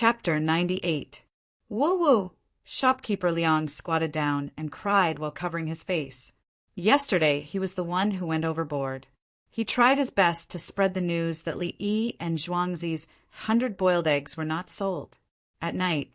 Chapter 98. Woo woo! Shopkeeper Liang squatted down and cried while covering his face. Yesterday he was the one who went overboard. He tried his best to spread the news that Li Yi and Zhuangzi's 100 boiled eggs were not sold. At night,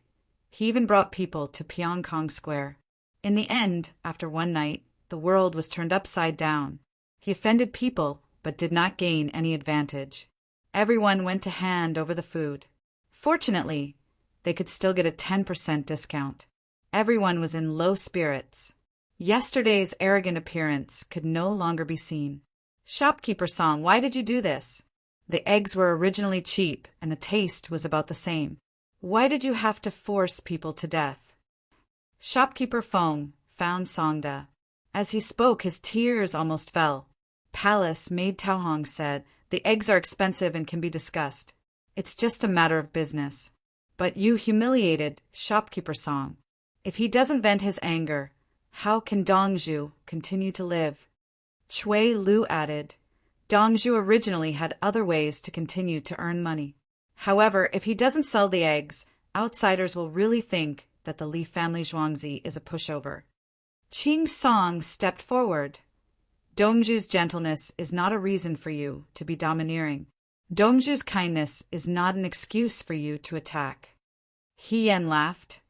he even brought people to Pyongkong Square. In the end, after one night, the world was turned upside down. He offended people, but did not gain any advantage. Everyone went to hand over the food. Fortunately, they could still get a 10% discount. Everyone was in low spirits. Yesterday's arrogant appearance could no longer be seen. Shopkeeper Song, why did you do this? The eggs were originally cheap, and the taste was about the same. Why did you have to force people to death? Shopkeeper Fong found Songda. As he spoke, his tears almost fell. Palace maid Tao Hong said, "The eggs are expensive and can be discussed. It's just a matter of business." But you humiliated Shopkeeper Song. If he doesn't vent his anger, how can Dongzhu continue to live? Chui Lu added, Dongzhu originally had other ways to continue to earn money. However, if he doesn't sell the eggs, outsiders will really think that the Li family Zhuangzi is a pushover. Qing Song stepped forward. Dongzhu's gentleness is not a reason for you to be domineering. Dongzhu's kindness is not an excuse for you to attack. He Yan laughed.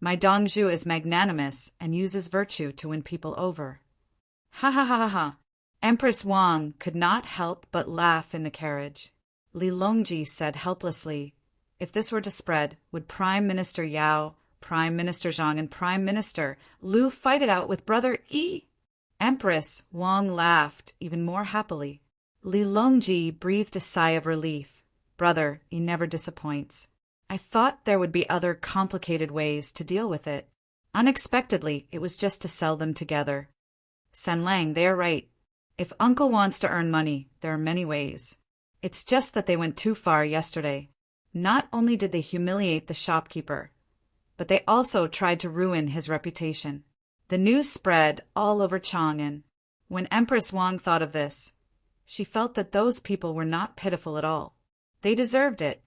My Dongzhu is magnanimous and uses virtue to win people over. Ha ha ha ha ha. Empress Wang could not help but laugh in the carriage. Li Longji said helplessly, if this were to spread, would Prime Minister Yao, Prime Minister Zhang, and Prime Minister Lu fight it out with Brother Yi? Empress Wang laughed even more happily. Li Longji breathed a sigh of relief. Brother, he never disappoints. I thought there would be other complicated ways to deal with it. Unexpectedly, it was just to sell them together. San Lang, they are right. If Uncle wants to earn money, there are many ways. It's just that they went too far yesterday. Not only did they humiliate the shopkeeper, but they also tried to ruin his reputation. The news spread all over Chang'an. When Empress Wang thought of this, she felt that those people were not pitiful at all. They deserved it.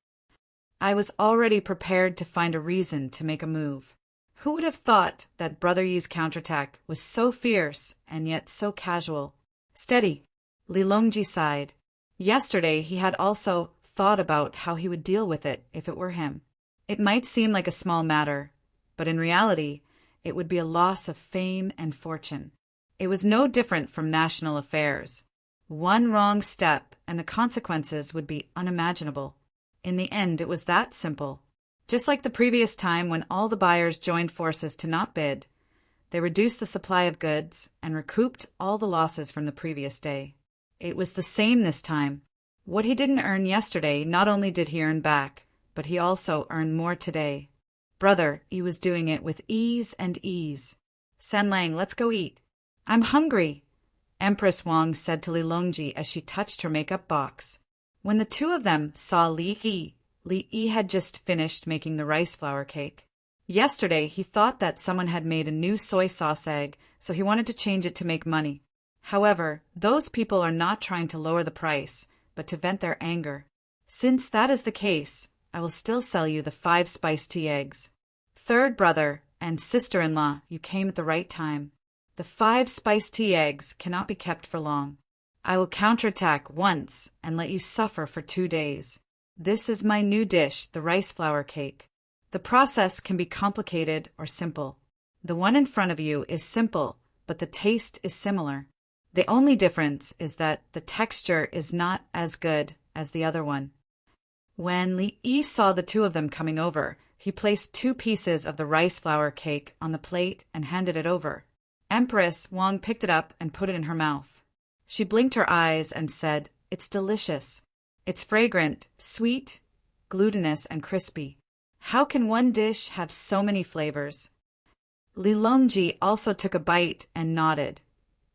I was already prepared to find a reason to make a move. Who would have thought that Brother Yi's counterattack was so fierce and yet so casual? Steady. Li Longji sighed. Yesterday he had also thought about how he would deal with it if it were him. It might seem like a small matter, but in reality, it would be a loss of fame and fortune. It was no different from national affairs. One wrong step and the consequences would be unimaginable. In the end, it was that simple. Just like the previous time when all the buyers joined forces to not bid, they reduced the supply of goods and recouped all the losses from the previous day. It was the same this time. What he didn't earn yesterday, not only did he earn back, but he also earned more today. Brother, he was doing it with ease and ease. San Lang, let's go eat. I'm hungry, Empress Wang said to Li Longji as she touched her makeup box. When the two of them saw Li Yi had just finished making the rice flour cake. Yesterday he thought that someone had made a new soy sauce egg, so he wanted to change it to make money. However, those people are not trying to lower the price, but to vent their anger. Since that is the case, I will still sell you the 5 spiced tea eggs. Third brother and sister-in-law, you came at the right time. The 5 spiced tea eggs cannot be kept for long. I will counterattack once and let you suffer for 2 days. This is my new dish, the rice flour cake. The process can be complicated or simple. The one in front of you is simple, but the taste is similar. The only difference is that the texture is not as good as the other one. When Li Yi saw the two of them coming over, he placed 2 pieces of the rice flour cake on the plate and handed it over. Empress Wang picked it up and put it in her mouth. She blinked her eyes and said, "It's delicious. It's fragrant, sweet, glutinous, and crispy. How can one dish have so many flavors?" Li Longji also took a bite and nodded,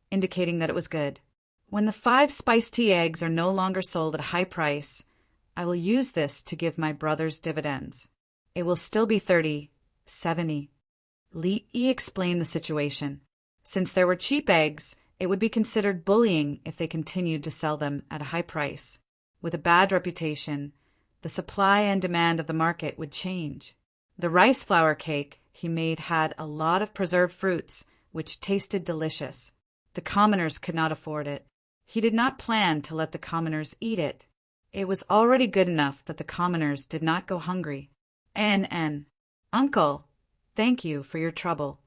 indicating that it was good. When the 5 spiced tea eggs are no longer sold at a high price, I will use this to give my brothers dividends. It will still be 30, 70. Li Yi explained the situation. Since there were cheap eggs, it would be considered bullying if they continued to sell them at a high price. With a bad reputation, The supply and demand of the market would change. The rice flour cake he made had a lot of preserved fruits, which tasted delicious. The commoners could not afford it. He did not plan to let the commoners eat it. It was already good enough that the commoners did not go hungry. Uncle, thank you for your trouble.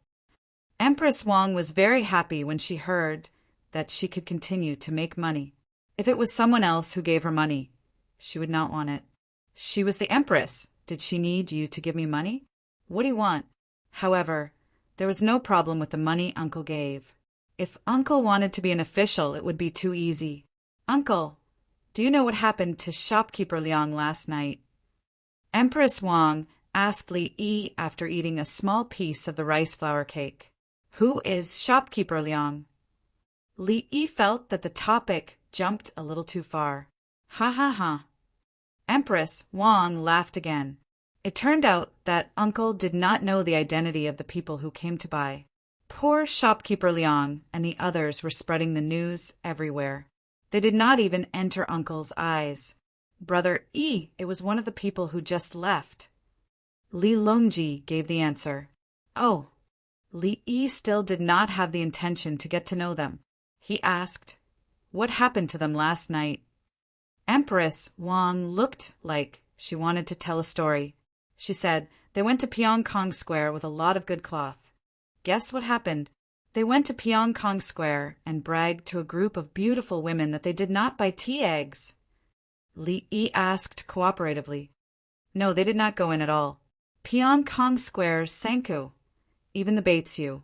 Empress Wang was very happy when she heard that she could continue to make money. If it was someone else who gave her money, she would not want it. She was the empress. Did she need you to give me money? What do you want? However, there was no problem with the money Uncle gave. If Uncle wanted to be an official, it would be too easy. Uncle, do you know what happened to shopkeeper Liang last night? Empress Wang asked Li Yi after eating a small piece of the rice flour cake. Who is shopkeeper Liang? Li Yi felt that the topic jumped a little too far. Ha ha ha. Empress Wang laughed again. It turned out that Uncle did not know the identity of the people who came to buy. Poor shopkeeper Liang and the others were spreading the news everywhere. They did not even enter Uncle's eyes. Brother Yi, it was one of the people who just left. Li Longji gave the answer. Oh. Li Yi still did not have the intention to get to know them. He asked, what happened to them last night? Empress Wang looked like she wanted to tell a story. She said, they went to Pyongkong Square with a lot of good cloth. Guess what happened? They went to Pyongkong Square and bragged to a group of beautiful women that they did not buy tea eggs. Li Yi asked cooperatively. No, they did not go in at all. Pyongkong Square's Sanku, even the Baitsu,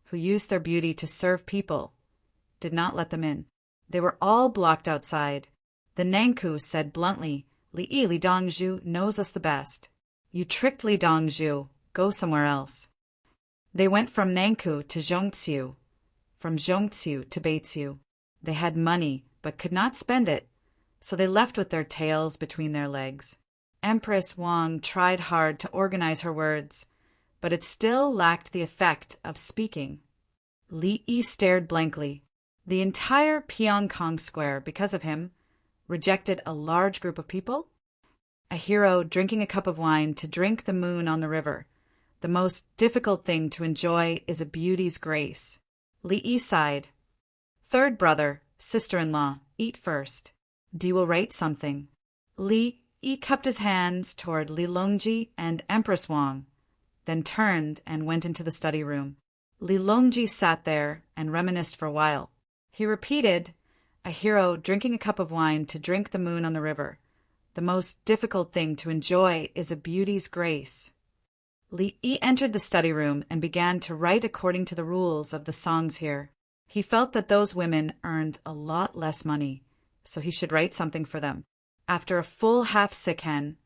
who used their beauty to serve people, did not let them in. They were all blocked outside. The Nanku said bluntly, Li Yi, Li Dongzhu knows us the best. You tricked Li Dongzhu. Go somewhere else. They went from Nanku to Zhongxiu, from Zhongxiu to Baitsu. They had money, but could not spend it, so they left with their tails between their legs. Empress Wang tried hard to organize her words, but it still lacked the effect of speaking. Li Yi stared blankly. The entire Pyongkong Square, because of him, rejected a large group of people? A hero drinking a cup of wine to drink the moon on the river. The most difficult thing to enjoy is a beauty's grace. Li Yi sighed. Third brother, sister-in-law, eat first. Di will write something. Li Yi cupped his hands toward Li Longji and Empress Wang, then turned and went into the study room. Li Longji sat there and reminisced for a while. He repeated, a hero drinking a cup of wine to drink the moon on the river. The most difficult thing to enjoy is a beauty's grace. Li Yi entered the study room and began to write according to the rules of the songs here. He felt that those women earned a lot less money, so he should write something for them. After a full half-sikhen,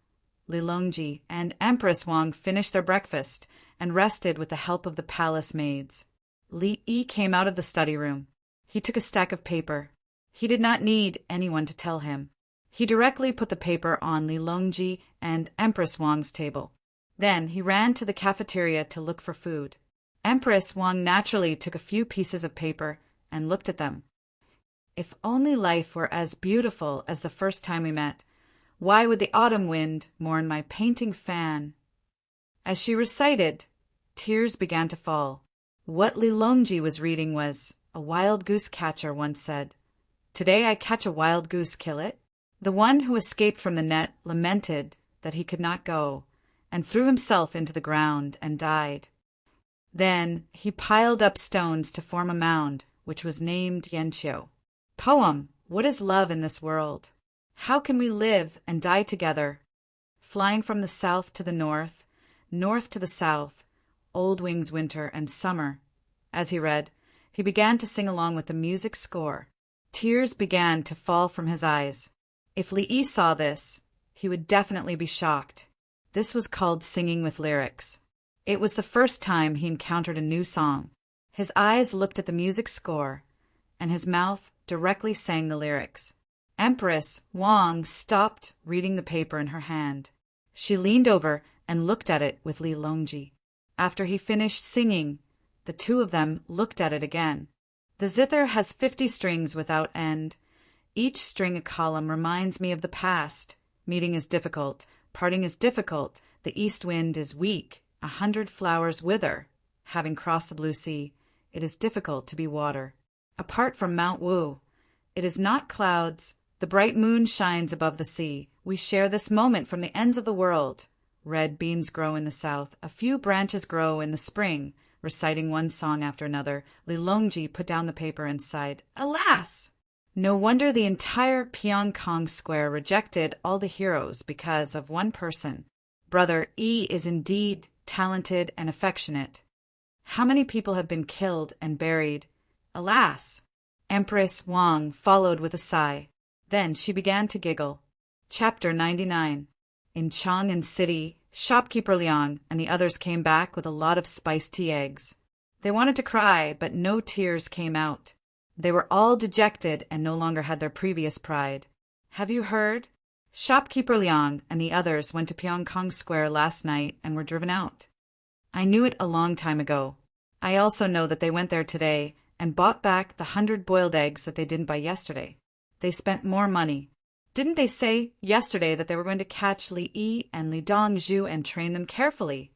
Li Longji and Empress Wang finished their breakfast and rested with the help of the palace maids. Li Yi came out of the study room. He took a stack of paper. He did not need anyone to tell him. He directly put the paper on Li Longji and Empress Wang's table. Then he ran to the cafeteria to look for food. Empress Wang naturally took a few pieces of paper and looked at them. If only life were as beautiful as the first time we met, why would the autumn wind mourn my painting fan? As she recited, tears began to fall. What Li Longji was reading was, a wild goose catcher once said, Today I catch a wild goose, kill it. The one who escaped from the net lamented that he could not go, and threw himself into the ground and died. Then he piled up stones to form a mound, which was named Yanqiu. Poem, what is love in this world? How can we live and die together? Flying from the south to the north, north to the south, old wings winter and summer. As he read, he began to sing along with the music score. Tears began to fall from his eyes. If Li Yi saw this, he would definitely be shocked. This was called singing with lyrics. It was the first time he encountered a new song. His eyes looked at the music score, and his mouth directly sang the lyrics. Empress Wang stopped reading the paper in her hand. She leaned over and looked at it with Li Longji. After he finished singing, the two of them looked at it again. The zither has 50 strings without end. Each string a column reminds me of the past. Meeting is difficult. Parting is difficult. The east wind is weak. 100 flowers wither. Having crossed the blue sea, it is difficult to be water. Apart from Mount Wu, it is not clouds. The bright moon shines above the sea. We share this moment from the ends of the world. Red beans grow in the south. A few branches grow in the spring. Reciting one song after another, Li Longji put down the paper and sighed, "Alas!" No wonder the entire Pyongkong square rejected all the heroes because of one person. Brother Yi is indeed talented and affectionate. How many people have been killed and buried? Alas! Empress Wang followed with a sigh. Then she began to giggle. Chapter 99. In Chang'an City, shopkeeper Liang and the others came back with a lot of spiced tea eggs. They wanted to cry, but no tears came out. They were all dejected and no longer had their previous pride. Have you heard? Shopkeeper Liang and the others went to Pyongkong Square last night and were driven out. I knew it a long time ago. I also know that they went there today and bought back the 100 boiled eggs that they didn't buy yesterday. They spent more money. Didn't they say yesterday that they were going to catch Li Yi and Li Dongzhu and train them carefully?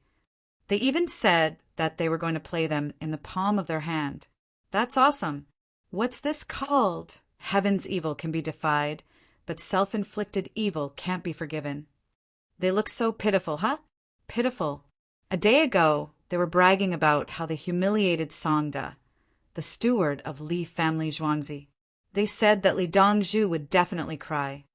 They even said that they were going to play them in the palm of their hand. That's awesome. What's this called? Heaven's evil can be defied, but self-inflicted evil can't be forgiven. They look so pitiful, huh? Pitiful. A day ago, they were bragging about how they humiliated Songda, the steward of Li family Zhuangzi. They said that Li Dongzhu would definitely cry.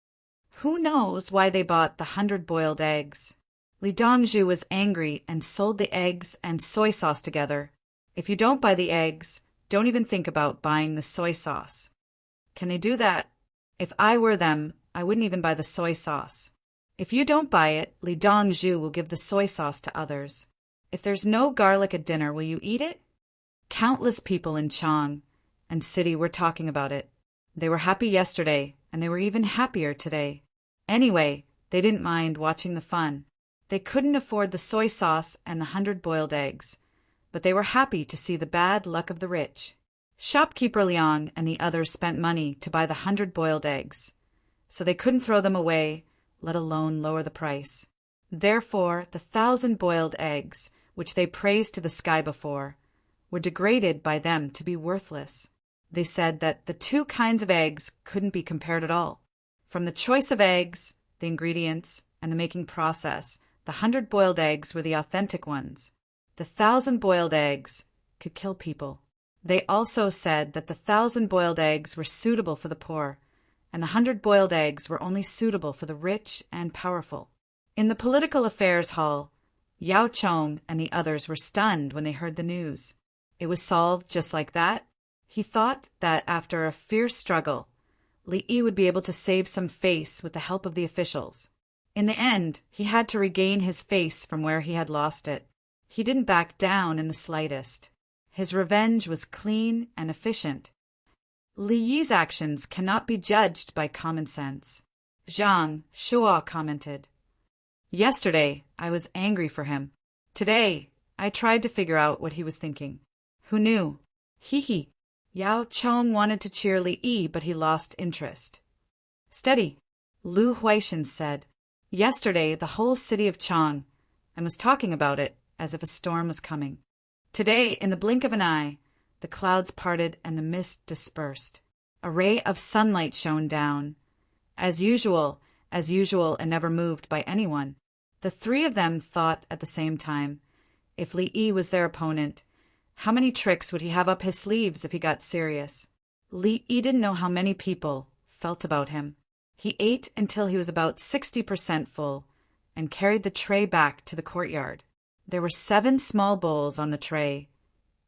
Who knows why they bought the 100 boiled eggs? Li Dongzhu was angry and sold the eggs and soy sauce together. If you don't buy the eggs, don't even think about buying the soy sauce. Can they do that? If I were them, I wouldn't even buy the soy sauce. If you don't buy it, Li Dongzhu will give the soy sauce to others. If there's no garlic at dinner, will you eat it? Countless people in Chang and City were talking about it. They were happy yesterday, and they were even happier today. Anyway, they didn't mind watching the fun. They couldn't afford the soy sauce and the 100 boiled eggs, but they were happy to see the bad luck of the rich. Shopkeeper Liang and the others spent money to buy the 100 boiled eggs, so they couldn't throw them away, let alone lower the price. Therefore, the 1,000 boiled eggs, which they praised to the sky before, were degraded by them to be worthless. They said that the two kinds of eggs couldn't be compared at all. From the choice of eggs, the ingredients, and the making process, the 100 boiled eggs were the authentic ones. The 1,000 boiled eggs could kill people. They also said that the 1,000 boiled eggs were suitable for the poor, and the 100 boiled eggs were only suitable for the rich and powerful. In the political affairs hall, Yao Chong and the others were stunned when they heard the news. It was solved just like that. He thought that after a fierce struggle, Li Yi would be able to save some face with the help of the officials. In the end, he had to regain his face from where he had lost it. He didn't back down in the slightest. His revenge was clean and efficient. Li Yi's actions cannot be judged by common sense. Zhang Shuo commented. Yesterday, I was angry for him. Today, I tried to figure out what he was thinking. Who knew? Hee. Yao Chong wanted to cheer Li Yi, but he lost interest. Steady, Lu Huaishan said. Yesterday, the whole city of Chang, and was talking about it as if a storm was coming. Today, in the blink of an eye, the clouds parted and the mist dispersed. A ray of sunlight shone down. As usual, and never moved by anyone. The three of them thought at the same time. If Li Yi was their opponent, how many tricks would he have up his sleeves if he got serious? Li Yi didn't know how many people felt about him. He ate until he was about 60% full and carried the tray back to the courtyard. There were 7 small bowls on the tray,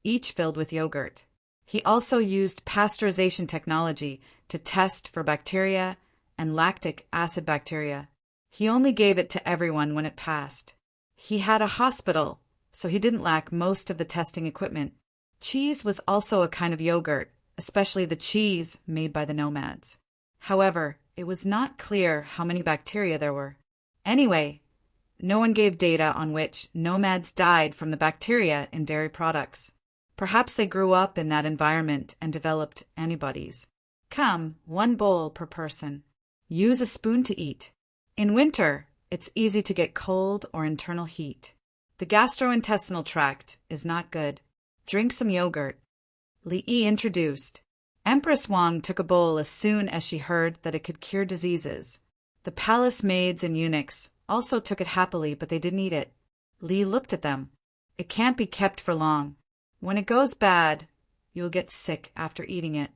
each filled with yogurt. He also used pasteurization technology to test for bacteria and lactic acid bacteria. He only gave it to everyone when it passed. He had a hospital, so he didn't lack most of the testing equipment. Cheese was also a kind of yogurt, especially the cheese made by the nomads. However, it was not clear how many bacteria there were. Anyway, no one gave data on which nomads died from the bacteria in dairy products. Perhaps they grew up in that environment and developed antibodies. Come, 1 bowl per person. Use a spoon to eat. In winter, it's easy to get cold or internal heat. The gastrointestinal tract is not good. Drink some yogurt. Li Yi introduced. Empress Wang took a bowl as soon as she heard that it could cure diseases. The palace maids and eunuchs also took it happily, but they didn't eat it. Li looked at them. It can't be kept for long. When it goes bad, you'll get sick after eating it.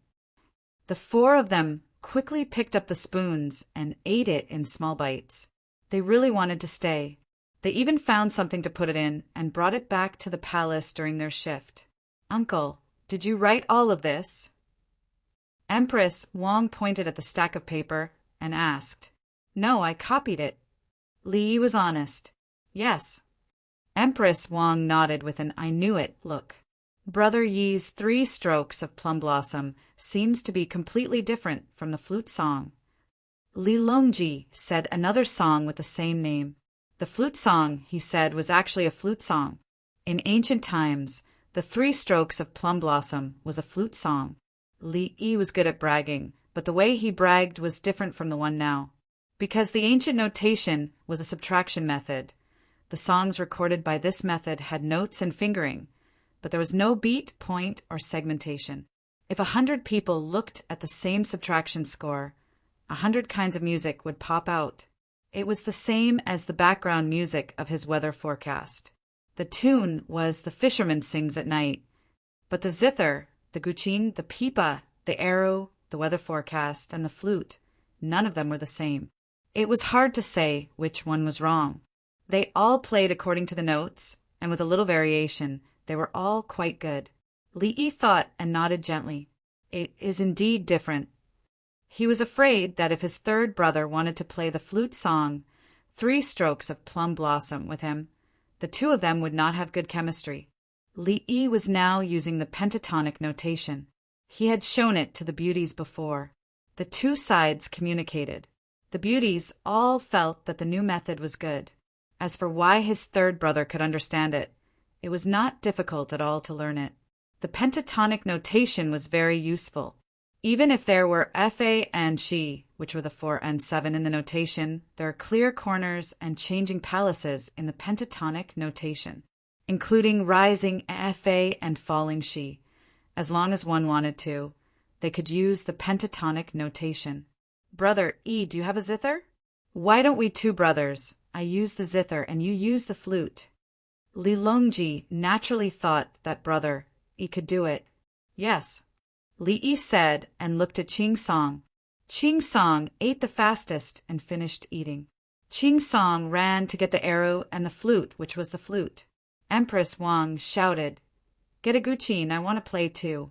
The four of them quickly picked up the spoons and ate it in small bites. They really wanted to stay. They even found something to put it in and brought it back to the palace during their shift. Uncle, did you write all of this? Empress Wang pointed at the stack of paper and asked. No, I copied it. Li Yi was honest. Yes. Empress Wang nodded with an I knew it look. Brother Yi's 3 strokes of plum blossom seems to be completely different from the flute song. Li Longji said another song with the same name. The flute song, he said, was actually a flute song. In ancient times, the 3 strokes of plum blossom was a flute song. Li Yi was good at bragging, but the way he bragged was different from the one now. Because the ancient notation was a subtraction method. The songs recorded by this method had notes and fingering, but there was no beat, point, or segmentation. If 100 people looked at the same subtraction score, 100 kinds of music would pop out. It was the same as the background music of his weather forecast. The tune was The Fisherman Sings at Night, but the zither, the guqin, the pipa, the arrow, the weather forecast, and the flute, none of them were the same. It was hard to say which one was wrong. They all played according to the notes, and with a little variation, they were all quite good. Li Yi thought and nodded gently. It is indeed different. He was afraid that if his third brother wanted to play the flute song, 3 strokes of plum blossom with him, the 2 of them would not have good chemistry. Li Yi was now using the pentatonic notation. He had shown it to the beauties before. The 2 sides communicated. The beauties all felt that the new method was good. As for why his third brother could understand it, it was not difficult at all to learn it. The pentatonic notation was very useful. Even if there were fa and she, which were the 4 and 7 in the notation, there are clear corners and changing palaces in the pentatonic notation, including rising fa and falling she. As long as one wanted to, they could use the pentatonic notation. Brother E, do you have a zither? Why don't we 2 brothers? I use the zither and you use the flute. Li Longji naturally thought that brother E could do it. Yes. Li Yi said and looked at Qing Song. Qing Song ate the fastest and finished eating. Qing Song ran to get the arrow and the flute, which was the flute. Empress Wang shouted, Get a guqin, I want to play too.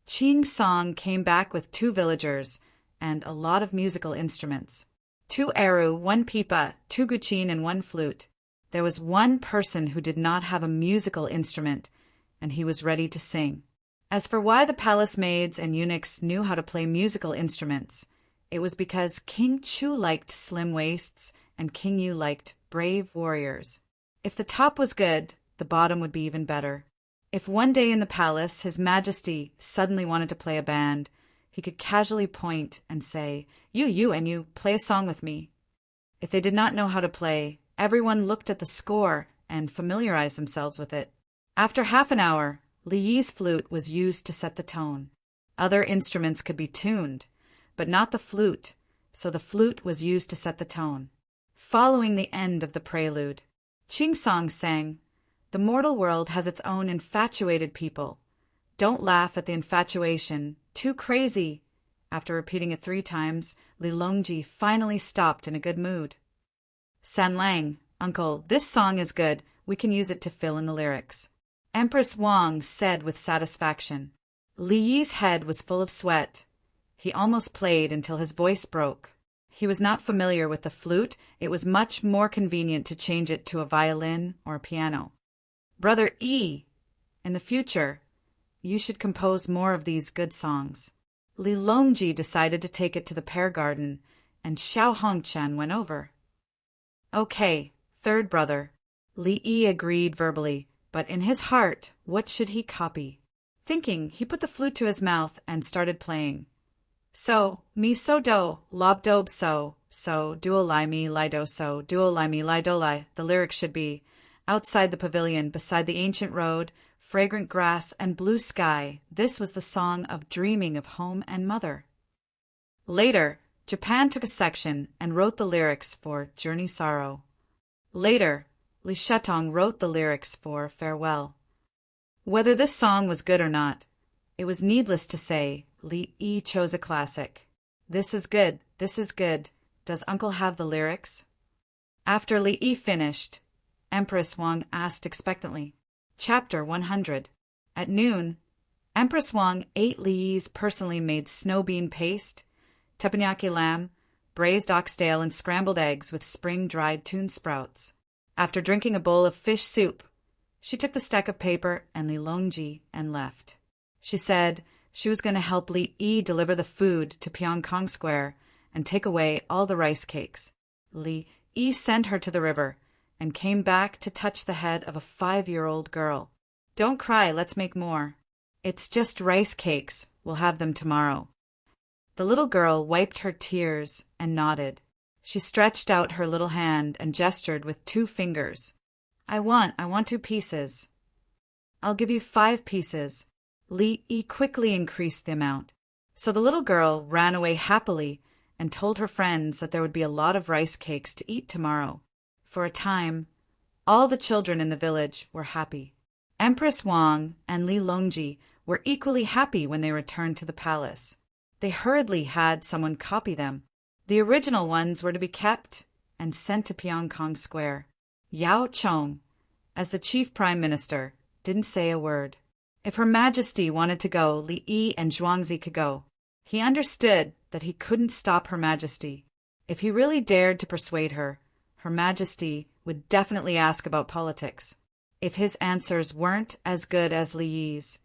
Qing Song came back with 2 villagers and a lot of musical instruments. 2 arrow, 1 pipa, 2 guqin, and 1 flute. There was one person who did not have a musical instrument, and he was ready to sing. As for why the palace maids and eunuchs knew how to play musical instruments, it was because King Chu liked slim waists and King Yu liked brave warriors. If the top was good, the bottom would be even better. If one day in the palace His Majesty suddenly wanted to play a band, he could casually point and say, You, and you, play a song with me. If they did not know how to play, everyone looked at the score and familiarized themselves with it. After half an hour, Li Yi's flute was used to set the tone. Other instruments could be tuned, but not the flute, so the flute was used to set the tone. Following the end of the prelude, Qing Song sang, The mortal world has its own infatuated people. Don't laugh at the infatuation. Too crazy. After repeating it 3 times, Li Longji finally stopped in a good mood. San Lang, Uncle, this song is good. We can use it to fill in the lyrics. Empress Wang said with satisfaction. Li Yi's head was full of sweat. He almost played until his voice broke. He was not familiar with the flute. It was much more convenient to change it to a violin or a piano. Brother E, in the future, you should compose more of these good songs. Li Longji decided to take it to the pear garden, and Xiao Hongchen went over. Okay, third brother. Li Yi agreed verbally, but in his heart, what should he copy? Thinking, he put the flute to his mouth and started playing. So, mi so do, lob dobe so, duo li mi li do so, duo li mi li do li. The lyrics should be, outside the pavilion, beside the ancient road, fragrant grass and blue sky, this was the song of dreaming of home and mother. Later, Japan took a section and wrote the lyrics for Journey Sorrow. Later, Li Shetong wrote the lyrics for Farewell. Whether this song was good or not, it was needless to say Li Yi chose a classic. This is good, this is good. Does Uncle have the lyrics? After Li Yi finished, Empress Wang asked expectantly. Chapter 100. At noon, Empress Wang ate Li Yi's personally made snow bean paste, teppanyaki lamb, braised oxtail, and scrambled eggs with spring-dried tune sprouts. After drinking a bowl of fish soup, she took the stack of paper and Li Longji and left. She said she was going to help Li Yi deliver the food to Pyongkong Square and take away all the rice cakes. Li Yi sent her to the river and came back to touch the head of a 5-year-old girl. Don't cry, let's make more. It's just rice cakes, we'll have them tomorrow. The little girl wiped her tears and nodded. She stretched out her little hand and gestured with 2 fingers. I want 2 pieces. I'll give you 5 pieces. Li Yi quickly increased the amount. So the little girl ran away happily and told her friends that there would be a lot of rice cakes to eat tomorrow. For a time, all the children in the village were happy. Empress Wang and Li Longji were equally happy when they returned to the palace. They hurriedly had someone copy them. The original ones were to be kept and sent to Pyongkong Square. Yao Chong, as the chief prime minister, didn't say a word. If Her Majesty wanted to go, Li Yi and Zhuangzi could go. He understood that he couldn't stop Her Majesty. If he really dared to persuade her, Her Majesty would definitely ask about politics. If his answers weren't as good as Li Yi's,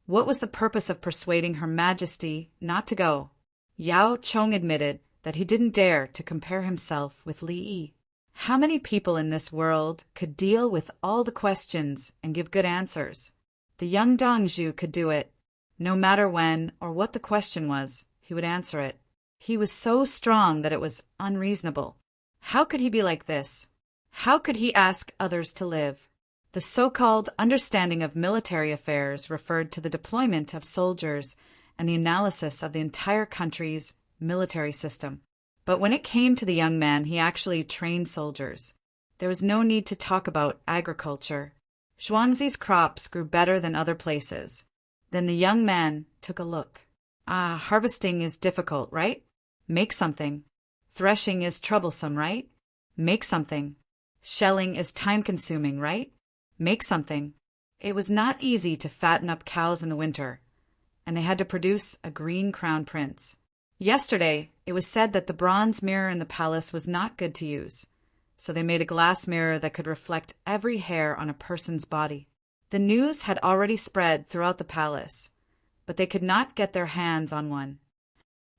what was the purpose of persuading Her Majesty not to go? Yao Chong admitted that he didn't dare to compare himself with Li Yi. How many people in this world could deal with all the questions and give good answers? The young Dongzhu could do it. No matter when or what the question was, he would answer it. He was so strong that it was unreasonable. How could he be like this? How could he ask others to live? The so-called understanding of military affairs referred to the deployment of soldiers and the analysis of the entire country's military system. But when it came to the young man, he actually trained soldiers. There was no need to talk about agriculture. Zhuangzi's crops grew better than other places. Then the young man took a look. Harvesting is difficult, right? Make something. Threshing is troublesome, right? Make something. Shelling is time-consuming, right? Make something. It was not easy to fatten up cows in the winter, and they had to produce a green crown prince. Yesterday, it was said that the bronze mirror in the palace was not good to use, so they made a glass mirror that could reflect every hair on a person's body. The news had already spread throughout the palace, but they could not get their hands on one.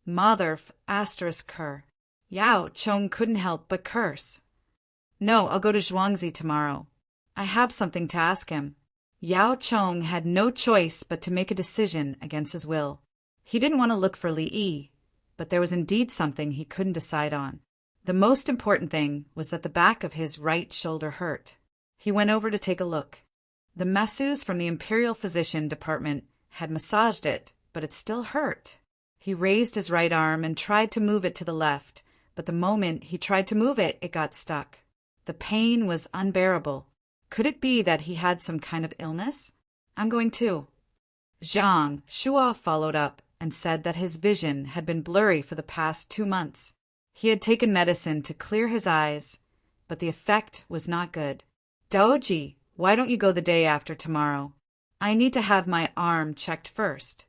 Mother ****. Yao Chong couldn't help but curse. No, I'll go to Zhuangzi tomorrow. I have something to ask him. Yao Chong had no choice but to make a decision against his will. He didn't want to look for Li Yi, but there was indeed something he couldn't decide on. The most important thing was that the back of his right shoulder hurt. He went over to take a look. The masseuse from the Imperial Physician Department had massaged it, but it still hurt. He raised his right arm and tried to move it to the left, but the moment he tried to move it, it got stuck. The pain was unbearable. Could it be that he had some kind of illness? I'm going too. Zhang Shua followed up and said that his vision had been blurry for the past 2 months. He had taken medicine to clear his eyes, but the effect was not good. Daoji, why don't you go the day after tomorrow? I need to have my arm checked first.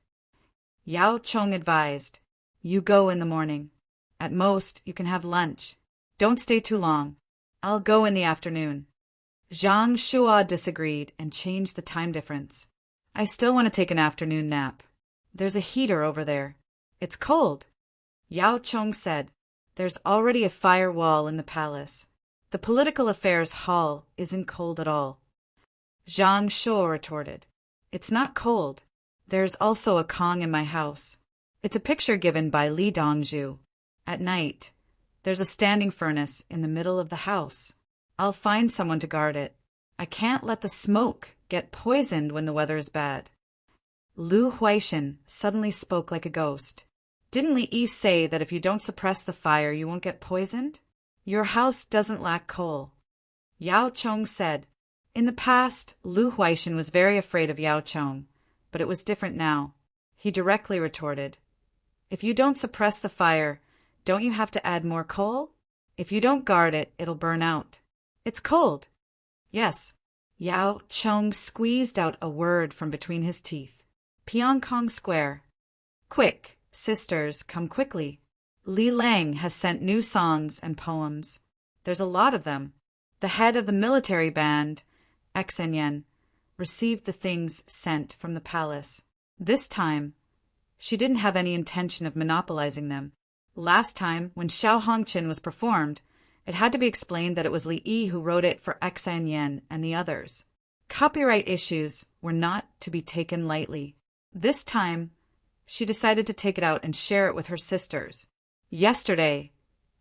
Yao Chong advised, you go in the morning. At most, you can have lunch. Don't stay too long. I'll go in the afternoon. Zhang Shua disagreed and changed the time difference. I still want to take an afternoon nap. There's a heater over there. It's cold. Yao Chong said, there's already a firewall in the palace. The political affairs hall isn't cold at all. Zhang Shua retorted, it's not cold. There's also a Kong in my house. It's a picture given by Li Dongzhu. At night, there's a standing furnace in the middle of the house. I'll find someone to guard it. I can't let the smoke get poisoned when the weather is bad. Lu Huaishan suddenly spoke like a ghost. Didn't Li Yi say that if you don't suppress the fire, you won't get poisoned? Your house doesn't lack coal. Yao Chong said. In the past, Lu Huaishan was very afraid of Yao Chong, but it was different now. He directly retorted, if you don't suppress the fire, don't you have to add more coal? If you don't guard it, it'll burn out. It's cold. Yes. Yao Chong squeezed out a word from between his teeth. Pyongkong Square. Quick, sisters, come quickly. Li Lang has sent new songs and poems. There's a lot of them. The head of the military band, Xenyen, received the things sent from the palace. This time, she didn't have any intention of monopolizing them. Last time, when Xiao Hongqin was performed, it had to be explained that it was Li Yi who wrote it for Xenyen and the others. Copyright issues were not to be taken lightly. This time, she decided to take it out and share it with her sisters. Yesterday,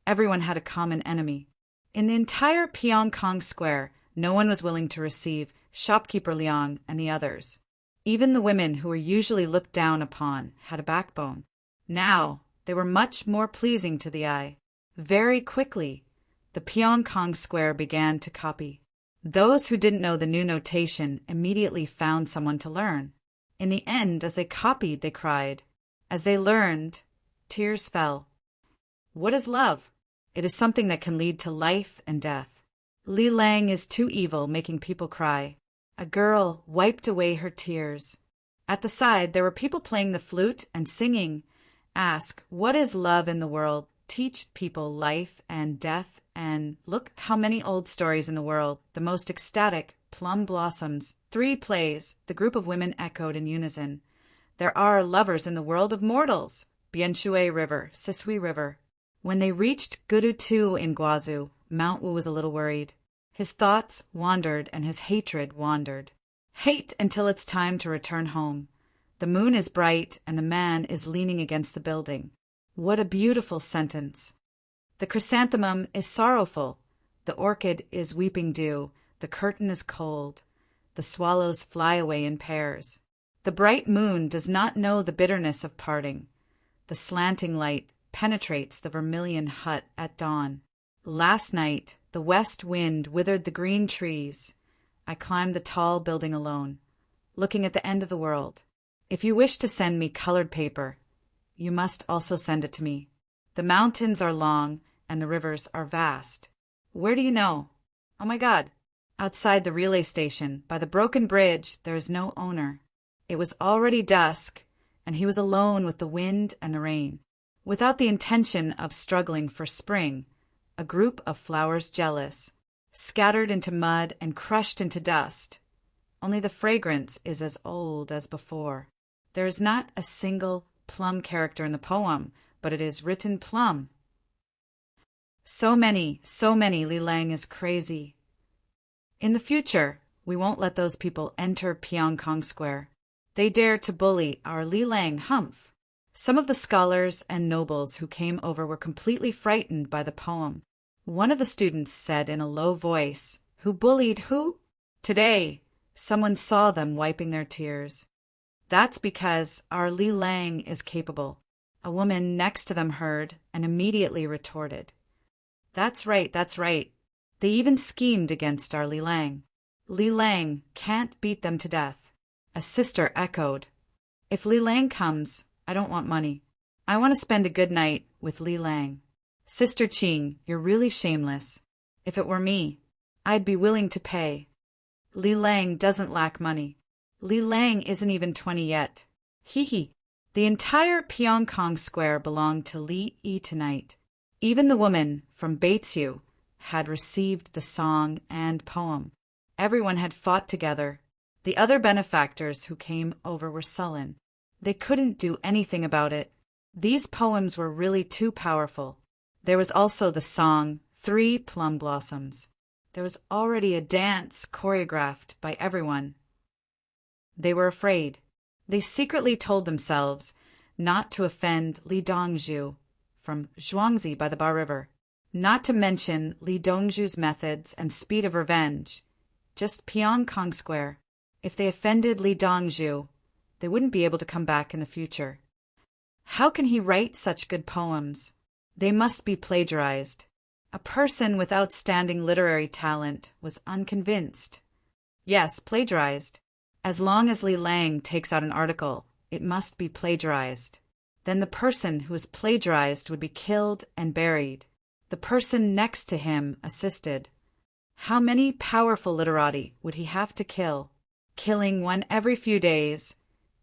everyone had a common enemy. In the entire Pyongkong Square, no one was willing to receive shopkeeper Liang and the others. Even the women who were usually looked down upon had a backbone. Now, they were much more pleasing to the eye. Very quickly, the Pyongkong Square began to copy. Those who didn't know the new notation immediately found someone to learn. In the end, as they copied, they cried. As they learned, tears fell. What is love? It is something that can lead to life and death. Li Lang is too evil, making people cry. A girl wiped away her tears. At the side, there were people playing the flute and singing. Ask, what is love in the world? Teach people life and death, and look how many old stories in the world. The most ecstatic, plum blossoms. 3 plays, the group of women echoed in unison. There are lovers in the world of mortals. Bianshui River, Sisui River. When they reached Gudu in Guazhou, Mount Wu was a little worried. His thoughts wandered and his hatred wandered. Hate until it's time to return home. The moon is bright and the man is leaning against the building. What a beautiful sentence. The chrysanthemum is sorrowful. The orchid is weeping dew. The curtain is cold. The swallows fly away in pairs. The bright moon does not know the bitterness of parting. The slanting light penetrates the vermilion hut at dawn. Last night, the west wind withered the green trees. I climbed the tall building alone, looking at the end of the world. If you wish to send me colored paper, you must also send it to me. The mountains are long and the rivers are vast. Where do you know? Oh my God! Outside the relay station, by the broken bridge, there is no owner. It was already dusk, and he was alone with the wind and the rain. Without the intention of struggling for spring, a group of flowers jealous, scattered into mud and crushed into dust. Only the fragrance is as old as before. There is not a single plum character in the poem, but it is written plum. So many, Li Lang is crazy. In the future, we won't let those people enter Pyongkong Square. They dare to bully our Li Lang Humph. Some of the scholars and nobles who came over were completely frightened by the poem. One of the students said in a low voice, "Who bullied who?" Today, someone saw them wiping their tears. That's because our Li Lang is capable. A woman next to them heard and immediately retorted. That's right. They even schemed against our Li Lang. Li Lang can't beat them to death. A sister echoed. If Li Lang comes, I don't want money. I want to spend a good night with Li Lang. Sister Qing, you're really shameless. If it were me, I'd be willing to pay. Li Lang doesn't lack money. Li Lang isn't even 20 yet. Hee. The entire Pyongkong Square belonged to Li Yi tonight. Even the woman from Beitsu had received the song and poem. Everyone had fought together. The other benefactors who came over were sullen. They couldn't do anything about it. These poems were really too powerful. There was also the song, 3 Plum Blossoms. There was already a dance choreographed by everyone. They were afraid. They secretly told themselves not to offend Li Dongzhu from Zhuangzi by the Bar River, not to mention Li Dongzhu's methods and speed of revenge, just Pyongkong Square. If they offended Li Dongzhu, they wouldn't be able to come back in the future. How can he write such good poems? They must be plagiarized. A person with outstanding literary talent was unconvinced. Yes, plagiarized. As long as Li Lang takes out an article, it must be plagiarized. Then the person who is plagiarized would be killed and buried. The person next to him assisted. How many powerful literati would he have to kill? Killing one every few days,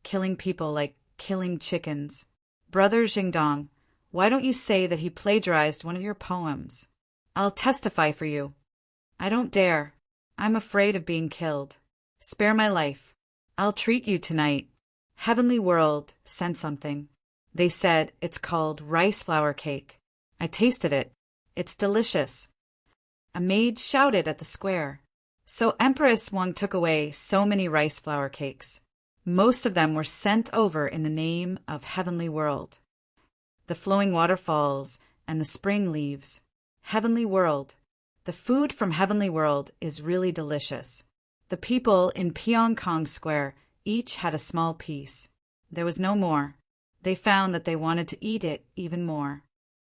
killing people like killing chickens. Brother Jingdong, why don't you say that he plagiarized one of your poems? I'll testify for you. I don't dare. I'm afraid of being killed. Spare my life. I'll treat you tonight. Heavenly World sent something. They said it's called rice flour cake. I tasted it. It's delicious. A maid shouted at the square. So Empress Wang took away so many rice flour cakes. Most of them were sent over in the name of Heavenly World. The flowing waterfalls and the spring leaves. Heavenly World. The food from Heavenly World is really delicious. The people in Pyongkong Square each had a small piece. There was no more. They found that they wanted to eat it even more.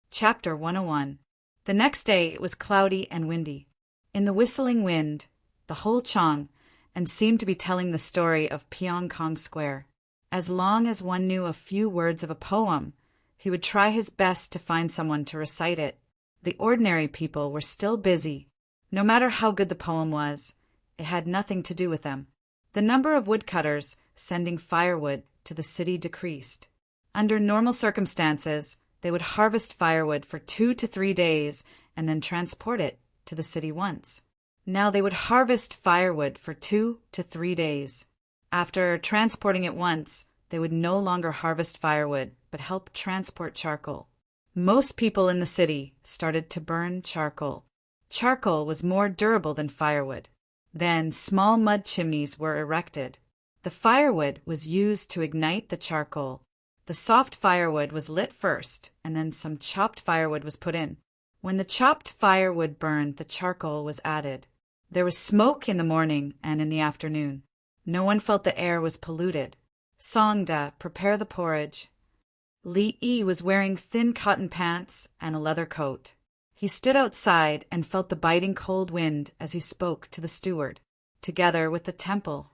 Chapter 101. The next day it was cloudy and windy. In the whistling wind, the whole Chang, and seemed to be telling the story of Pyongkong Square. As long as one knew a few words of a poem, he would try his best to find someone to recite it. The ordinary people were still busy. No matter how good the poem was, it had nothing to do with them. The number of woodcutters sending firewood to the city decreased. Under normal circumstances, they would harvest firewood for 2 to 3 days and then transport it to the city once. Now they would harvest firewood for 2 to 3 days. After transporting it once, they would no longer harvest firewood, but help transport charcoal. Most people in the city started to burn charcoal. Charcoal was more durable than firewood. Then small mud chimneys were erected. The firewood was used to ignite the charcoal. The soft firewood was lit first, and then some chopped firewood was put in. When the chopped firewood burned, the charcoal was added. There was smoke in the morning and in the afternoon. No one felt the air was polluted. Songda, prepare the porridge. Li Yi was wearing thin cotton pants and a leather coat. He stood outside and felt the biting cold wind as he spoke to the steward, together with the temple.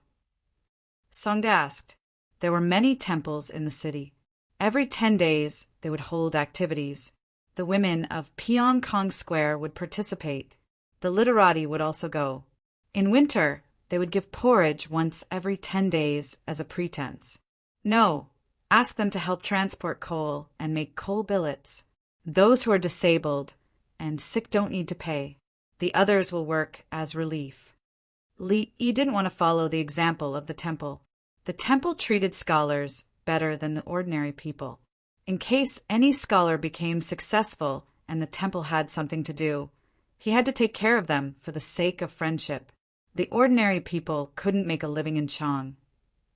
Songda asked. There were many temples in the city. Every 10 days they would hold activities. The women of Pyongkong Square would participate. The literati would also go. In winter, they would give porridge once every 10 days as a pretense. No, ask them to help transport coal and make coal billets. Those who are disabled and sick don't need to pay. The others will work as relief. Li Yi didn't want to follow the example of the temple. The temple treated scholars better than the ordinary people. In case any scholar became successful and the temple had something to do, he had to take care of them for the sake of friendship. The ordinary people couldn't make a living in Chang,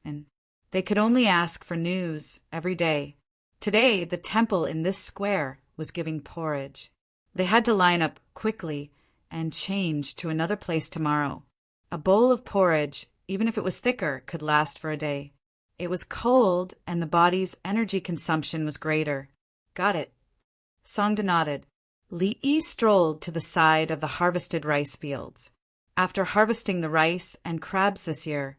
and they could only ask for news every day. Today, the temple in this square was giving porridge. They had to line up quickly and change to another place tomorrow. A bowl of porridge, even if it was thicker, could last for a day. It was cold, and the body's energy consumption was greater. Got it. Songda nodded. Li Yi strolled to the side of the harvested rice fields. After harvesting the rice and crabs this year,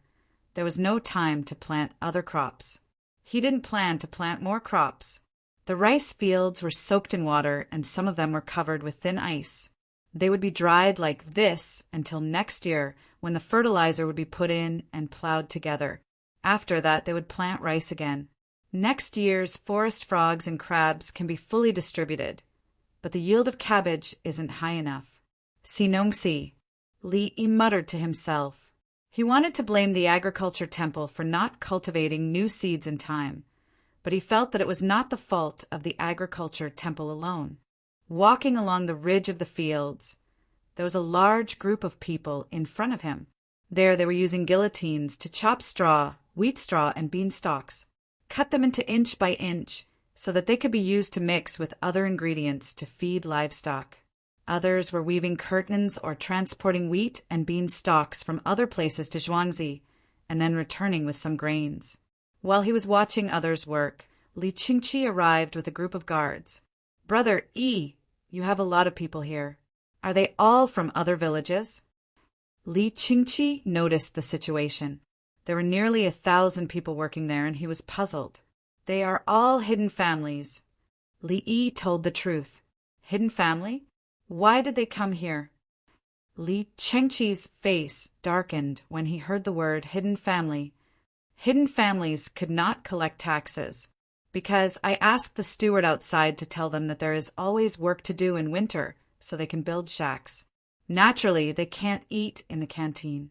there was no time to plant other crops. He didn't plan to plant more crops. The rice fields were soaked in water, and some of them were covered with thin ice. They would be dried like this until next year, when the fertilizer would be put in and plowed together. After that, they would plant rice again. Next year's forest frogs and crabs can be fully distributed, but the yield of cabbage isn't high enough. Sinongsi, Li Yi muttered to himself. He wanted to blame the agriculture temple for not cultivating new seeds in time, but he felt that it was not the fault of the agriculture temple alone. Walking along the ridge of the fields, there was a large group of people in front of him. There they were using guillotines to chop straw, wheat straw, and beanstalks. cut them into inch by inch, so that they could be used to mix with other ingredients to feed livestock. Others were weaving curtains or transporting wheat and bean stalks from other places to Zhuangzi, and then returning with some grains. While he was watching others work, Li Qingqi arrived with a group of guards. "Brother Yi, you have a lot of people here. Are they all from other villages?" Li Qingqi noticed the situation. There were nearly 1,000 people working there, and he was puzzled. "They are all hidden families." Li Yi told the truth. "Hidden family? Why did they come here?" Li Qingqi's face darkened when he heard the word hidden family. "Hidden families could not collect taxes, because I asked the steward outside to tell them that there is always work to do in winter so they can build shacks. Naturally, they can't eat in the canteen."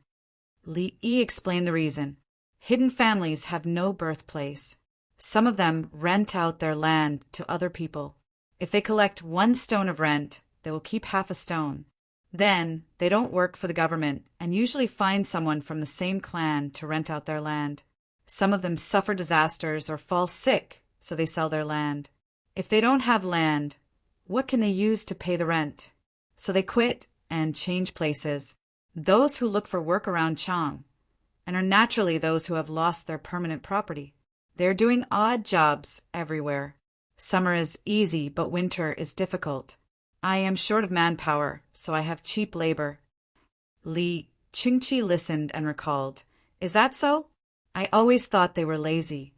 Li Yi explained the reason. Hidden families have no birthplace. Some of them rent out their land to other people. If they collect 1 stone of rent, they will keep half a stone. Then, they don't work for the government and usually find someone from the same clan to rent out their land. Some of them suffer disasters or fall sick, so they sell their land. If they don't have land, what can they use to pay the rent? So they quit and change places. Those who look for work around Chang, and are naturally those who have lost their permanent property. They're doing odd jobs everywhere. Summer is easy, but winter is difficult. I am short of manpower, so I have cheap labor." Li Qingqi listened and recalled, "Is that so? I always thought they were lazy."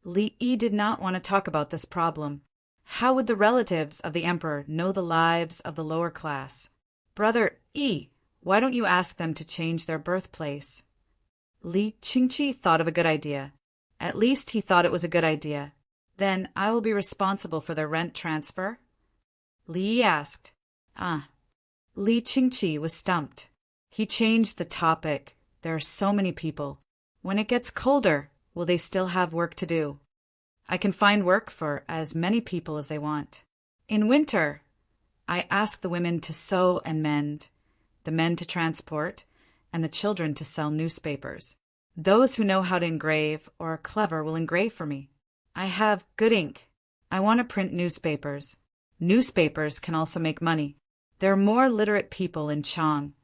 Li Yi did not want to talk about this problem. How would the relatives of the emperor know the lives of the lower class? "Brother Yi, why don't you ask them to change their birthplace?" Li Qingqi thought of a good idea. At least he thought it was a good idea. "Then I will be responsible for their rent transfer?" Li Yi asked. Li Qingqi was stumped. He changed the topic. "There are so many people. When it gets colder, will they still have work to do?" "I can find work for as many people as they want. In winter, I ask the women to sew and mend, the men to transport, and the children to sell newspapers. Those who know how to engrave or are clever will engrave for me. I have good ink. I want to print newspapers. Newspapers can also make money. There are more literate people in Chang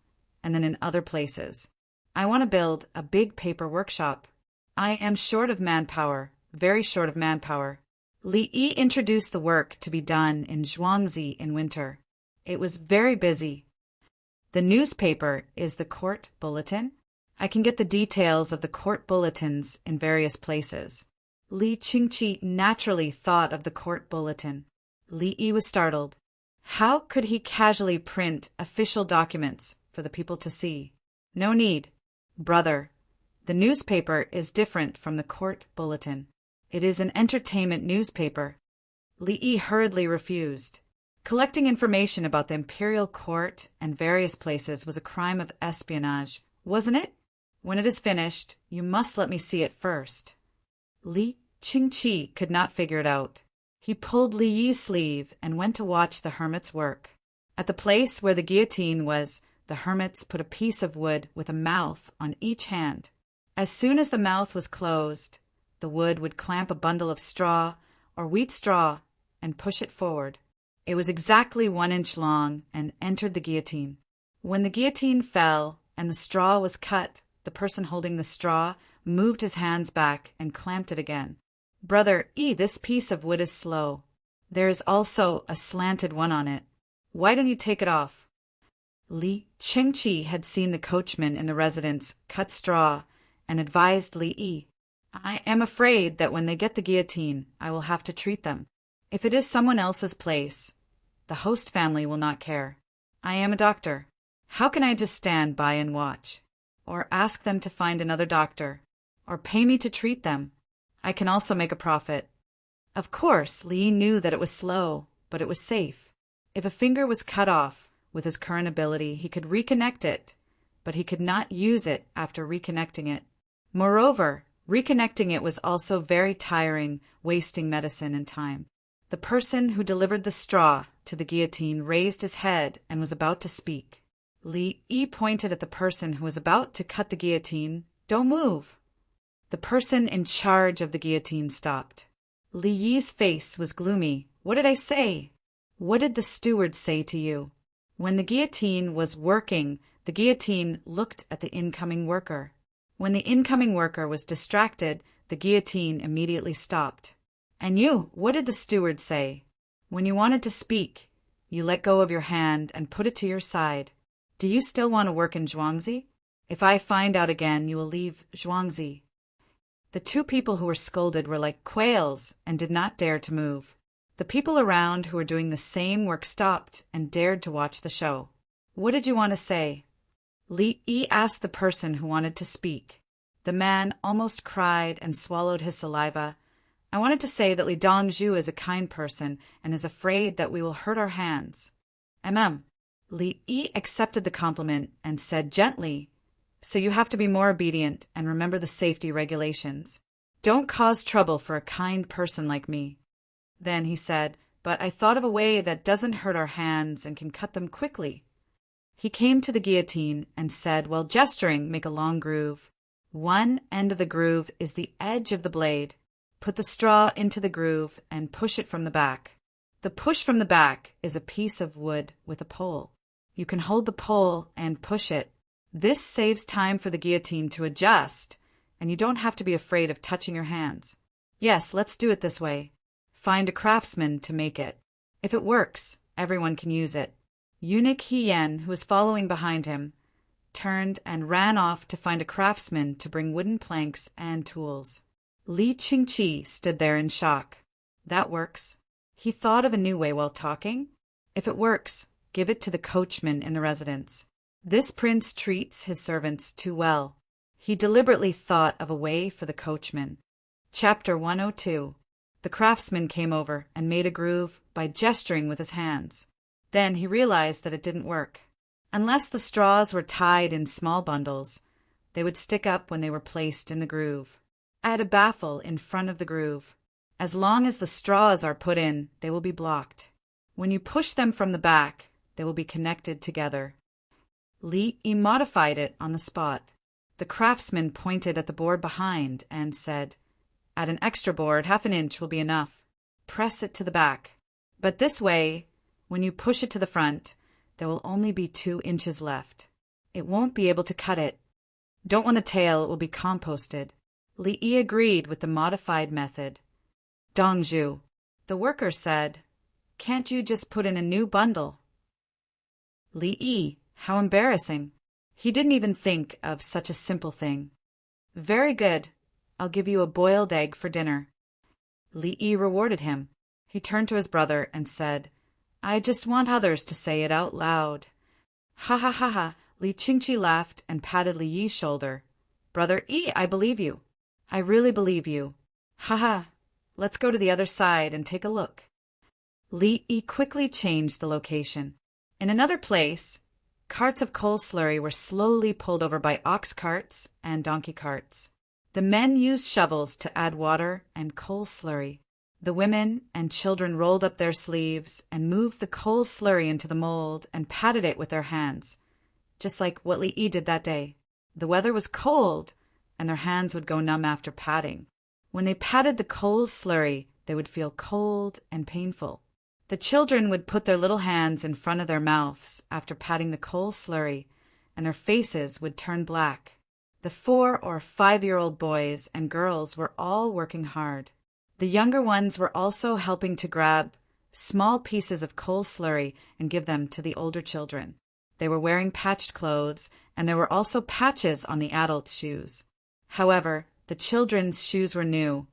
and then in other places. I want to build a big paper workshop. I am short of manpower, very short of manpower." Li Yi introduced the work to be done in Zhuangzi in winter. It was very busy. "The newspaper is the court bulletin. I can get the details of the court bulletins in various places." Li Qingqi naturally thought of the court bulletin. Li Yi was startled. How could he casually print official documents for the people to see? "No need. Brother, the newspaper is different from the court bulletin. It is an entertainment newspaper." Li Yi hurriedly refused. Collecting information about the imperial court and various places was a crime of espionage, wasn't it? "When it is finished, you must let me see it first." Li Qingqi could not figure it out. He pulled Li Yi's sleeve and went to watch the hermits work. At the place where the guillotine was, the hermits put a piece of wood with a mouth on each hand. As soon as the mouth was closed, the wood would clamp a bundle of straw or wheat straw and push it forward. It was exactly 1 inch long and entered the guillotine. When the guillotine fell and the straw was cut, the person holding the straw moved his hands back and clamped it again. "Brother Yi, this piece of wood is slow. There is also a slanted one on it. Why don't you take it off?" Li Qingqi had seen the coachman in the residence cut straw and advised Li Yi, "I am afraid that when they get the guillotine, I will have to treat them. If it is someone else's place, the host family will not care. I am a doctor. How can I just stand by and watch? Or ask them to find another doctor? Or pay me to treat them? I can also make a profit." Of course, Li knew that it was slow, but it was safe. If a finger was cut off, with his current ability, he could reconnect it, but he could not use it after reconnecting it. Moreover, reconnecting it was also very tiring, wasting medicine and time. The person who delivered the straw to the guillotine raised his head and was about to speak. Li Yi pointed at the person who was about to cut the guillotine. "Don't move." The person in charge of the guillotine stopped. Li Yi's face was gloomy. What did I say? What did the steward say to you? When the guillotine was working, the guillotine looked at the incoming worker. When the incoming worker was distracted, the guillotine immediately stopped. And you, what did the steward say? When you wanted to speak, you let go of your hand and put it to your side. Do you still want to work in Zhuangzi? If I find out again, you will leave Zhuangzi. The two people who were scolded were like quails and did not dare to move. The people around who were doing the same work stopped and dared to watch the show. What did you want to say? Li Yi asked the person who wanted to speak. The man almost cried and swallowed his saliva. I wanted to say that Li Dongzhu is a kind person and is afraid that we will hurt our hands. Li Yi accepted the compliment and said gently, so you have to be more obedient and remember the safety regulations. Don't cause trouble for a kind person like me. Then he said, but I thought of a way that doesn't hurt our hands and can cut them quickly. He came to the guillotine and said, while gesturing, make a long groove. One end of the groove is the edge of the blade. Put the straw into the groove and push it from the back. The push from the back is a piece of wood with a pole. You can hold the pole and push it. This saves time for the guillotine to adjust, and you don't have to be afraid of touching your hands. Yes, let's do it this way. Find a craftsman to make it. If it works, everyone can use it. Eunuch Hien, who was following behind him, turned and ran off to find a craftsman to bring wooden planks and tools. Li Qingqi stood there in shock. That works. He thought of a new way while talking. If it works, give it to the coachman in the residence. This prince treats his servants too well. He deliberately thought of a way for the coachman. Chapter 102. The craftsman came over and made a groove by gesturing with his hands. Then he realized that it didn't work. Unless the straws were tied in small bundles, they would stick up when they were placed in the groove. Add a baffle in front of the groove. As long as the straws are put in, they will be blocked. When you push them from the back, they will be connected together. Li Yi modified it on the spot. The craftsman pointed at the board behind and said, add an extra board, 1/2 inch will be enough. Press it to the back. But this way, when you push it to the front, there will only be 2 inches left. It won't be able to cut it. Don't want the tail, it will be composted. Li Yi agreed with the modified method. Dongzhu, the worker said, can't you just put in a new bundle? Li Yi, how embarrassing. He didn't even think of such a simple thing. Very good. I'll give you a boiled egg for dinner. Li Yi rewarded him. He turned to his brother and said, I just want others to say it out loud. Ha ha ha ha. Li Qingqi laughed and patted Li Yi's shoulder. Brother Yi, I believe you. I really believe you. Ha ha. Let's go to the other side and take a look. Li Yi quickly changed the location. In another place, carts of coal slurry were slowly pulled over by ox carts and donkey carts. The men used shovels to add water and coal slurry. The women and children rolled up their sleeves and moved the coal slurry into the mold and patted it with their hands, just like what Li Yi did that day. The weather was cold, and their hands would go numb after patting. When they patted the coal slurry, they would feel cold and painful. The children would put their little hands in front of their mouths after patting the coal slurry, and their faces would turn black. The 4 or 5-year-old boys and girls were all working hard. The younger ones were also helping to grab small pieces of coal slurry and give them to the older children. They were wearing patched clothes, and there were also patches on the adult shoes. However, the children's shoes were new,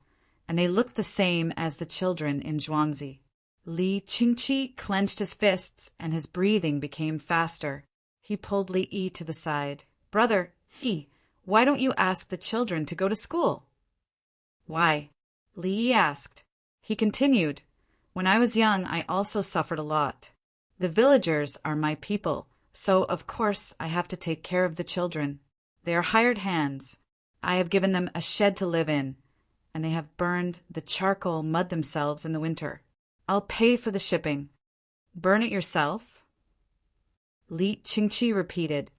and they looked the same as the children in Zhuangzi. Li Qingqi clenched his fists, and his breathing became faster. He pulled Li Yi to the side. Brother Yi, why don't you ask the children to go to school? Why? Li Yi asked. He continued, when I was young, I also suffered a lot. The villagers are my people, so of course I have to take care of the children. They are hired hands. I have given them a shed to live in, and they have burned the charcoal mud themselves in the winter. I'll pay for the shipping. Burn it yourself? Li Qingqi repeated.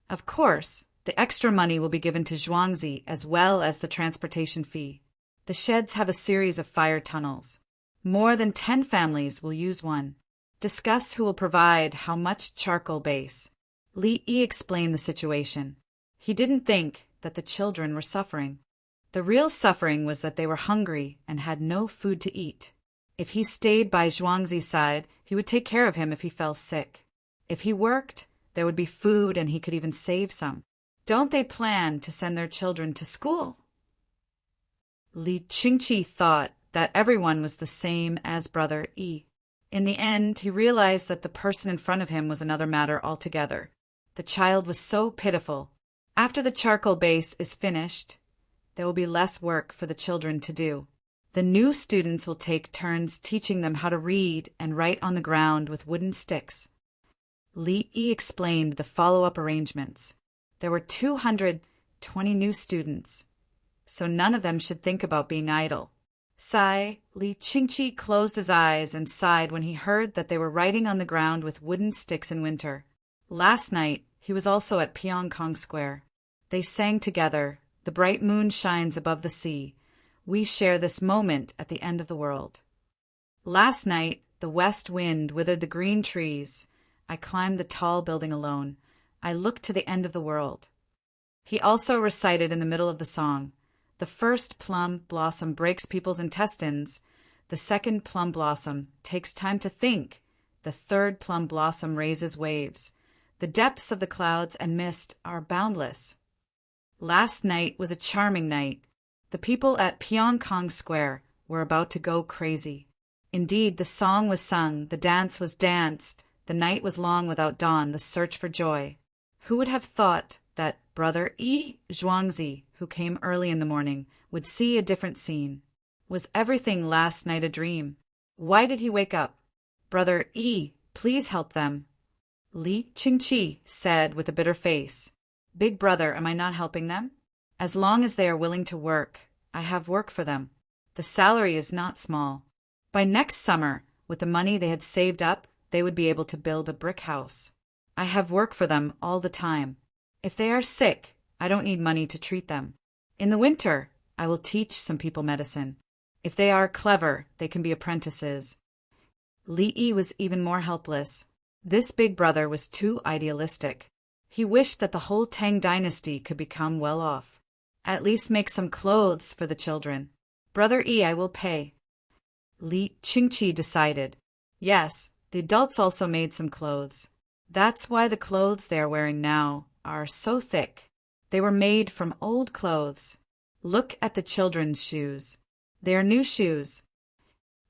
Of course, The extra money will be given to Zhuangzi as well as the transportation fee. The sheds have a series of fire tunnels. More than 10 families will use one. Discuss who will provide how much charcoal base. Li Yi explained the situation. He didn't think that the children were suffering. The real suffering was that they were hungry and had no food to eat. If he stayed by Zhuangzi's side, he would take care of him if he fell sick. If he worked, there would be food and he could even save some. Don't they plan to send their children to school? Li Qingqi thought that everyone was the same as Brother Yi. In the end, he realized that the person in front of him was another matter altogether. The child was so pitiful. After the charcoal base is finished, there will be less work for the children to do. The new students will take turns teaching them how to read and write on the ground with wooden sticks. Li Yi explained the follow-up arrangements. There were 220 new students, so none of them should think about being idle. Li Qingqi closed his eyes and sighed when he heard that they were writing on the ground with wooden sticks in winter. Last night, he was also at Pyongkong Square. They sang together, "The bright moon shines above the sea. We share this moment at the end of the world." Last night, the west wind withered the green trees. I climbed the tall building alone. I looked to the end of the world. He also recited in the middle of the song, "The first plum blossom breaks people's intestines. The second plum blossom takes time to think. The third plum blossom raises waves. The depths of the clouds and mist are boundless." Last night was a charming night. The people at Pyongkong Square were about to go crazy. Indeed, the song was sung, the dance was danced, the night was long without dawn, the search for joy. Who would have thought that Brother Yi Zhuangzi, who came early in the morning, would see a different scene? Was everything last night a dream? Why did he wake up? "Brother Yi, please help them." Li Qingqi said with a bitter face, "Big brother, am I not helping them? As long as they are willing to work, I have work for them. The salary is not small. By next summer, with the money they had saved up, they would be able to build a brick house. I have work for them all the time. If they are sick, I don't need money to treat them. In the winter, I will teach some people medicine. If they are clever, they can be apprentices." Li Yi was even more helpless. This big brother was too idealistic. He wished that the whole Tang dynasty could become well off. At least make some clothes for the children. "Brother Yi, I will pay." Li Qingqi decided. Yes, the adults also made some clothes. That's why the clothes they are wearing now are so thick. They were made from old clothes. Look at the children's shoes. They are new shoes.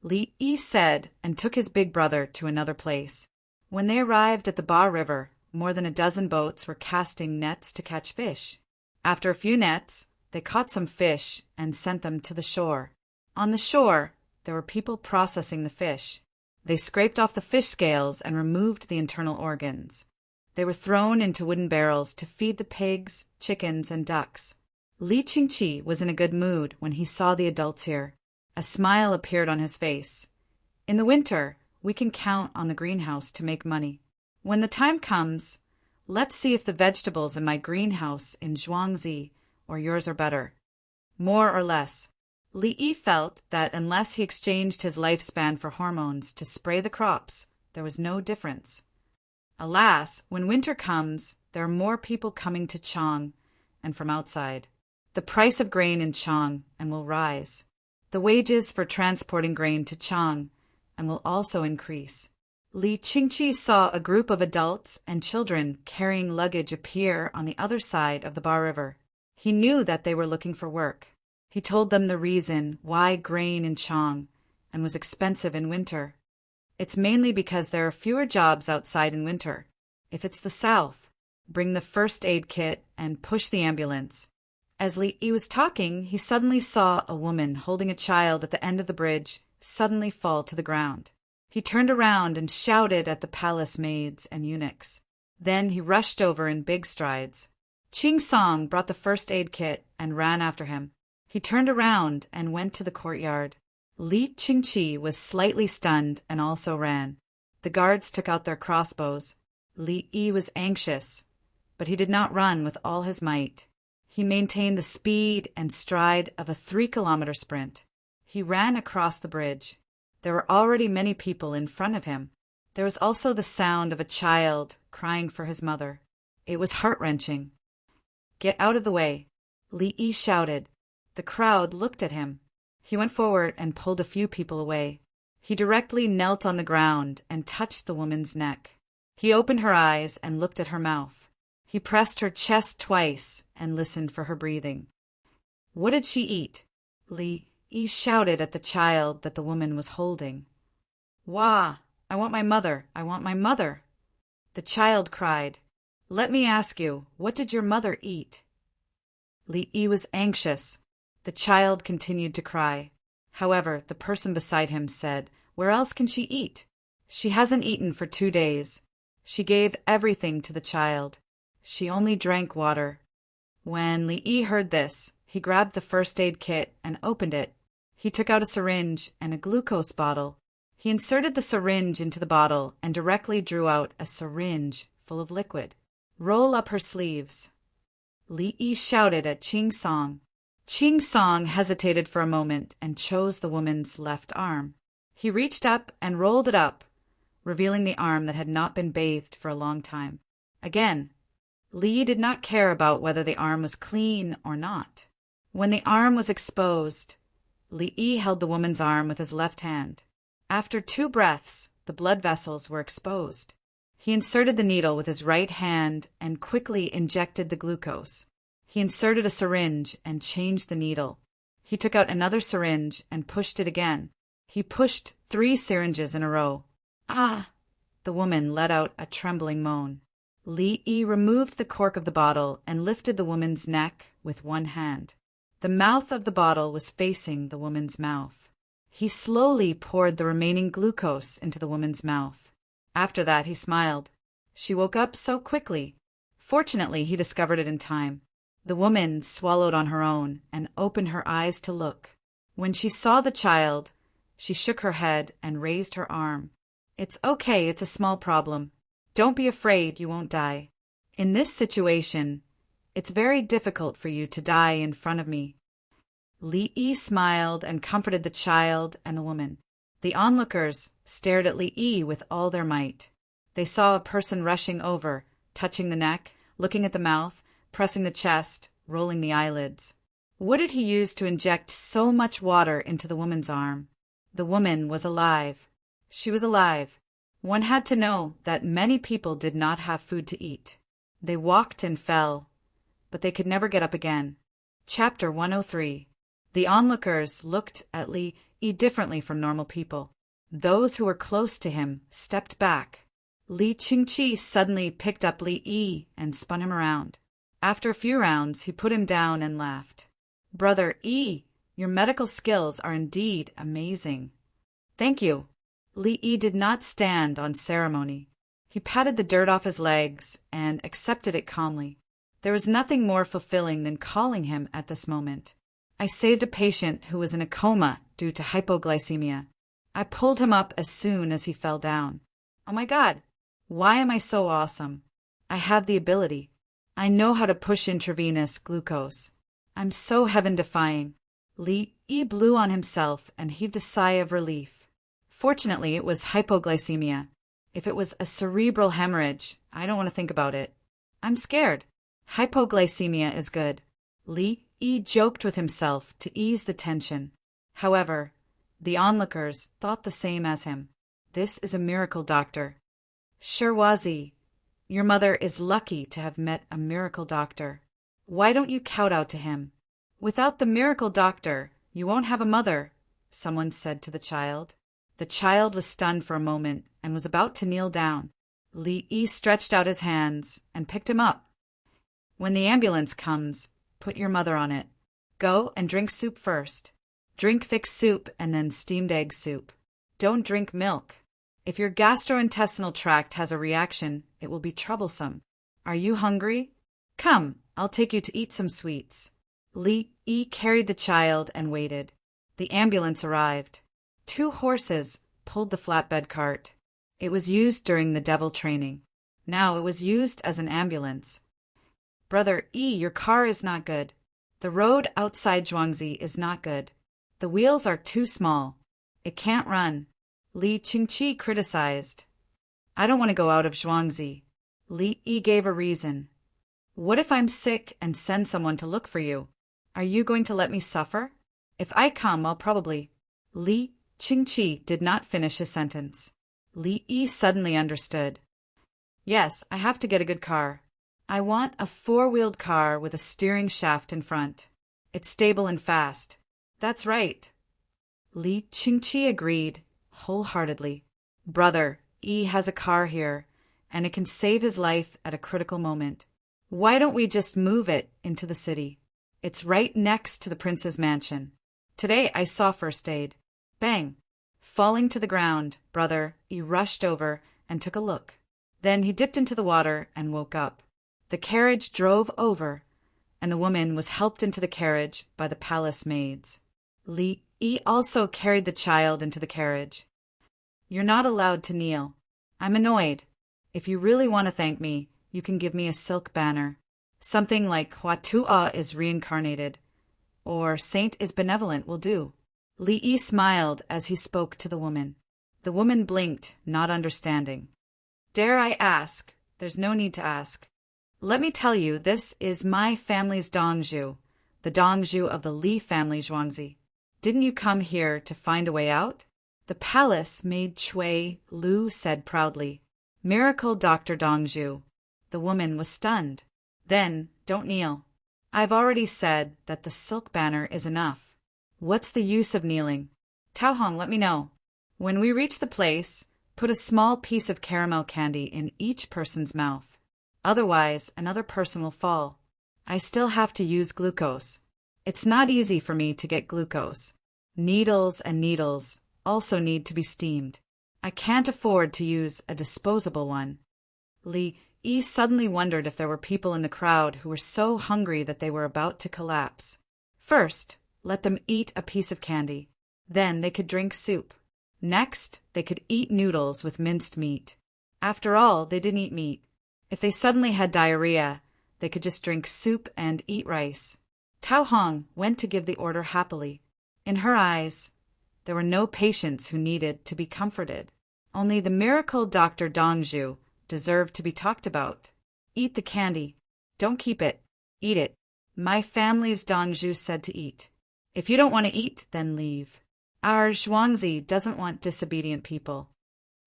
Li Yi said and took his big brother to another place. When they arrived at the Ba River, more than a dozen boats were casting nets to catch fish. After a few nets, they caught some fish and sent them to the shore. On the shore, there were people processing the fish. They scraped off the fish scales and removed the internal organs. They were thrown into wooden barrels to feed the pigs, chickens, and ducks. Li Qingqi was in a good mood when he saw the adults here. A smile appeared on his face. In the winter, we can count on the greenhouse to make money. When the time comes, let's see if the vegetables in my greenhouse in Zhuangzi or yours are better. More or less. Li Yi felt that unless he exchanged his lifespan for hormones to spray the crops, there was no difference. Alas, when winter comes, there are more people coming to Chang and from outside. The price of grain in Chang and will rise. The wages for transporting grain to Chang and will also increase. Li Qingqi saw a group of adults and children carrying luggage appear on the other side of the Ba River. He knew that they were looking for work. He told them the reason why grain in Chang and was expensive in winter. It's mainly because there are fewer jobs outside in winter. If it's the south, bring the first aid kit and push the ambulance. As Li Yi was talking, he suddenly saw a woman holding a child at the end of the bridge suddenly fall to the ground. He turned around and shouted at the palace maids and eunuchs. Then he rushed over in big strides. Ching Song brought the first aid kit and ran after him. He turned around and went to the courtyard. Li Qingqi was slightly stunned and also ran. The guards took out their crossbows. Li Yi was anxious, but he did not run with all his might. He maintained the speed and stride of a 3-kilometer sprint. He ran across the bridge. There were already many people in front of him. There was also the sound of a child crying for his mother. It was heart-wrenching. "Get out of the way," Li Yi shouted. The crowd looked at him. He went forward and pulled a few people away. He directly knelt on the ground and touched the woman's neck. He opened her eyes and looked at her mouth. He pressed her chest twice and listened for her breathing. "What did she eat?" Li Yi shouted at the child that the woman was holding. "Wah! I want my mother! I want my mother!" The child cried. "Let me ask you, what did your mother eat?" Li Yi was anxious. The child continued to cry. However, the person beside him said, "Where else can she eat? She hasn't eaten for 2 days. She gave everything to the child. She only drank water." When Li Yi heard this, he grabbed the first aid kit and opened it. He took out a syringe and a glucose bottle. He inserted the syringe into the bottle and directly drew out a syringe full of liquid. "Roll up her sleeves." Li Yi shouted at Qing Song. Qing Song hesitated for a moment and chose the woman's left arm. He reached up and rolled it up, revealing the arm that had not been bathed for a long time. Again, Li Yi did not care about whether the arm was clean or not. When the arm was exposed, Li Yi held the woman's arm with his left hand. After 2 breaths, the blood vessels were exposed. He inserted the needle with his right hand and quickly injected the glucose. He inserted a syringe and changed the needle. He took out another syringe and pushed it again. He pushed 3 syringes in a row. "Ah!" The woman let out a trembling moan. Li Yi removed the cork of the bottle and lifted the woman's neck with one hand. The mouth of the bottle was facing the woman's mouth. He slowly poured the remaining glucose into the woman's mouth. After that, he smiled. She woke up so quickly. Fortunately, he discovered it in time. The woman swallowed on her own and opened her eyes to look. When she saw the child, she shook her head and raised her arm. "It's okay, it's a small problem. Don't be afraid, you won't die. In this situation, it's very difficult for you to die in front of me." Li Yi smiled and comforted the child and the woman. The onlookers stared at Li Yi with all their might. They saw a person rushing over, touching the neck, looking at the mouth, pressing the chest, rolling the eyelids. What did he use to inject so much water into the woman's arm? The woman was alive. She was alive. One had to know that many people did not have food to eat. They walked and fell, but they could never get up again. Chapter 103. The onlookers looked at Li Yi differently from normal people. Those who were close to him stepped back. Li Qingqi suddenly picked up Li Yi and spun him around. After a few rounds, he put him down and laughed. "Brother Yi, your medical skills are indeed amazing." "Thank you." Li Yi did not stand on ceremony. He patted the dirt off his legs and accepted it calmly. There was nothing more fulfilling than calling him at this moment. "I saved a patient who was in a coma due to hypoglycemia. I pulled him up as soon as he fell down. Oh my God, why am I so awesome? I have the ability. I know how to push intravenous glucose. I'm so heaven-defying." Li Yi blew on himself and heaved a sigh of relief. Fortunately, it was hypoglycemia. If it was a cerebral hemorrhage, I don't want to think about it. I'm scared. Hypoglycemia is good. Li Yi joked with himself to ease the tension. However, the onlookers thought the same as him. This is a miracle doctor. Sherwazi, your mother is lucky to have met a miracle doctor. Why don't you kowtow to him? Without the miracle doctor, you won't have a mother, someone said to the child. The child was stunned for a moment and was about to kneel down. Li Yi stretched out his hands and picked him up. "When the ambulance comes, put your mother on it. Go and drink soup first. Drink thick soup and then steamed egg soup. Don't drink milk. If your gastrointestinal tract has a reaction, it will be troublesome. Are you hungry? Come, I'll take you to eat some sweets." Li Yi carried the child and waited. The ambulance arrived. 2 horses pulled the flatbed cart. It was used during the devil training. Now it was used as an ambulance. Brother E, your car is not good. The road outside Zhuangzi is not good. The wheels are too small. It can't run. Li Qingqi criticized. I don't want to go out of Zhuangzi. Li Yi gave a reason. What if I'm sick and send someone to look for you? Are you going to let me suffer? If I come, I'll probably... Li Qingqi did not finish his sentence. Li Yi suddenly understood. Yes, I have to get a good car. I want a four-wheeled car with a steering shaft in front. It's stable and fast. That's right. Li Qingqi agreed wholeheartedly. Brother E has a car here, and it can save his life at a critical moment. Why don't we just move it into the city? It's right next to the prince's mansion. Today I saw first aid. Bang! Falling to the ground, Brother E rushed over and took a look. Then he dipped into the water and woke up. The carriage drove over, and the woman was helped into the carriage by the palace maids. Li Yi also carried the child into the carriage. You're not allowed to kneel. I'm annoyed. If you really want to thank me, you can give me a silk banner. Something like Huatua is reincarnated, or Saint is benevolent will do. Li Yi smiled as he spoke to the woman. The woman blinked, not understanding. Dare I ask? There's no need to ask. Let me tell you, this is my family's Dongzhu, the Dongzhu of the Li family Zhuangzi. Didn't you come here to find a way out? The palace maid Chui Lu said proudly. Miracle Dr. Dongzhu. The woman was stunned. Then, don't kneel. I've already said that the silk banner is enough. What's the use of kneeling? Tao Hong, let me know. When we reach the place, put a small piece of caramel candy in each person's mouth. Otherwise, another person will fall. I still have to use glucose. It's not easy for me to get glucose. Needles and needles also need to be steamed. I can't afford to use a disposable one. Li Yi suddenly wondered if there were people in the crowd who were so hungry that they were about to collapse. First, let them eat a piece of candy. Then they could drink soup. Next, they could eat noodles with minced meat. After all, they didn't eat meat. If they suddenly had diarrhea, they could just drink soup and eat rice. Tao Hong went to give the order happily. In her eyes, there were no patients who needed to be comforted. Only the miracle Dr. Dongzhu deserved to be talked about. Eat the candy. Don't keep it. Eat it. My family's Dongzhu said to eat. If you don't want to eat, then leave. Our Zhuangzi doesn't want disobedient people.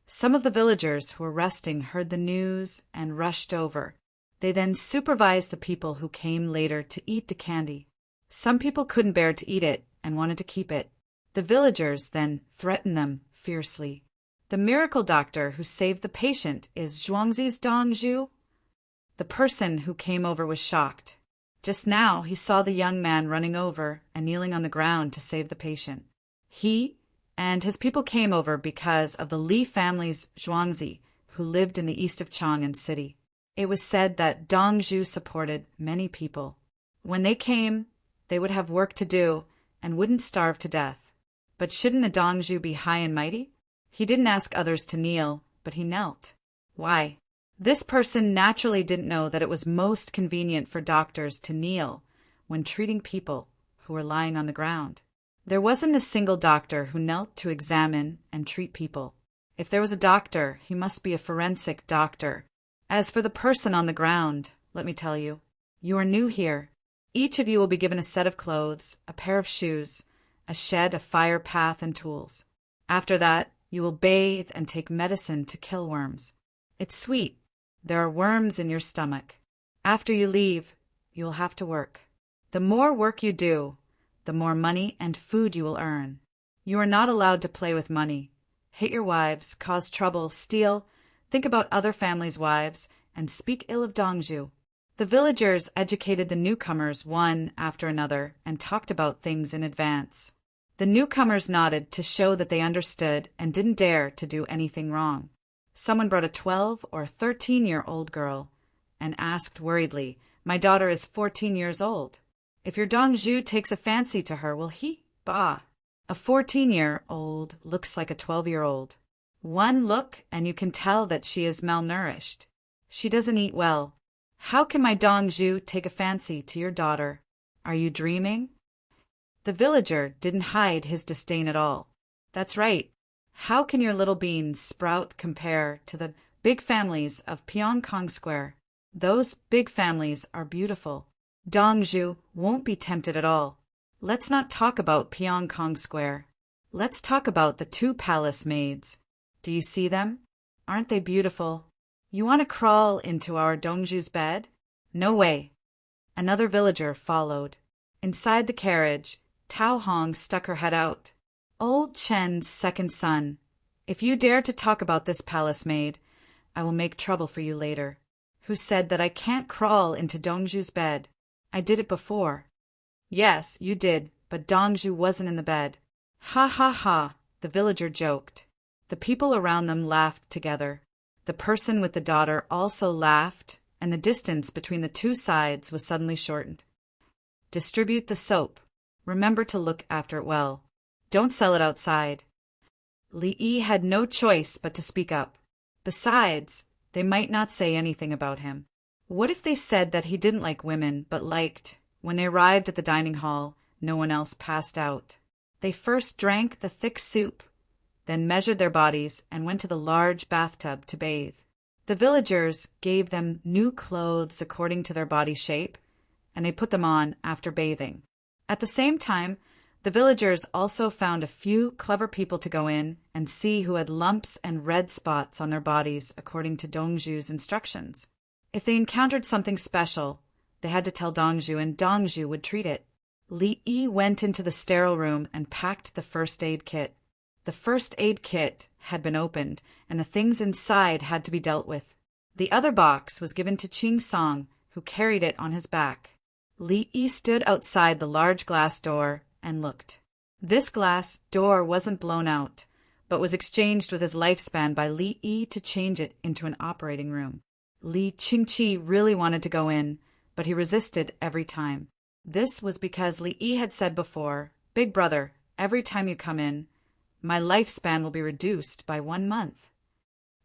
Some of the villagers who were resting heard the news and rushed over. They then supervised the people who came later to eat the candy. Some people couldn't bear to eat it and wanted to keep it. The villagers then threatened them fiercely. The miracle doctor who saved the patient is Zhuangzi's Dongzhu? The person who came over was shocked. Just now he saw the young man running over and kneeling on the ground to save the patient. He and his people came over because of the Li family's Zhuangzi who lived in the east of Chang'an City. It was said that Dongzhu supported many people. When they came, they would have work to do and wouldn't starve to death. But shouldn't a Dongzhu be high and mighty? He didn't ask others to kneel, but he knelt. Why? This person naturally didn't know that it was most convenient for doctors to kneel when treating people who were lying on the ground. There wasn't a single doctor who knelt to examine and treat people. If there was a doctor, he must be a forensic doctor. As for the person on the ground, let me tell you, you are new here. Each of you will be given a set of clothes, a pair of shoes, a shed, a fire path, and tools. After that, you will bathe and take medicine to kill worms. It's sweet. There are worms in your stomach. After you leave, you will have to work. The more work you do, the more money and food you will earn. You are not allowed to play with money. Hate your wives, cause trouble, steal, think about other families' wives, and speak ill of Dongzhu. The villagers educated the newcomers one after another and talked about things in advance. The newcomers nodded to show that they understood and didn't dare to do anything wrong. Someone brought a 12 or 13-year-old girl and asked worriedly, "My daughter is 14 years old. If your Dongzhu takes a fancy to her, will he?" Bah! A 14-year-old looks like a 12-year-old. One look and you can tell that she is malnourished. She doesn't eat well, How can my Dongju take a fancy to your daughter? Are you dreaming? The villager didn't hide his disdain at all. That's right. How can your little beans sprout compare to the big families of Pyongkong Square? Those big families are beautiful. Dongju won't be tempted at all. Let's not talk about Pyongkong Square. Let's talk about the two palace maids. Do you see them? Aren't they beautiful? You want to crawl into our Dongju's bed? No way. Another villager followed. Inside the carriage, Tao Hong stuck her head out. Old Chen's second son, if you dare to talk about this palace maid, I will make trouble for you later. Who said that I can't crawl into Dongju's bed? I did it before. Yes, you did, but Dongju wasn't in the bed. Ha ha ha, the villager joked. The people around them laughed together. The person with the daughter also laughed, and the distance between the two sides was suddenly shortened. Distribute the soap. Remember to look after it well. Don't sell it outside. Li Yi had no choice but to speak up. Besides, they might not say anything about him. What if they said that he didn't like women, but liked, when they arrived at the dining hall, no one else passed out? They first drank the thick soup, then measured their bodies and went to the large bathtub to bathe. The villagers gave them new clothes according to their body shape, and they put them on after bathing. At the same time, the villagers also found a few clever people to go in and see who had lumps and red spots on their bodies according to Dongju's instructions. If they encountered something special, they had to tell Dongju and Dongju would treat it. Li Yi went into the sterile room and packed the first aid kit. The first aid kit had been opened, and the things inside had to be dealt with. The other box was given to Ching Song, who carried it on his back. Li Yi stood outside the large glass door and looked. This glass door wasn't blown out, but was exchanged with his lifespan by Li Yi to change it into an operating room. Li Qingqi really wanted to go in, but he resisted every time. This was because Li Yi had said before, "Big brother, every time you come in, my lifespan will be reduced by 1 month."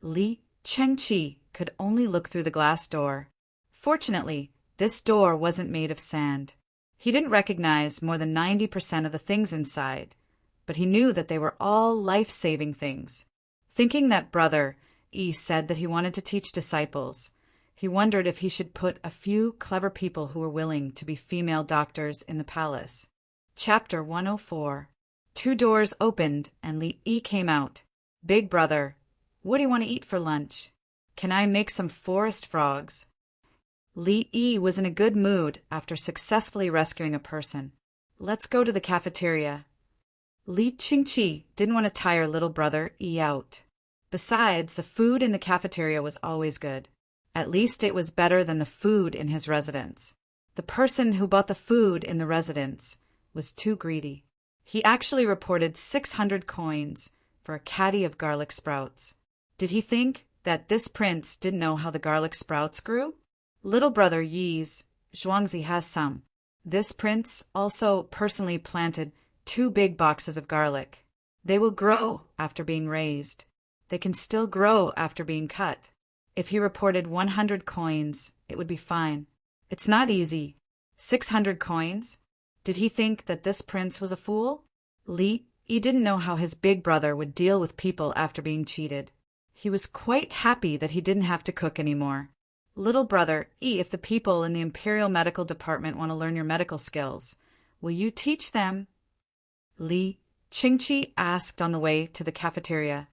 Li Qingqi could only look through the glass door. Fortunately, this door wasn't made of sand. He didn't recognize more than 90% of the things inside, but he knew that they were all life-saving things. Thinking that Brother Yi said that he wanted to teach disciples, he wondered if he should put a few clever people who were willing to be female doctors in the palace. Chapter 104. 2 doors opened and Li Yi came out. "Big brother, what do you want to eat for lunch? Can I make some forest frogs?" Li Yi was in a good mood after successfully rescuing a person. "Let's go to the cafeteria." Li Qingqi didn't want to tire little brother Yi out. Besides, the food in the cafeteria was always good. At least it was better than the food in his residence. The person who bought the food in the residence was too greedy. He actually reported 600 coins for a caddy of garlic sprouts. Did he think that this prince didn't know how the garlic sprouts grew? Little brother Yi's Zhuangzi has some. This prince also personally planted 2 big boxes of garlic. They will grow after being raised. They can still grow after being cut. If he reported 100 coins, it would be fine. It's not easy. 600 coins? Did he think that this prince was a fool? Li Yi didn't know how his big brother would deal with people after being cheated. He was quite happy that he didn't have to cook anymore. "Little brother Yi, if the people in the Imperial Medical Department want to learn your medical skills, will you teach them?" Li Qingqi asked on the way to the cafeteria.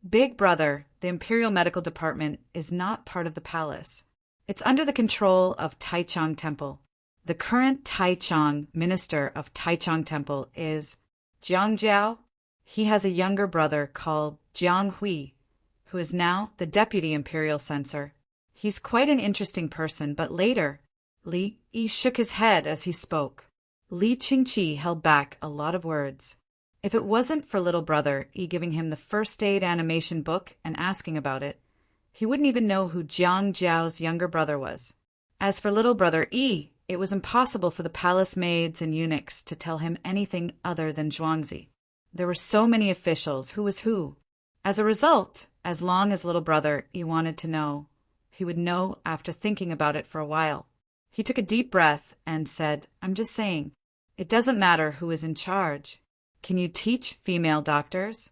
"Big brother, the Imperial Medical Department is not part of the palace. It's under the control of Taichung Temple. The current Taichung minister of Taichung Temple is Jiang Jiao. He has a younger brother called Jiang Hui, who is now the deputy imperial censor. He's quite an interesting person, but later..." Li Yi shook his head as he spoke. Li Qingqi held back a lot of words. If it wasn't for little brother Yi giving him the first aid animation book and asking about it, he wouldn't even know who Jiang Jiao's younger brother was. As for little brother Yi, it was impossible for the palace maids and eunuchs to tell him anything other than Zhuangzi. There were so many officials, who was who? As a result, as long as little brother Yi wanted to know, He would know after thinking about it for a while. He took a deep breath and said, "I'm just saying, it doesn't matter who is in charge. Can you teach female doctors?"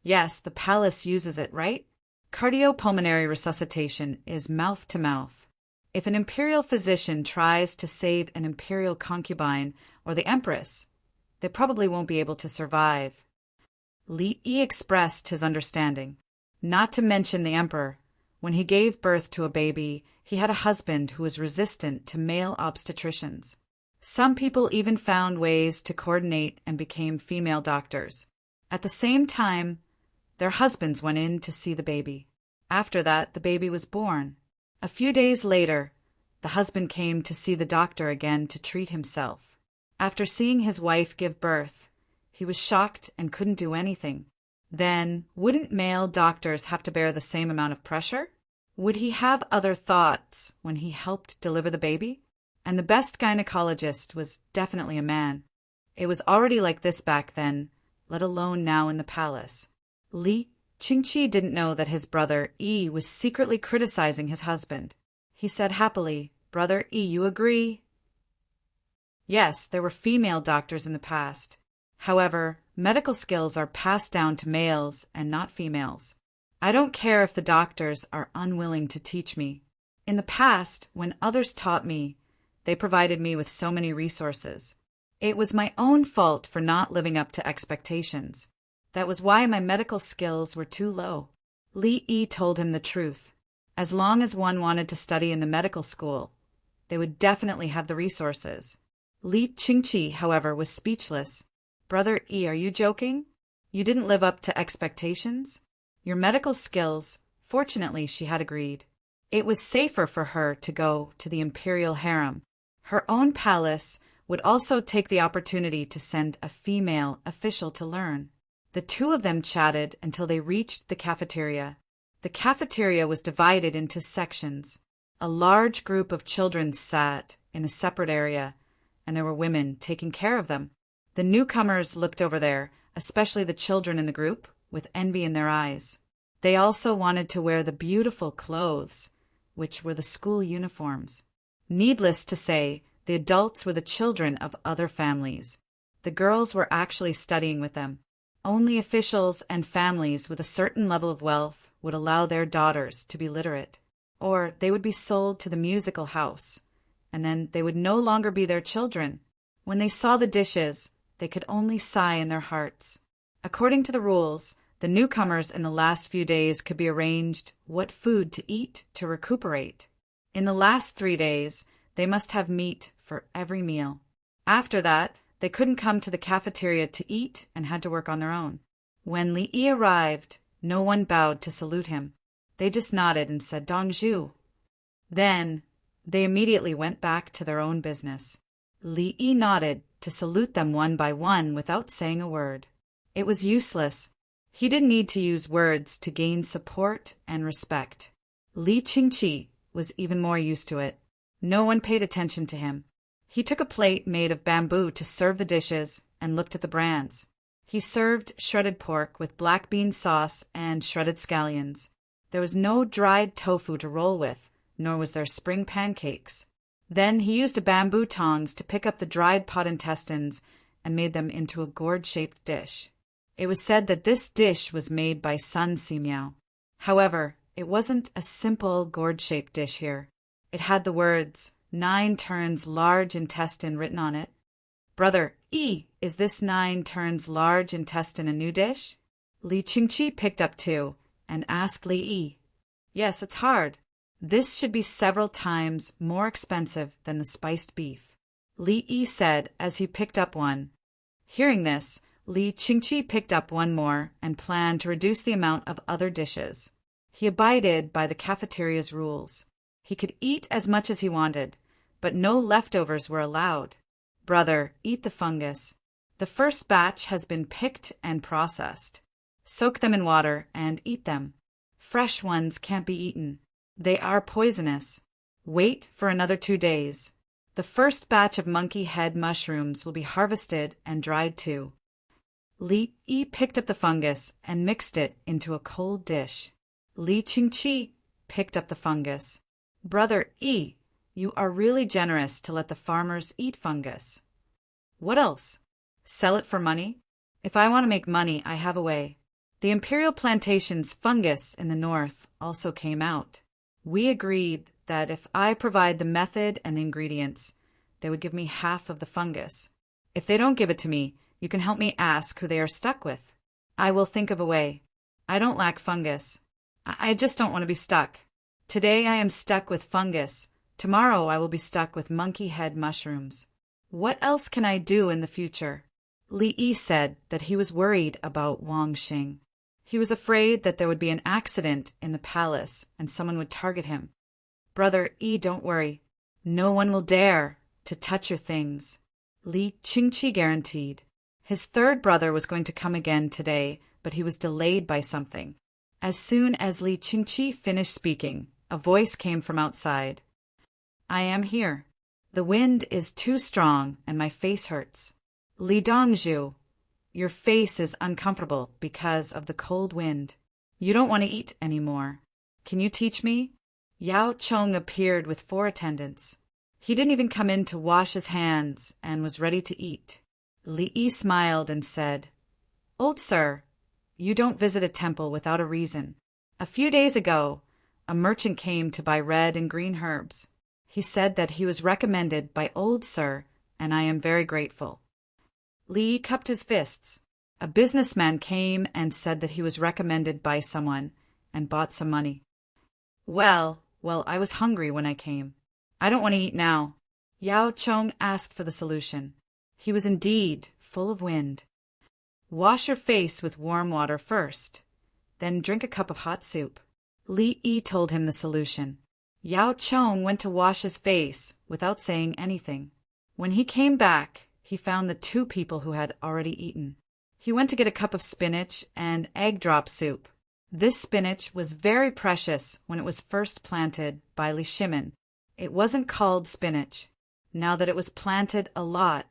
"Yes, the palace uses it, right? Cardiopulmonary resuscitation is mouth to mouth. If an imperial physician tries to save an imperial concubine or the empress, they probably won't be able to survive." Li Yi expressed his understanding. Not to mention the emperor. When he gave birth to a baby, he had a husband who was resistant to male obstetricians. Some people even found ways to coordinate and became female doctors. At the same time, their husbands went in to see the baby. After that, the baby was born. A few days later, the husband came to see the doctor again to treat himself. After seeing his wife give birth, he was shocked and couldn't do anything. Then, wouldn't male doctors have to bear the same amount of pressure? Would he have other thoughts when he helped deliver the baby? And the best gynecologist was definitely a man. It was already like this back then, let alone now in the palace. Li Qingqi didn't know that his brother Yi was secretly criticizing his husband. He said happily, "Brother Yi, you agree?" Yes, there were female doctors in the past. However, medical skills are passed down to males and not females. I don't care if the doctors are unwilling to teach me. In the past, when others taught me, they provided me with so many resources. It was my own fault for not living up to expectations. That was why my medical skills were too low. Li Yi told him the truth. As long as one wanted to study in the medical school, they would definitely have the resources. Li Qingqi, however, was speechless. "Brother Yi, are you joking? You didn't live up to expectations? Your medical skills," fortunately she had agreed. It was safer for her to go to the imperial harem. Her own palace would also take the opportunity to send a female official to learn. The two of them chatted until they reached the cafeteria. The cafeteria was divided into sections. A large group of children sat in a separate area, and there were women taking care of them. The newcomers looked over there, especially the children in the group, with envy in their eyes. They also wanted to wear the beautiful clothes, which were the school uniforms. Needless to say, the adults were the children of other families. The girls were actually studying with them. Only officials and families with a certain level of wealth would allow their daughters to be literate, or they would be sold to the musical house, and then they would no longer be their children. When they saw the dishes, they could only sigh in their hearts. According to the rules, the newcomers in the last few days could be arranged what food to eat to recuperate. In the last 3 days, they must have meat for every meal. After that, they couldn't come to the cafeteria to eat and had to work on their own. When Li Yi arrived, no one bowed to salute him. They just nodded and said "Dongzhu." Then, they immediately went back to their own business. Li Yi nodded to salute them one by one without saying a word. It was useless. He didn't need to use words to gain support and respect. Li Qingqi was even more used to it. No one paid attention to him. He took a plate made of bamboo to serve the dishes and looked at the brands. He served shredded pork with black bean sauce and shredded scallions. There was no dried tofu to roll with, nor was there spring pancakes. Then he used a bamboo tongs to pick up the dried pot intestines and made them into a gourd-shaped dish. It was said that this dish was made by Sun Simiao. However, it wasn't a simple gourd-shaped dish here. It had the words 9 turns large intestine written on it. "Brother Yi, is this 9 turns large intestine a new dish?" Li Qingqi picked up 2 and asked Li Yi. "Yes, it's hard. This should be several times more expensive than the spiced beef," Li Yi said as he picked up one. Hearing this, Li Qingqi picked up one more and planned to reduce the amount of other dishes. He abided by the cafeteria's rules. He could eat as much as he wanted, but no leftovers were allowed. "Brother, eat the fungus. The first batch has been picked and processed. Soak them in water and eat them. Fresh ones can't be eaten. They are poisonous. Wait for another 2 days. The first batch of monkey head mushrooms will be harvested and dried too." Li Yi picked up the fungus and mixed it into a cold dish. Li Qingqi picked up the fungus. Brother E, you are really generous to let the farmers eat fungus. What else? Sell it for money? If I want to make money, I have a way. The imperial plantation's fungus in the north also came out. We agreed that if I provide the method and the ingredients, they would give me half of the fungus. If they don't give it to me, you can help me ask who they are stuck with. I will think of a way. I don't lack fungus. I just don't want to be stuck. Today I am stuck with fungus. Tomorrow I will be stuck with monkey head mushrooms. What else can I do in the future? Li Yi said that he was worried about Wang Xing. He was afraid that there would be an accident in the palace and someone would target him. Brother Yi, don't worry. No one will dare to touch your things. Li Qingqi guaranteed. His third brother was going to come again today, but he was delayed by something. As soon as Li Qingqi finished speaking, a voice came from outside. I am here. The wind is too strong and my face hurts. Li Dongzhu, your face is uncomfortable because of the cold wind. You don't want to eat anymore. Can you teach me? Yao Chong appeared with 4 attendants. He didn't even come in to wash his hands and was ready to eat. Li Yi smiled and said, Old sir, you don't visit a temple without a reason. A few days ago, a merchant came to buy red and green herbs. He said that he was recommended by old sir, and I am very grateful. Li cupped his fists. A businessman came and said that he was recommended by someone and bought some money. Well, I was hungry when I came. I don't want to eat now. Yao Chong asked for the solution. He was indeed full of wind. Wash your face with warm water first, then drink a cup of hot soup. Li Yi told him the solution. Yao Chong went to wash his face without saying anything. When he came back, he found the 2 people who had already eaten. He went to get a cup of spinach and egg drop soup. This spinach was very precious when it was first planted by Li Shimin. It wasn't called spinach. Now that it was planted a lot,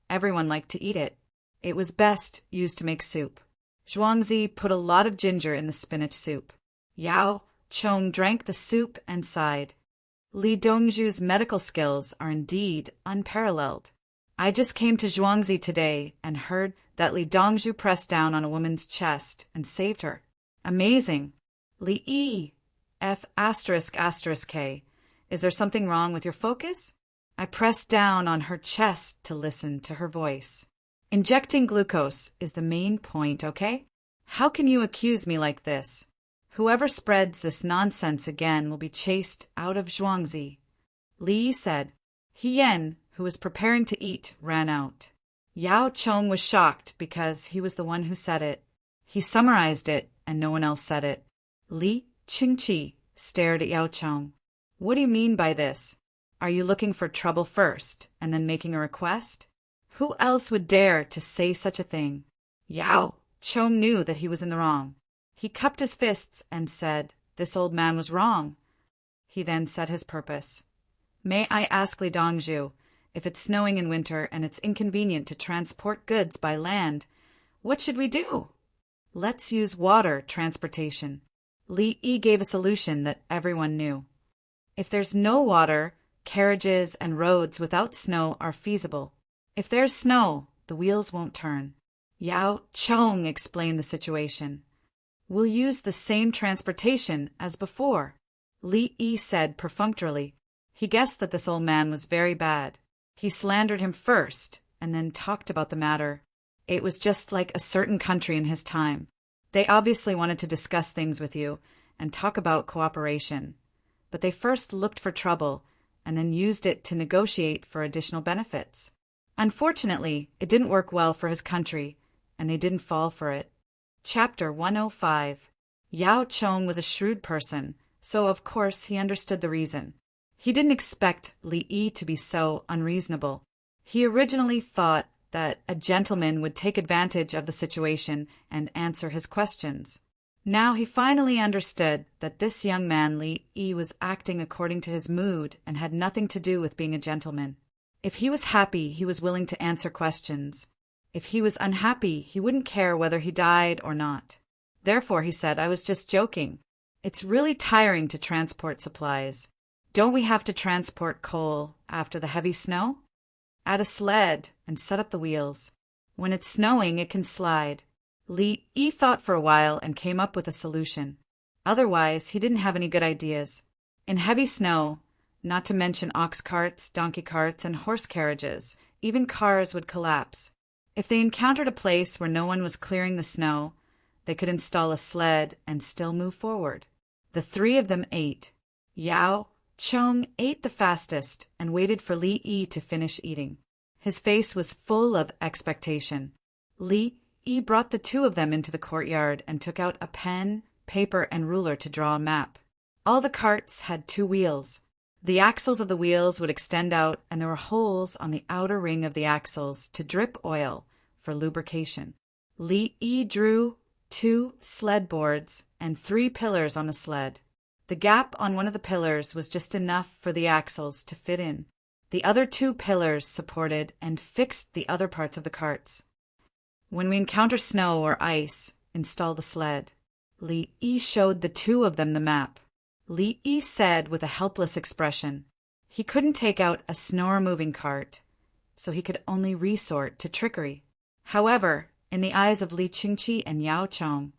everyone liked to eat it. It was best used to make soup. Zhuangzi put a lot of ginger in the spinach soup. Yao Chong drank the soup and sighed. Li Dongzhu's medical skills are indeed unparalleled. I just came to Zhuangzi today and heard that Li Dongzhu pressed down on a woman's chest and saved her. Amazing. Li Yi, F******K. Is there something wrong with your focus? I pressed down on her chest to listen to her voice. Injecting glucose is the main point, okay? How can you accuse me like this? Whoever spreads this nonsense again will be chased out of Zhuangzi. Li said. He Yan, who was preparing to eat, ran out. Yao Chong was shocked because he was the one who said it. He summarized it and no one else said it. Li Qingqi stared at Yao Chong. What do you mean by this? Are you looking for trouble first and then making a request? Who else would dare to say such a thing? Yao Chong knew that he was in the wrong. He cupped his fists and said, this old man was wrong. He then said his purpose. May I ask Li Dongzhu, if it's snowing in winter and it's inconvenient to transport goods by land, what should we do? Let's use water transportation. Li Yi gave a solution that everyone knew. If there's no water, carriages and roads without snow are feasible. If there's snow, the wheels won't turn. Yao Chong explained the situation. We'll use the same transportation as before. Li Yi said perfunctorily. He guessed that this old man was very bad. He slandered him first and then talked about the matter. It was just like a certain country in his time. They obviously wanted to discuss things with you and talk about cooperation. But they first looked for trouble and then used it to negotiate for additional benefits. Unfortunately, it didn't work well for his country, and they didn't fall for it. Chapter 105. Yao Chong was a shrewd person, so of course he understood the reason. He didn't expect Li Yi to be so unreasonable. He originally thought that a gentleman would take advantage of the situation and answer his questions. Now he finally understood that this young man Li Yi was acting according to his mood and had nothing to do with being a gentleman. If he was happy, he was willing to answer questions. If he was unhappy, he wouldn't care whether he died or not. Therefore, he said, I was just joking. It's really tiring to transport supplies. Don't we have to transport coal after the heavy snow? Add a sled and set up the wheels. When it's snowing, it can slide. Li Yi thought for a while and came up with a solution. Otherwise, he didn't have any good ideas. In heavy snow, not to mention ox carts, donkey carts, and horse carriages, even cars would collapse. If they encountered a place where no one was clearing the snow, they could install a sled and still move forward. The three of them ate. Yao Chong ate the fastest and waited for Li Yi to finish eating. His face was full of expectation. Li Yi brought the two of them into the courtyard and took out a pen, paper, and ruler to draw a map. All the carts had 2 wheels. The axles of the wheels would extend out, and there were holes on the outer ring of the axles to drip oil for lubrication. Li Yi drew 2 sled boards and 3 pillars on the sled. The gap on one of the pillars was just enough for the axles to fit in. The other 2 pillars supported and fixed the other parts of the carts. When we encounter snow or ice, install the sled. Li Yi showed the 2 of them the map. Li Yi said with a helpless expression. He couldn't take out a snow-removing cart, so he could only resort to trickery. However, in the eyes of Li Qingqi and Yao Chong,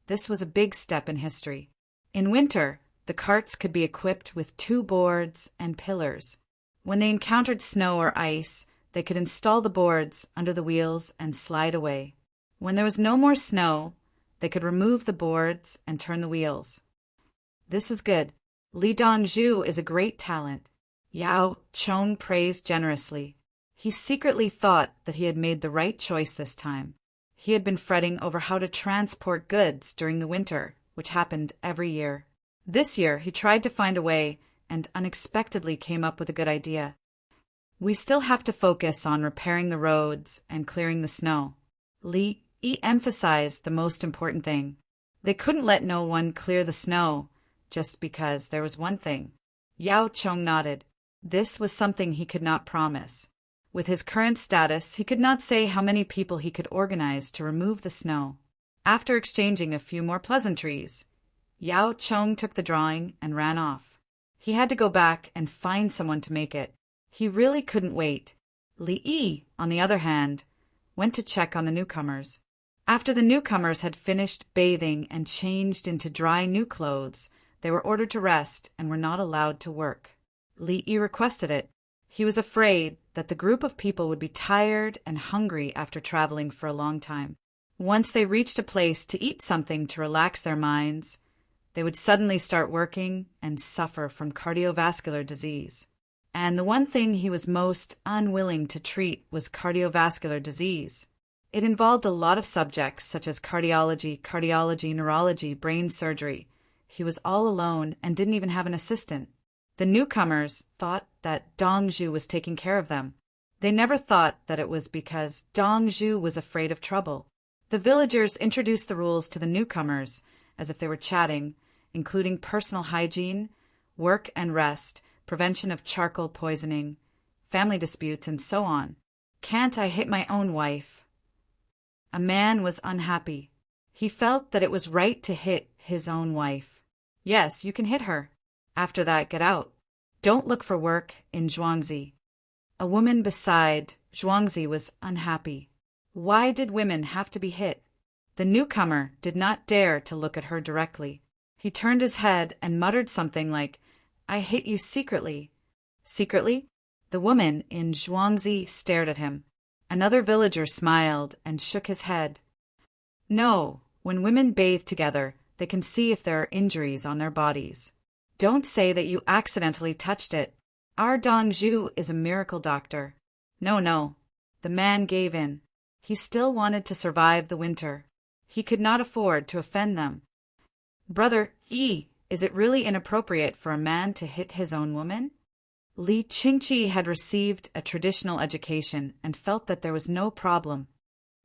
this was a big step in history. In winter, the carts could be equipped with 2 boards and pillars. When they encountered snow or ice, they could install the boards under the wheels and slide away. When there was no more snow, they could remove the boards and turn the wheels. This is good. Li Dongzhu is a great talent. Yao Chong praised generously. He secretly thought that he had made the right choice this time. He had been fretting over how to transport goods during the winter, which happened every year. This year, he tried to find a way and unexpectedly came up with a good idea. We still have to focus on repairing the roads and clearing the snow. Li Yi emphasized the most important thing. They couldn't let no one clear the snow just because there was one thing. Yao Chong nodded. This was something he could not promise. With his current status, he could not say how many people he could organize to remove the snow. After exchanging a few more pleasantries, Yao Chong took the drawing and ran off. He had to go back and find someone to make it. He really couldn't wait. Li Yi, on the other hand, went to check on the newcomers. After the newcomers had finished bathing and changed into dry new clothes, they were ordered to rest and were not allowed to work. Li Yi requested it. He was afraid that the group of people would be tired and hungry after traveling for a long time. Once they reached a place to eat something to relax their minds, they would suddenly start working and suffer from cardiovascular disease. And the one thing he was most unwilling to treat was cardiovascular disease. It involved a lot of subjects such as cardiology, neurology, brain surgery. He was all alone and didn't even have an assistant. The newcomers thought that Dongzhu was taking care of them. They never thought that it was because Dongzhu was afraid of trouble. The villagers introduced the rules to the newcomers as if they were chatting, including personal hygiene, work and rest, prevention of charcoal poisoning, family disputes, and so on. Can't I hit my own wife? A man was unhappy. He felt that it was right to hit his own wife. Yes, you can hit her. After that, get out. Don't look for work in Zhuangzi. A woman beside Zhuangzi was unhappy. Why did women have to be hit? The newcomer did not dare to look at her directly. He turned his head and muttered something like, I hate you secretly. Secretly? The woman in Zhuangzi stared at him. Another villager smiled and shook his head. No, when women bathe together, they can see if there are injuries on their bodies. Don't say that you accidentally touched it. Our Dongzhu is a miracle doctor. No. The man gave in. He still wanted to survive the winter. He could not afford to offend them. Brother Yi, is it really inappropriate for a man to hit his own woman? Li Qingqi had received a traditional education and felt that there was no problem.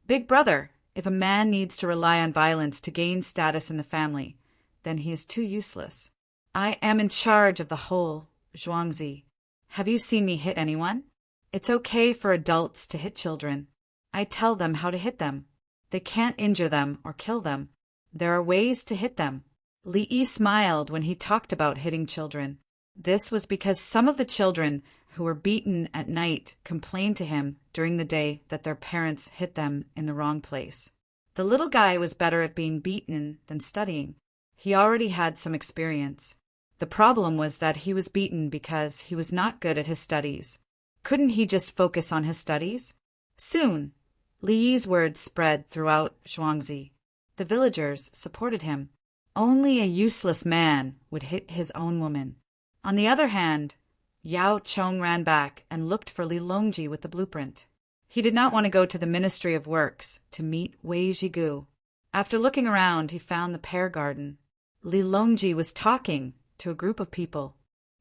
Big brother, if a man needs to rely on violence to gain status in the family, then he is too useless. I am in charge of the whole Zhuangzi. Have you seen me hit anyone? It's okay for adults to hit children. I tell them how to hit them. They can't injure them or kill them. There are ways to hit them. Li Yi smiled when he talked about hitting children. This was because some of the children who were beaten at night complained to him during the day that their parents hit them in the wrong place. The little guy was better at being beaten than studying. He already had some experience. The problem was that he was beaten because he was not good at his studies. Couldn't he just focus on his studies? Soon, Li Yi's words spread throughout Zhuangzi. The villagers supported him. Only a useless man would hit his own woman. On the other hand, Yao Chong ran back and looked for Li Longji with the blueprint. He did not want to go to the Ministry of Works to meet Wei Jigu. After looking around, he found the pear garden. Li Longji was talking to a group of people.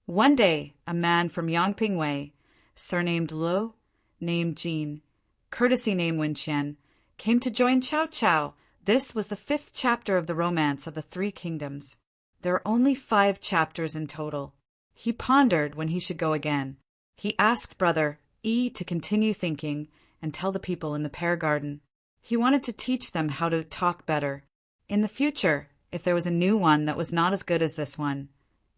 One day, a man from Yangping Wei, surnamed Lo, named Jin, courtesy named Wenqian, came to join Cao Cao. This was the 5th chapter of the romance of the 3 kingdoms. There are only 5 chapters in total. He pondered when he should go again. He asked Brother Yi to continue thinking and tell the people in the pear garden. He wanted to teach them how to talk better. In the future, if there was a new one that was not as good as this one,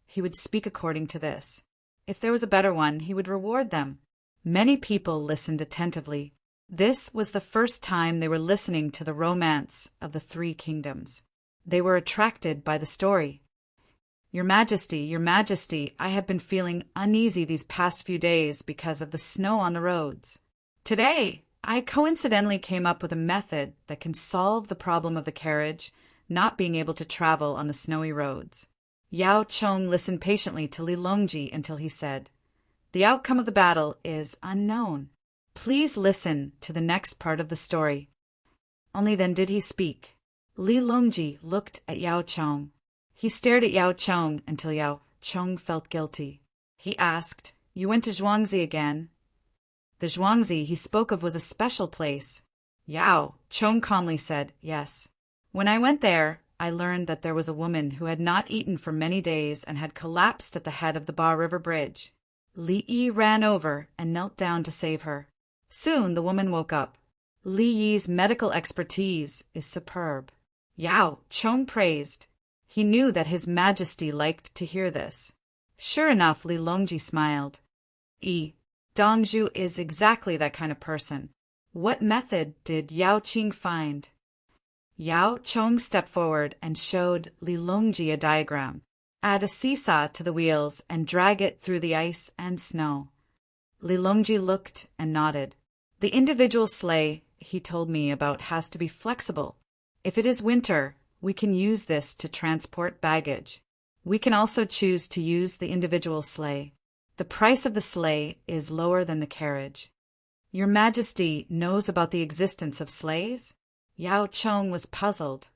he would speak according to this. If there was a better one, he would reward them. Many people listened attentively. This was the first time they were listening to the romance of the 3 kingdoms. They were attracted by the story. Your Majesty, I have been feeling uneasy these past few days because of the snow on the roads. Today, I coincidentally came up with a method that can solve the problem of the carriage not being able to travel on the snowy roads. Yao Chong listened patiently to Li Longji until he said, "The outcome of the battle is unknown. Please listen to the next part of the story." Only then did he speak. Li Longji looked at Yao Chong. He stared at Yao Chong until Yao Chong felt guilty. He asked, "You went to Zhuangzi again?" The Zhuangzi he spoke of was a special place. Yao Chong calmly said, "Yes. When I went there, I learned that there was a woman who had not eaten for many days and had collapsed at the head of the Ba River Bridge. Li Yi ran over and knelt down to save her. Soon the woman woke up. Li Yi's medical expertise is superb." Yao Chong praised. He knew that His Majesty liked to hear this. Sure enough, Li Longji smiled. Dongzhu is exactly that kind of person. What method did Yao Qing find? Yao Chong stepped forward and showed Li Longji a diagram. Add a seesaw to the wheels and drag it through the ice and snow. Li Longji looked and nodded. The individual sleigh he told me about has to be flexible. If it is winter, we can use this to transport baggage. We can also choose to use the individual sleigh. The price of the sleigh is lower than the carriage. Your Majesty knows about the existence of sleighs? Yao Chong was puzzled.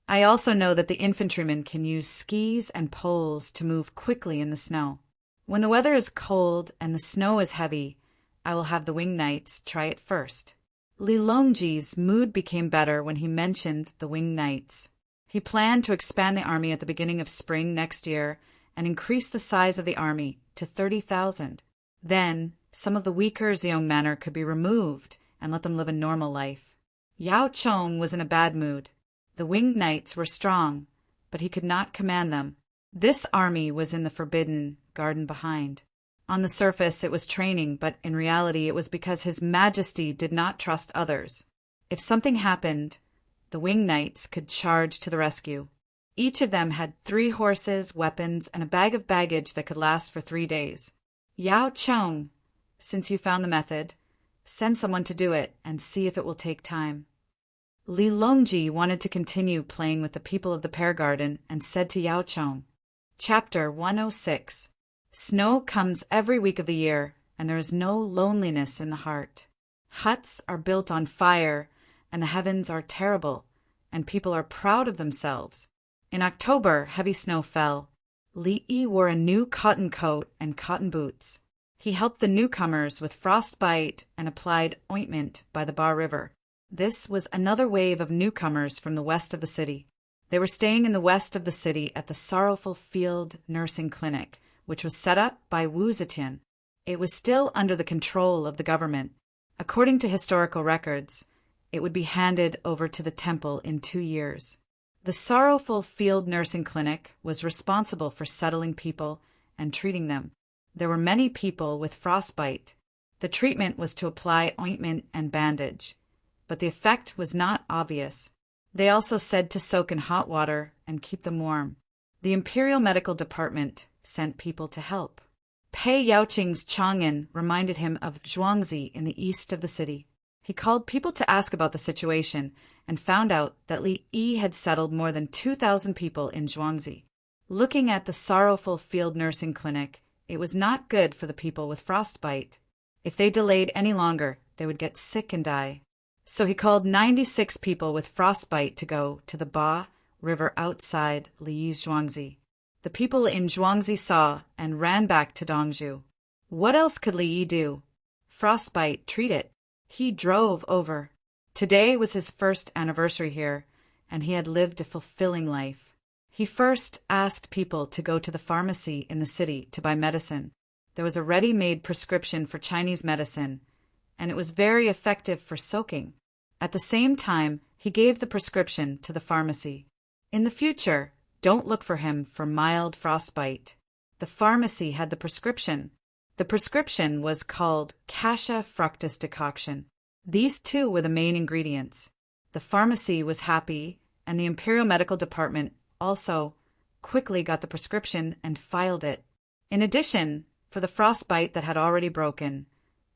I also know that the infantrymen can use skis and poles to move quickly in the snow. When the weather is cold and the snow is heavy, I will have the winged knights try it first. Li Longji's mood became better when he mentioned the winged knights. He planned to expand the army at the beginning of spring next year and increase the size of the army to 30,000. Then, some of the weaker Xiongmanner could be removed and let them live a normal life. Yao Chong was in a bad mood. The winged knights were strong, but he could not command them. This army was in the forbidden garden behind. On the surface it was training, but in reality it was because His Majesty did not trust others. If something happened, the winged knights could charge to the rescue. Each of them had 3 horses, weapons, and a bag of baggage that could last for 3 days. Yao Chong, since you found the method, send someone to do it and see if it will take time. Li Longji wanted to continue playing with the people of the pear garden and said to Yao Chong, Chapter 106. Snow comes every week of the year, and there is no loneliness in the heart. Huts are built on fire, and the heavens are terrible, and people are proud of themselves. In October, heavy snow fell. Li Yi wore a new cotton coat and cotton boots. He helped the newcomers with frostbite and applied ointment by the Ba River. This was another wave of newcomers from the west of the city. They were staying in the west of the city at the Sorrowful Field Nursing Clinic, which was set up by Wu Zetian. It was still under the control of the government. According to historical records, it would be handed over to the temple in 2 years. The Sorrowful Field Nursing Clinic was responsible for settling people and treating them. There were many people with frostbite. The treatment was to apply ointment and bandage, but the effect was not obvious. They also said to soak in hot water and keep them warm. The Imperial Medical Department sent people to help. Pei Yaoqing's Chang'an reminded him of Zhuangzi in the east of the city. He called people to ask about the situation and found out that Li Yi had settled more than 2,000 people in Zhuangzi. Looking at the sorrowful field nursing clinic, it was not good for the people with frostbite. If they delayed any longer, they would get sick and die. So he called 96 people with frostbite to go to the Ba River outside Li Yi's Zhuangzi. The people in Zhuangzi saw and ran back to Dongzhu. What else could Li Yi do? Frostbite, treat it. He drove over. Today was his first anniversary here, and he had lived a fulfilling life. He first asked people to go to the pharmacy in the city to buy medicine. There was a ready-made prescription for Chinese medicine, and it was very effective for soaking. At the same time, he gave the prescription to the pharmacy. In the future, don't look for him for mild frostbite. The pharmacy had the prescription. The prescription was called Cassia fructus decoction. These two were the main ingredients. The pharmacy was happy, and the Imperial Medical Department also quickly got the prescription and filed it. In addition, for the frostbite that had already broken,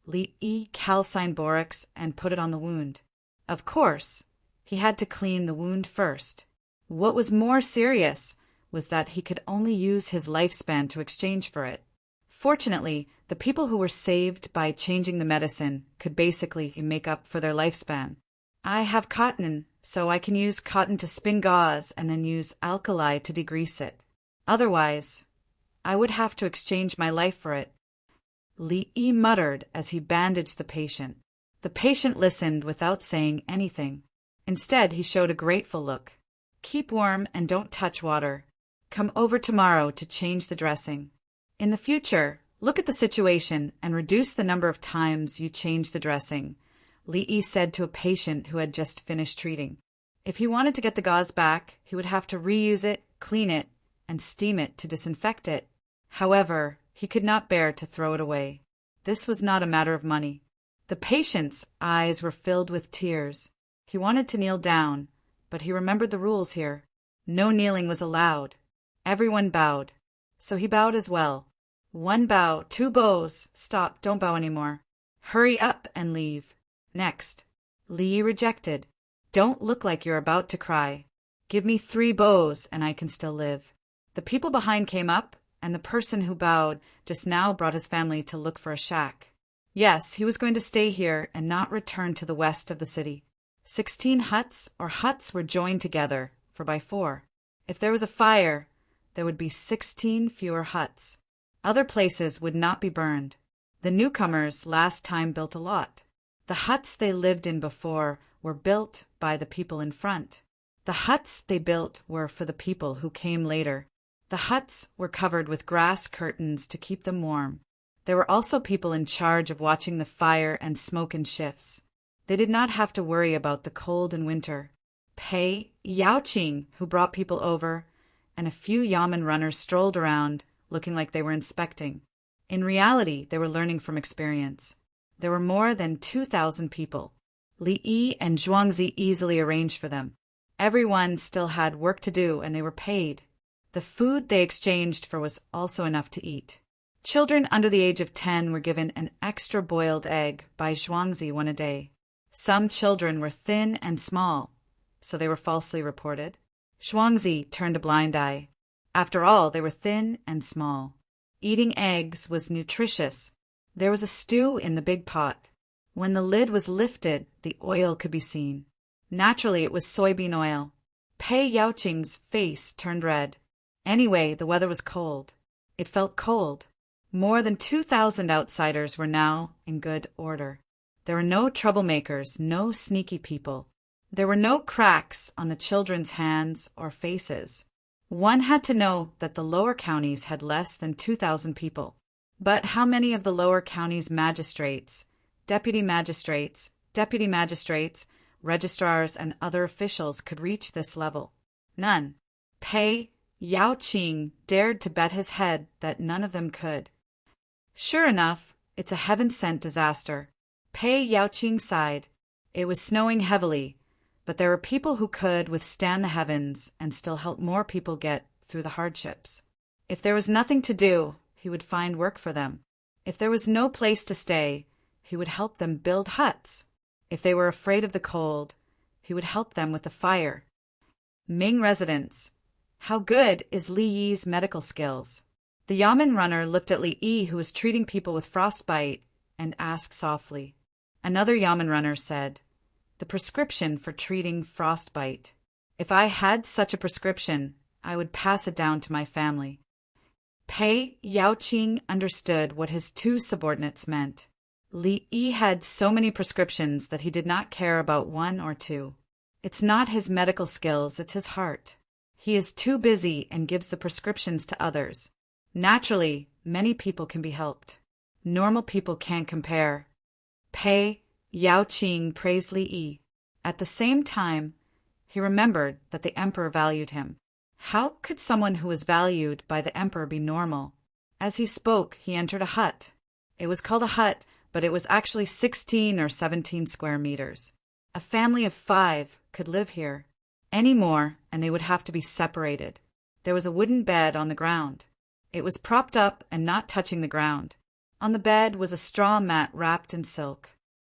Li Yi calcined borax and put it on the wound. Of course, he had to clean the wound first. What was more serious was that he could only use his lifespan to exchange for it. Fortunately, the people who were saved by changing the medicine could basically make up for their lifespan. I have cotton, so I can use cotton to spin gauze and then use alkali to degrease it. Otherwise, I would have to exchange my life for it. Li Yi muttered as he bandaged the patient. The patient listened without saying anything. Instead, he showed a grateful look. Keep warm and don't touch water. Come over tomorrow to change the dressing. In the future, look at the situation and reduce the number of times you change the dressing, Li Yi said to a patient who had just finished treating. If he wanted to get the gauze back, he would have to reuse it, clean it, and steam it to disinfect it. However, he could not bear to throw it away. This was not a matter of money. The patient's eyes were filled with tears. He wanted to kneel down, but he remembered the rules here. No kneeling was allowed. Everyone bowed. So he bowed as well. 1 bow, 2 bows. Stop, don't bow anymore. Hurry up and leave. Next. Li Yi rejected. Don't look like you're about to cry. Give me 3 bows and I can still live. The people behind came up, and the person who bowed just now brought his family to look for a shack. Yes, he was going to stay here and not return to the west of the city. 16 huts were joined together, 4x4. If there was a fire, there would be 16 fewer huts. Other places would not be burned. The newcomers last time built a lot. The huts they lived in before were built by the people in front. The huts they built were for the people who came later. The huts were covered with grass curtains to keep them warm. There were also people in charge of watching the fire and smoke in shifts. They did not have to worry about the cold in winter. Pei Yaoqing, who brought people over, and a few yamen runners strolled around, looking like they were inspecting. In reality, they were learning from experience. There were more than 2,000 people. Li Yi and Zhuangzi easily arranged for them. Everyone still had work to do, and they were paid. The food they exchanged for was also enough to eat. Children under the age of 10 were given an extra boiled egg by Zhuangzi 1 a day. Some children were thin and small, so they were falsely reported. Zhuangzi turned a blind eye. After all, they were thin and small. Eating eggs was nutritious. There was a stew in the big pot. When the lid was lifted, the oil could be seen. Naturally, it was soybean oil. Pei Yaoqing's face turned red. Anyway, the weather was cold. It felt cold. More than 2,000 outsiders were now in good order. There were no troublemakers, no sneaky people. There were no cracks on the children's hands or faces. One had to know that the lower counties had less than 2,000 people. But how many of the lower counties' magistrates, deputy magistrates, registrars, and other officials could reach this level? None. Pei Yao Qing dared to bet his head that none of them could. Sure enough, it's a heaven-sent disaster. Pei Yao Qing sighed. It was snowing heavily, but there were people who could withstand the heavens and still help more people get through the hardships. If there was nothing to do, he would find work for them. If there was no place to stay, he would help them build huts. If they were afraid of the cold, he would help them with the fire. Ming residents. How good is Li Yi's medical skills? The Yamen runner looked at Li Yi, who was treating people with frostbite, and asked softly. Another Yamen runner said, "The prescription for treating frostbite. If I had such a prescription, I would pass it down to my family." Pei Yao Qing understood what his two subordinates meant. Li Yi had so many prescriptions that he did not care about one or two. It's not his medical skills, it's his heart. He is too busy and gives the prescriptions to others. Naturally, many people can be helped. Normal people can't compare. Pei Yao Qing praised Li Yi. At the same time, he remembered that the emperor valued him. How could someone who was valued by the emperor be normal? As he spoke, he entered a hut. It was called a hut, but it was actually 16 or 17 square meters. A family of 5 could live here. Any more, and they would have to be separated. There was a wooden bed on the ground. It was propped up and not touching the ground. On the bed was a straw mat wrapped in silk.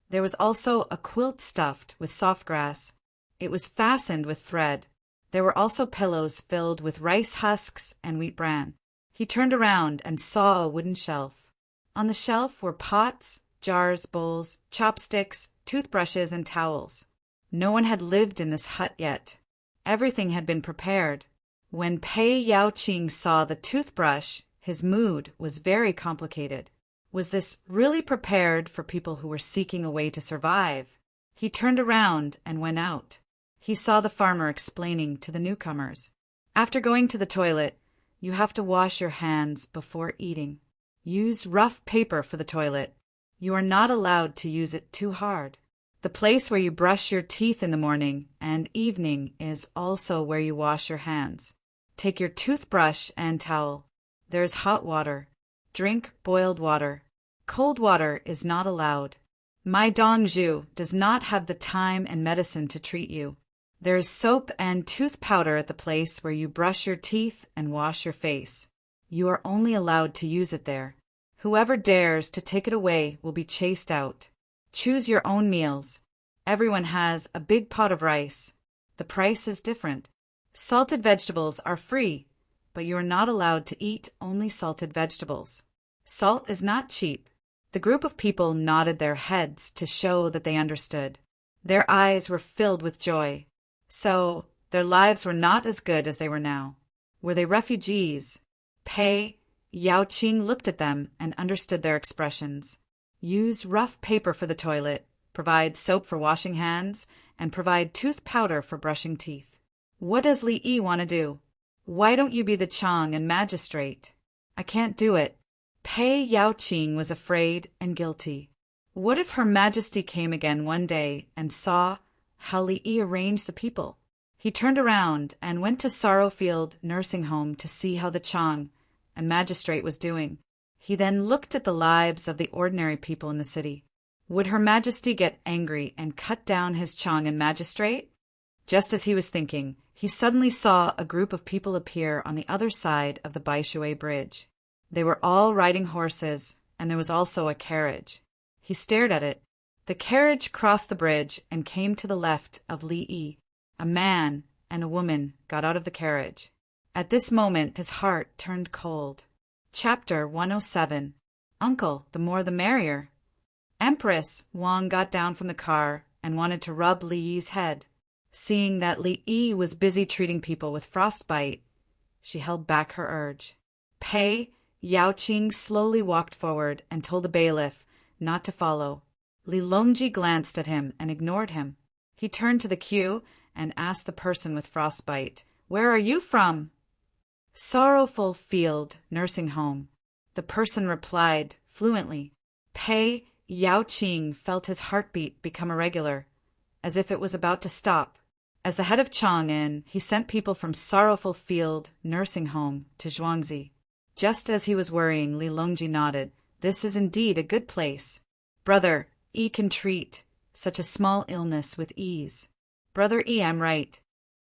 There was also a quilt stuffed with soft grass. It was fastened with thread. There were also pillows filled with rice husks and wheat bran. He turned around and saw a wooden shelf. On the shelf were pots, jars, bowls, chopsticks, toothbrushes, and towels. No one had lived in this hut yet. Everything had been prepared. When Pei Yao Qing saw the toothbrush, his mood was very complicated. Was this really prepared for people who were seeking a way to survive? He turned around and went out. He saw the farmer explaining to the newcomers. After going to the toilet, you have to wash your hands before eating. Use rough paper for the toilet. You are not allowed to use it too hard. The place where you brush your teeth in the morning and evening is also where you wash your hands. Take your toothbrush and towel. There is hot water. Drink boiled water. Cold water is not allowed. My Dongzhu does not have the time and medicine to treat you. There is soap and tooth powder at the place where you brush your teeth and wash your face. You are only allowed to use it there. Whoever dares to take it away will be chased out. Choose your own meals. Everyone has a big pot of rice. The price is different. Salted vegetables are free, but you are not allowed to eat only salted vegetables. Salt is not cheap. The group of people nodded their heads to show that they understood. Their eyes were filled with joy. So, their lives were not as good as they were now. Were they refugees? Pei Yao Qing looked at them and understood their expressions. Use rough paper for the toilet, provide soap for washing hands, and provide tooth powder for brushing teeth. What does Li Yi want to do? Why don't you be the Chang and magistrate? I can't do it. Pei Yao Qing was afraid and guilty. What if Her Majesty came again one day and saw how Li Yi arranged the people? He turned around and went to Sorrowfield Nursing Home to see how the Chang and magistrate was doing. He then looked at the lives of the ordinary people in the city. Would Her Majesty get angry and cut down his Chang and magistrate? Just as he was thinking, he suddenly saw a group of people appear on the other side of the Baishui Bridge. They were all riding horses, and there was also a carriage. He stared at it. The carriage crossed the bridge and came to the left of Li Yi. A man and a woman got out of the carriage. At this moment, his heart turned cold. Chapter 107. Uncle, the more the merrier. Empress Wang got down from the car and wanted to rub Li Yi's head. Seeing that Li Yi was busy treating people with frostbite, she held back her urge. Pei Yao Qing slowly walked forward and told the bailiff not to follow. Li Longji glanced at him and ignored him. He turned to the queue and asked the person with frostbite, "Where are you from?" "Sorrowful Field Nursing Home." The person replied fluently. Pei Yao Qing felt his heartbeat become irregular, as if it was about to stop. As the head of Chang'an, he sent people from Sorrowful Field Nursing Home to Zhuangzi. Just as he was worrying, Li Longji nodded. This is indeed a good place. Brother, Yi can treat such a small illness with ease. Brother Yi, I'm right.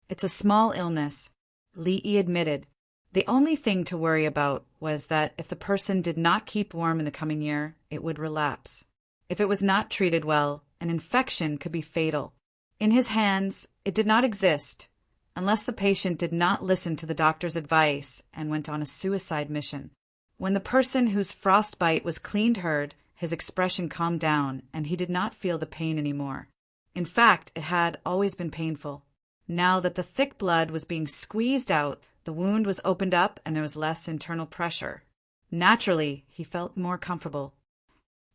It's a small illness, Li Yi admitted. The only thing to worry about was that if the person did not keep warm in the coming year, it would relapse. If it was not treated well, an infection could be fatal. In his hands, it did not exist, unless the patient did not listen to the doctor's advice and went on a suicide mission. When the person whose frostbite was cleaned heard, his expression calmed down, and he did not feel the pain anymore. In fact, it had always been painful. Now that the thick blood was being squeezed out, the wound was opened up and there was less internal pressure. Naturally, he felt more comfortable.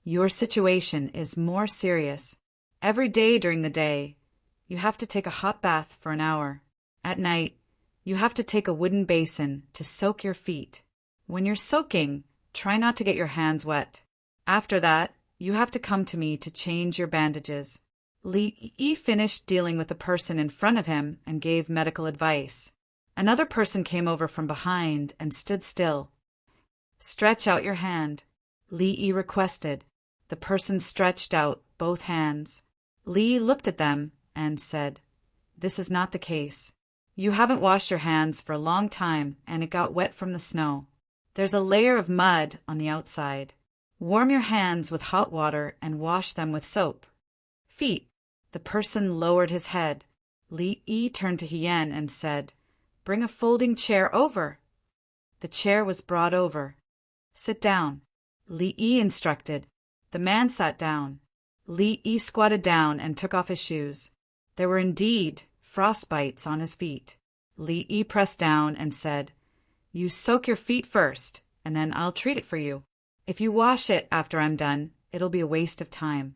Your situation is more serious. Every day during the day, you have to take a hot bath for an hour. At night, you have to take a wooden basin to soak your feet. When you're soaking, try not to get your hands wet. After that, you have to come to me to change your bandages. Li Yi finished dealing with the person in front of him and gave medical advice. Another person came over from behind and stood still. Stretch out your hand, Li Yi requested. The person stretched out both hands. Li looked at them and said, This is not the case. You haven't washed your hands for a long time and it got wet from the snow. There's a layer of mud on the outside. Warm your hands with hot water and wash them with soap. Feet. The person lowered his head. Li Yi turned to Hien and said, Bring a folding chair over. The chair was brought over. Sit down, Li Yi instructed. The man sat down. Li Yi squatted down and took off his shoes. There were indeed frostbites on his feet. Li Yi pressed down and said, You soak your feet first, and then I'll treat it for you. If you wash it after I'm done, it'll be a waste of time.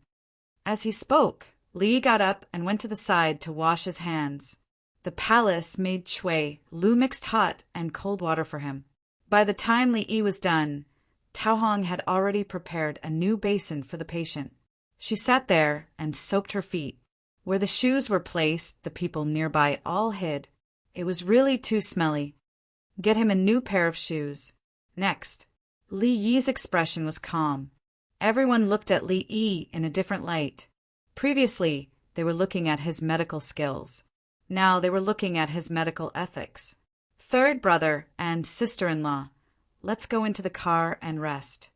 As he spoke, Li got up and went to the side to wash his hands. The palace made Chui Lu mixed hot and cold water for him. By the time Li Yi was done, Tao Hong had already prepared a new basin for the patient. She sat there and soaked her feet. Where the shoes were placed, the people nearby all hid. It was really too smelly. Get him a new pair of shoes. Next, Li Yi's expression was calm. Everyone looked at Li Yi in a different light. Previously, they were looking at his medical skills. Now they were looking at his medical ethics. Third brother and sister-in-law, let's go into the car and rest.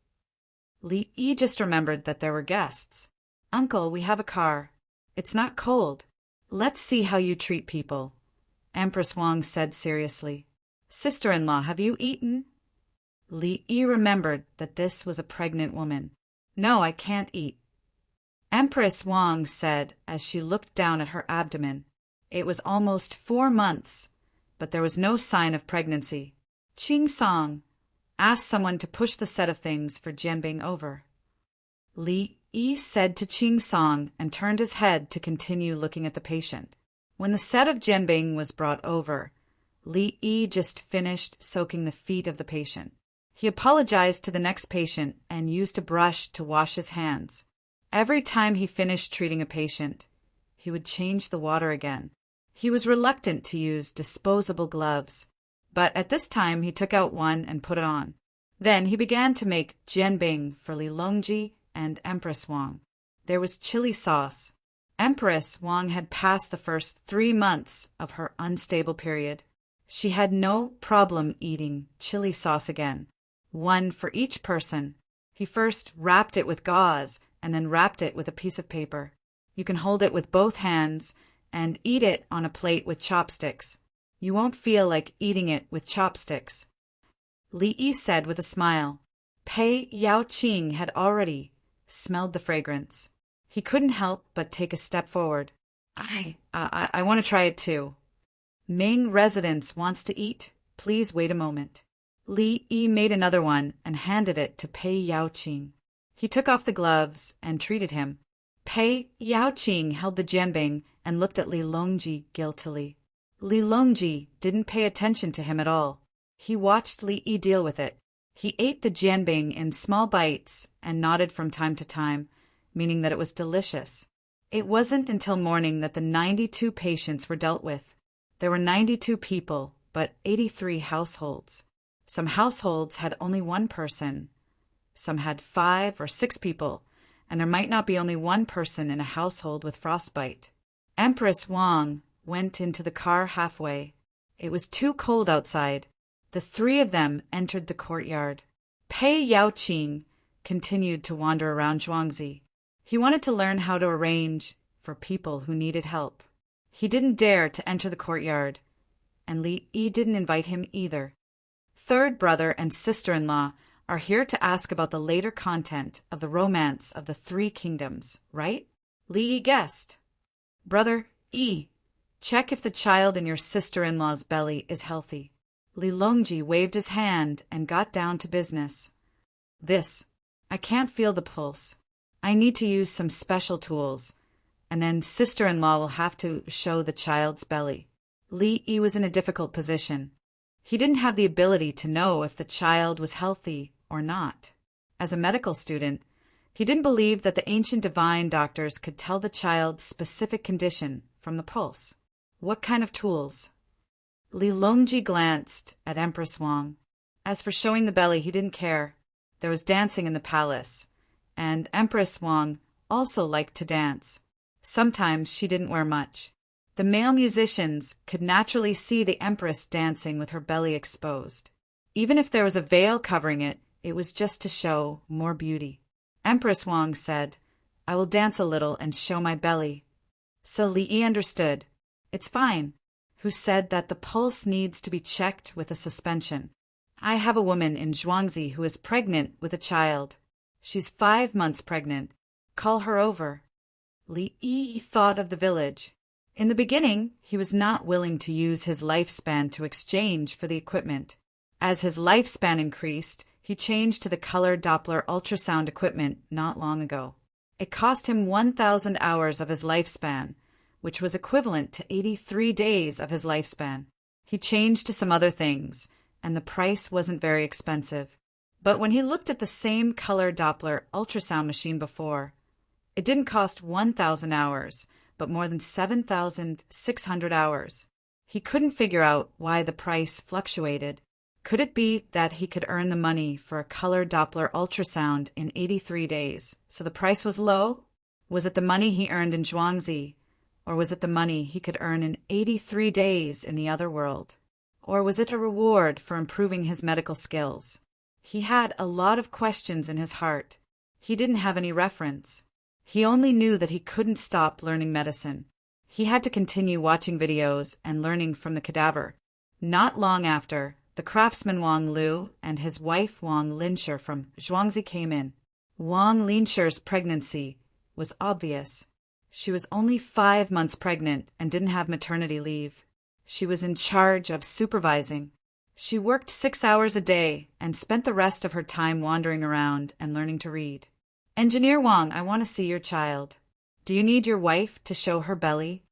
Li Yi just remembered that there were guests. Uncle, we have a car. It's not cold. Let's see how you treat people, Empress Wang said seriously. Sister-in-law, have you eaten? Li Yi remembered that this was a pregnant woman. No, I can't eat. Empress Wang said as she looked down at her abdomen. It was almost 4 months, but there was no sign of pregnancy. Qing Song asked someone to push the set of things for Jianbing over. Li Yi said to Qing Song and turned his head to continue looking at the patient. When the set of Jianbing was brought over, Li Yi just finished soaking the feet of the patient. He apologized to the next patient and used a brush to wash his hands. Every time he finished treating a patient, he would change the water again. He was reluctant to use disposable gloves, but at this time he took out one and put it on. Then he began to make jianbing for Li Longji and Empress Wang. There was chili sauce. Empress Wang had passed the first 3 months of her unstable period. She had no problem eating chili sauce again. One for each person. He first wrapped it with gauze and then wrapped it with a piece of paper. You can hold it with both hands and eat it on a plate with chopsticks. You won't feel like eating it with chopsticks. Li Yi said with a smile. Pei Yao Qing had already smelled the fragrance. He couldn't help but take a step forward. I want to try it too. Ming residence wants to eat. Please wait a moment. Li Yi made another one and handed it to Pei Yao Qing. He took off the gloves and treated him. Pei Yao Qing held the jianbing and looked at Li Longji guiltily. Li Longji didn't pay attention to him at all. He watched Li Yi deal with it. He ate the jianbing in small bites and nodded from time to time, meaning that it was delicious. It wasn't until morning that the 92 patients were dealt with. There were 92 people, but 83 households. Some households had only one person. Some had 5 or 6 people, and there might not be only one person in a household with frostbite. Empress Wang went into the car halfway. It was too cold outside. The 3 of them entered the courtyard. Pei Yaoqing continued to wander around Zhuangzi. He wanted to learn how to arrange for people who needed help. He didn't dare to enter the courtyard, and Li Yi didn't invite him either. Third brother and sister-in-law are here to ask about the later content of the romance of the 3 kingdoms, right? Li Yi guessed. Brother Yi, check if the child in your sister-in-law's belly is healthy. Li Longji waved his hand and got down to business. I can't feel the pulse. I need to use some special tools, and then sister-in-law will have to show the child's belly. Li Yi was in a difficult position. He didn't have the ability to know if the child was healthy or not. As a medical student, he didn't believe that the ancient divine doctors could tell the child's specific condition from the pulse. What kind of tools? Li Longji glanced at Empress Wang. As for showing the belly, he didn't care. There was dancing in the palace, and Empress Wang also liked to dance. Sometimes she didn't wear much. The male musicians could naturally see the Empress dancing with her belly exposed. Even if there was a veil covering it, it was just to show more beauty. Empress Wang said, I will dance a little and show my belly. So Li Yi understood. It's fine. Who said that the pulse needs to be checked with a suspension? I have a woman in Zhuangzi who is pregnant with a child. She's 5 months pregnant. Call her over. Li Yi thought of the village. In the beginning, he was not willing to use his lifespan to exchange for the equipment. As his lifespan increased, he changed to the color Doppler ultrasound equipment not long ago. It cost him 1,000 hours of his lifespan, which was equivalent to 83 days of his lifespan. He changed to some other things, and the price wasn't very expensive. But when he looked at the same color Doppler ultrasound machine before, it didn't cost 1,000 hours, but more than 7,600 hours. He couldn't figure out why the price fluctuated. Could it be that he could earn the money for a color Doppler ultrasound in 83 days, so the price was low? Was it the money he earned in Zhuangzi, or was it the money he could earn in 83 days in the other world? Or was it a reward for improving his medical skills? He had a lot of questions in his heart. He didn't have any reference. He only knew that he couldn't stop learning medicine. He had to continue watching videos and learning from the cadaver. Not long after, the craftsman Wang Lu and his wife Wang Linsher from Zhuangzi came in. Wang Linsher's pregnancy was obvious. She was only 5 months pregnant and didn't have maternity leave. She was in charge of supervising. She worked 6 hours a day and spent the rest of her time wandering around and learning to read. Engineer Wang, I want to see your child. Do you need your wife to show her belly?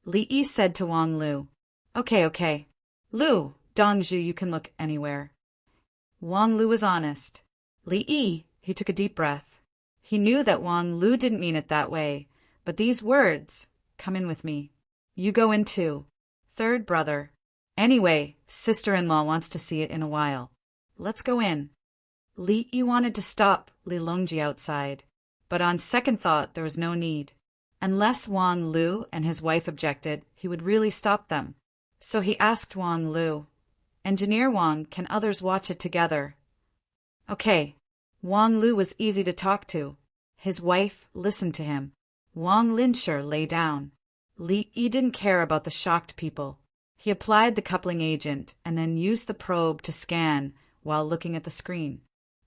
Li Yi said to Wang Lu. Okay. Lu, Dongzhu, you can look anywhere. Wang Lu was honest. Li Yi, he took a deep breath. He knew that Wang Lu didn't mean it that way, but these words, come in with me. You go in too. Third brother. Anyway, sister-in-law wants to see it in a while. Let's go in. Li Yi wanted to stop Li Longji outside, but on second thought there was no need. Unless Wang Lu and his wife objected, he would really stop them. So he asked Wang Lu, Engineer Wang, can others watch it together? Okay. Wang Lu was easy to talk to. His wife listened to him. Wang Linsher lay down. Li Yi didn't care about the shocked people. He applied the coupling agent and then used the probe to scan while looking at the screen.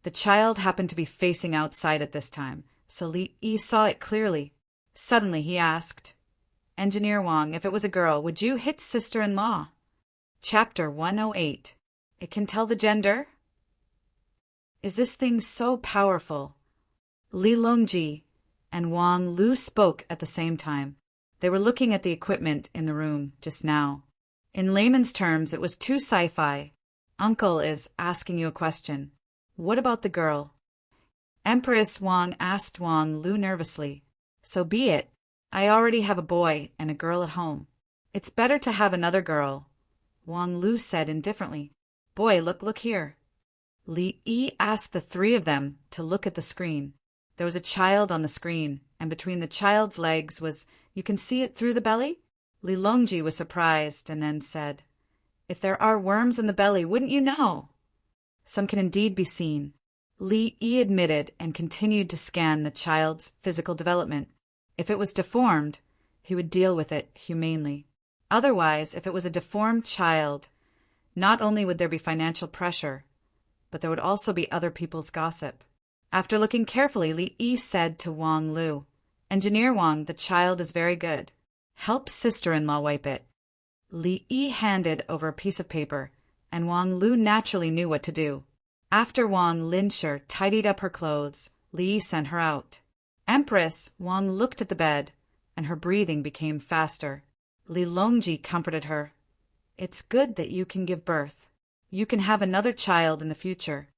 The child happened to be facing outside at this time, so Li Yi saw it clearly. Suddenly he asked, Engineer Wang, if it was a girl, would you hit sister-in-law? Chapter 108. It can tell the gender? Is this thing so powerful? Li Longji and Wang Lu spoke at the same time. They were looking at the equipment in the room just now. In layman's terms, it was too sci-fi. Uncle is asking you a question. What about the girl? Empress Wang asked Wang Lu nervously. So be it. I already have a boy and a girl at home. It's better to have another girl, Wang Lu said indifferently. Boy, look here. Li Yi asked the three of them to look at the screen. There was a child on the screen, and between the child's legs was, you can see it through the belly? Li Longji was surprised and then said, if there are worms in the belly, wouldn't you know? Some can indeed be seen. Li Yi admitted and continued to scan the child's physical development. If it was deformed, he would deal with it humanely. Otherwise, if it was a deformed child, not only would there be financial pressure, but there would also be other people's gossip. After looking carefully, Li Yi said to Wang Lu, Engineer Wang, the child is very good. Help sister-in-law wipe it. Li Yi handed over a piece of paper, and Wang Lu naturally knew what to do. After Wang Linshi tidied up her clothes, Li Yi sent her out. Empress, Wang looked at the bed, and her breathing became faster. Li Longji comforted her. It's good that you can give birth. You can have another child in the future.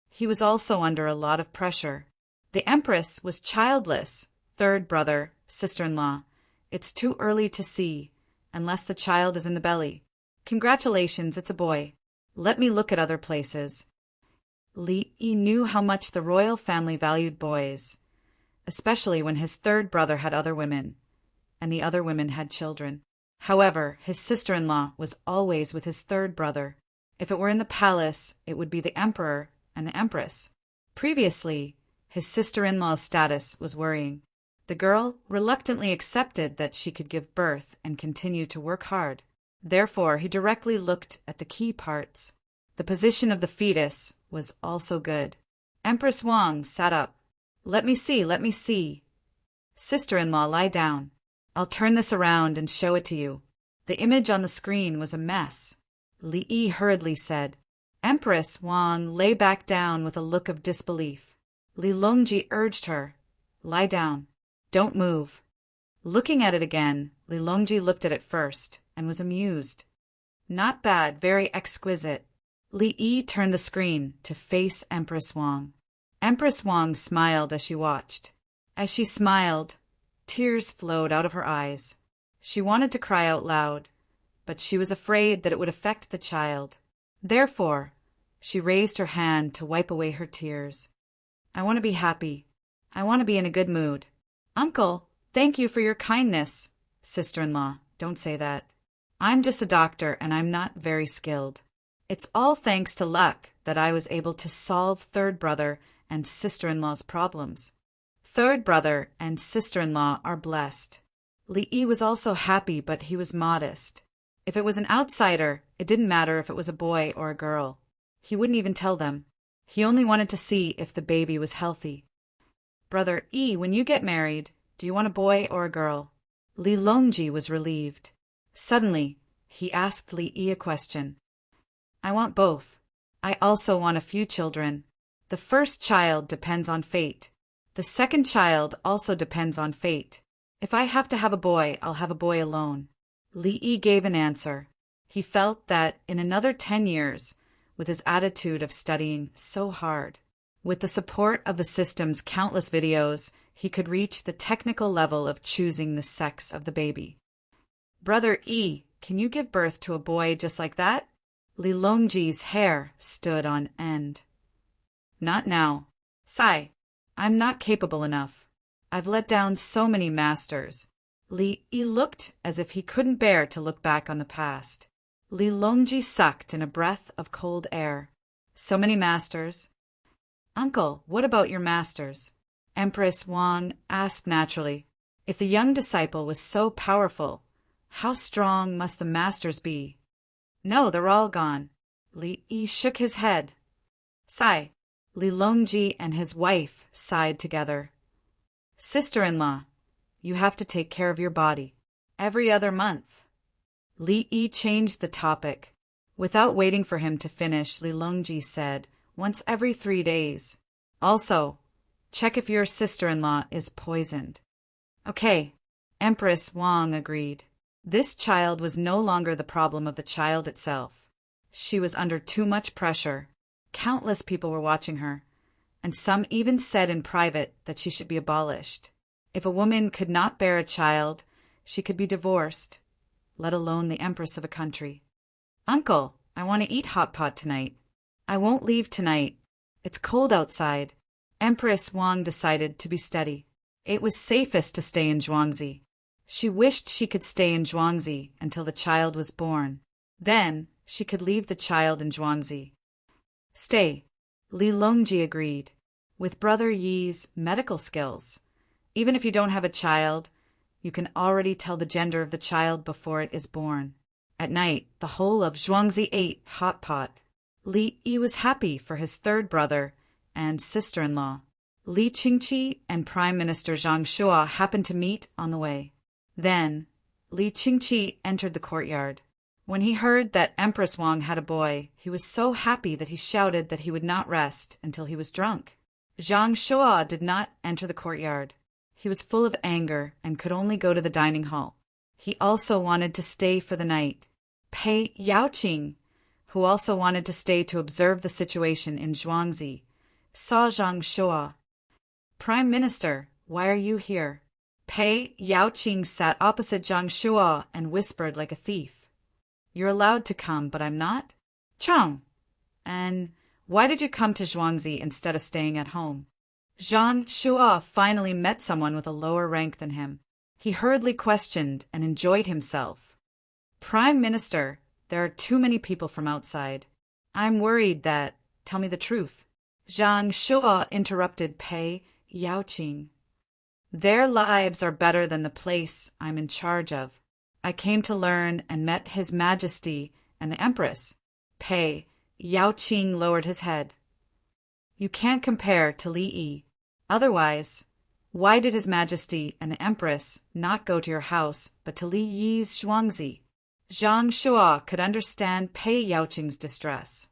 He was also under a lot of pressure. The Empress was childless, third brother, sister-in-law. It's too early to see, unless the child is in the belly. Congratulations, it's a boy. Let me look at other places. Li Yi knew how much the royal family valued boys, especially when his third brother had other women, and the other women had children. However, his sister-in-law was always with his third brother. If it were in the palace, it would be the emperor and the empress. Previously, his sister-in-law's status was worrying. The girl reluctantly accepted that she could give birth and continue to work hard. Therefore, he directly looked at the key parts. The position of the fetus was also good. Empress Wang sat up. Let me see. Sister-in-law, lie down. I'll turn this around and show it to you. The image on the screen was a mess. Li Yi hurriedly said. Empress Wang lay back down with a look of disbelief. Li Longji urged her. Lie down. Don't move. Looking at it again, Li Longji looked at it first and was amused. Not bad, very exquisite. Li Yi turned the screen to face Empress Wang. Empress Wang smiled as she watched. As she smiled, tears flowed out of her eyes. She wanted to cry out loud, but she was afraid that it would affect the child. Therefore, she raised her hand to wipe away her tears. I want to be happy. I want to be in a good mood. Uncle, thank you for your kindness. Sister-in-law, don't say that. I'm just a doctor and I'm not very skilled. It's all thanks to luck that I was able to solve third brother and sister-in-law's problems. Third brother and sister-in-law are blessed. Li Yi was also happy, but he was modest. If it was an outsider, it didn't matter if it was a boy or a girl. He wouldn't even tell them. He only wanted to see if the baby was healthy. Brother Yi, when you get married, do you want a boy or a girl? Li Longji was relieved. Suddenly, he asked Li Yi a question. I want both. I also want a few children. The first child depends on fate. The second child also depends on fate. If I have to have a boy, I'll have a boy alone. Li Yi gave an answer. He felt that in another 10 years, with his attitude of studying so hard, with the support of the system's countless videos, he could reach the technical level of choosing the sex of the baby. Brother Yi, can you give birth to a boy just like that? Li Longji's hair stood on end. Not now. Sigh. I'm not capable enough. I've let down so many masters. Li Yi looked as if he couldn't bear to look back on the past. Li Longji sucked in a breath of cold air. So many masters. Uncle, what about your masters? Empress Wang asked naturally. If the young disciple was so powerful, how strong must the masters be? No, they're all gone. Li Yi shook his head. Sigh. Li Longji and his wife sighed together. Sister-in-law, you have to take care of your body. Every other month. Li Yi changed the topic. Without waiting for him to finish, Li Longji said, once every 3 days. Also, check if your sister-in-law is poisoned. Okay, Empress Wang agreed. This child was no longer the problem of the child itself. She was under too much pressure. Countless people were watching her, and some even said in private that she should be abolished. If a woman could not bear a child, she could be divorced, let alone the empress of a country. Uncle, I want to eat hot pot tonight. I won't leave tonight. It's cold outside. Empress Wang decided to be steady. It was safest to stay in Zhuangzi. She wished she could stay in Zhuangzi until the child was born. Then she could leave the child in Zhuangzi. Stay, Li Longji agreed. With Brother Yi's medical skills, even if you don't have a child, you can already tell the gender of the child before it is born. At night, the whole of Zhuangzi ate hot pot. Li Yi was happy for his third brother and sister-in-law. Li Qingqi and Prime Minister Zhang Shua happened to meet on the way. Then, Li Qingqi entered the courtyard. When he heard that Empress Wang had a boy, he was so happy that he shouted that he would not rest until he was drunk. Zhang Shua did not enter the courtyard. He was full of anger and could only go to the dining hall. He also wanted to stay for the night. Pei Yaoqing, who also wanted to stay to observe the situation in Zhuangzi, saw Zhang Shua. Prime Minister, why are you here? Pei Yaoqing sat opposite Zhang Shua and whispered like a thief. You're allowed to come, but I'm not? Chang! And why did you come to Zhuangzi instead of staying at home? Zhang Shua finally met someone with a lower rank than him. He hurriedly questioned and enjoyed himself. Prime Minister, there are too many people from outside. I'm worried that... Tell me the truth. Zhang Shua interrupted Pei Yaoqing. Their lives are better than the place I'm in charge of. I came to learn and met His Majesty and the Empress. Pei Yaoqing lowered his head. You can't compare to Li Yi. Otherwise, why did His Majesty and the Empress not go to your house but to Li Yi's Zhuangzi? Zhang Shua could understand Pei Yaoqing's distress.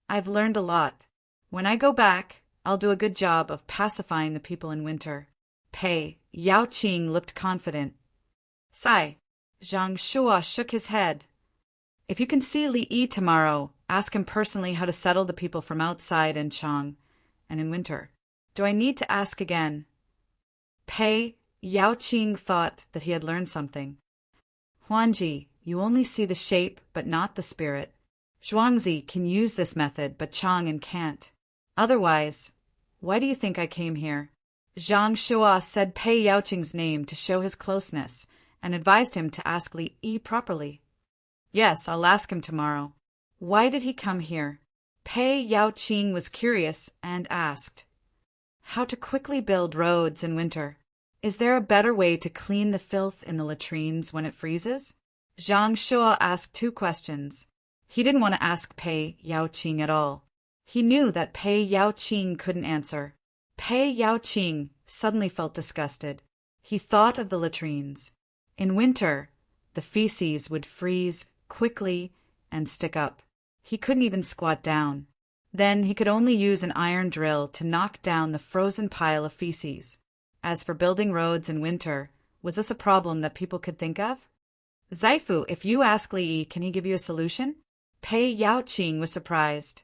I've learned a lot. When I go back, I'll do a good job of pacifying the people in winter. Pei Yaoqing looked confident. Sigh. Zhang Shua shook his head. If you can see Li Yi tomorrow, ask him personally how to settle the people from outside in Chang and in winter. Do I need to ask again? Pei Yaoqing thought that he had learned something. Huanji, you only see the shape but not the spirit. Zhuangzi can use this method, but Chang'an can't. Otherwise, why do you think I came here? Zhang Shua said Pei Yaoqing's name to show his closeness and advised him to ask Li Yi properly. Yes, I'll ask him tomorrow. Why did he come here? Pei Yaoqing was curious and asked. How to quickly build roads in winter. Is there a better way to clean the filth in the latrines when it freezes? Zhang Shua asked two questions. He didn't want to ask Pei Yaoqing at all. He knew that Pei Yaoqing couldn't answer. Pei Yaoqing suddenly felt disgusted. He thought of the latrines. In winter, the feces would freeze quickly and stick up. He couldn't even squat down. Then he could only use an iron drill to knock down the frozen pile of feces. As for building roads in winter, was this a problem that people could think of? Zaifu, if you ask Li Yi, can he give you a solution? Pei Yaoqing was surprised.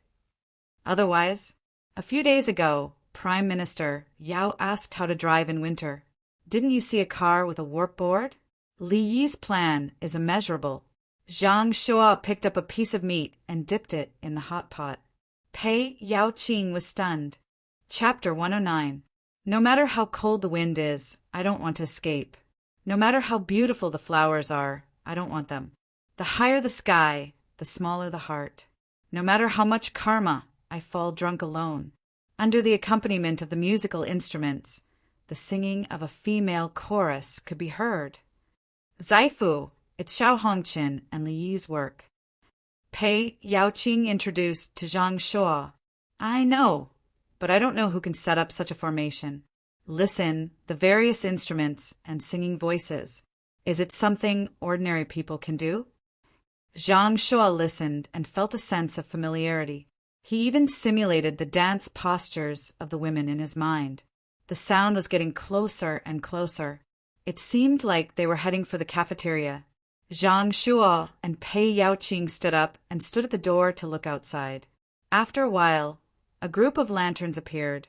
Otherwise, a few days ago, Prime Minister Yao asked how to drive in winter. Didn't you see a car with a warp board? Li Yi's plan is immeasurable. Zhang Shua picked up a piece of meat and dipped it in the hot pot. Pei Yaoqing was stunned. Chapter 109. No matter how cold the wind is, I don't want to escape. No matter how beautiful the flowers are, I don't want them. The higher the sky, the smaller the heart. No matter how much karma, I fall drunk alone. Under the accompaniment of the musical instruments, the singing of a female chorus could be heard. Zaifu, it's Xiao Hongqin and Li Yi's work. Pei Yaoqing introduced to Zhang Shua. I know, but I don't know who can set up such a formation. Listen, the various instruments and singing voices. Is it something ordinary people can do? Zhang Shua listened and felt a sense of familiarity. He even simulated the dance postures of the women in his mind. The sound was getting closer and closer. It seemed like they were heading for the cafeteria. Zhang Shua and Pei Yaoqing stood up and stood at the door to look outside. After a while, a group of lanterns appeared,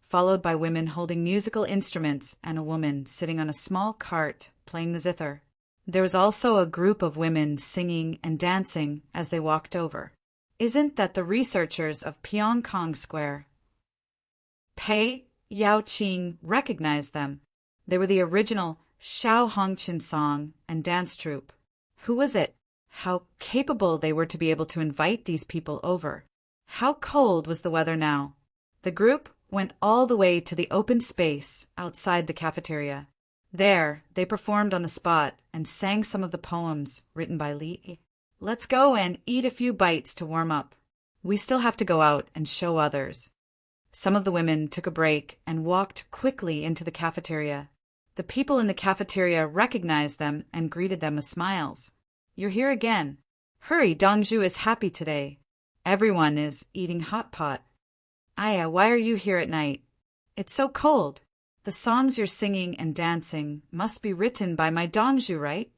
followed by women holding musical instruments and a woman sitting on a small cart playing the zither. There was also a group of women singing and dancing as they walked over. Isn't that the researchers of Pyongkong Square? Pei Yaoqing recognized them. They were the original Xiao Hongqin song and dance troupe. Who was it? How capable they were to be able to invite these people over. How cold was the weather now? The group went all the way to the open space outside the cafeteria. There, they performed on the spot and sang some of the poems written by Li. Let's go and eat a few bites to warm up. We still have to go out and show others. Some of the women took a break and walked quickly into the cafeteria. The people in the cafeteria recognized them and greeted them with smiles. You're here again. Hurry, Dongju is happy today. Everyone is eating hot pot. Aya, why are you here at night? It's so cold. The songs you're singing and dancing must be written by my Dongju, right?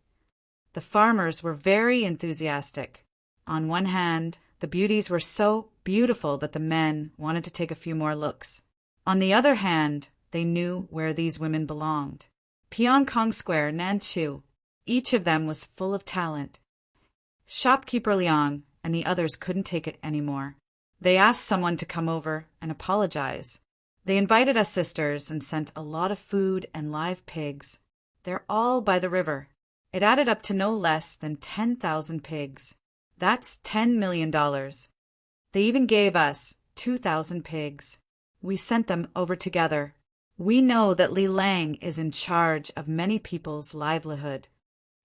The farmers were very enthusiastic. On one hand, the beauties were so beautiful that the men wanted to take a few more looks. On the other hand, they knew where these women belonged. Pyongkong Square, Nanchu. Each of them was full of talent. Shopkeeper Liang and the others couldn't take it anymore. They asked someone to come over and apologize. They invited us sisters and sent a lot of food and live pigs. They're all by the river. It added up to no less than 10,000 pigs. That's $10 million. They even gave us 2,000 pigs. We sent them over together. We know that Li Lang is in charge of many people's livelihood.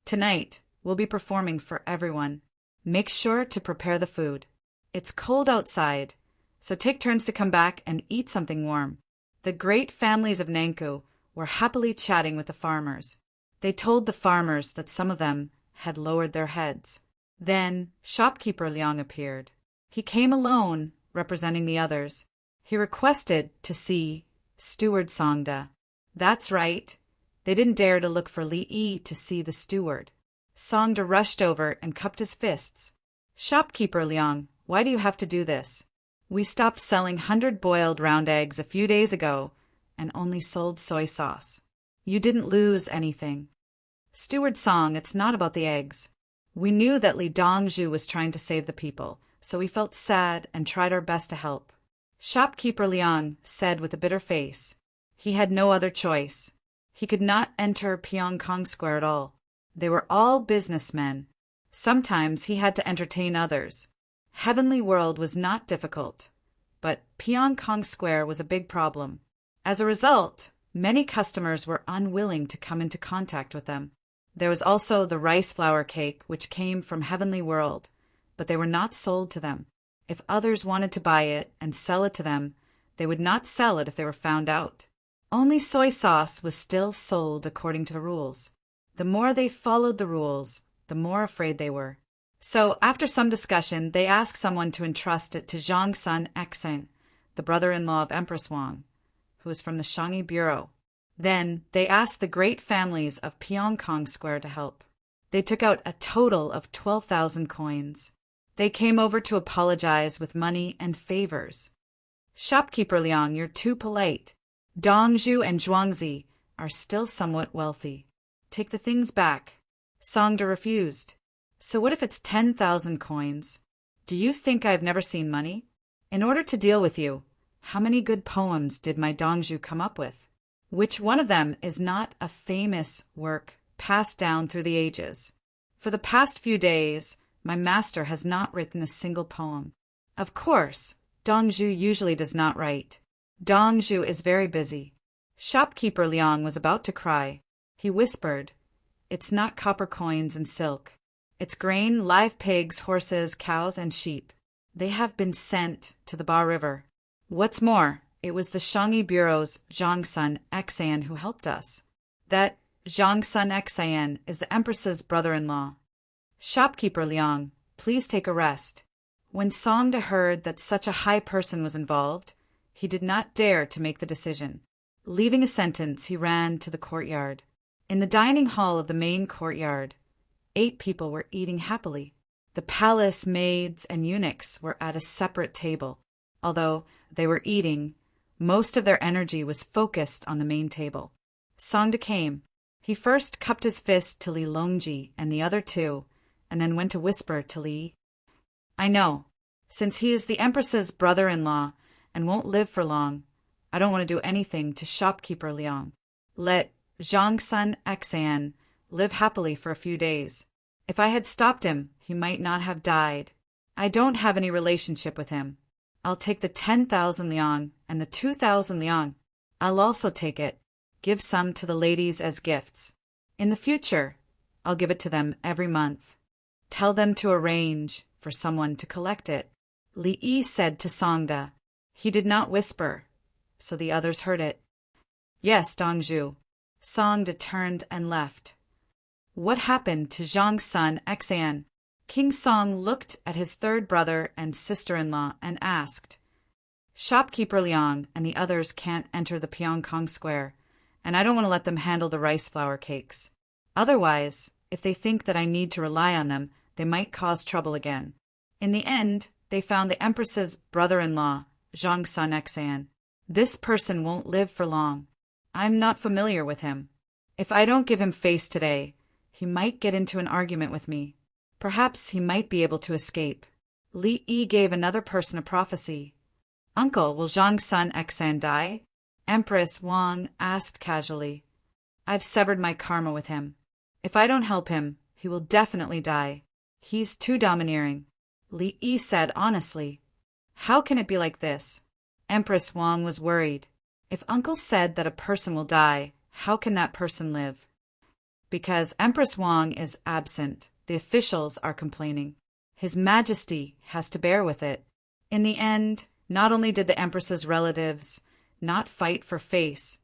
Tonight, we'll be performing for everyone. Make sure to prepare the food. It's cold outside, so take turns to come back and eat something warm. The great families of Nankou were happily chatting with the farmers. They told the farmers that some of them had lowered their heads. Then shopkeeper Liang appeared. He came alone, representing the others. He requested to see Steward Songda. That's right. They didn't dare to look for Li Yi to see the steward. Songda rushed over and cupped his fists. Shopkeeper Liang, why do you have to do this? We stopped selling 100 boiled round eggs a few days ago and only sold soy sauce. You didn't lose anything. Steward Song, it's not about the eggs. We knew that Li Dongju was trying to save the people, so we felt sad and tried our best to help. Shopkeeper Liang said with a bitter face. He had no other choice. He could not enter Pyongkong Square at all. They were all businessmen. Sometimes he had to entertain others. Heavenly World was not difficult, but Pyongkong Square was a big problem. As a result, many customers were unwilling to come into contact with them. There was also the rice flour cake, which came from Heavenly World, but they were not sold to them. If others wanted to buy it and sell it to them, they would not sell it if they were found out. Only soy sauce was still sold according to the rules. The more they followed the rules, the more afraid they were. So, after some discussion, they asked someone to entrust it to Zhang Sun Exen, the brother-in-law of Empress Wang, who was from the Shangi Bureau. Then, they asked the great families of Pyongkong Square to help. They took out a total of 12,000 coins. They came over to apologize with money and favors. Shopkeeper Liang, you're too polite. Dongju and Zhuangzi are still somewhat wealthy. Take the things back. Songda refused. So what if it's 10,000 coins? Do you think I've never seen money? In order to deal with you, how many good poems did my Dongju come up with? Which one of them is not a famous work passed down through the ages? For the past few days, my master has not written a single poem. Of course, Dongju usually does not write. Dongju is very busy. Shopkeeper Liang was about to cry. He whispered, "It's not copper coins and silk. It's grain, live pigs, horses, cows, and sheep. They have been sent to the Ba River. What's more, it was the Shangi Bureau's Zhang Sun Exan who helped us. That Zhang Sun Exan is the Empress's brother-in-law. Shopkeeper Liang, please take a rest." When Songda heard that such a high person was involved, he did not dare to make the decision. Leaving a sentence, he ran to the courtyard. In the dining hall of the main courtyard, 8 people were eating happily. The palace maids and eunuchs were at a separate table. Although they were eating, Most of their energy was focused on the main table. Songda came. He first cupped his fist to Li Longji and the other two, and then went to whisper to Li. I know. Since he is the Empress's brother-in-law and won't live for long, I don't want to do anything to shopkeeper Liang. Let Zhangsun Xan live happily for a few days. If I had stopped him, he might not have died. I don't have any relationship with him. I'll take the 10,000 liang and the 2,000 liang. I'll also take it. Give some to the ladies as gifts. In the future, I'll give it to them every month. Tell them to arrange for someone to collect it. Li Yi said to Songda. He did not whisper, so the others heard it. Yes, Dongzhu. Songda turned and left. What happened to Zhangsun Xan? King Song looked at his third brother and sister-in-law and asked. Shopkeeper Liang and the others can't enter the Pyongkong Square, and I don't want to let them handle the rice flour cakes. Otherwise, if they think that I need to rely on them, they might cause trouble again. In the end, they found the Empress's brother-in-law, Zhangsun Xan. This person won't live for long. I'm not familiar with him. If I don't give him face today, he might get into an argument with me. Perhaps he might be able to escape. Li Yi gave another person a prophecy. Uncle, will Zhangsun Xan die? Empress Wang asked casually. I've severed my karma with him. If I don't help him, he will definitely die. He's too domineering. Li Yi said honestly. How can it be like this? Empress Wang was worried. If Uncle said that a person will die, how can that person live? Because Empress Wang is absent, the officials are complaining. His Majesty has to bear with it. In the end, not only did the Empress's relatives not fight for face,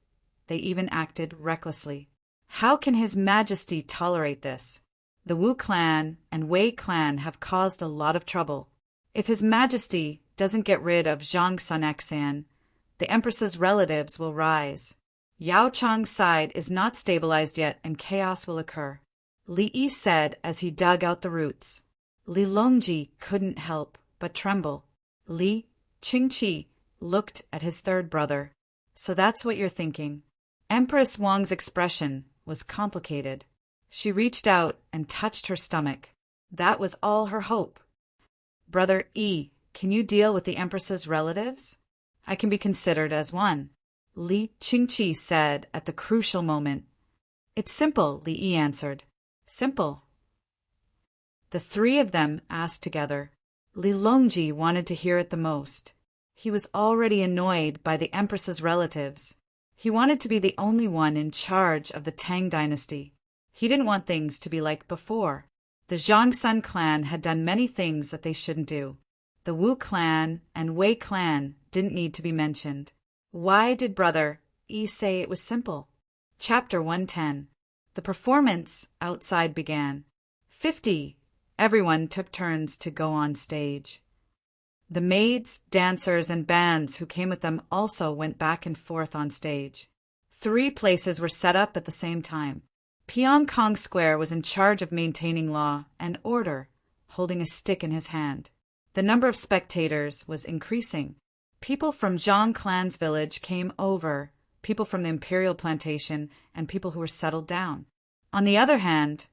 they even acted recklessly. How can His Majesty tolerate this? The Wu clan and Wei clan have caused a lot of trouble. If His Majesty doesn't get rid of Zhangsun Xan, the Empress's relatives will rise. Yao Chang's side is not stabilized yet and chaos will occur. Li Yi said as he dug out the roots. Li Longji couldn't help but tremble. Li Qingqi looked at his third brother. So that's what you're thinking. Empress Wang's expression was complicated. She reached out and touched her stomach. That was all her hope. Brother Yi, can you deal with the Empress's relatives? I can be considered as one. Li Qingqi said at the crucial moment. It's simple, Li Yi answered. Simple. The three of them asked together. Li Longji wanted to hear it the most. He was already annoyed by the Empress's relatives. He wanted to be the only one in charge of the Tang dynasty. He didn't want things to be like before. The Zhangsun clan had done many things that they shouldn't do. The Wu clan and Wei clan didn't need to be mentioned. Why did Brother Yi say it was simple? Chapter 110. The performance outside began. 50. Everyone took turns to go on stage. The maids, dancers, and bands who came with them also went back and forth on stage. 3 places were set up at the same time. Pyongkong Square was in charge of maintaining law and order, holding a stick in his hand. The number of spectators was increasing. People from Zhang clan's village came over, people from the imperial plantation, and people who were settled down. On the other hand,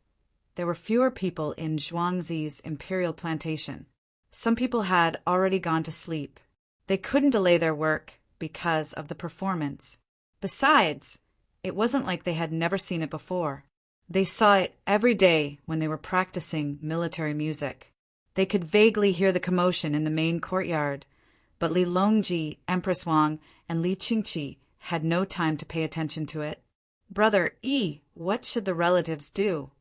there were fewer people in Zhuangzi's imperial plantation. Some people had already gone to sleep. They couldn't delay their work because of the performance. Besides, it wasn't like they had never seen it before. They saw it every day when they were practicing military music. They could vaguely hear the commotion in the main courtyard, but Li Longji, Empress Wang, and Li Qingqi had no time to pay attention to it. Brother Yi, what should the relatives do?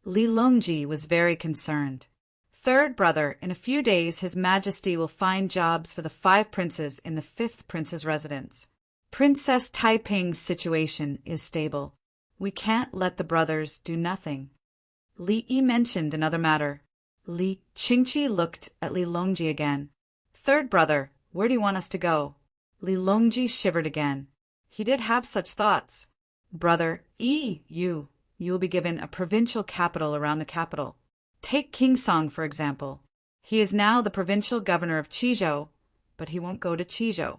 Li Longji was very concerned. Third brother, in a few days His Majesty will find jobs for the 5 princes in the 5th prince's residence. Princess Taiping's situation is stable. We can't let the brothers do nothing. Li Yi mentioned another matter. Li Qingqi looked at Li Longji again. Third brother, where do you want us to go? Li Longji shivered again. He did have such thoughts. Brother Yi, you will be given a provincial capital around the capital. Take King Song, for example. He is now the provincial governor of Qizhou, but he won't go to Qizhou.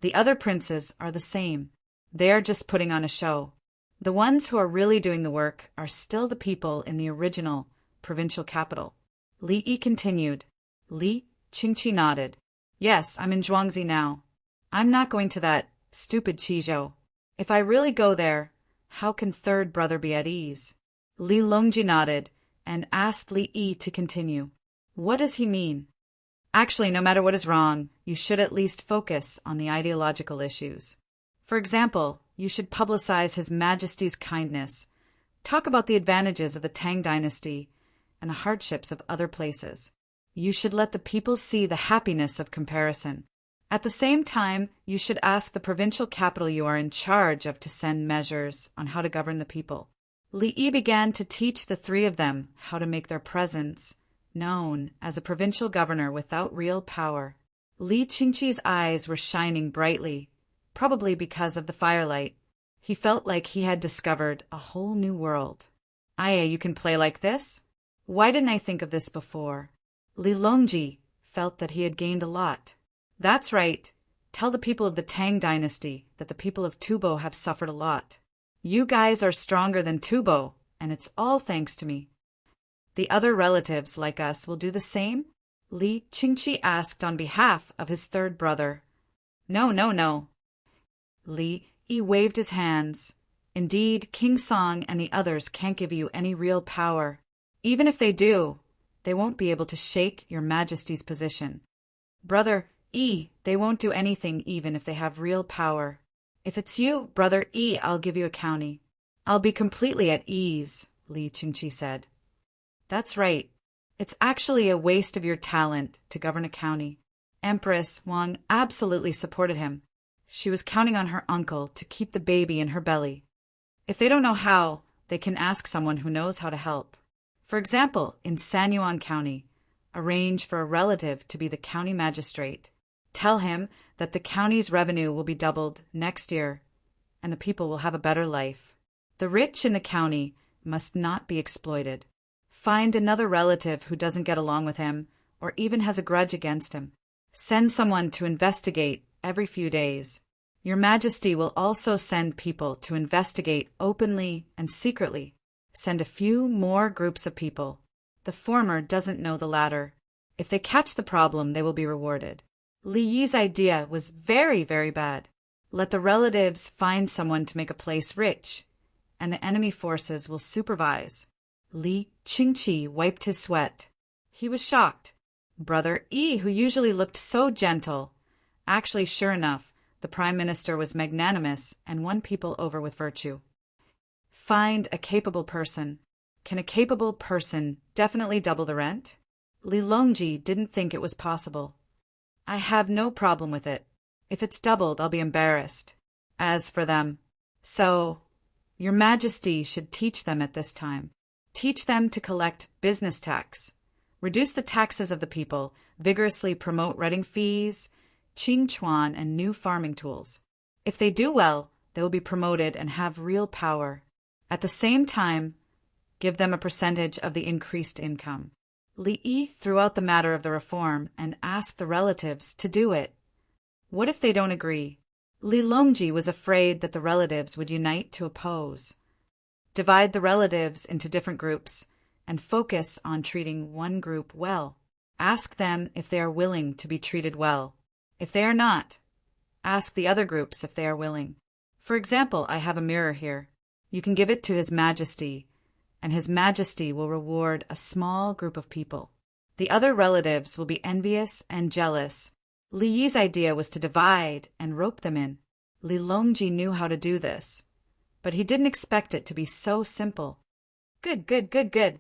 The other princes are the same. They are just putting on a show. The ones who are really doing the work are still the people in the original provincial capital. Li Yi continued. Li Qingqi nodded. Yes, I'm in Zhuangzi now. I'm not going to that stupid Qizhou. If I really go there, how can third brother be at ease? Li Longji nodded and asked Li Yi to continue. What does he mean? Actually, no matter what is wrong, you should at least focus on the ideological issues. For example, you should publicize His Majesty's kindness, talk about the advantages of the Tang dynasty and the hardships of other places. You should let the people see the happiness of comparison. At the same time, you should ask the provincial capital you are in charge of to send measures on how to govern the people. Li Yi began to teach the three of them how to make their presence known as a provincial governor without real power. Li Qingqi's eyes were shining brightly, probably because of the firelight. He felt like he had discovered a whole new world. Aye, you can play like this? Why didn't I think of this before? Li Longji felt that he had gained a lot. That's right. Tell the people of the Tang dynasty that the people of Tubo have suffered a lot. You guys are stronger than Tubo, and it's all thanks to me. The other relatives like us will do the same? Li Qingqi asked on behalf of his third brother. No, no, no. Li Yi waved his hands. Indeed, King Song and the others can't give you any real power. Even if they do, they won't be able to shake your Majesty's position. Brother Yi, they won't do anything even if they have real power. If it's you, Brother Yi, I'll give you a county. I'll be completely at ease, Li Qingqi said. That's right. It's actually a waste of your talent to govern a county. Empress Wang absolutely supported him. She was counting on her uncle to keep the baby in her belly. If they don't know how, they can ask someone who knows how to help. For example, in Sanyuan County, arrange for a relative to be the county magistrate. Tell him that the county's revenue will be doubled next year, and the people will have a better life. The rich in the county must not be exploited. Find another relative who doesn't get along with him or even has a grudge against him. Send someone to investigate every few days. Your Majesty will also send people to investigate openly and secretly. Send a few more groups of people. The former doesn't know the latter. If they catch the problem, they will be rewarded. Li Yi's idea was very, very bad. Let the relatives find someone to make a place rich, and the enemy forces will supervise. Li Qingqi wiped his sweat. He was shocked. Brother Yi, who usually looked so gentle, actually, sure enough, the Prime Minister was magnanimous and won people over with virtue. Find a capable person. Can a capable person definitely double the rent? Li Longji didn't think it was possible. I have no problem with it. If it's doubled, I'll be embarrassed. As for them. So, Your Majesty should teach them at this time. Teach them to collect business tax. Reduce the taxes of the people. Vigorously promote renting fees, Qingchuan, and new farming tools. If they do well, they will be promoted and have real power. At the same time, give them a percentage of the increased income. Li Yi threw out the matter of the reform and asked the relatives to do it. What if they don't agree? Li Longji was afraid that the relatives would unite to oppose. Divide the relatives into different groups and focus on treating one group well. Ask them if they are willing to be treated well. If they are not, ask the other groups if they are willing. For example, I have a mirror here. You can give it to His Majesty, and His Majesty will reward a small group of people. The other relatives will be envious and jealous. Li Yi's idea was to divide and rope them in. Li Longji knew how to do this, but he didn't expect it to be so simple. Good, good, good, good.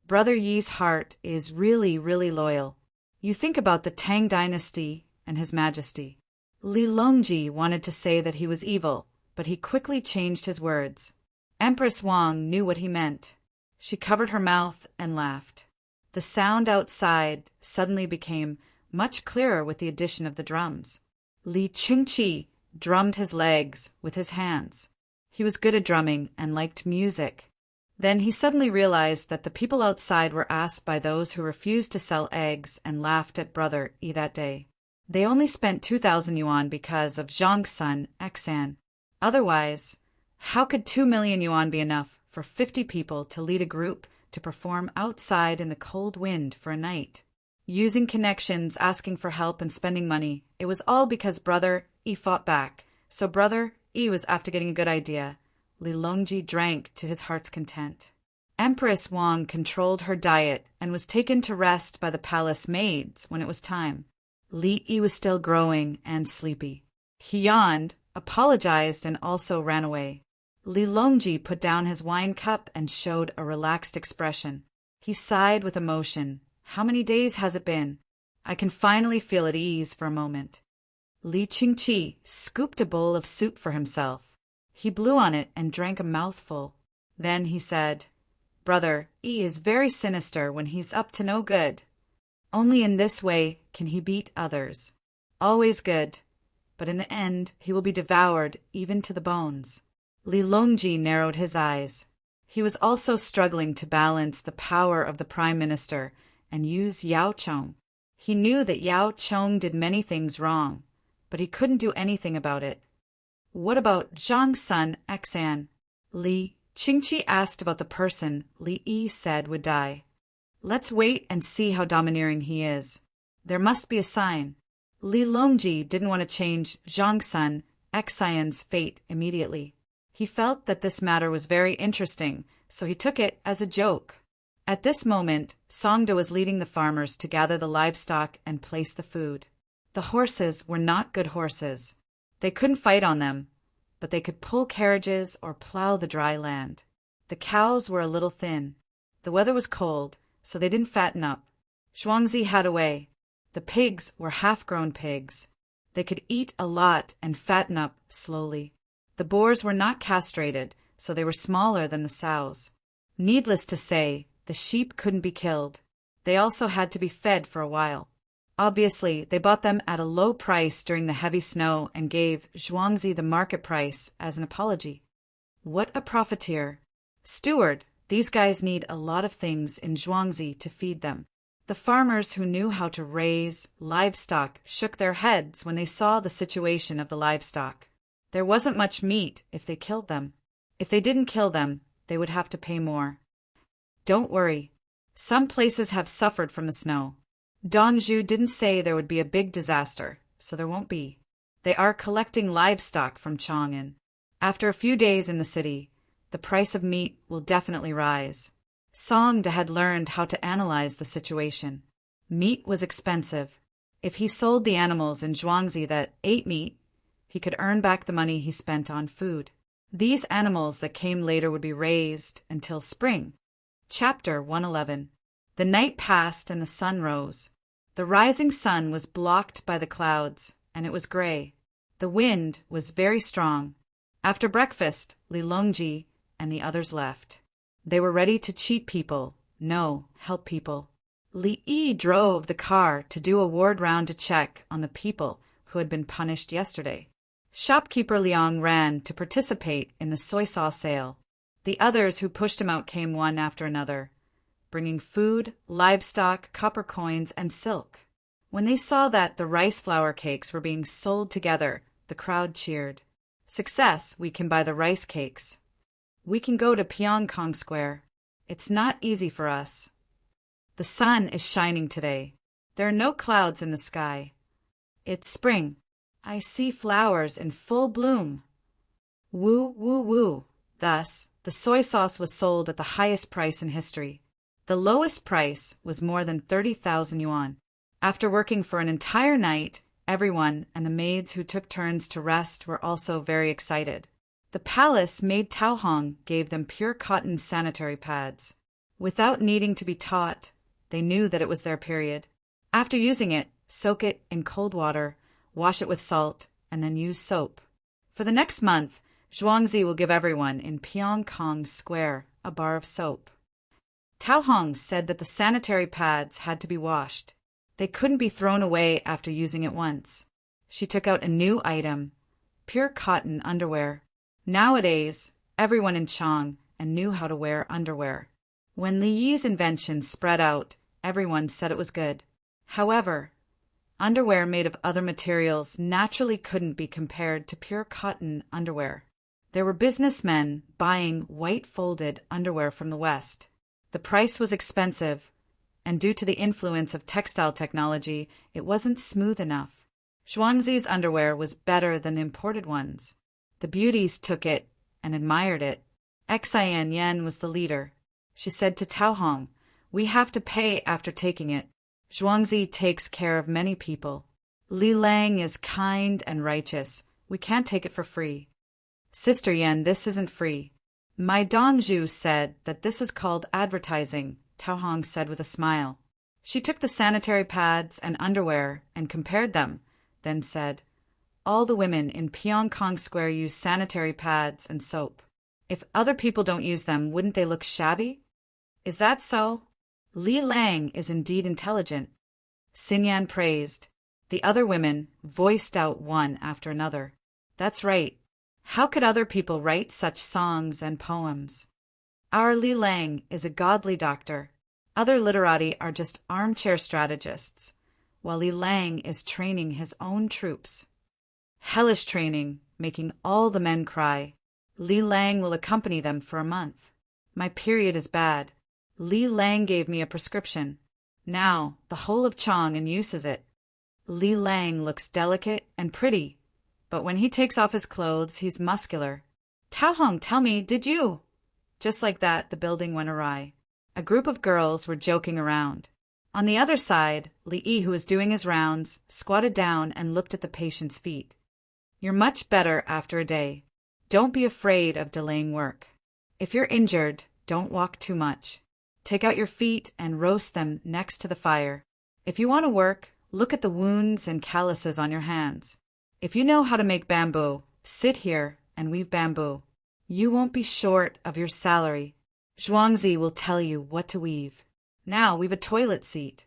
Brother Yi's heart is really, really loyal. You think about the Tang dynasty and His Majesty. Li Longji wanted to say that he was evil, but he quickly changed his words. Empress Wang knew what he meant. She covered her mouth and laughed. The sound outside suddenly became much clearer with the addition of the drums. Li Qingqi drummed his legs with his hands. He was good at drumming and liked music. Then he suddenly realized that the people outside were asked by those who refused to sell eggs and laughed at Brother Yi that day. They only spent 2,000 yuan because of Zhang's son, Xan. Otherwise, how could 2 million yuan be enough for 50 people to lead a group to perform outside in the cold wind for a night? Using connections, asking for help, and spending money, it was all because Brother Yi fought back. So Brother Yi was after getting a good idea. Li Longji drank to his heart's content. Empress Wang controlled her diet and was taken to rest by the palace maids when it was time. Li Yi was still growing and sleepy. He yawned, apologized, and also ran away. Li Longji put down his wine cup and showed a relaxed expression. He sighed with emotion. How many days has it been? I can finally feel at ease for a moment. Li Qingqi scooped a bowl of soup for himself. He blew on it and drank a mouthful. Then he said, Brother Yi is very sinister when he's up to no good. Only in this way can he beat others. Always good, but in the end he will be devoured even to the bones. Li Longji narrowed his eyes. He was also struggling to balance the power of the Prime Minister and use Yao Chong. He knew that Yao Chong did many things wrong, but he couldn't do anything about it. What about Zhang's son, Xan? Li Qingqi asked about the person Li Yi said would die. Let's wait and see how domineering he is. There must be a sign. Li Longji didn't want to change Zhang's son, Xian's fate immediately. He felt that this matter was very interesting, so he took it as a joke. At this moment, Songda was leading the farmers to gather the livestock and place the food. The horses were not good horses. They couldn't fight on them, but they could pull carriages or plow the dry land. The cows were a little thin. The weather was cold, so they didn't fatten up. Zhuangzi had a way. The pigs were half-grown pigs. They could eat a lot and fatten up slowly. The boars were not castrated, so they were smaller than the sows. Needless to say, the sheep couldn't be killed. They also had to be fed for a while. Obviously, they bought them at a low price during the heavy snow and gave Zhuangzi the market price as an apology. What a profiteer. Steward, these guys need a lot of things in Zhuangzi to feed them. The farmers who knew how to raise livestock shook their heads when they saw the situation of the livestock. There wasn't much meat if they killed them. If they didn't kill them, they would have to pay more. Don't worry. Some places have suffered from the snow. Dong Zhu didn't say there would be a big disaster, so there won't be. They are collecting livestock from Chang'an. After a few days in the city, the price of meat will definitely rise. Songda had learned how to analyze the situation. Meat was expensive. If he sold the animals in Zhuangzi that ate meat, he could earn back the money he spent on food. These animals that came later would be raised until spring. Chapter 111. The night passed and the sun rose. The rising sun was blocked by the clouds, and it was gray. The wind was very strong. After breakfast, Li Longji and the others left. They were ready to cheat people, help people. Li Yi drove the car to do a ward round to check on the people who had been punished yesterday. Shopkeeper Liang ran to participate in the soy sauce sale. The others who pushed him out came one after another, bringing food, livestock, copper coins, and silk. When they saw that the rice flour cakes were being sold together, the crowd cheered. Success, we can buy the rice cakes. We can go to Pyongkong Square. It's not easy for us. The sun is shining today. There are no clouds in the sky. It's spring. I see flowers in full bloom. Woo, woo, woo. Thus, the soy sauce was sold at the highest price in history. The lowest price was more than 30,000 yuan. After working for an entire night, everyone and the maids who took turns to rest were also very excited. The palace maid Tao Hong gave them pure cotton sanitary pads. Without needing to be taught, they knew that it was their period. After using it, soak it in cold water, wash it with salt, and then use soap. For the next month, Zhuangzi will give everyone in Pyongkong Square a bar of soap. Tao Hong said that the sanitary pads had to be washed. They couldn't be thrown away after using it once. She took out a new item, pure cotton underwear. Nowadays, everyone in Chang knew how to wear underwear. When Li Yi's invention spread out, everyone said it was good. However, Underwear made of other materials naturally couldn't be compared to pure cotton underwear. There were businessmen buying white-folded underwear from the West. The price was expensive, and due to the influence of textile technology, it wasn't smooth enough. Zhuangzi's underwear was better than the imported ones. The beauties took it and admired it. Xian Yan was the leader. She said to Tao Hong, "We have to pay after taking it. Zhuangzi takes care of many people. Li Lang is kind and righteous. We can't take it for free." "Sister Yan, this isn't free." "My Dongzhu said that this is called advertising," Tao Hong said with a smile. She took the sanitary pads and underwear and compared them, then said, "All the women in Pyongkong Square use sanitary pads and soap. If other people don't use them, wouldn't they look shabby?" "Is that so?" "Li Lang is indeed intelligent," Xinyan praised. The other women voiced out one after another. "That's right. How could other people write such songs and poems?" "Our Li Lang is a godly doctor. Other literati are just armchair strategists, while Li Lang is training his own troops. Hellish training, making all the men cry. Li Lang will accompany them for a month. My period is bad. Li Lang gave me a prescription. Now the whole of Chang'an uses it. Li Lang looks delicate and pretty, but when he takes off his clothes, he's muscular. Tao Hong, tell me, did you?" Just like that, the building went awry. A group of girls were joking around. On the other side, Li Yi, who was doing his rounds, squatted down and looked at the patient's feet. "You're much better after a day. Don't be afraid of delaying work. If you're injured, don't walk too much. Take out your feet and roast them next to the fire. If you want to work, look at the wounds and calluses on your hands. If you know how to make bamboo, sit here and weave bamboo. You won't be short of your salary. Zhuangzi will tell you what to weave. Now weave a toilet seat."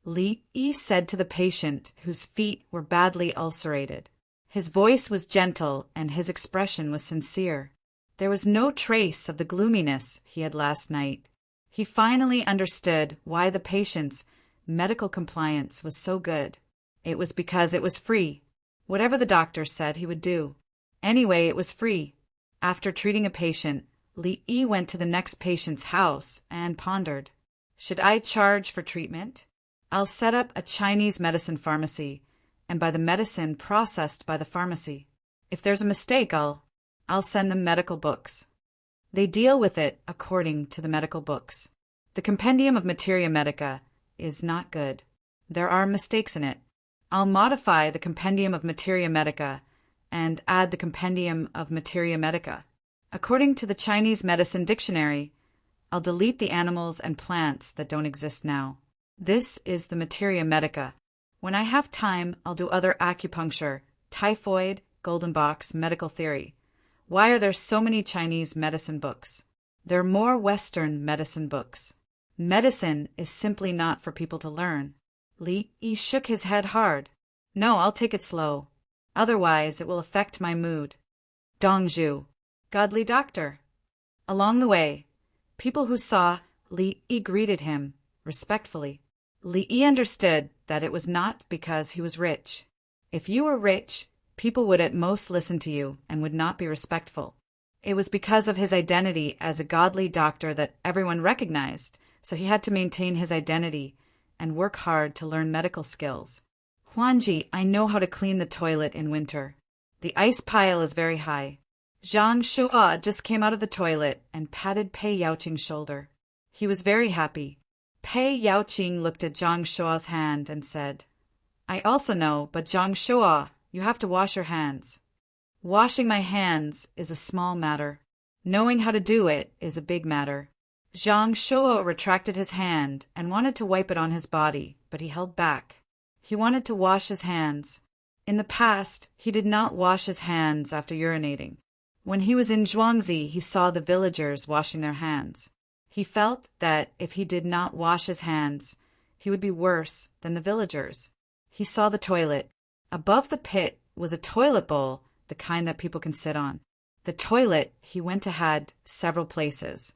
Li Yi said to the patient whose feet were badly ulcerated. His voice was gentle and his expression was sincere. There was no trace of the gloominess he had last night. He finally understood why the patient's medical compliance was so good. It was because it was free. Whatever the doctor said he would do. Anyway, it was free. After treating a patient, Li Yi went to the next patient's house and pondered. Should I charge for treatment? I'll set up a Chinese medicine pharmacy and buy the medicine processed by the pharmacy. If there's a mistake, I'll send them medical books. They deal with it according to the medical books. The Compendium of Materia Medica is not good. There are mistakes in it. I'll modify the Compendium of Materia Medica and add the Compendium of Materia Medica. According to the Chinese Medicine Dictionary, I'll delete the animals and plants that don't exist now. This is the Materia Medica. When I have time, I'll do other acupuncture, typhoid, golden box, medical theory. Why are there so many Chinese medicine books? There are more Western medicine books. Medicine is simply not for people to learn. Li Yi shook his head hard. No, I'll take it slow. Otherwise, it will affect my mood. Dongzhu, godly doctor. Along the way, people who saw Li Yi greeted him respectfully. Li Yi understood that it was not because he was rich. If you were rich, people would at most listen to you and would not be respectful. It was because of his identity as a godly doctor that everyone recognized, so he had to maintain his identity and work hard to learn medical skills. Huanji, I know how to clean the toilet in winter. The ice pile is very high. Zhang Shua just came out of the toilet and patted Pei Yaoqing's shoulder. He was very happy. Pei Yaoqing looked at Zhang Shua's hand and said, I also know, but Zhang Shua, you have to wash your hands. Washing my hands is a small matter. Knowing how to do it is a big matter. Zhang Shua retracted his hand and wanted to wipe it on his body, but he held back. He wanted to wash his hands. In the past, he did not wash his hands after urinating. When he was in Zhuangzi, he saw the villagers washing their hands. He felt that if he did not wash his hands, he would be worse than the villagers. He saw the toilet. Above the pit was a toilet bowl, the kind that people can sit on. The toilet he went to had several places.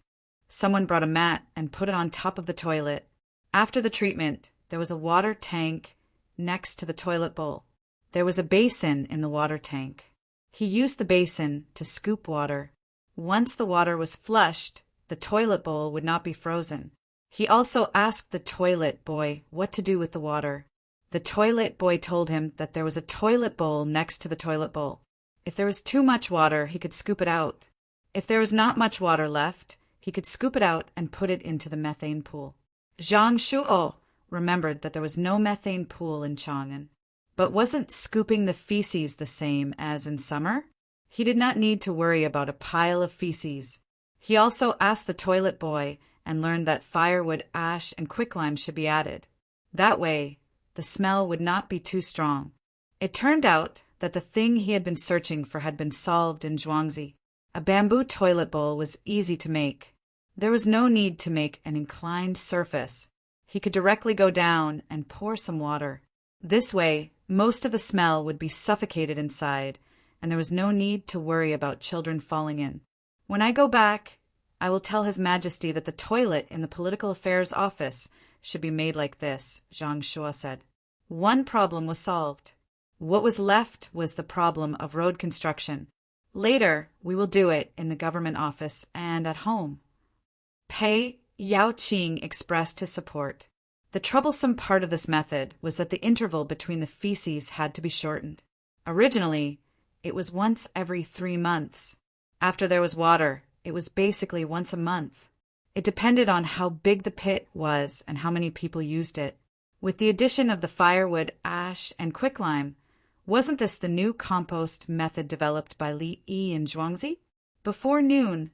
Someone brought a mat and put it on top of the toilet. After the treatment, there was a water tank next to the toilet bowl. There was a basin in the water tank. He used the basin to scoop water. Once the water was flushed, the toilet bowl would not be frozen. He also asked the toilet boy what to do with the water. The toilet boy told him that there was a toilet bowl next to the toilet bowl. If there was too much water, he could scoop it out. If there was not much water left, he could scoop it out and put it into the methane pool. Zhang Shuo remembered that there was no methane pool in Chang'an. But wasn't scooping the feces the same as in summer? He did not need to worry about a pile of feces. He also asked the toilet boy and learned that firewood, ash, and quicklime should be added. That way, the smell would not be too strong. It turned out that the thing he had been searching for had been solved in Zhuangzi. A bamboo toilet bowl was easy to make. There was no need to make an inclined surface. He could directly go down and pour some water. This way, most of the smell would be suffocated inside, and there was no need to worry about children falling in. When I go back, I will tell His Majesty that the toilet in the Political Affairs Office should be made like this, Zhang Shuo said. One problem was solved. What was left was the problem of road construction. Later, we will do it in the government office and at home. Pei Yaoqing expressed his support. The troublesome part of this method was that the interval between the feces had to be shortened. Originally, it was once every 3 months. After there was water, it was basically once a month. It depended on how big the pit was and how many people used it. With the addition of the firewood, ash, and quicklime, wasn't this the new compost method developed by Li Yi in Zhuangzi? Before noon,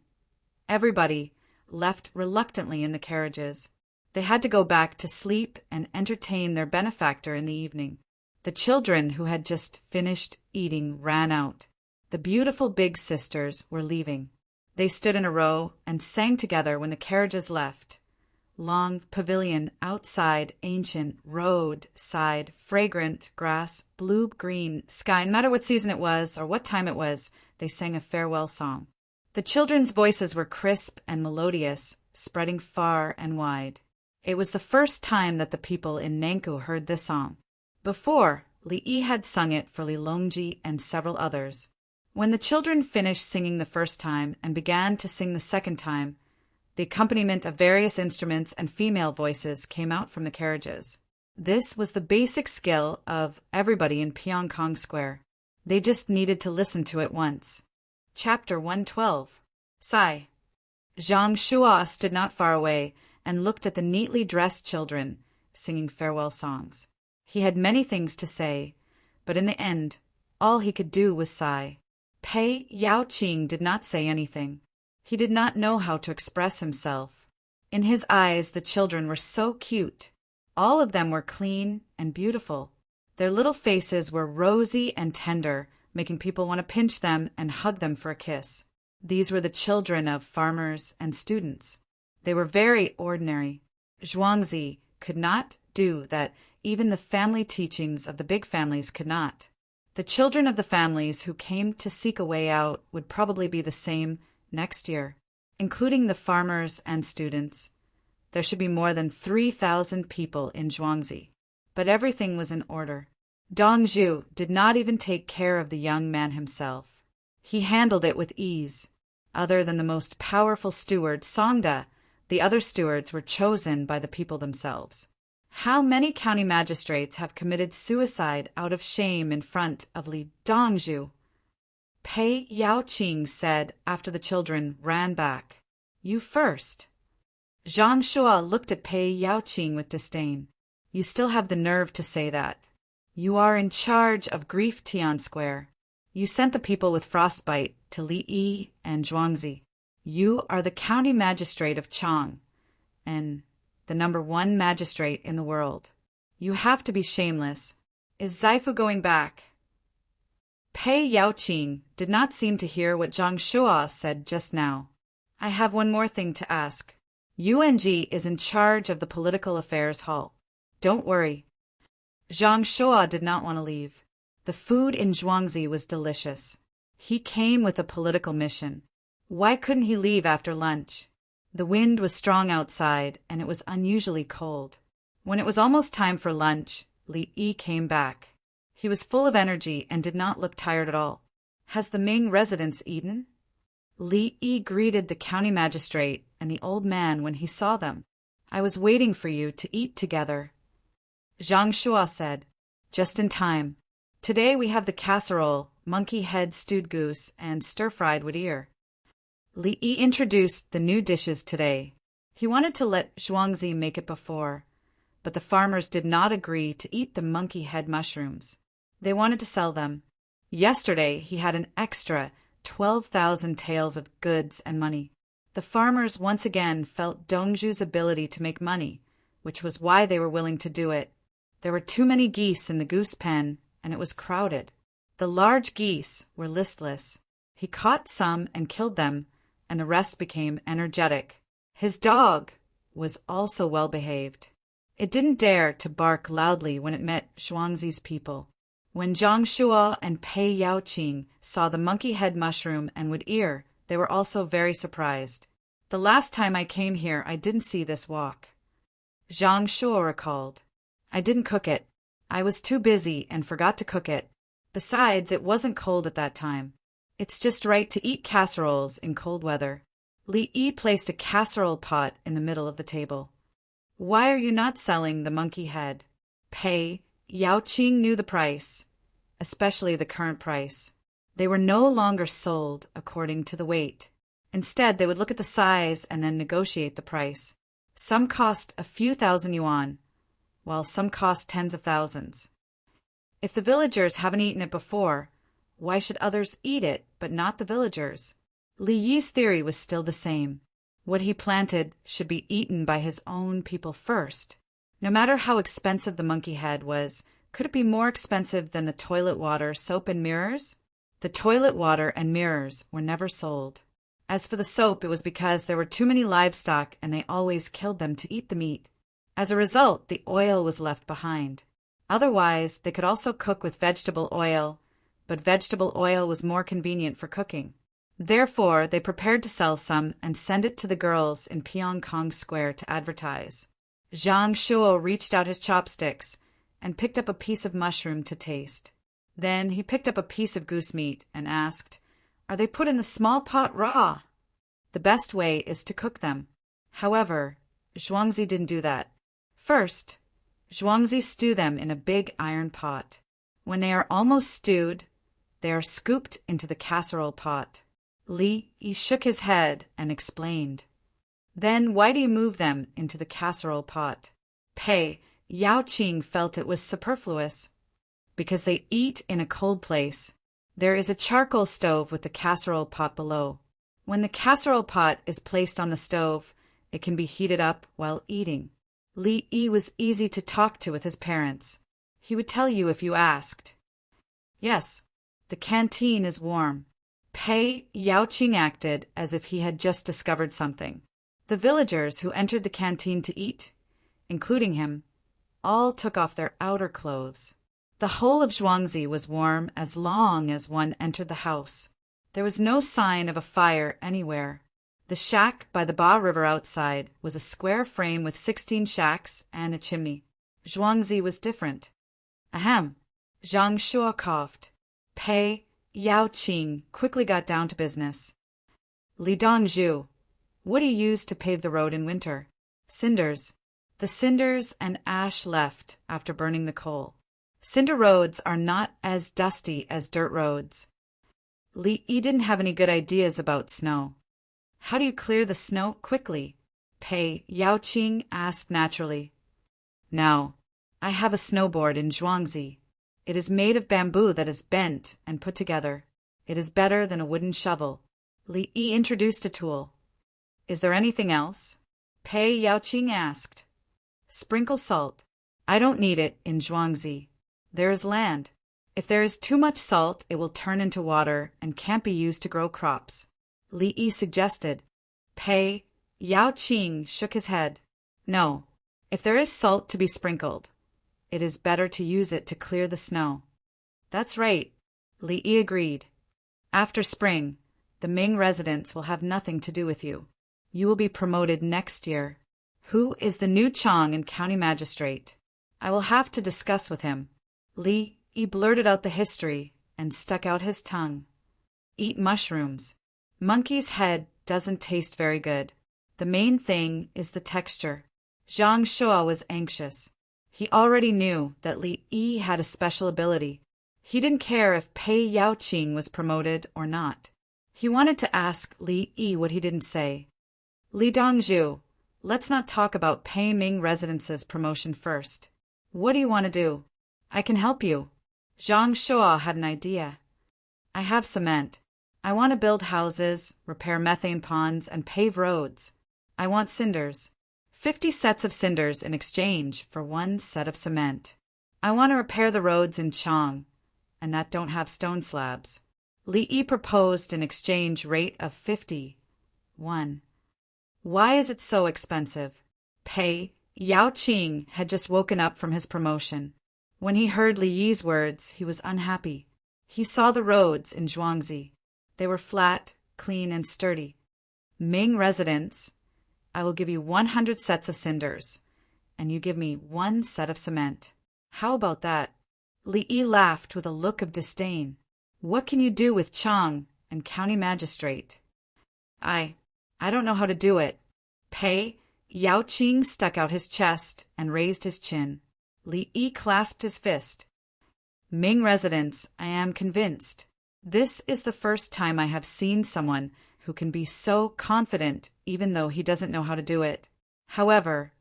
everybody left reluctantly in the carriages. They had to go back to sleep and entertain their benefactor in the evening. The children who had just finished eating ran out. The beautiful big sisters were leaving. They stood in a row and sang together when the carriages left. Long pavilion, outside, ancient, roadside, fragrant, grass, blue-green, sky. No matter what season it was or what time it was, they sang a farewell song. The children's voices were crisp and melodious, spreading far and wide. It was the first time that the people in Nankou heard this song. Before, Li Yi had sung it for Li Longji and several others. When the children finished singing the first time and began to sing the second time, the accompaniment of various instruments and female voices came out from the carriages. This was the basic skill of everybody in Pyongkong Square. They just needed to listen to it once. Chapter 112. Sai. Zhang Shuo stood not far away and looked at the neatly dressed children singing farewell songs. He had many things to say, but in the end, all he could do was sigh. Pei Yaoqing did not say anything. He did not know how to express himself. In his eyes, the children were so cute. All of them were clean and beautiful. Their little faces were rosy and tender, making people want to pinch them and hug them for a kiss. These were the children of farmers and students. They were very ordinary. Zhuangzi could not do that. Even the family teachings of the big families could not. The children of the families who came to seek a way out would probably be the same next year, including the farmers and students. There should be more than 3,000 people in Zhuangzi, but everything was in order. Dong Zhu did not even take care of the young man himself. He handled it with ease. Other than the most powerful steward, Songda, the other stewards were chosen by the people themselves. How many county magistrates have committed suicide out of shame in front of Li Dongzhu? Pei Yaoqing said after the children ran back. You first. Zhang Shuo looked at Pei Yaoqing with disdain. You still have the nerve to say that. You are in charge of Grief Tian Square. You sent the people with frostbite to Li Yi and Zhuangzi. You are the county magistrate of Chang, and the #1 magistrate in the world. You have to be shameless. Is Zaifu going back? Pei Yaoqing did not seem to hear what Zhang Shuo said just now. I have one more thing to ask. UNG is in charge of the Political Affairs Hall. Don't worry. Zhang Shuo did not want to leave. The food in Zhuangzi was delicious. He came with a political mission. Why couldn't he leave after lunch? The wind was strong outside, and it was unusually cold. When it was almost time for lunch, Li Yi came back. He was full of energy and did not look tired at all. Has the Ming residents eaten? Li Yi greeted the county magistrate and the old man when he saw them. I was waiting for you to eat together. Zhang Shua said, just in time. Today we have the casserole, monkey head stewed goose, and stir-fried wood ear. Li Yi introduced the new dishes today. He wanted to let Zhuangzi make it before, but the farmers did not agree to eat the monkey head mushrooms. They wanted to sell them. Yesterday he had an extra 12,000 taels of goods and money. The farmers once again felt Dongzhu's ability to make money, which was why they were willing to do it. There were too many geese in the goose pen, and it was crowded. The large geese were listless. He caught some and killed them, and the rest became energetic. His dog was also well-behaved. It didn't dare to bark loudly when it met Zhuangzi's people. When Zhang Shua and Pei Yaoqing saw the monkey head mushroom and wood ear, they were also very surprised. The last time I came here, I didn't see this wok. Zhang Shua recalled. I didn't cook it. I was too busy and forgot to cook it. Besides, it wasn't cold at that time. It's just right to eat casseroles in cold weather. Li Yi placed a casserole pot in the middle of the table. Why are you not selling the monkey head? Pei Yaoqing knew the price, especially the current price. They were no longer sold according to the weight. Instead, they would look at the size and then negotiate the price. Some cost a few thousand yuan, while some cost tens of thousands. If the villagers haven't eaten it before, why should others eat it but not the villagers? Li Yi's theory was still the same. What he planted should be eaten by his own people first. No matter how expensive the monkey head was, could it be more expensive than the toilet water, soap, and mirrors? The toilet water and mirrors were never sold. As for the soap, it was because there were too many livestock and they always killed them to eat the meat. As a result, the oil was left behind. Otherwise, they could also cook with vegetable oil, but vegetable oil was more convenient for cooking. Therefore, they prepared to sell some and send it to the girls in Pyongkong Square to advertise. Zhang Shuo reached out his chopsticks and picked up a piece of mushroom to taste. Then he picked up a piece of goose meat and asked, Are they put in the small pot raw? The best way is to cook them. However, Zhuangzi didn't do that. First, Zhuangzi stew them in a big iron pot. When they are almost stewed, they are scooped into the casserole pot. Li Yi shook his head and explained. Then why do you move them into the casserole pot? Pei Yaoqing felt it was superfluous. Because they eat in a cold place. There is a charcoal stove with the casserole pot below. When the casserole pot is placed on the stove, it can be heated up while eating. Li Yi was easy to talk to with his parents. He would tell you if you asked. Yes, the canteen is warm. Pei Yaoqing acted as if he had just discovered something. The villagers who entered the canteen to eat, including him, all took off their outer clothes. The whole of Zhuangzi was warm as long as one entered the house. There was no sign of a fire anywhere. The shack by the Ba River outside was a square frame with 16 shacks and a chimney. Zhuangzi was different. Ahem. Zhang Shua coughed. Pei Yaoqing quickly got down to business. Li Dongzhu, what do you use to pave the road in winter? Cinders. The cinders and ash left after burning the coal. Cinder roads are not as dusty as dirt roads. Li Yi didn't have any good ideas about snow. How do you clear the snow quickly? Pei Yaoqing asked naturally. Now, I have a snowboard in Zhuangzi. It is made of bamboo that is bent and put together. It is better than a wooden shovel. Li Yi introduced a tool. Is there anything else? Pei Yaoqing asked. Sprinkle salt. I don't need it in Zhuangzi. There is land. If there is too much salt, it will turn into water and can't be used to grow crops. Li Yi suggested. Pei Yaoqing shook his head. No, if there is salt to be sprinkled, it is better to use it to clear the snow. That's right, Li Yi agreed. After spring, the Ming residents will have nothing to do with you. You will be promoted next year. Who is the new Chang and county magistrate? I will have to discuss with him. Li Yi blurted out the history and stuck out his tongue. Eat mushrooms. Monkey's head doesn't taste very good. The main thing is the texture. Zhang Shuo was anxious. He already knew that Li Yi had a special ability. He didn't care if Pei Yaoqing was promoted or not. He wanted to ask Li Yi what he didn't say. Li Dongzhu, let's not talk about Pei Ming Residence's promotion first. What do you want to do? I can help you. Zhang Shuo had an idea. I have cement. I want to build houses, repair methane ponds, and pave roads. I want cinders. 50 sets of cinders in exchange for 1 set of cement. I want to repair the roads in Chang, and that don't have stone slabs. Li Yi proposed an exchange rate of 50:1. Why is it so expensive? Pei Yaoqing had just woken up from his promotion. When he heard Li Yi's words, he was unhappy. He saw the roads in Zhuangzi. They were flat, clean, and sturdy. Ming residents, I will give you 100 sets of cinders, and you give me 1 set of cement. How about that? Li Yi laughed with a look of disdain. What can you do with Chang and county magistrate? I don't know how to do it. Pei Yaoqing stuck out his chest and raised his chin. Li Yi clasped his fist. Ming residents, I am convinced. This is the first time I have seen someone who can be so confident even though he doesn't know how to do it. However,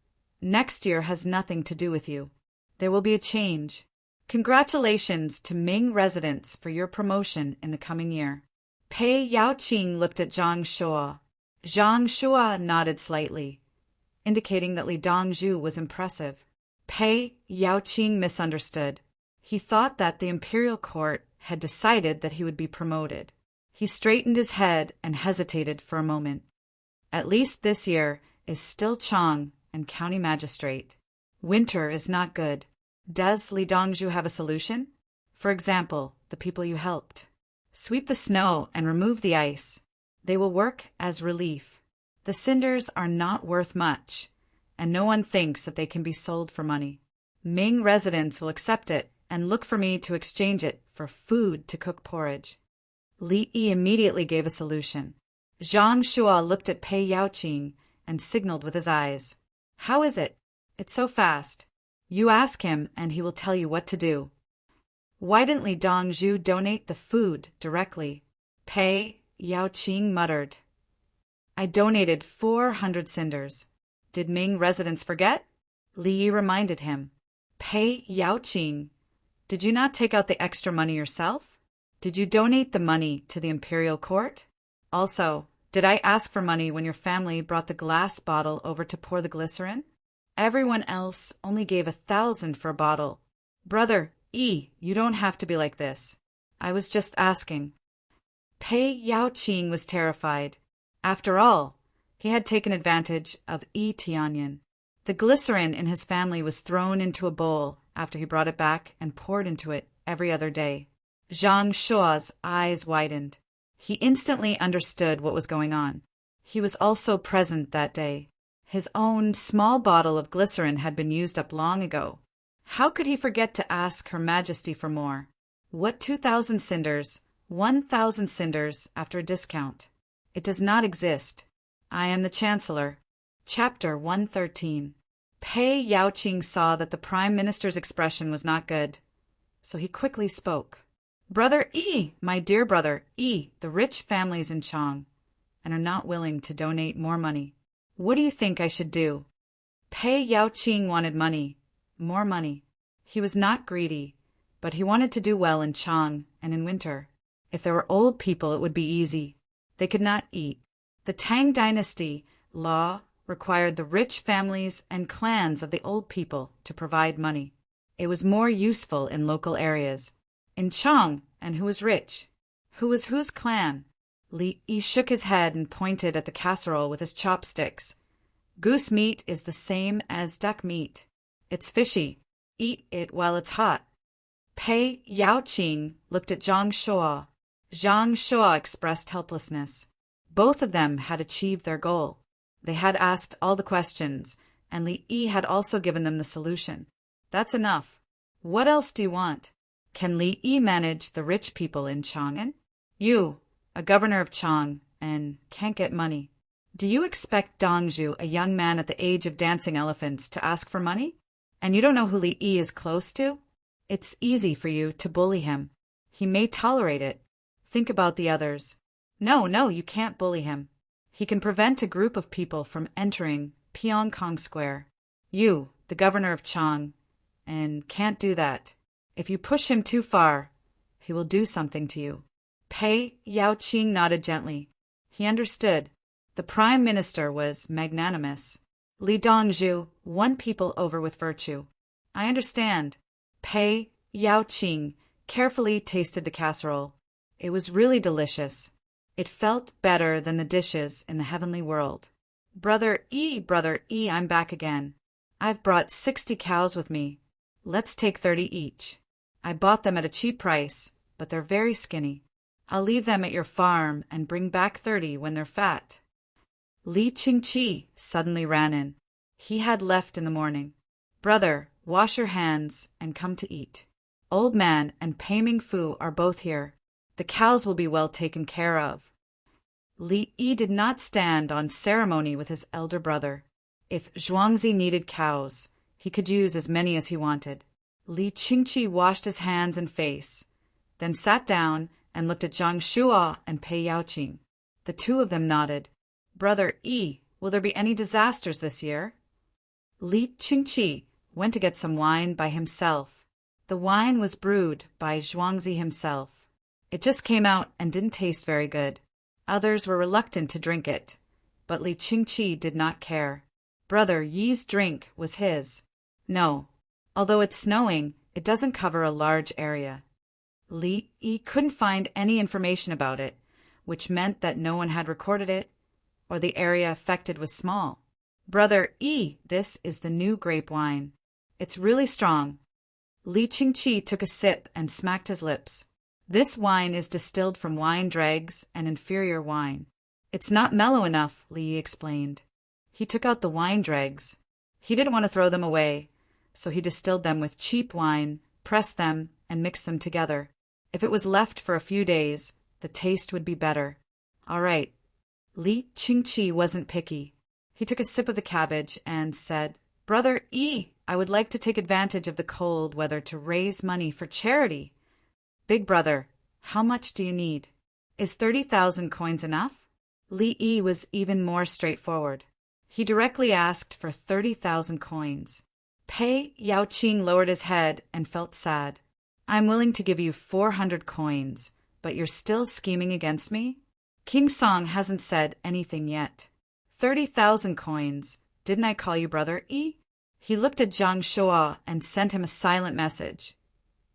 next year has nothing to do with you. There will be a change. Congratulations to Ming residents for your promotion in the coming year. Pei Yaoqing looked at Zhang Shuo. Zhang Shuo nodded slightly, indicating that Li Dongzhu was impressive. Pei Yaoqing misunderstood. He thought that the imperial court had decided that he would be promoted. He straightened his head and hesitated for a moment. At least this year is still Chang and county magistrate. Winter is not good. Does Li Dongzhu have a solution? For example, the people you helped. Sweep the snow and remove the ice. They will work as relief. The cinders are not worth much, and no one thinks that they can be sold for money. Ming residents will accept it and look for me to exchange it for food to cook porridge. Li Yi immediately gave a solution. Zhang Shuo looked at Pei Yaoqing and signaled with his eyes. How is it? It's so fast. You ask him and he will tell you what to do. Why didn't Li Dongzhu donate the food directly? Pei Yaoqing muttered. I donated 400 cinders. Did Ming residents forget? Li Yi reminded him. Pei Yaoqing, did you not take out the extra money yourself? Did you donate the money to the imperial court? Also, did I ask for money when your family brought the glass bottle over to pour the glycerin? Everyone else only gave 1,000 for a bottle. Brother Yi, you don't have to be like this. I was just asking. Pei Yaoqing was terrified. After all, he had taken advantage of Yi Tianyan. The glycerin in his family was thrown into a bowl after he brought it back and poured into it every other day. Zhang Shuo's eyes widened. He instantly understood what was going on. He was also present that day. His own small bottle of glycerin had been used up long ago. How could he forget to ask Her Majesty for more? What 2,000 cinders, 1,000 cinders after a discount? It does not exist. I am the Chancellor. Chapter 113. Pei Yaoqing saw that the Prime Minister's expression was not good, so he quickly spoke. Brother Yi, my dear brother Yi, the rich families in Chang, and are not willing to donate more money. What do you think I should do? Pei Yaoqing wanted money, more money. He was not greedy, but he wanted to do well in Chang and in winter. If there were old people, it would be easy. They could not eat. The Tang dynasty law required the rich families and clans of the old people to provide money. It was more useful in local areas. In Chang, and who was rich? Who was whose clan? Li Yi shook his head and pointed at the casserole with his chopsticks. Goose meat is the same as duck meat. It's fishy. Eat it while it's hot. Pei Yaoqing looked at Zhang Shuo. Zhang Shuo expressed helplessness. Both of them had achieved their goal. They had asked all the questions, and Li Yi had also given them the solution. That's enough. What else do you want? Can Li Yi manage the rich people in Chang'an? You, a governor of Chang, and can't get money. Do you expect Dongzhu, a young man at the age of dancing elephants, to ask for money? And you don't know who Li Yi is close to? It's easy for you to bully him. He may tolerate it. Think about the others. No, you can't bully him. He can prevent a group of people from entering Pyongkong Square. You, the governor of Chang, and can't do that. If you push him too far, he will do something to you. Pei Yaoqing nodded gently. He understood. The prime minister was magnanimous. Li Dongzhu won people over with virtue. I understand. Pei Yaoqing carefully tasted the casserole. It was really delicious. It felt better than the dishes in the heavenly world. Brother E, I'm back again. I've brought 60 cows with me. Let's take 30 each. I bought them at a cheap price, but they're very skinny. I'll leave them at your farm and bring back 30 when they're fat. Li Qingqi suddenly ran in. He had left in the morning. Brother, wash your hands and come to eat. Old Man and Pei Mingfu are both here. The cows will be well taken care of. Li Yi did not stand on ceremony with his elder brother. If Zhuangzi needed cows, he could use as many as he wanted. Li Qingqi washed his hands and face, then sat down and looked at Zhang Shuo and Pei Yaoqing. The two of them nodded. Brother Yi, will there be any disasters this year? Li Qingqi went to get some wine by himself. The wine was brewed by Zhuangzi himself. It just came out and didn't taste very good. Others were reluctant to drink it, but Li Qingqi did not care. Brother Yi's drink was his. No, although it's snowing, it doesn't cover a large area. Li Yi couldn't find any information about it, which meant that no one had recorded it, or the area affected was small. Brother Yi, this is the new grape wine. It's really strong. Li Qingqi took a sip and smacked his lips. This wine is distilled from wine dregs, an inferior wine. It's not mellow enough, Li Yi explained. He took out the wine dregs. He didn't want to throw them away, so he distilled them with cheap wine, pressed them, and mixed them together. If it was left for a few days, the taste would be better. All right. Li Qingqi wasn't picky. He took a sip of the cabbage and said, Brother Yi, I would like to take advantage of the cold weather to raise money for charity. Big brother, how much do you need? Is 30,000 coins enough? Li Yi was even more straightforward. He directly asked for 30,000 coins. Pei Yaoqing lowered his head and felt sad. I'm willing to give you 400 coins, but you're still scheming against me? King Song hasn't said anything yet. 30,000 coins. Didn't I call you Brother Yi? He looked at Zhang Shuo and sent him a silent message.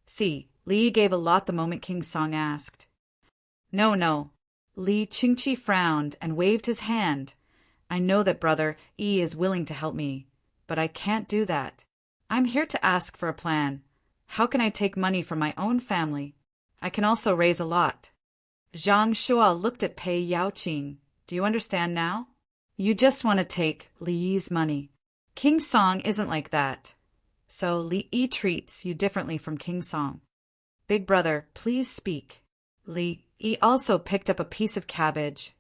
See, Li Yi gave a lot the moment King Song asked. No. Li Qingqi frowned and waved his hand. I know that Brother Yi is willing to help me, but I can't do that. I'm here to ask for a plan. How can I take money from my own family? I can also raise a lot. Zhang Shuo looked at Pei Yaoqing. Do you understand now? You just want to take Li Yi's money. King Song isn't like that. So Li Yi treats you differently from King Song. Big brother, please speak. Li Yi also picked up a piece of cabbage.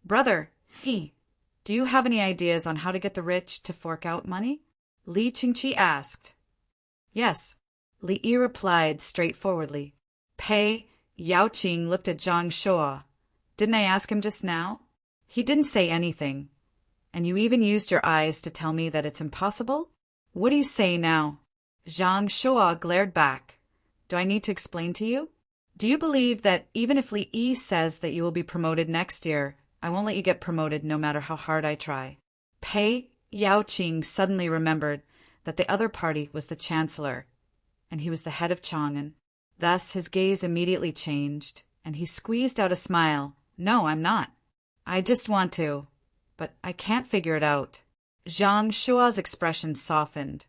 Brother Yi, do you have any ideas on how to get the rich to fork out money? Li Qingqi asked. Yes, Li Yi replied straightforwardly. Pei Yaoqing looked at Zhang Shuo. Didn't I ask him just now? He didn't say anything. And you even used your eyes to tell me that it's impossible? What do you say now? Zhang Shuo glared back. Do I need to explain to you? Do you believe that even if Li Yi says that you will be promoted next year, I won't let you get promoted no matter how hard I try? Pei Yaoqing suddenly remembered that the other party was the chancellor, and he was the head of Chang'an. Thus his gaze immediately changed, and he squeezed out a smile. No, I'm not. I just want to, but I can't figure it out. Zhang Shuo's expression softened.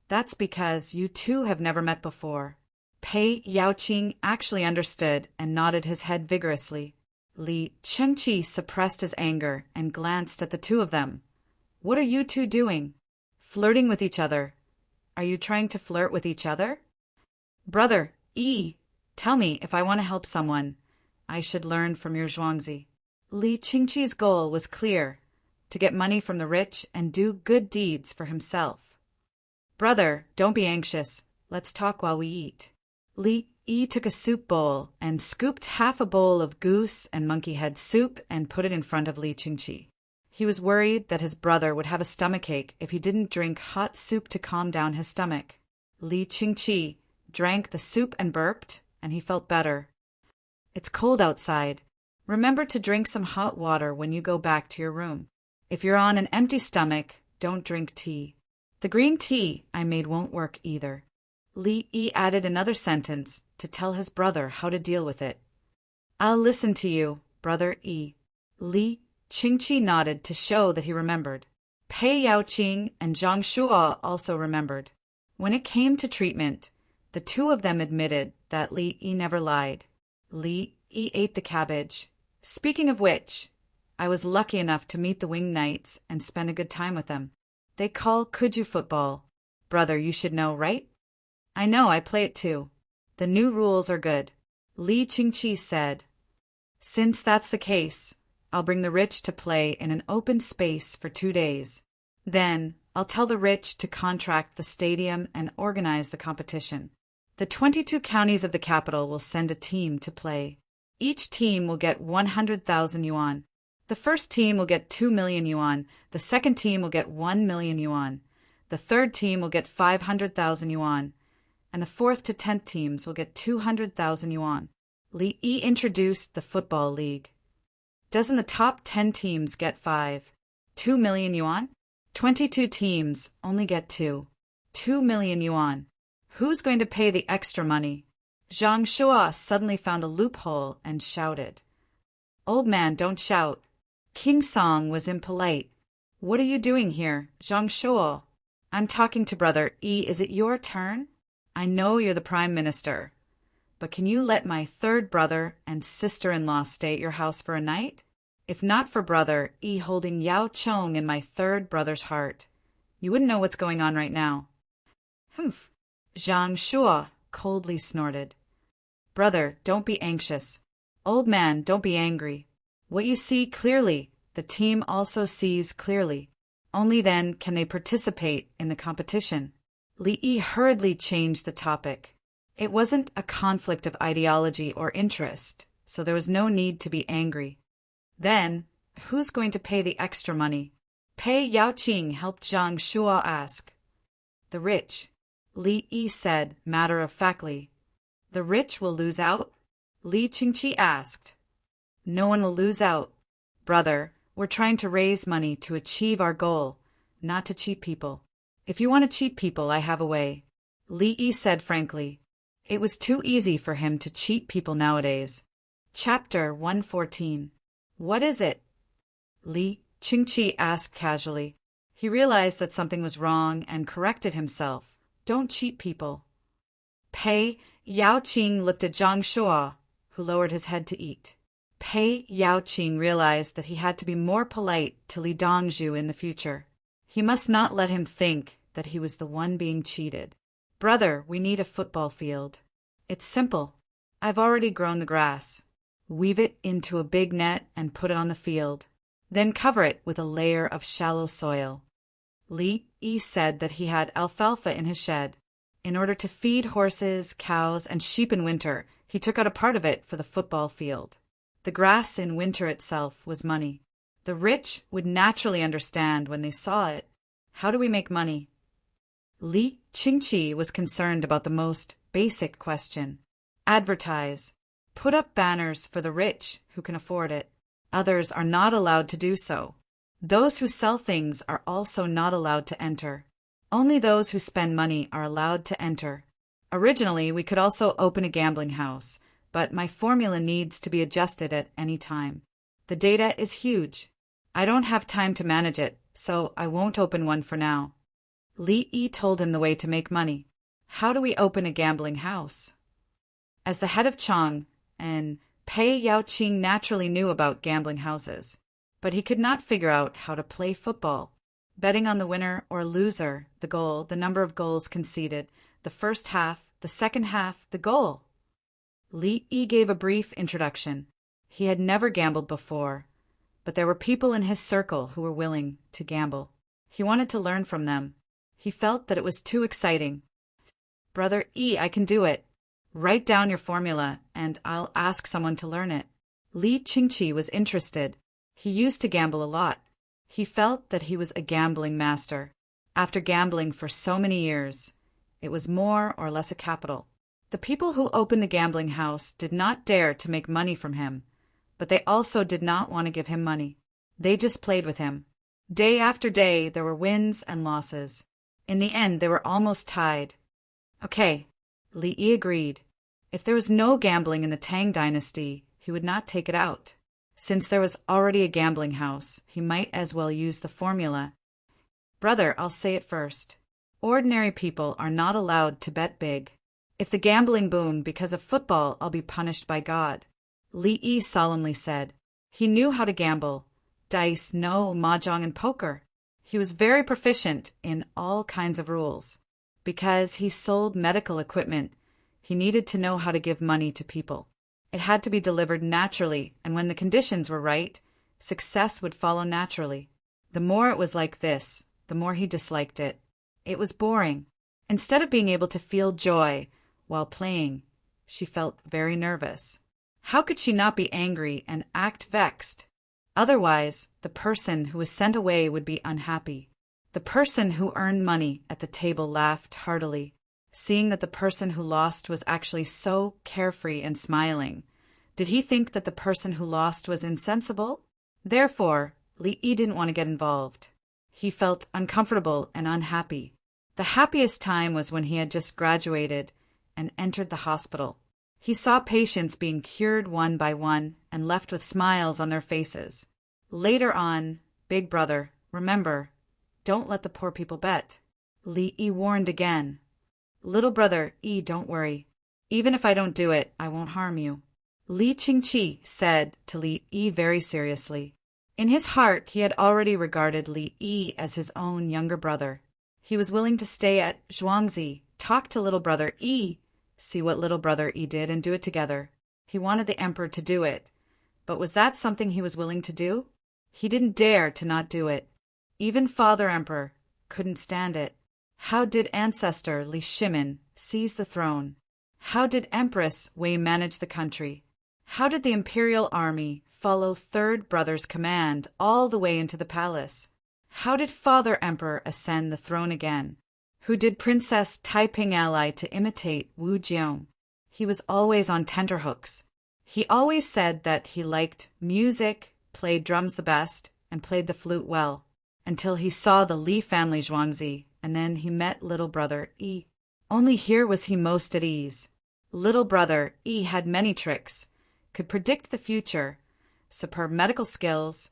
That's because you two have never met before. Pei Yaoqing actually understood and nodded his head vigorously. Li Qingqi suppressed his anger and glanced at the two of them. What are you two doing? Flirting with each other. Are you trying to flirt with each other? Brother E, tell me if I want to help someone. I should learn from your Zhuangzi. Li Qingqi's goal was clear, to get money from the rich and do good deeds for himself. Brother, don't be anxious. Let's talk while we eat. Li Yi took a soup bowl and scooped half a bowl of goose and monkey head soup and put it in front of Li Qingqi. He was worried that his brother would have a stomachache if he didn't drink hot soup to calm down his stomach. Li Qingqi drank the soup and burped, and he felt better. It's cold outside. Remember to drink some hot water when you go back to your room. If you're on an empty stomach, don't drink tea. The green tea I made won't work either. Li Yi added another sentence to tell his brother how to deal with it. I'll listen to you, brother Yi. Li Qingqi nodded to show that he remembered. Pei Yaoqing and Zhang Shuo also remembered. When it came to treatment, the two of them admitted that Li Yi never lied. Li Yi ate the cabbage. Speaking of which, I was lucky enough to meet the Wing Knights and spend a good time with them. They call Kuju football. Brother, you should know, right? I know, I play it too. The new rules are good. Li Qingqi said. Since that's the case, I'll bring the rich to play in an open space for 2 days. Then, I'll tell the rich to contract the stadium and organize the competition. The 22 counties of the capital will send a team to play. Each team will get 100,000 yuan. The first team will get 2 million yuan, the second team will get 1 million yuan, the third team will get 500,000 yuan, and the 4th to 10th teams will get 200,000 yuan. Li Yi introduced the football league. Doesn't the top 10 teams get 2 million yuan? 22 teams only get 2 million yuan. Who's going to pay the extra money? Zhang Shuo suddenly found a loophole and shouted. Old man, don't shout. King Song was impolite. What are you doing here, Zhang Shuo? I'm talking to brother Yi. Is it your turn? I know you're the prime minister, but can you let my third brother and sister-in-law stay at your house for a night? If not for brother Yi holding Yao Chong in my third brother's heart, you wouldn't know what's going on right now. Humph. Zhang Shuo coldly snorted. Brother, don't be anxious. Old man, don't be angry. What you see clearly, the team also sees clearly. Only then can they participate in the competition. Li Yi hurriedly changed the topic. It wasn't a conflict of ideology or interest, so there was no need to be angry. Then, who's going to pay the extra money? Pei Yaoqing helped Zhang Shuo ask. The rich, Li Yi said matter-of-factly. The rich will lose out? Li Qingqi asked. No one will lose out. Brother, we're trying to raise money to achieve our goal, not to cheat people. If you want to cheat people, I have a way. Li Yi said frankly. It was too easy for him to cheat people nowadays. Chapter 114. What is it? Li Qingqi asked casually. He realized that something was wrong and corrected himself. Don't cheat people. Pei Yaoqing looked at Zhang Shuo, who lowered his head to eat. Pei Yaoqing realized that he had to be more polite to Li Dongzhu in the future. He must not let him think that he was the one being cheated. Brother, we need a football field. It's simple. I've already grown the grass. Weave it into a big net and put it on the field. Then cover it with a layer of shallow soil. Li Yi said that he had alfalfa in his shed. In order to feed horses, cows, and sheep in winter, he took out a part of it for the football field. The grass in winter itself was money. The rich would naturally understand when they saw it. How do we make money? Li Qingqi was concerned about the most basic question. Advertise. Put up banners for the rich who can afford it. Others are not allowed to do so. Those who sell things are also not allowed to enter. Only those who spend money are allowed to enter. Originally, we could also open a gambling house, but my formula needs to be adjusted at any time. The data is huge. I don't have time to manage it, so I won't open one for now. Li Yi told him the way to make money. How do we open a gambling house? As the head of Chang, and Pei Yaoqing naturally knew about gambling houses, but he could not figure out how to play football. betting on the winner or loser, the goal, the number of goals conceded, the first half, the second half, the goal. Li Yi gave a brief introduction. He had never gambled before, but there were people in his circle who were willing to gamble. He wanted to learn from them. He felt that it was too exciting. Brother Yi, I can do it. Write down your formula, and I'll ask someone to learn it. Li Qingqi was interested. He used to gamble a lot. He felt that he was a gambling master. After gambling for so many years, it was more or less a capital. The people who opened the gambling house did not dare to make money from him, but they also did not want to give him money. They just played with him. Day after day, there were wins and losses. In the end, they were almost tied. Okay, Li Yi agreed. If there was no gambling in the Tang dynasty, he would not take it out. Since there was already a gambling house, he might as well use the formula. Brother, I'll say it first. Ordinary people are not allowed to bet big. If the gambling boomed because of football, I'll be punished by God. Li Yi solemnly said. He knew how to gamble. Dice, no, mahjong, and poker. He was very proficient in all kinds of rules. Because he sold medical equipment, he needed to know how to give money to people. It had to be delivered naturally, and when the conditions were right, success would follow naturally. The more it was like this, the more he disliked it. It was boring. Instead of being able to feel joy while playing, she felt very nervous. How could she not be angry and act vexed? Otherwise, the person who was sent away would be unhappy. The person who earned money at the table laughed heartily, seeing that the person who lost was actually so carefree and smiling. Did he think that the person who lost was insensible? Therefore, Li Yi didn't want to get involved. He felt uncomfortable and unhappy. The happiest time was when he had just graduated and entered the hospital. He saw patients being cured one by one and left with smiles on their faces. Later on, Big Brother, remember, don't let the poor people bet. Li Yi warned again. Little brother Yi, don't worry. Even if I don't do it, I won't harm you. Li Qingqi said to Li Yi very seriously. In his heart, he had already regarded Li Yi as his own younger brother. He was willing to stay at Zhuangzi, talk to little brother Yi, see what little brother Yi did, and do it together. He wanted the emperor to do it. But was that something he was willing to do? He didn't dare to not do it. Even Father Emperor couldn't stand it. How did ancestor Li Shimin seize the throne? How did Empress Wei manage the country? How did the imperial army follow third brother's command all the way into the palace? How did Father Emperor ascend the throne again? Who did Princess Taiping ally to imitate Wu Jiong? He was always on tenterhooks. He always said that he liked music, played drums the best, and played the flute well, until he saw the Li family Zhuangzi, and then he met little brother Yi. Only here was he most at ease. Little brother Yi had many tricks, could predict the future, superb medical skills,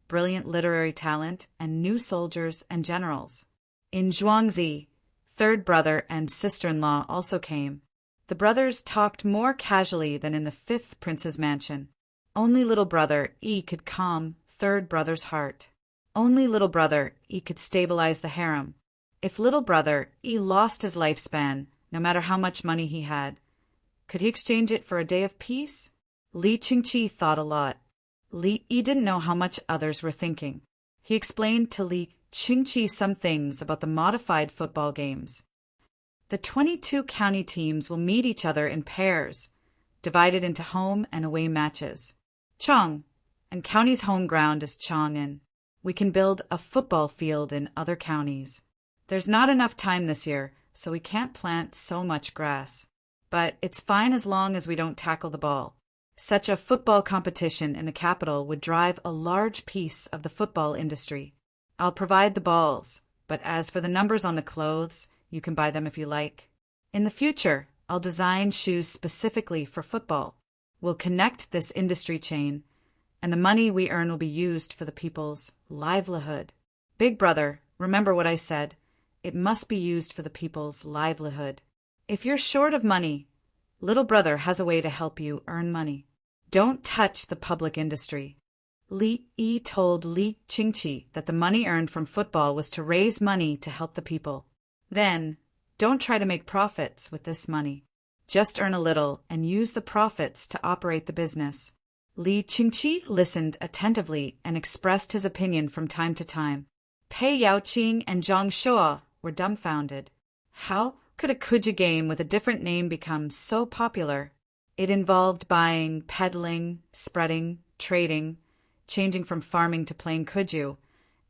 brilliant literary talent, and new soldiers and generals. In Zhuangzi, third brother and sister-in-law also came. The brothers talked more casually than in the fifth prince's mansion. Only little brother Yi could calm third brother's heart. Only little brother Yi could stabilize the harem. If little brother Yi lost his lifespan, no matter how much money he had, could he exchange it for a day of peace? Li Qingqi thought a lot. Li Yi didn't know how much others were thinking. He explained to Li Qingqi some things about the modified football games. The 22 county teams will meet each other in pairs, divided into home and away matches. Chong, and county's home ground is Chang'an. We can build a football field in other counties. There's not enough time this year, so we can't plant so much grass. But it's fine as long as we don't tackle the ball. Such a football competition in the capital would drive a large piece of the football industry. I'll provide the balls, but as for the numbers on the clothes, you can buy them if you like. In the future, I'll design shoes specifically for football. We'll connect this industry chain, and the money we earn will be used for the people's livelihood. Big brother, remember what I said. It must be used for the people's livelihood. If you're short of money, little brother has a way to help you earn money. Don't touch the public industry. Li Yi told Li Qingqi that the money earned from football was to raise money to help the people. Then, don't try to make profits with this money. Just earn a little and use the profits to operate the business. Li Qingqi listened attentively and expressed his opinion from time to time. Pei Yaoqing and Zhang Shuo were dumbfounded. How could a kuji game with a different name become so popular? It involved buying, peddling, spreading, trading, changing from farming to playing kuju,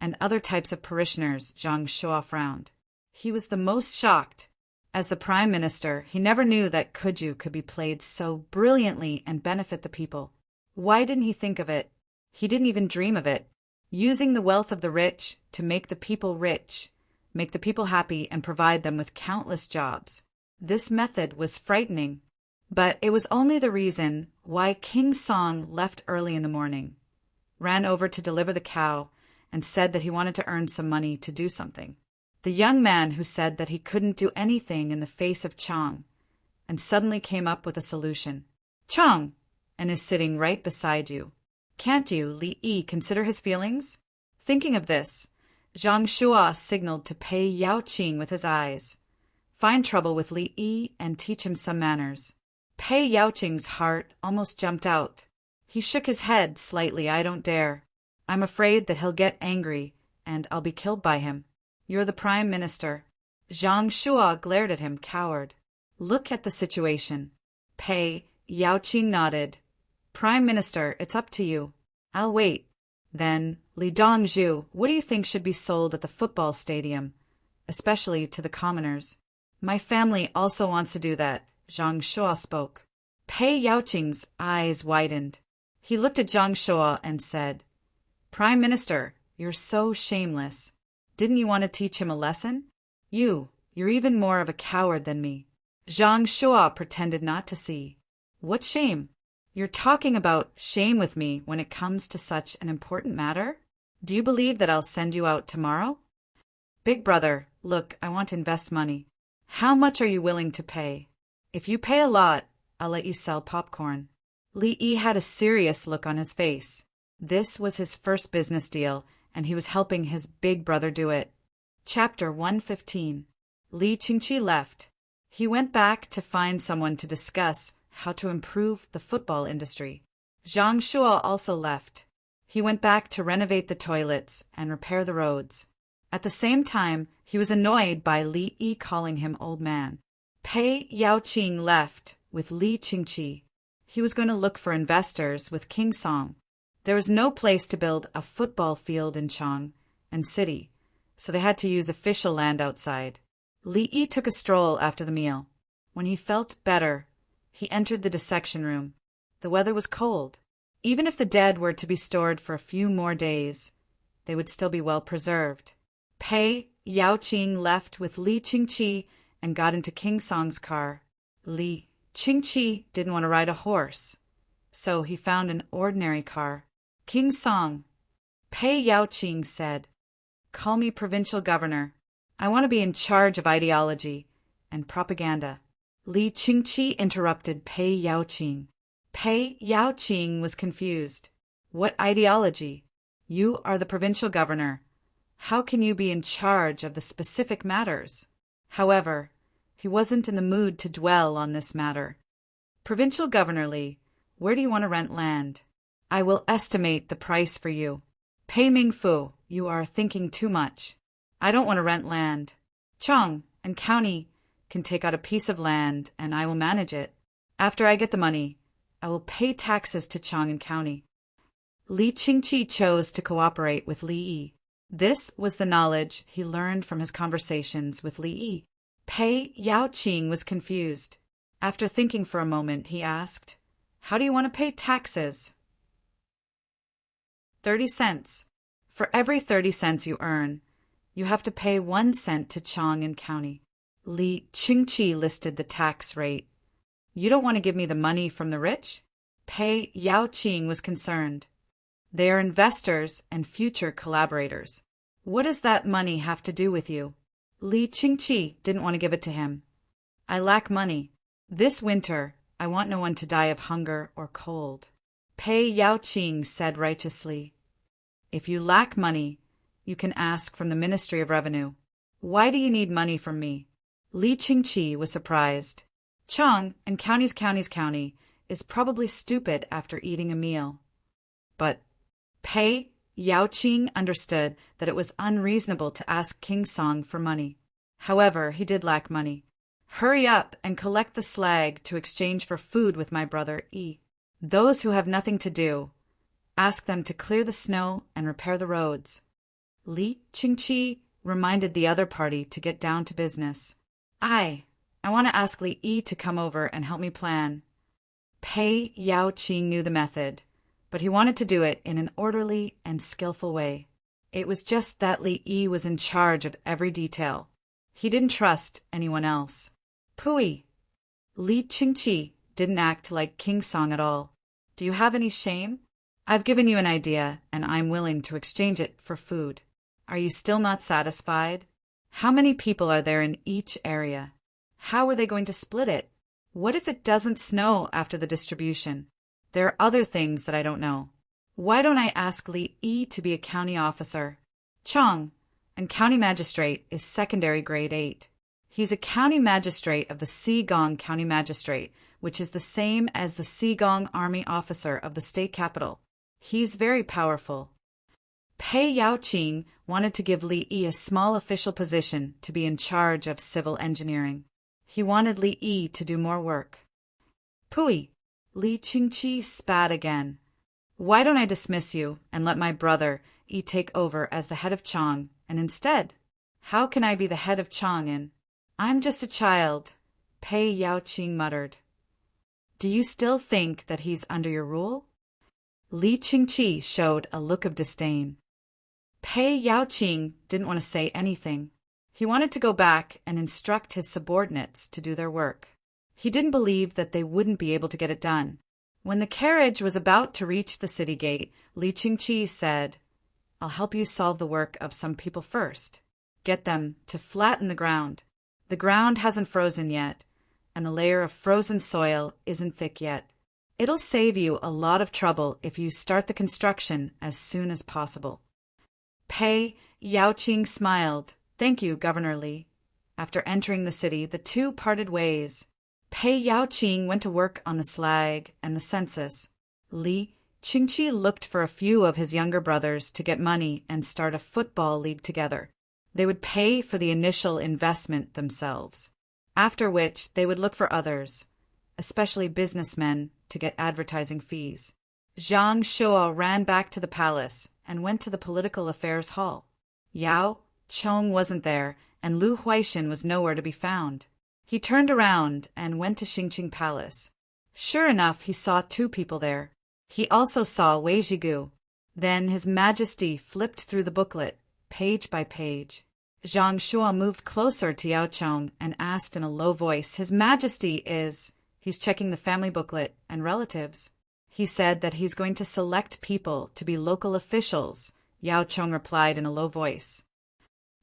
and other types of parishioners. Zhang Shuo frowned. He was the most shocked. As the prime minister, he never knew that kuju could be played so brilliantly and benefit the people. Why didn't he think of it? He didn't even dream of it. Using the wealth of the rich to make the people rich, make the people happy and provide them with countless jobs. This method was frightening, but it was only the reason why King Song left early in the morning, ran over to deliver the cow, and said that he wanted to earn some money to do something. The young man who said that he couldn't do anything in the face of Chang, and suddenly came up with a solution. Chang, and is sitting right beside you. Can't you, Li Yi, consider his feelings? Thinking of this, Zhang Shuo signaled to Pei Yaoqing with his eyes. Find trouble with Li Yi and teach him some manners. Pei Yaoqing's heart almost jumped out. He shook his head slightly. I don't dare. I'm afraid that he'll get angry, and I'll be killed by him. You're the prime minister. Zhang Shuo glared at him, coward. Look at the situation. Pei Yaoqing nodded. Prime Minister, it's up to you. I'll wait. Then, Li Dongzhu, what do you think should be sold at the football stadium, especially to the commoners? My family also wants to do that, Zhang Shuo spoke. Pei Yaoqing's eyes widened. He looked at Zhang Shuo and said, Prime Minister, you're so shameless. Didn't you want to teach him a lesson? You're even more of a coward than me. Zhang Shuo pretended not to see. What shame? You're talking about shame with me when it comes to such an important matter? Do you believe that I'll send you out tomorrow? Big brother, look, I want to invest money. How much are you willing to pay? If you pay a lot, I'll let you sell popcorn. Li Yi had a serious look on his face. This was his first business deal, and he was helping his big brother do it. Chapter 115. Li Qingqi left. He went back to find someone to discuss how to improve the football industry. Zhang Shuo also left. He went back to renovate the toilets and repair the roads. At the same time, he was annoyed by Li Yi calling him old man. Pei Yaoqing left with Li Qingqi. He was going to look for investors with King Song. There was no place to build a football field in Chang and city, so they had to use official land outside. Li Yi took a stroll after the meal. When he felt better, he entered the dissection room. The weather was cold. Even if the dead were to be stored for a few more days, they would still be well preserved. Pei Yaoqing left with Li Qingqi and got into King Song's car. Li Qingqi didn't want to ride a horse, so he found an ordinary car. King Song, Pei Yaoqing said, call me provincial governor. I want to be in charge of ideology and propaganda. Li Qingqi interrupted Pei Yaoqing. Pei Yaoqing was confused. What ideology? You are the provincial governor. How can you be in charge of the specific matters? However, he wasn't in the mood to dwell on this matter. Provincial Governor Li, where do you want to rent land? I will estimate the price for you. Pei Mingfu, you are thinking too much. I don't want to rent land. Chang and county can take out a piece of land and I will manage it. After I get the money, I will pay taxes to Chang and county. Li Qingqi chose to cooperate with Li Yi. This was the knowledge he learned from his conversations with Li Yi. Pei Yaoqing was confused. After thinking for a moment, he asked, how do you want to pay taxes? 30 cents. For every 30 cents you earn, you have to pay 1 cent to Chang and county. Li Qingqi listed the tax rate. You don't want to give me the money from the rich? Pei Yaoqing was concerned. They are investors and future collaborators. What does that money have to do with you? Li Qingqi didn't want to give it to him. I lack money. This winter, I want no one to die of hunger or cold. Pei Yaoqing said righteously. If you lack money, you can ask from the Ministry of Revenue. Why do you need money from me? Li Qingqi was surprised. Chang and county is probably stupid after eating a meal. But Pei Yaoqing understood that it was unreasonable to ask King Song for money. However, he did lack money. Hurry up and collect the slag to exchange for food with my brother Yi. Those who have nothing to do, ask them to clear the snow and repair the roads. Li Qingqi reminded the other party to get down to business. I want to ask Li Yi to come over and help me plan. Pei Yaoqing knew the method, but he wanted to do it in an orderly and skillful way. It was just that Li Yi was in charge of every detail. He didn't trust anyone else. Pui! Li Qingqi didn't act like King Song at all. Do you have any shame? I've given you an idea, and I'm willing to exchange it for food. Are you still not satisfied? How many people are there in each area? How are they going to split it? What if it doesn't snow after the distribution? There are other things that I don't know. Why don't I ask Li Yi to be a county officer? Chang, and county magistrate, is secondary grade 8. He's a county magistrate of the Sigong County Magistrate, which is the same as the Sigong Army officer of the state capital. He's very powerful. Pei Yaoqing wanted to give Li Yi a small official position to be in charge of civil engineering. He wanted Li Yi to do more work. Pui! Li Qingqi spat again. Why don't I dismiss you and let my brother Yi take over as the head of Chang, and instead, how can I be the head of Chang and I'm just a child, Pei Yaoqing muttered. Do you still think that he's under your rule? Li Qingqi showed a look of disdain. Pei Yaoqing didn't want to say anything. He wanted to go back and instruct his subordinates to do their work. He didn't believe that they wouldn't be able to get it done. When the carriage was about to reach the city gate, Li Qingqi said, I'll help you solve the work of some people first. Get them to flatten the ground. The ground hasn't frozen yet, and the layer of frozen soil isn't thick yet. It'll save you a lot of trouble if you start the construction as soon as possible. Pei Yaoqing smiled. Thank you, Governor Li. After entering the city, the two parted ways. Pei Yaoqing went to work on the slag and the census. Li Qingqi looked for a few of his younger brothers to get money and start a football league together. They would pay for the initial investment themselves, after which they would look for others, especially businessmen, to get advertising fees. Zhang Shuo ran back to the palace and went to the political affairs hall. Yao Chong wasn't there, and Lu Huaixin was nowhere to be found. He turned around and went to Xingqing Palace. Sure enough, he saw two people there. He also saw Wei Zhigu. Then His Majesty flipped through the booklet, page by page. Zhang Shuo moved closer to Yao Chong and asked in a low voice, His Majesty is... He's checking the family booklet and relatives. He said that he's going to select people to be local officials, Yao Chong replied in a low voice.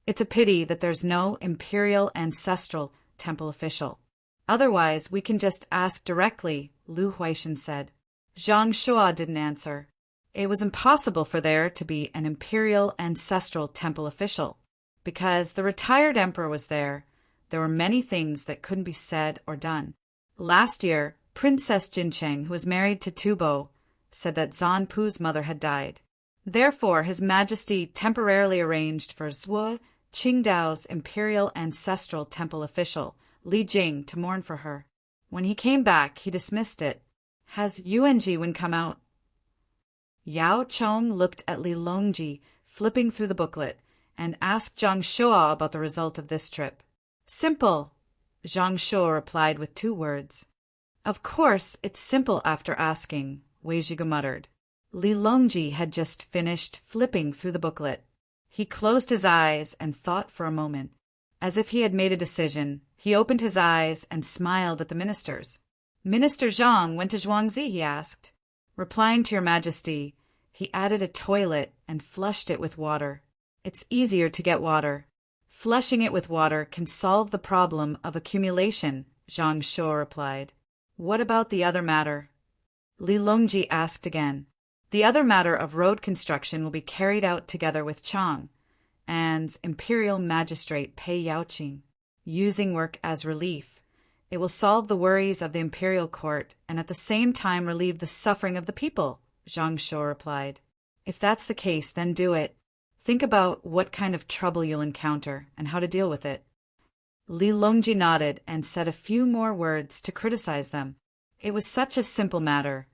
It's a pity that there's no imperial ancestral temple official. Otherwise, we can just ask directly, Lu Huaixin said. Zhang Shuo didn't answer. It was impossible for there to be an imperial ancestral temple official. Because the retired emperor was there, there were many things that couldn't be said or done. Last year, Princess Jincheng, who was married to Tubo, said that Zan Pu's mother had died. Therefore, His Majesty temporarily arranged for Zhuo Qingdao's imperial ancestral temple official, Li Jing, to mourn for her. When he came back, he dismissed it. Has Yuan Jiwen come out? Yao Chong looked at Li Longji, flipping through the booklet, and asked Zhang Shuo about the result of this trip. Simple, Zhang Shuo replied with 2 words. Of course, it's simple after asking, Wei Zhigu muttered. Li Longji had just finished flipping through the booklet. He closed his eyes and thought for a moment. As if he had made a decision, he opened his eyes and smiled at the ministers. Minister Zhang went to Zhuangzi, he asked. Replying to Your Majesty, he added a toilet and flushed it with water. It's easier to get water. Flushing it with water can solve the problem of accumulation, Zhang Shuo replied. What about the other matter? Li Longji asked again. The other matter of road construction will be carried out together with Chang and Imperial Magistrate Pei Yaoqing, using work as relief. It will solve the worries of the imperial court and at the same time relieve the suffering of the people, Zhang Shou replied. If that's the case, then do it. Think about what kind of trouble you'll encounter and how to deal with it. Li Longji nodded and said a few more words to criticize them. It was such a simple matter,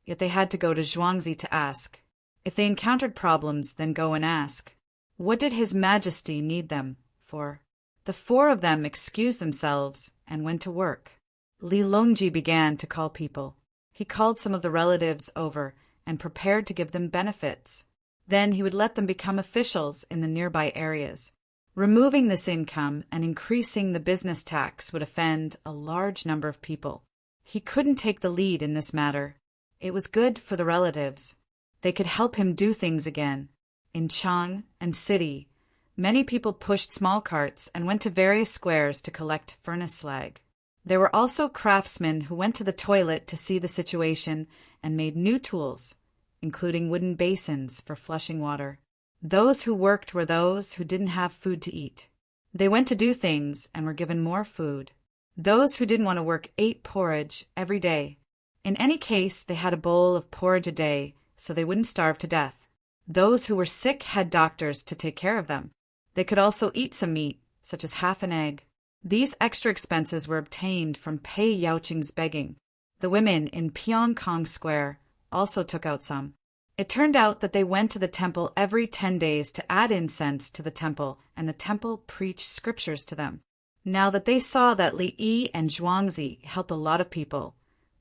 yet they had to go to Zhuangzi to ask. If they encountered problems, then go and ask. What did His Majesty need them for? The four of them excused themselves and went to work. Li Longji began to call people. He called some of the relatives over and prepared to give them benefits. Then he would let them become officials in the nearby areas. Removing this income and increasing the business tax would offend a large number of people. He couldn't take the lead in this matter. It was good for the relatives. They could help him do things again. In Chang and city, many people pushed small carts and went to various squares to collect furnace slag. There were also craftsmen who went to the toilet to see the situation and made new tools, including wooden basins for flushing water. Those who worked were those who didn't have food to eat. They went to do things and were given more food. Those who didn't want to work ate porridge every day. In any case, they had a bowl of porridge a day so they wouldn't starve to death. Those who were sick had doctors to take care of them. They could also eat some meat, such as half an egg. These extra expenses were obtained from Pei Yaoqing's begging. The women in Pyongkong Square also took out some. It turned out that they went to the temple every 10 days to add incense to the temple, and the temple preached scriptures to them. Now that they saw that Li Yi and Zhuangzi helped a lot of people,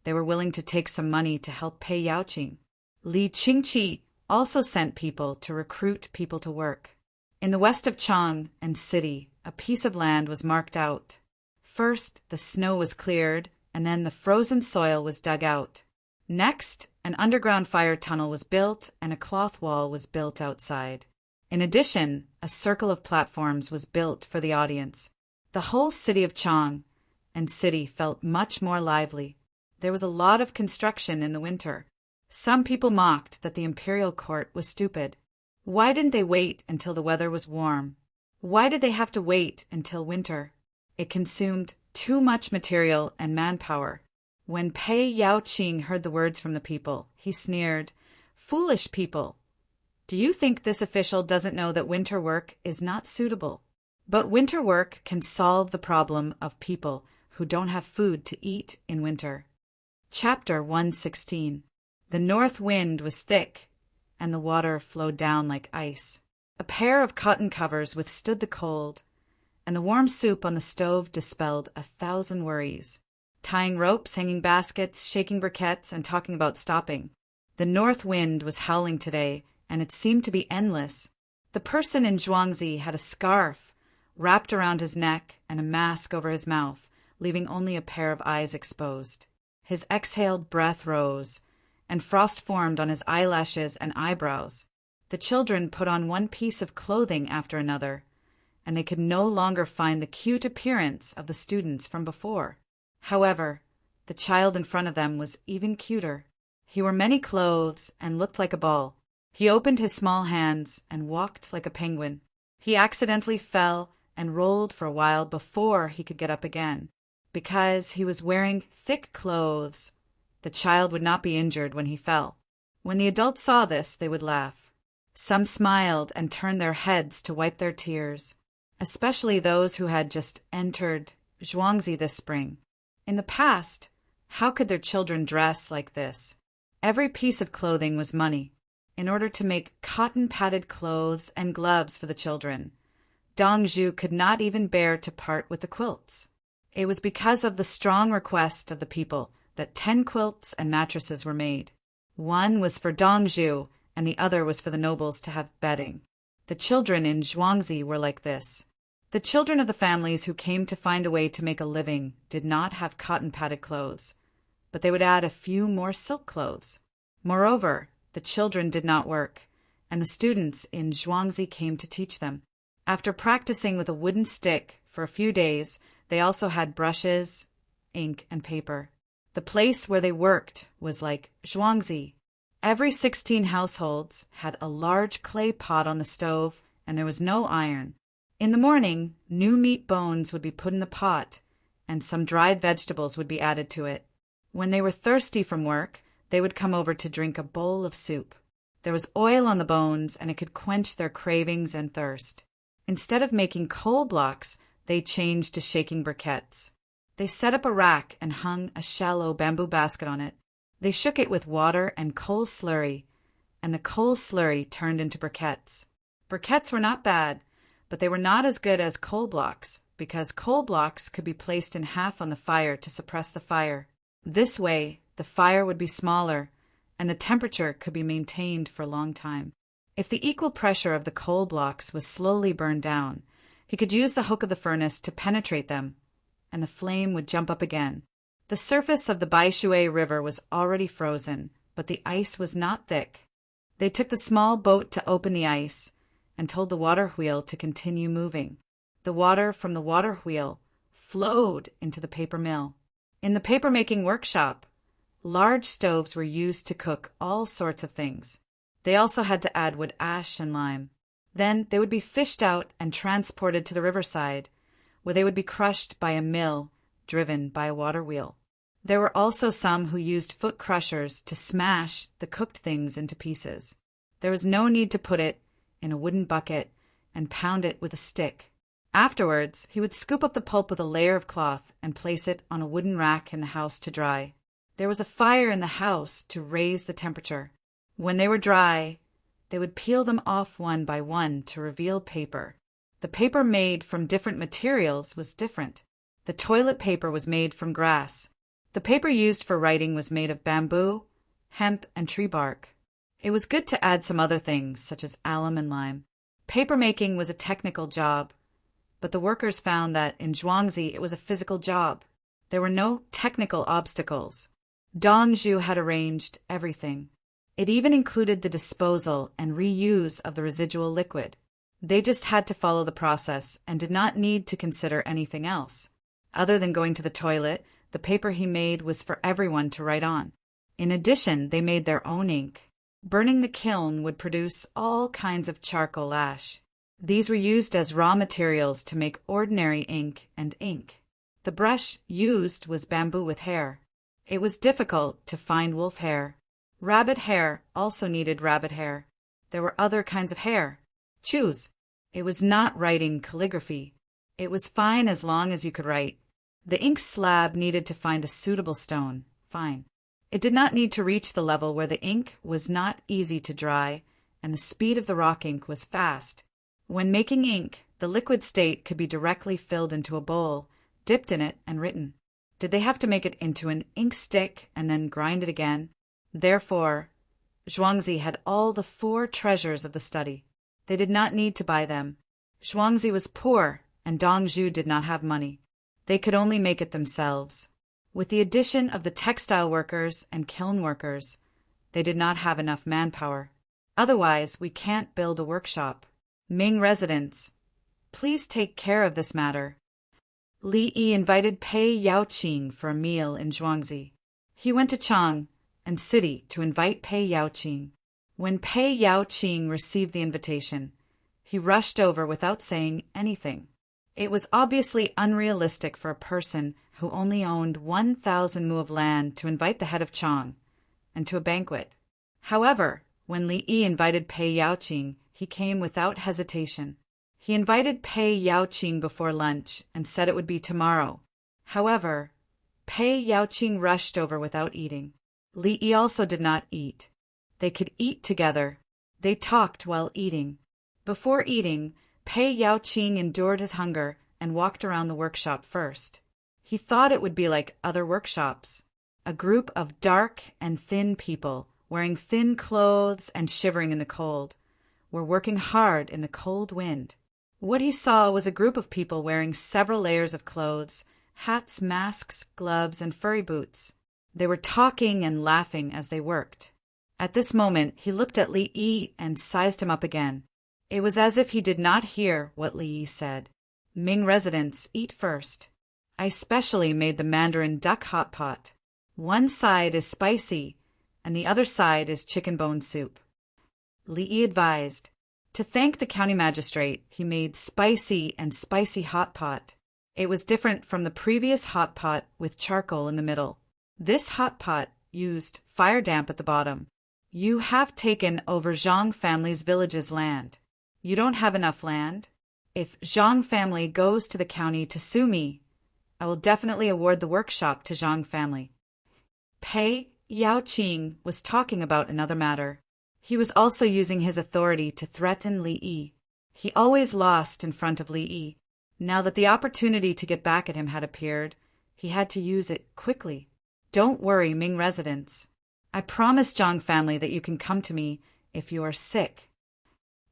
they were willing to take some money to help Pei Yaoqing. Li Qingqi also sent people to recruit people to work. In the west of Chang and city, a piece of land was marked out. First, the snow was cleared, and then the frozen soil was dug out. Next, an underground fire tunnel was built and a cloth wall was built outside. In addition, a circle of platforms was built for the audience. The whole city of Chang and city felt much more lively. There was a lot of construction in the winter. Some people mocked that the imperial court was stupid. Why didn't they wait until the weather was warm? Why did they have to wait until winter? It consumed too much material and manpower. When Pei Yaoqing heard the words from the people, he sneered, "Foolish people! Do you think this official doesn't know that winter work is not suitable? But winter work can solve the problem of people who don't have food to eat in winter." Chapter 116. The north wind was thick, and the water flowed down like ice. A pair of cotton covers withstood the cold, and the warm soup on the stove dispelled 1,000 worries. Tying ropes, hanging baskets, shaking briquettes, and talking about stopping. The north wind was howling today, and it seemed to be endless. The person in Zhuangzi had a scarf wrapped around his neck and a mask over his mouth, leaving only a pair of eyes exposed. His exhaled breath rose, and frost formed on his eyelashes and eyebrows. The children put on one piece of clothing after another, and they could no longer find the cute appearance of the students from before. However, the child in front of them was even cuter. He wore many clothes and looked like a ball. He opened his small hands and walked like a penguin. He accidentally fell and rolled for a while before he could get up again. Because he was wearing thick clothes, the child would not be injured when he fell. When the adults saw this, they would laugh. Some smiled and turned their heads to wipe their tears, especially those who had just entered Zhuangzi this spring. In the past, how could their children dress like this? Every piece of clothing was money. In order to make cotton-padded clothes and gloves for the children, Dong Zhu could not even bear to part with the quilts. It was because of the strong request of the people that 10 quilts and mattresses were made. One was for Dong Zhu, and the other was for the nobles to have bedding. The children in Zhuangzi were like this. The children of the families who came to find a way to make a living did not have cotton-padded clothes, but they would add a few more silk clothes. Moreover, the children did not work, and the students in Zhuangzi came to teach them. After practicing with a wooden stick for a few days, they also had brushes, ink, and paper. The place where they worked was like Zhuangzi. Every 16 households had a large clay pot on the stove, and there was no iron. In the morning, new meat bones would be put in the pot, and some dried vegetables would be added to it. When they were thirsty from work, they would come over to drink a bowl of soup. There was oil on the bones, and it could quench their cravings and thirst. Instead of making coal blocks, they changed to shaking briquettes. They set up a rack and hung a shallow bamboo basket on it. They shook it with water and coal slurry, and the coal slurry turned into briquettes. Briquettes were not bad, but they were not as good as coal blocks, because coal blocks could be placed in half on the fire to suppress the fire. This way, the fire would be smaller, and the temperature could be maintained for a long time. If the equal pressure of the coal blocks was slowly burned down, he could use the hook of the furnace to penetrate them, and the flame would jump up again. The surface of the Baishui River was already frozen, but the ice was not thick. They took the small boat to open the ice and told the water wheel to continue moving. The water from the water wheel flowed into the paper mill. In the paper-making workshop, large stoves were used to cook all sorts of things. They also had to add wood ash and lime. Then they would be fished out and transported to the riverside, where they would be crushed by a mill driven by a water wheel. There were also some who used foot crushers to smash the cooked things into pieces. There was no need to put it in a wooden bucket and pound it with a stick. Afterwards, he would scoop up the pulp with a layer of cloth and place it on a wooden rack in the house to dry. There was a fire in the house to raise the temperature. When they were dry, they would peel them off one by one to reveal paper. The paper made from different materials was different. The toilet paper was made from grass. The paper used for writing was made of bamboo, hemp, and tree bark. It was good to add some other things, such as alum and lime. Paper making was a technical job, but the workers found that in Zhuangzi it was a physical job. There were no technical obstacles. Dongzhu had arranged everything. It even included the disposal and reuse of the residual liquid. They just had to follow the process and did not need to consider anything else. Other than going to the toilet, the paper he made was for everyone to write on. In addition, they made their own ink. Burning the kiln would produce all kinds of charcoal ash. These were used as raw materials to make ordinary ink and ink. The brush used was bamboo with hair. It was difficult to find wolf hair. Rabbit hair also needed rabbit hair. There were other kinds of hair. Choose. It was not writing calligraphy. It was fine as long as you could write. The ink slab needed to find a suitable stone. Fine. It did not need to reach the level where the ink was not easy to dry, and the speed of the rock ink was fast. When making ink, the liquid state could be directly filled into a bowl, dipped in it, and written. Did they have to make it into an ink stick and then grind it again? Therefore, Zhuangzi had all the 4 treasures of the study. They did not need to buy them. Zhuangzi was poor, and Dongzhu did not have money. They could only make it themselves. With the addition of the textile workers and kiln workers, they did not have enough manpower. Otherwise, we can't build a workshop. Ming residents, please take care of this matter. Li Yi invited Pei Yaoqing for a meal in Zhuangzi. He went to Chang and city to invite Pei Yaoqing. When Pei Yaoqing received the invitation, he rushed over without saying anything. It was obviously unrealistic for a person who only owned 1,000 mu of land to invite the head of Chang and to a banquet. However, when Li Yi invited Pei Yaoqing, he came without hesitation. He invited Pei Yaoqing before lunch and said it would be tomorrow. However, Pei Yaoqing rushed over without eating. Li Yi also did not eat. They could eat together. They talked while eating. Before eating, Pei Yaoqing endured his hunger and walked around the workshop first. He thought it would be like other workshops. A group of dark and thin people, wearing thin clothes and shivering in the cold, were working hard in the cold wind. What he saw was a group of people wearing several layers of clothes, hats, masks, gloves, and furry boots. They were talking and laughing as they worked. At this moment, he looked at Li Yi and sized him up again. It was as if he did not hear what Li Yi said. Ming residents, eat first. I specially made the Mandarin duck hot pot. One side is spicy, and the other side is chicken bone soup. Li Yi advised. To thank the county magistrate, he made spicy and spicy hot pot. It was different from the previous hot pot with charcoal in the middle. This hot pot used fire damp at the bottom. You have taken over Zhang family's village's land. You don't have enough land? If Zhang family goes to the county to sue me, I will definitely award the workshop to Zhang family. Pei Yaoqing was talking about another matter. He was also using his authority to threaten Li Yi. He always lost in front of Li Yi. Now that the opportunity to get back at him had appeared, he had to use it quickly. Don't worry, Ming residents. I promise Zhang family that you can come to me if you are sick.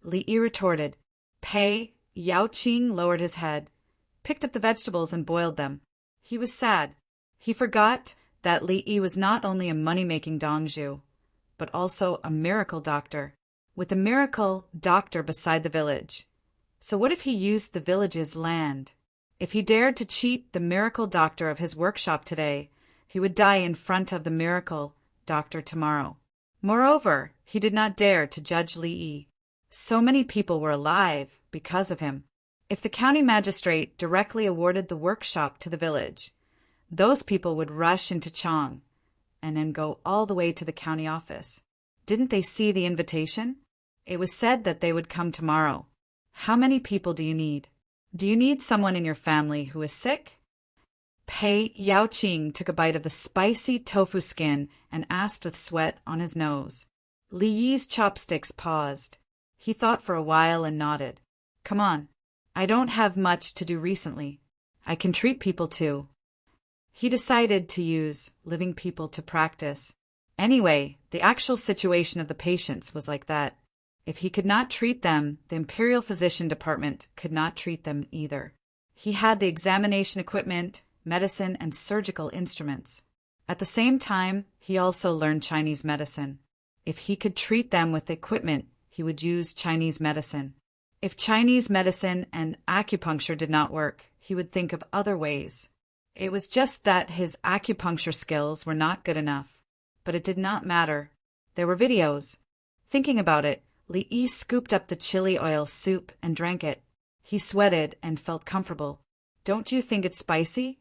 Li Yi retorted. Pei Yaoqing lowered his head, picked up the vegetables and boiled them. He was sad. He forgot that Li Yi was not only a money-making dongzhu, but also a miracle doctor, with a miracle doctor beside the village. So what if he used the village's land? If he dared to cheat the miracle doctor of his workshop today, he would die in front of the miracle doctor tomorrow. Moreover, he did not dare to judge Li Yi. So many people were alive because of him. If the county magistrate directly awarded the workshop to the village, those people would rush into Chang and then go all the way to the county office. Didn't they see the invitation? It was said that they would come tomorrow. How many people do you need? Do you need someone in your family who is sick? Pei Yaoqing took a bite of the spicy tofu skin and asked with sweat on his nose. Li Yi's chopsticks paused. He thought for a while and nodded. Come on. I don't have much to do recently. I can treat people too. He decided to use living people to practice. Anyway, the actual situation of the patients was like that. If he could not treat them, the Imperial Physician Department could not treat them either. He had the examination equipment, medicine, and surgical instruments. At the same time, he also learned Chinese medicine. If he could treat them with equipment, he would use Chinese medicine. If Chinese medicine and acupuncture did not work, he would think of other ways. It was just that his acupuncture skills were not good enough. But it did not matter. There were videos. Thinking about it, Li Yi scooped up the chili oil soup and drank it. He sweated and felt comfortable. Don't you think it's spicy?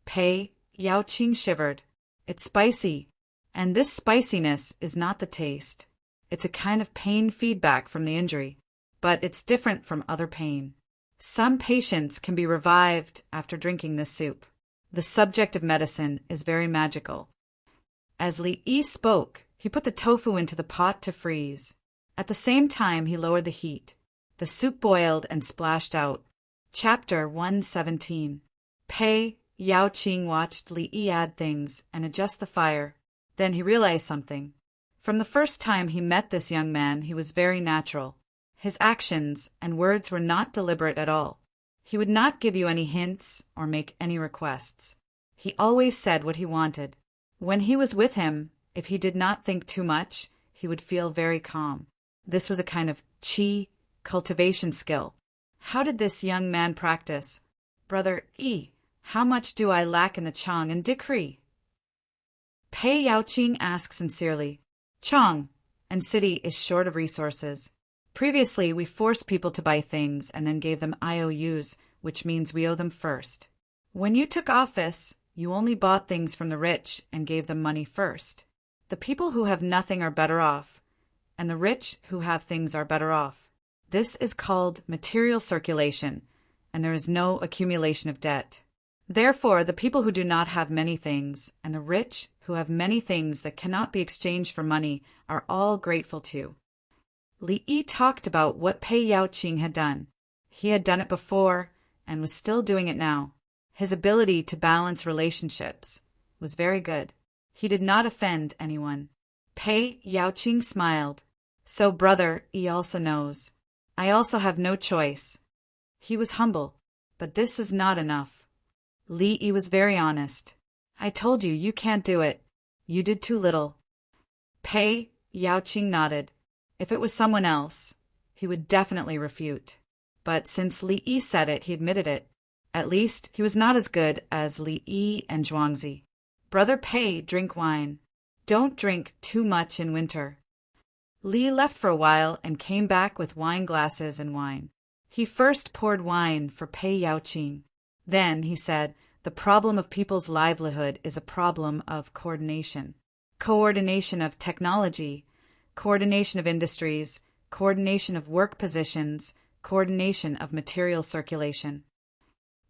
Pei Yaoqing shivered. It's spicy. And this spiciness is not the taste. It's a kind of pain feedback from the injury. But it's different from other pain. Some patients can be revived after drinking this soup. The subject of medicine is very magical. As Li Yi spoke, he put the tofu into the pot to freeze. At the same time, he lowered the heat. The soup boiled and splashed out. Chapter 117. Pei Yaoqing watched Li Yi add things and adjust the fire. Then he realized something. From the first time he met this young man, he was very natural. His actions and words were not deliberate at all. He would not give you any hints or make any requests. He always said what he wanted. When he was with him, if he did not think too much, he would feel very calm. This was a kind of qi cultivation skill. How did this young man practice? Brother Yi, how much do I lack in the Chang and Dikri? Pei Yaoqing asked sincerely. Chang and city is short of resources. Previously, we forced people to buy things and then gave them IOUs, which means we owe them first. When you took office, you only bought things from the rich and gave them money first. The people who have nothing are better off, and the rich who have things are better off. This is called material circulation, and there is no accumulation of debt. Therefore, the people who do not have many things, and the rich who have many things that cannot be exchanged for money, are all grateful to you. Li Yi talked about what Pei Yaoqing had done. He had done it before and was still doing it now. His ability to balance relationships was very good. He did not offend anyone. Pei Yaoqing smiled. So brother Yi also knows. I also have no choice. He was humble, but this is not enough. Li Yi was very honest. I told you, you can't do it. You did too little. Pei Yaoqing nodded. If it was someone else, he would definitely refute. But since Li Yi said it, he admitted it. At least, he was not as good as Li Yi and Zhuangzi. Brother Pei, drink wine. Don't drink too much in winter. Li left for a while and came back with wine glasses and wine. He first poured wine for Pei Yaoqing. Then he said, the problem of people's livelihood is a problem of coordination. Coordination of technology, coordination of industries, coordination of work positions, coordination of material circulation.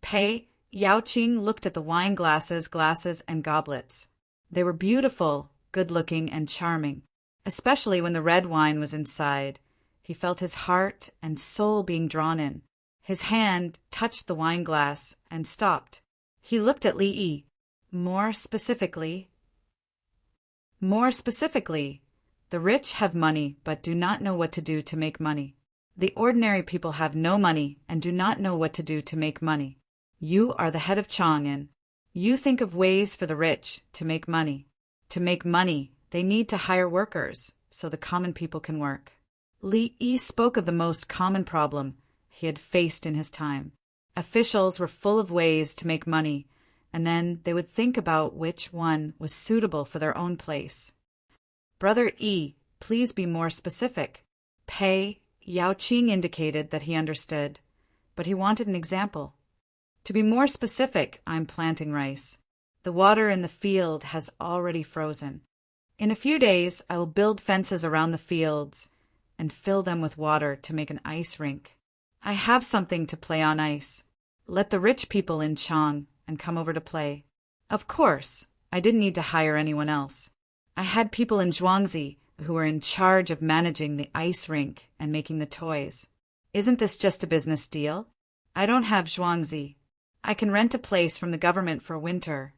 Pei Yaoqing looked at the wine glasses and goblets. They were beautiful, good-looking, and charming, especially when the red wine was inside. He felt his heart and soul being drawn in. His hand touched the wine glass and stopped. He looked at Li Yi. More specifically, the rich have money but do not know what to do to make money. The ordinary people have no money and do not know what to do to make money. You are the head of Chang'an. You think of ways for the rich to make money. To make money, they need to hire workers so the common people can work. Li Yi spoke of the most common problem he had faced in his time. Officials were full of ways to make money, and then they would think about which one was suitable for their own place. Brother Yi, please be more specific. Pei Yaoqing indicated that he understood, but he wanted an example. To be more specific, I'm planting rice. The water in the field has already frozen. In a few days, I will build fences around the fields and fill them with water to make an ice rink. I have something to play on ice. Let the rich people in Chang and come over to play. Of course, I didn't need to hire anyone else. I had people in Zhuangzi who were in charge of managing the ice rink and making the toys. Isn't this just a business deal? I don't have Zhuangzi. I can rent a place from the government for winter,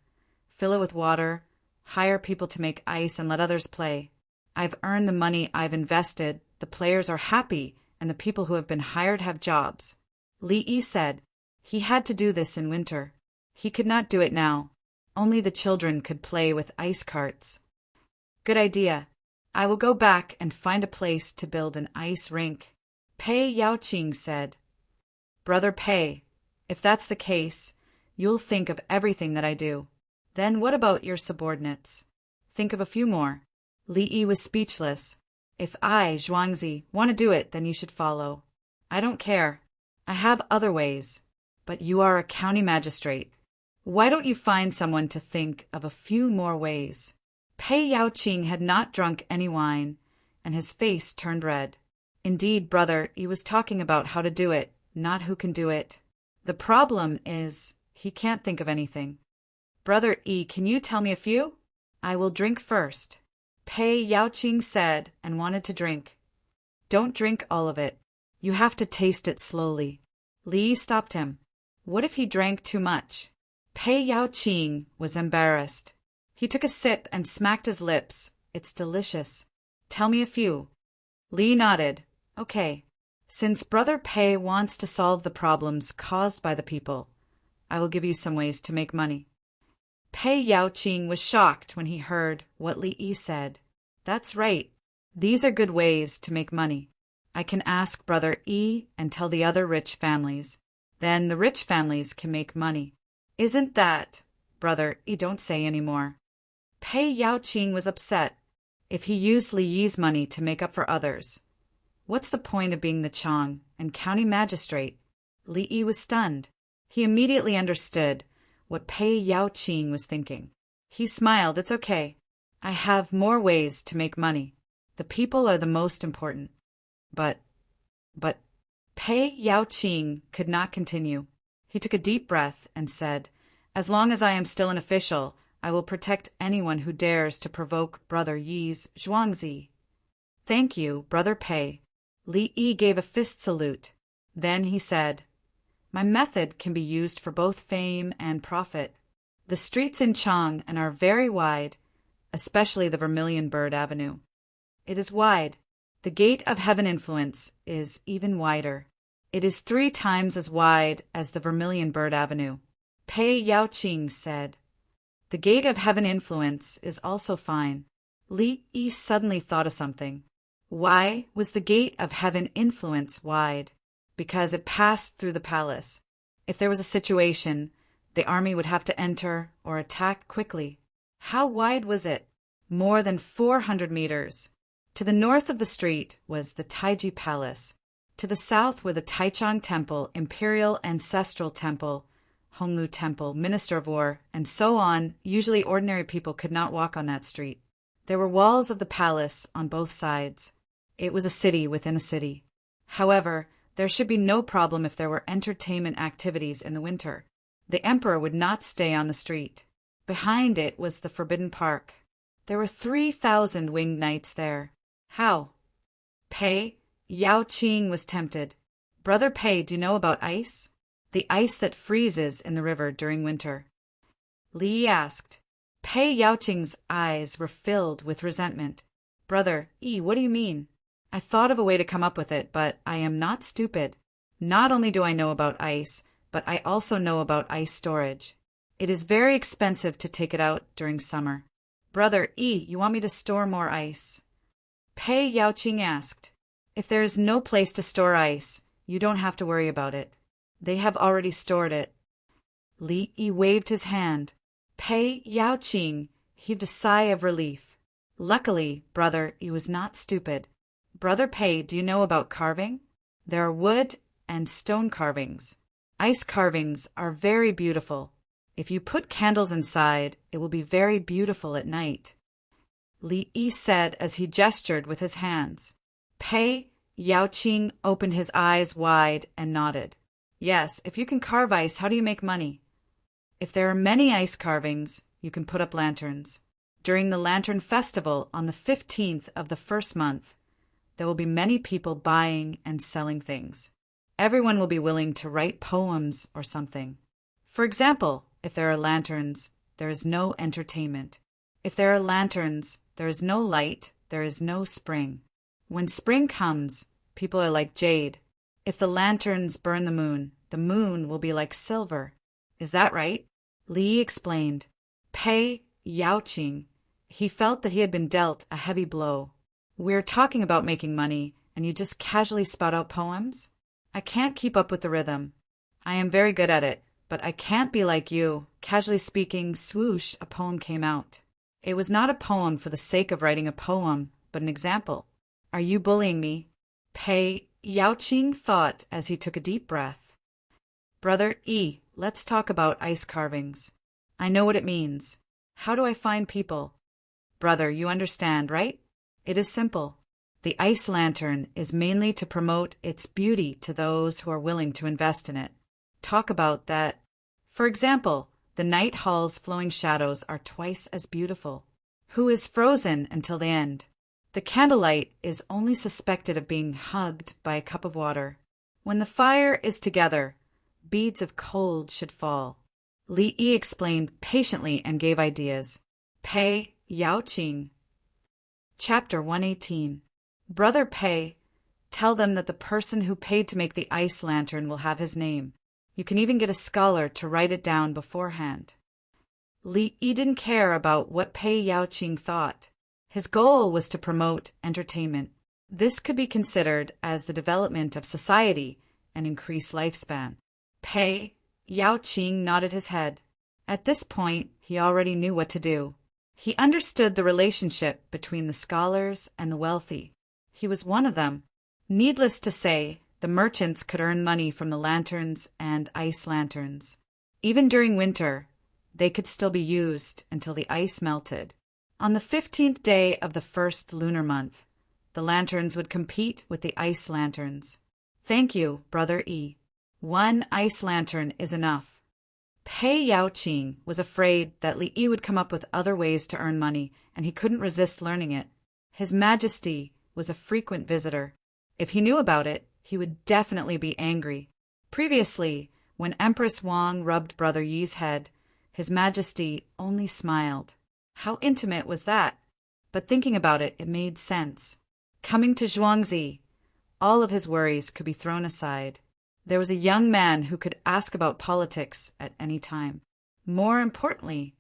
fill it with water, hire people to make ice and let others play. I've earned the money I've invested, the players are happy, and the people who have been hired have jobs. Li Yi said he had to do this in winter. He could not do it now. Only the children could play with ice carts. Good idea. I will go back and find a place to build an ice rink. Pei Yaoqing said. Brother Pei, if that's the case, you'll think of everything that I do. Then what about your subordinates? Think of a few more. Li Yi was speechless. If I, Zhuangzi, want to do it, then you should follow. I don't care. I have other ways. But you are a county magistrate. Why don't you find someone to think of a few more ways? Pei Yaoqing had not drunk any wine, and his face turned red. Indeed, brother, he was talking about how to do it, not who can do it. The problem is, he can't think of anything. Brother E, can you tell me a few? I will drink first. Pei Yaoqing said and wanted to drink. Don't drink all of it. You have to taste it slowly. Li stopped him. What if he drank too much? Pei Yaoqing was embarrassed. He took a sip and smacked his lips. It's delicious. Tell me a few. Li nodded. Okay. Since Brother Pei wants to solve the problems caused by the people, I will give you some ways to make money. Pei Yaoqing was shocked when he heard what Li Yi said. That's right. These are good ways to make money. I can ask Brother E and tell the other rich families. Then the rich families can make money. Isn't that, Brother E, don't say any more. Pei Yaoqing was upset. If he used Li Yi's money to make up for others, what's the point of being the Chang and county magistrate? Li Yi was stunned. He immediately understood what Pei Yaoqing was thinking. He smiled. It's okay. I have more ways to make money. The people are the most important. But Pei Yaoqing could not continue. He took a deep breath and said, as long as I am still an official, I will protect anyone who dares to provoke Brother Yi's Zhuangzi. Thank you, Brother Pei. Li Yi gave a fist salute. Then he said, my method can be used for both fame and profit. The streets in Chang'an are very wide, especially the Vermilion Bird Avenue. It is wide. The Gate of Heaven Influence is even wider. It is 3 times as wide as the Vermilion Bird Avenue. Pei Yaoqing said. The Gate of Heaven Influence is also fine. Li Yi suddenly thought of something. Why was the Gate of Heaven Influence wide? Because it passed through the palace. If there was a situation, the army would have to enter or attack quickly. How wide was it? More than 400 meters. To the north of the street was the Taiji Palace. To the south were the Taichung Temple, Imperial Ancestral Temple, Honglu Temple, Minister of War, and so on. Usually ordinary people could not walk on that street. There were walls of the palace on both sides. It was a city within a city. However, there should be no problem if there were entertainment activities in the winter. The emperor would not stay on the street. Behind it was the Forbidden Park. There were 3,000 winged knights there. How? Pei, Yao Qing was tempted. Brother Pei, do you know about ice? The ice that freezes in the river during winter. Li Yi asked. Pei Yao Qing's eyes were filled with resentment. Brother Yi, what do you mean? I thought of a way to come up with it, but I am not stupid. Not only do I know about ice, but I also know about ice storage. It is very expensive to take it out during summer. Brother Yi, you want me to store more ice? Pei Yao Qing asked. If there is no place to store ice, you don't have to worry about it. They have already stored it. Li Yi waved his hand. Pei Yao Qing heaved a sigh of relief. Luckily, brother, he was not stupid. Brother Pei, do you know about carving? There are wood and stone carvings. Ice carvings are very beautiful. If you put candles inside, it will be very beautiful at night. Li Yi said as he gestured with his hands. Pei Yao Qing opened his eyes wide and nodded. Yes, if you can carve ice, how do you make money? If there are many ice carvings, you can put up lanterns. During the Lantern Festival on the 15th of the first month, there will be many people buying and selling things. Everyone will be willing to write poems or something. For example, if there are lanterns, there is no entertainment. If there are lanterns, there is no light, there is no spring. When spring comes, people are like jade. If the lanterns burn the moon will be like silver. Is that right? Li Yi explained. Pei Yao Qing. He felt that he had been dealt a heavy blow. We're talking about making money, and you just casually spout out poems? I can't keep up with the rhythm. I am very good at it, but I can't be like you. Casually speaking, swoosh, a poem came out. It was not a poem for the sake of writing a poem, but an example. Are you bullying me? Pei Yao Qing thought as he took a deep breath. Brother Yi, let's talk about ice carvings. I know what it means. How do I find people? Brother, you understand, right? It is simple. The ice lantern is mainly to promote its beauty to those who are willing to invest in it. Talk about that. For example, the night hall's flowing shadows are twice as beautiful. Who is frozen until the end? The candlelight is only suspected of being hugged by a cup of water. When the fire is together, beads of cold should fall. Li Yi explained patiently and gave ideas. Pei Yao Qing. Chapter 118. Brother Pei, tell them that the person who paid to make the ice lantern will have his name. You can even get a scholar to write it down beforehand. Li Yi didn't care about what Pei Yao Qing thought. His goal was to promote entertainment. This could be considered as the development of society and increase lifespan. Pei Yao Qing nodded his head. At this point, he already knew what to do. He understood the relationship between the scholars and the wealthy. He was one of them. Needless to say, the merchants could earn money from the lanterns and ice lanterns. Even during winter, they could still be used until the ice melted. On the 15th day of the first lunar month, the lanterns would compete with the ice lanterns. Thank you, Brother Yi. One ice lantern is enough. Pei Yao Qing was afraid that Li Yi would come up with other ways to earn money, and he couldn't resist learning it. His Majesty was a frequent visitor. If he knew about it, he would definitely be angry. Previously, when Empress Wang rubbed Brother Yi's head, His Majesty only smiled. How intimate was that? But thinking about it, it made sense. Coming to Zhuangzi, all of his worries could be thrown aside. There was a young man who could ask about politics at any time. More importantly,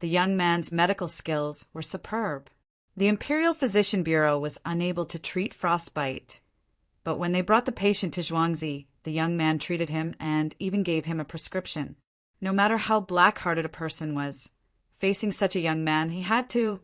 the young man's medical skills were superb. The Imperial Physician Bureau was unable to treat frostbite, but when they brought the patient to Zhuangzi, the young man treated him and even gave him a prescription. No matter how black-hearted a person was, Facing such a young man, he had to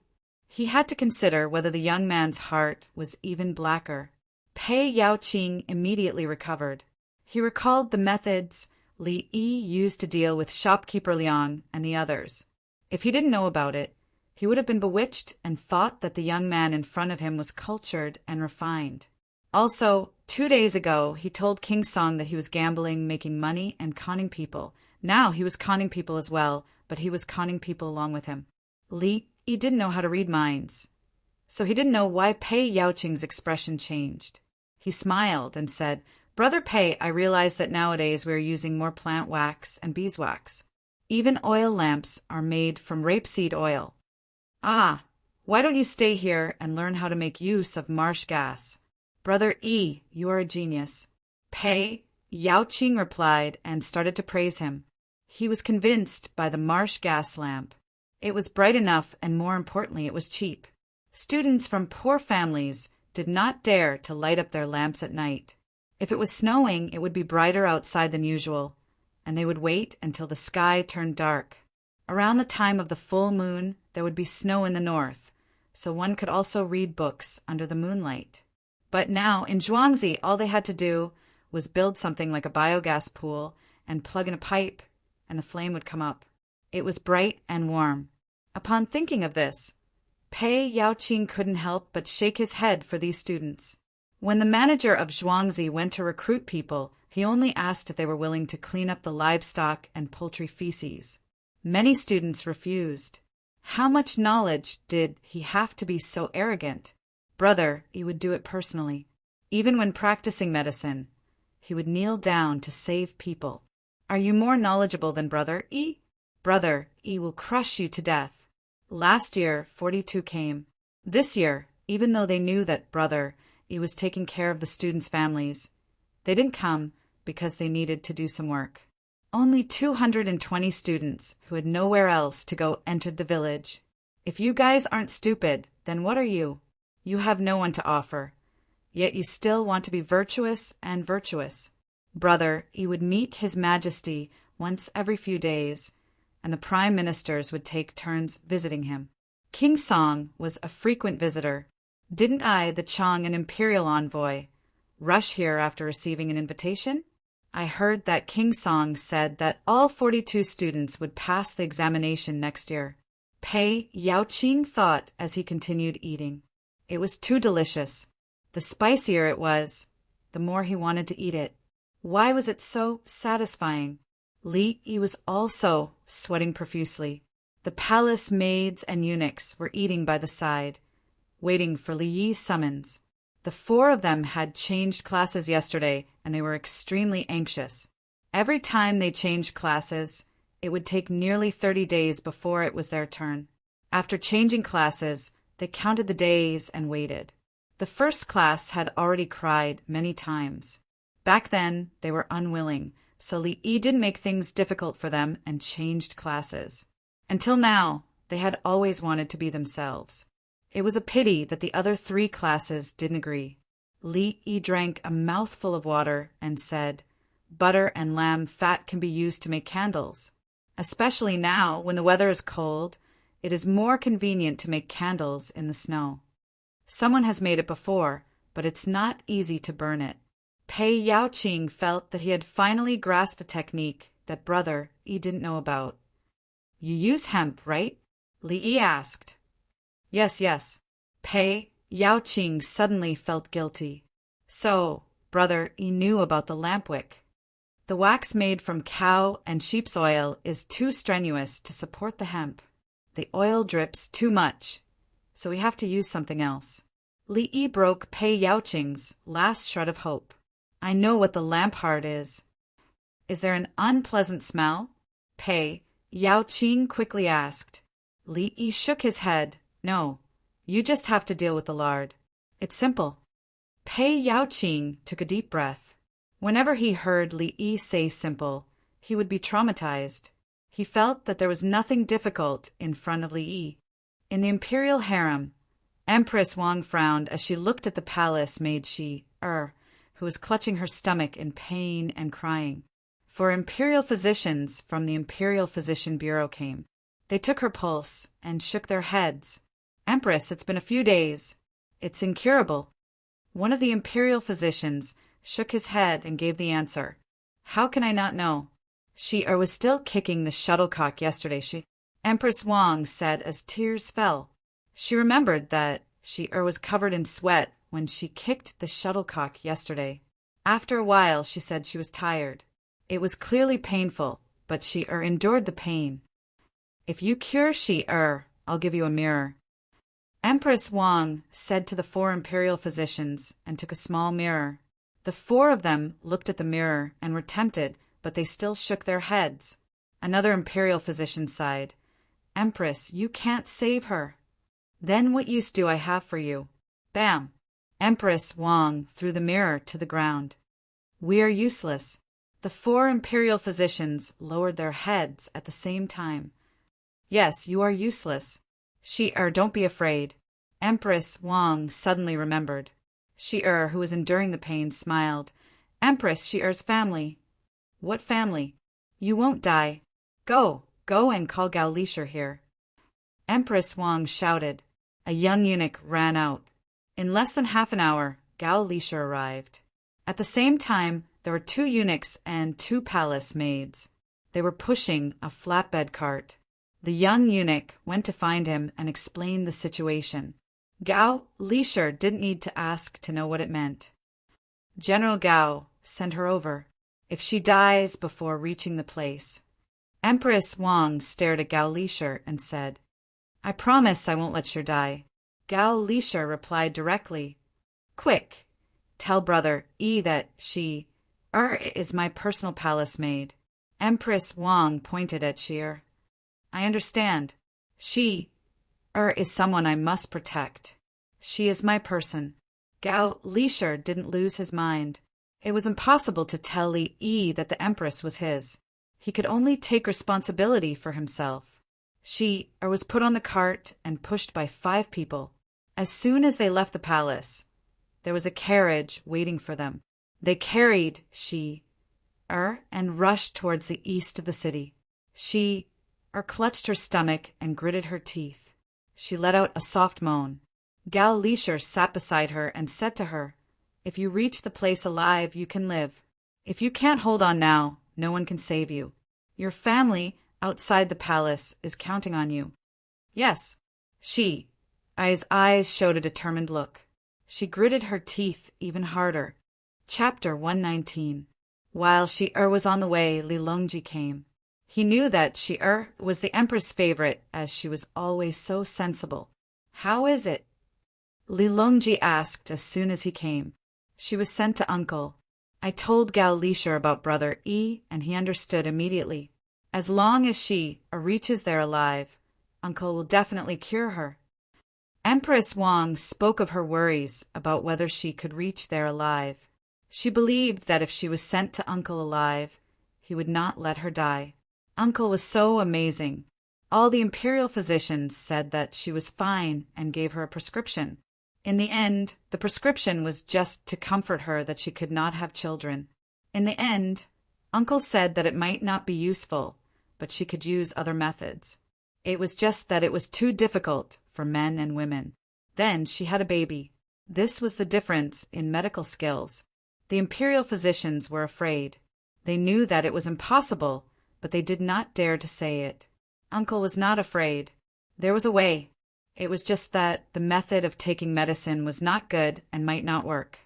consider whether the young man's heart was even blacker. Pei Yaoqing immediately recovered. He recalled the methods Li Yi used to deal with shopkeeper Liang and the others. If he didn't know about it, he would have been bewitched and thought that the young man in front of him was cultured and refined. Also, 2 days ago, he told King Song that he was gambling, making money, and conning people. Now he was conning people as well, but he was conning people along with him. Li Yi didn't know how to read minds, so he didn't know why Pei Yaoqing's expression changed. He smiled and said, "Brother Pei, I realize that nowadays we are using more plant wax and beeswax. Even oil lamps are made from rapeseed oil. Ah, why don't you stay here and learn how to make use of marsh gas? Brother Yi, you are a genius." Pei Yaoqing replied and started to praise him. He was convinced by the marsh gas lamp. It was bright enough, and more importantly, it was cheap. Students from poor families did not dare to light up their lamps at night. If it was snowing, it would be brighter outside than usual, and they would wait until the sky turned dark. Around the time of the full moon, there would be snow in the north, so one could also read books under the moonlight. But now, in Zhuangzi, all they had to do was build something like a biogas pool and plug in a pipe, and the flame would come up. It was bright and warm. Upon thinking of this, Pei Yaoqing couldn't help but shake his head for these students. When the manager of Zhuangzi went to recruit people, he only asked if they were willing to clean up the livestock and poultry feces. Many students refused. How much knowledge did he have to be so arrogant? Brother, he would do it personally. Even when practicing medicine, he would kneel down to save people. Are you more knowledgeable than Brother Yi? Brother Yi will crush you to death. Last year, 42 came. This year, even though they knew that Brother Yi was taking care of the students' families, they didn't come because they needed to do some work. Only 220 students who had nowhere else to go entered the village. If you guys aren't stupid, then what are you? You have no one to offer. Yet you still want to be virtuous and virtuous. Brother Yi would meet His Majesty once every few days, and the prime ministers would take turns visiting him. King Song was a frequent visitor. Didn't I, the Chang, an imperial envoy, rush here after receiving an invitation? I heard that King Song said that all 42 students would pass the examination next year. Pei Yaoqing thought as he continued eating. It was too delicious. The spicier it was, the more he wanted to eat it. Why was it so satisfying? Li Yi was also sweating profusely. The palace maids and eunuchs were eating by the side, waiting for Li Yi's summons. The 4 of them had changed classes yesterday, and they were extremely anxious. Every time they changed classes, it would take nearly 30 days before it was their turn. After changing classes, they counted the days and waited. The first class had already cried many times. Back then, they were unwilling, so Li Yi didn't make things difficult for them and changed classes. Until now, they had always wanted to be themselves. It was a pity that the other 3 classes didn't agree. Li Yi drank a mouthful of water and said, "Butter and lamb fat can be used to make candles. Especially now, when the weather is cold, it is more convenient to make candles in the snow. Someone has made it before, but it's not easy to burn it." Pei Yaoqing felt that he had finally grasped a technique that Brother Yi didn't know about. "You use hemp, right?" Li Yi asked. Yes. Pei Yaoqing suddenly felt guilty. So, Brother Yi knew about the lamp wick. The wax made from cow and sheep's oil is too strenuous to support the hemp. The oil drips too much, so we have to use something else. Li Yi broke Pei Yaoqing's last shred of hope. "I know what the lamp heart is." "Is there an unpleasant smell?" Pei Yaoqing quickly asked. Li Yi shook his head. "No, you just have to deal with the lard. It's simple." Pei Yaoqing took a deep breath. Whenever he heard Li Yi say simple, he would be traumatized. He felt that there was nothing difficult in front of Li Yi. In the imperial harem, Empress Wang frowned as she looked at the palace maid who was clutching her stomach in pain and crying. For imperial physicians from the Imperial Physician Bureau came. They took her pulse and shook their heads. Empress, it's been a few days. It's incurable. One of the imperial physicians shook his head and gave the answer. How can I not know? She was still kicking the shuttlecock yesterday, Empress Wang said as tears fell. She remembered that she was covered in sweat when she kicked the shuttlecock yesterday. After a while, she said she was tired. It was clearly painful, but she endured the pain. If you cure I'll give you a mirror. Empress Wang said to the 4 imperial physicians and took a small mirror. The 4 of them looked at the mirror and were tempted, but they still shook their heads. Another imperial physician sighed. Empress, you can't save her. Then what use do I have for you? Bam! Empress Wang threw the mirror to the ground. We are useless. The 4 imperial physicians lowered their heads at the same time. Yes, you are useless. Don't be afraid. Empress Wang suddenly remembered. Who was enduring the pain, smiled. Empress, family. What family? You won't die. Go and call Gao Lisher here. Empress Wang shouted. A young eunuch ran out. In less than half an hour, Gao Lisher arrived. At the same time, there were 2 eunuchs and 2 palace maids. They were pushing a flatbed cart. The young eunuch went to find him and explained the situation. Gao Lisher didn't need to ask to know what it meant. General Gao, send her over. If she dies before reaching the place. Empress Wang stared at Gao Lisher and said, I promise I won't let you die. Gao Lisher replied directly, Quick, tell brother E that she is my personal palace maid. Empress Wang pointed at Sheer. I understand. She is someone I must protect. She is my person. Gao Lisher didn't lose his mind. It was impossible to tell Li Yi that the Empress was his. He could only take responsibility for himself. She was put on the cart and pushed by 5 people. As soon as they left the palace, there was a carriage waiting for them. They carried and rushed towards the east of the city. She clutched her stomach and gritted her teeth. She let out a soft moan. Gao Lisher sat beside her and said to her, If you reach the place alive, you can live. If you can't hold on now, no one can save you. Your family outside the palace is counting on you. Yes. His eyes showed a determined look. She gritted her teeth even harder. Chapter 119. While was on the way, Li Longji came. He knew that was the Empress' favorite, as she was always so sensible. How is it? Li Longji asked as soon as he came. She was sent to Uncle. I told Gao Lisher about Brother E, and he understood immediately. As long as she reaches there alive, Uncle will definitely cure her. Empress Wang spoke of her worries about whether she could reach there alive. She believed that if she was sent to Uncle alive, he would not let her die. Uncle was so amazing. All the imperial physicians said that she was fine and gave her a prescription. In the end, the prescription was just to comfort her that she could not have children. In the end, Uncle said that it might not be useful, but she could use other methods. It was just that it was too difficult for men and women. Then she had a baby. This was the difference in medical skills. The imperial physicians were afraid. They knew that it was impossible, but they did not dare to say it. Uncle was not afraid. There was a way. It was just that the method of taking medicine was not good and might not work.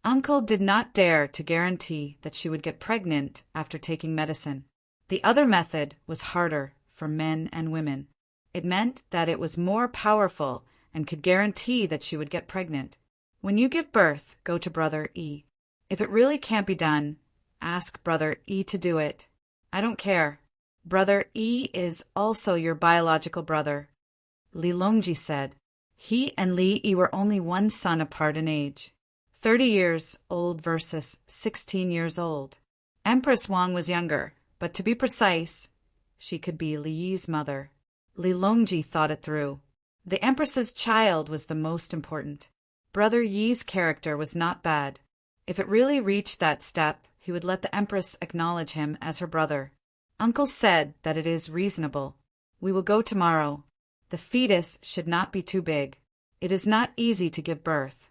Uncle did not dare to guarantee that she would get pregnant after taking medicine. The other method was harder for men and women. It meant that it was more powerful and could guarantee that she would get pregnant. When you give birth, go to Brother E. If it really can't be done, ask Brother E to do it. I don't care. Brother E is also your biological brother. Li Longji said. He and Li Yi were only 1 son apart in age. 30 years old versus 16 years old. Empress Wang was younger, but to be precise, she could be Li Yi's mother. Li Longji thought it through. The Empress's child was the most important. Brother Yi's character was not bad. If it really reached that step, he would let the Empress acknowledge him as her brother. Uncle said that it is reasonable. We will go tomorrow. The fetus should not be too big. It is not easy to give birth.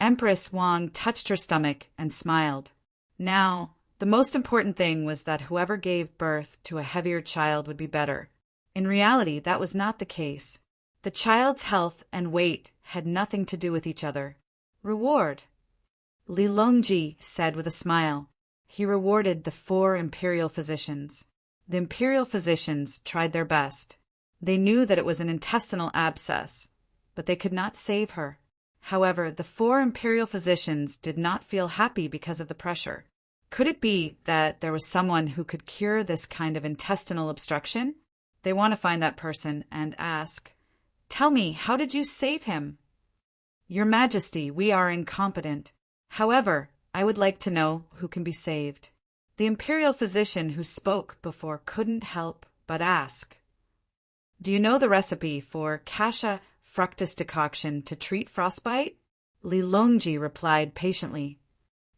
Empress Wang touched her stomach and smiled. Now, the most important thing was that whoever gave birth to a heavier child would be better. In reality, that was not the case. The child's health and weight had nothing to do with each other. Reward. Li Longji said with a smile. He rewarded the 4 imperial physicians. The imperial physicians tried their best. They knew that it was an intestinal abscess, but they could not save her. However, the 4 imperial physicians did not feel happy because of the pressure. Could it be that there was someone who could cure this kind of intestinal obstruction? They want to find that person and ask, "Tell me, how did you save him?" "Your Majesty, we are incompetent. However, I would like to know who can be saved." The imperial physician who spoke before couldn't help but ask, "Do you know the recipe for Cassia fructus decoction to treat frostbite?" Li Longji replied patiently,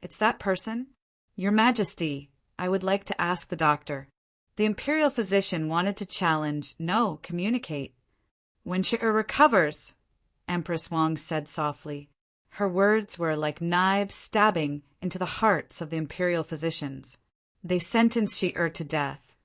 "It's that person." "Your Majesty, I would like to ask the doctor." The imperial physician wanted to challenge, "No, communicate." "When she recovers," Empress Wang said softly. Her words were like knives stabbing into the hearts of the imperial physicians. They sentenced Shi-Er to death.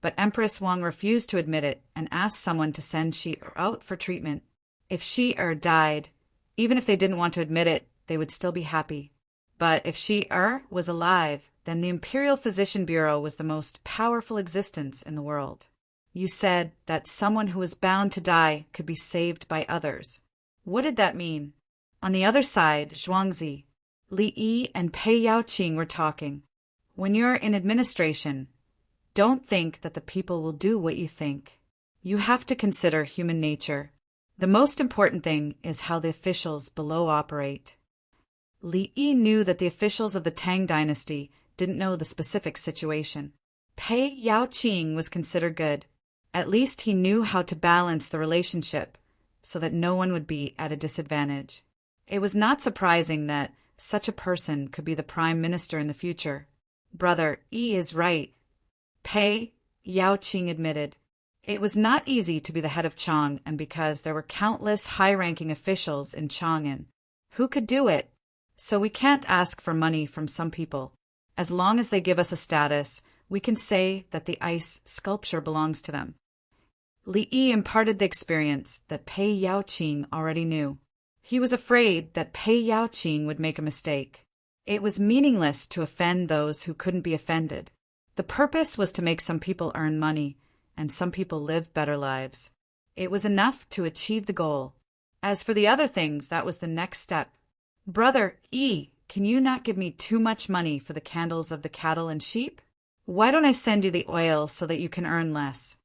But Empress Wang refused to admit it and asked someone to send Shi-Er out for treatment. If Shi-Er died, even if they didn't want to admit it, they would still be happy. But if Shi-Er was alive, then the Imperial Physician Bureau was the most powerful existence in the world. You said that someone who was bound to die could be saved by others. What did that mean? On the other side, Zhuangzi, Li Yi, and Pei Yaoqing were talking. When you're in administration, don't think that the people will do what you think. You have to consider human nature. The most important thing is how the officials below operate. Li Yi knew that the officials of the Tang dynasty didn't know the specific situation. Pei Yaoqing was considered good. At least he knew how to balance the relationship so that no one would be at a disadvantage. It was not surprising that such a person could be the prime minister in the future. Brother Yi is right, Pei Yaoqing admitted. It was not easy to be the head of Chang, and because there were countless high-ranking officials in Chang'an. Who could do it? So we can't ask for money from some people. As long as they give us a status, we can say that the ice sculpture belongs to them. Li Yi imparted the experience that Pei Yaoqing already knew. He was afraid that Pei Yaoqing would make a mistake. It was meaningless to offend those who couldn't be offended. The purpose was to make some people earn money, and some people live better lives. It was enough to achieve the goal. As for the other things, that was the next step. Brother Yi, can you not give me too much money for the candles of the cattle and sheep? Why don't I send you the oil so that you can earn less?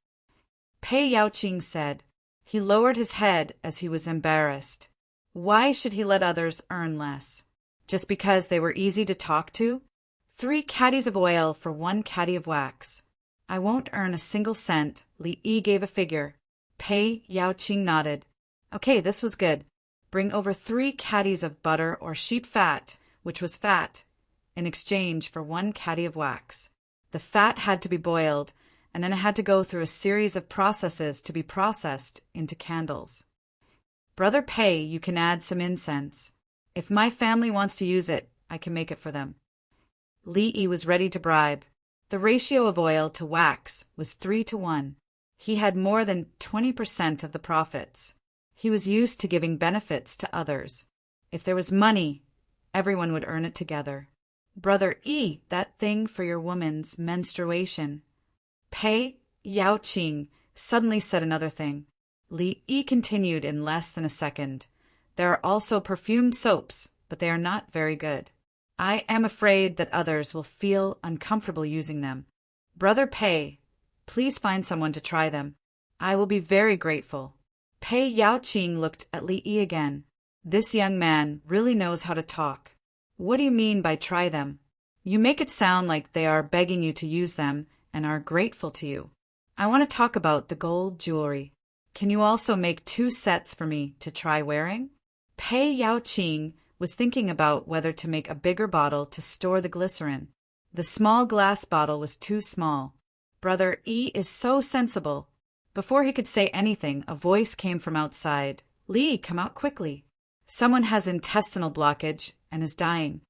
Pei Yaoqing said. He lowered his head as he was embarrassed. Why should he let others earn less? Just because they were easy to talk to? 3 caddies of oil for 1 caddy of wax. I won't earn a single cent. Li Yi gave a figure. Pei Yaoqing nodded. Okay, this was good. Bring over 3 caddies of butter or sheep fat, which was fat, in exchange for 1 caddy of wax. The fat had to be boiled, and then it had to go through a series of processes to be processed into candles. Brother Pei, you can add some incense. If my family wants to use it, I can make it for them. Li Yi was ready to bribe. The ratio of oil to wax was 3-to-1. He had more than 20% of the profits. He was used to giving benefits to others. If there was money, everyone would earn it together. Brother Yi, that thing for your woman's menstruation. Pei Yaoqing suddenly said another thing. Li Yi continued in less than a second. There are also perfumed soaps, but they are not very good. I am afraid that others will feel uncomfortable using them. Brother Pei, please find someone to try them. I will be very grateful. Pei Yaoqing looked at Li Yi again. This young man really knows how to talk. What do you mean by try them? You make it sound like they are begging you to use them and are grateful to you. I want to talk about the gold jewelry. Can you also make 2 sets for me to try wearing? Pei Yaoqing was thinking about whether to make a bigger bottle to store the glycerin. The small glass bottle was too small. Brother Yi is so sensible, Before he could say anything, a voice came from outside. Li, come out quickly. Someone has intestinal blockage and is dying.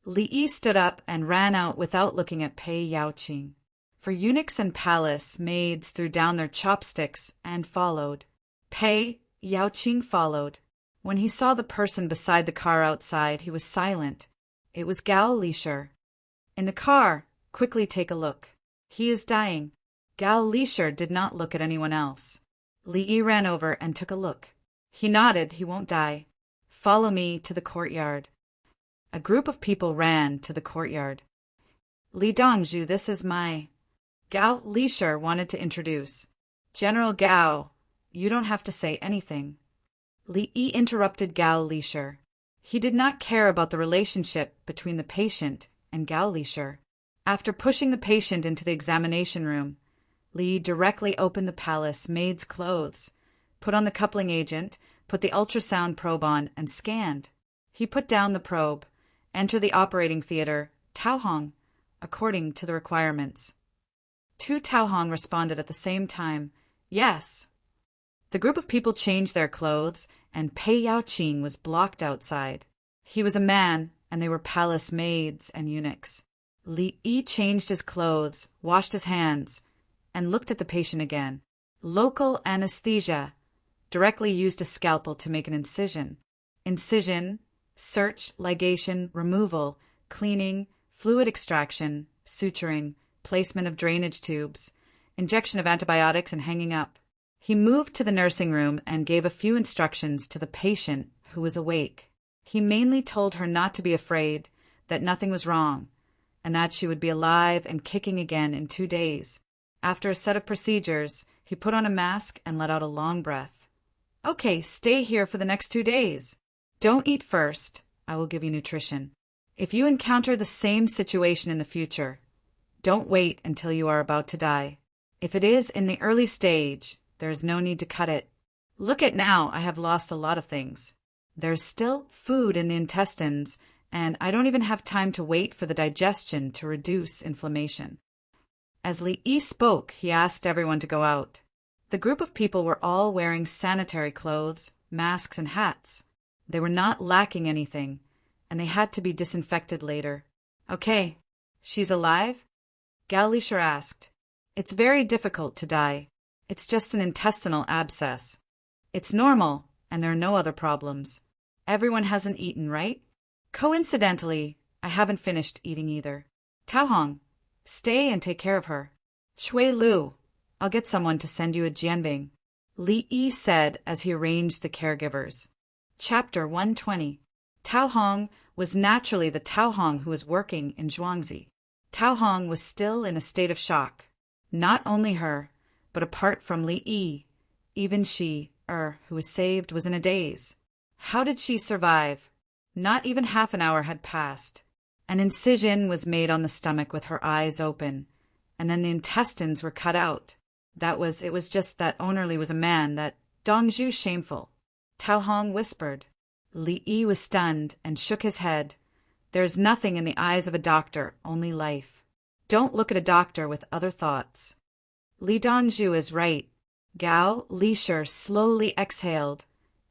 Li stood up and ran out without looking at Pei Yaoqing. For eunuchs and palace maids threw down their chopsticks and followed. Pei Yaoqing followed. When he saw the person beside the car outside, he was silent. It was Gao Lisher. In the car, quickly take a look. He is dying. Gao Lisher did not look at anyone else. Li ran over and took a look. He nodded, he won't die. Follow me to the courtyard. A group of people ran to the courtyard. Li Dongzhu, this is my... Gao Lisher wanted to introduce. General Gao, you don't have to say anything. Li interrupted Gao Lisher. He did not care about the relationship between the patient and Gao Lisher. After pushing the patient into the examination room, Li directly opened the palace maid's clothes, put on the coupling agent, put the ultrasound probe on, and scanned. He put down the probe, entered the operating theater, Tao Hong, according to the requirements. 2 Tao Hong responded at the same time, yes. The group of people changed their clothes, and Pei Yaoqing was blocked outside. He was a man, and they were palace maids and eunuchs. Li changed his clothes, washed his hands, and looked at the patient again. Local anesthesia. Directly used a scalpel to make an incision. Incision, search, ligation, removal, cleaning, fluid extraction, suturing, placement of drainage tubes, injection of antibiotics, and hanging up. He moved to the nursing room and gave a few instructions to the patient, who was awake. He mainly told her not to be afraid, that nothing was wrong, and that she would be alive and kicking again in 2 days. After a set of procedures, he put on a mask and let out a long breath. Okay, stay here for the next 2 days. Don't eat first. I will give you nutrition. If you encounter the same situation in the future, don't wait until you are about to die. If it is in the early stage, there is no need to cut it. Look at now, I have lost a lot of things. There's still food in the intestines, and I don't even have time to wait for the digestion to reduce inflammation. As Li spoke, he asked everyone to go out. The group of people were all wearing sanitary clothes, masks, and hats. They were not lacking anything, and they had to be disinfected later. Okay, she's alive? Gao Lisher asked. It's very difficult to die. It's just an intestinal abscess. It's normal, and there are no other problems. Everyone hasn't eaten, right? Coincidentally, I haven't finished eating either. Tao Hong, stay and take care of her. Shui Lu, I'll get someone to send you a jianbing. Li said as he arranged the caregivers. Chapter 120. Tao Hong was naturally the Tao Hong who was working in Zhuangzi. Tao Hong was still in a state of shock. Not only her, but apart from Li, even she, who was saved, was in a daze. How did she survive? Not even half an hour had passed. An incision was made on the stomach with her eyes open, and then the intestines were cut out. It was just that Only was a man, that Dongzhu shameful. Tao Hong whispered. Li was stunned and shook his head. There is nothing in the eyes of a doctor, only life. Don't look at a doctor with other thoughts. Li Dongzhu is right. Gao Lisher slowly exhaled,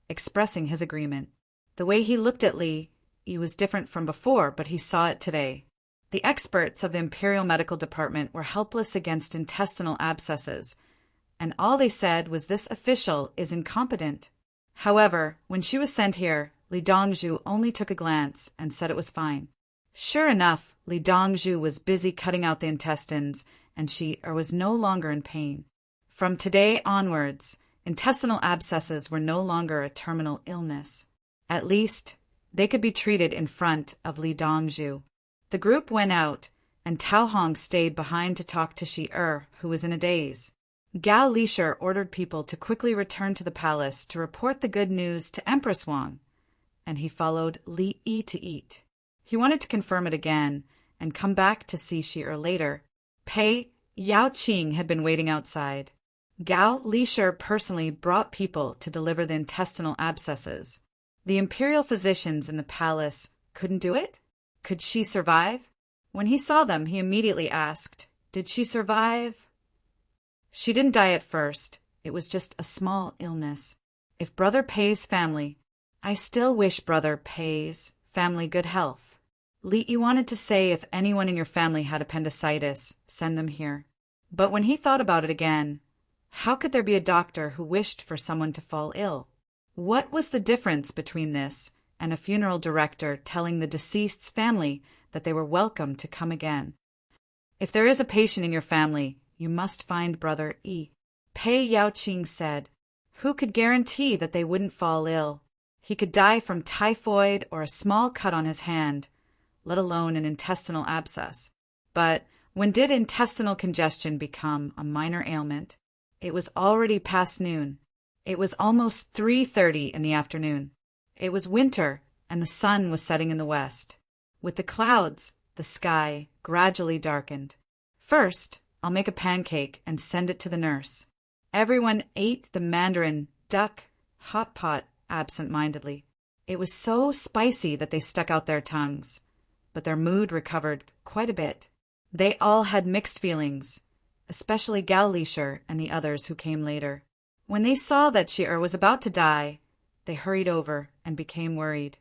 expressing his agreement. The way he looked at Li was different from before, but he saw it today. The experts of the Imperial Medical Department were helpless against intestinal abscesses, and all they said was this official is incompetent. However, when she was sent here, Li Dongzhu only took a glance and said it was fine. Sure enough, Li Dongzhu was busy cutting out the intestines, and she was no longer in pain. From today onwards, intestinal abscesses were no longer a terminal illness. At least, they could be treated in front of Li Dongzhu. The group went out, and Tao Hong stayed behind to talk to Shi who was in a daze. Gao Lisher ordered people to quickly return to the palace to report the good news to Empress Wang, and he followed Li to eat. He wanted to confirm it again and come back to see Shi later. Pei Yaoqing had been waiting outside. Gao Lisher personally brought people to deliver the intestinal abscesses. The imperial physicians in the palace couldn't do it? Could she survive? When he saw them, he immediately asked, "Did she survive?" She didn't die at first. It was just a small illness. If brother pays family, I still wish brother pays family good health. Li wanted to say if anyone in your family had appendicitis, send them here. But when he thought about it again, how could there be a doctor who wished for someone to fall ill? What was the difference between this and a funeral director telling the deceased's family that they were welcome to come again? If there is a patient in your family, you must find Brother Yi. Pei Yaoqing said. Who could guarantee that they wouldn't fall ill? He could die from typhoid or a small cut on his hand, let alone an intestinal abscess. But when did intestinal congestion become a minor ailment? It was already past noon. It was almost 3:30 in the afternoon. It was winter, and the sun was setting in the west. With the clouds, the sky gradually darkened. First, I'll make a pancake and send it to the nurse. Everyone ate the mandarin duck hot pot absent-mindedly. It was so spicy that they stuck out their tongues, but their mood recovered quite a bit. They all had mixed feelings, especially Gao Lisher and the others who came later. When they saw that Shi'er was about to die, they hurried over and became worried.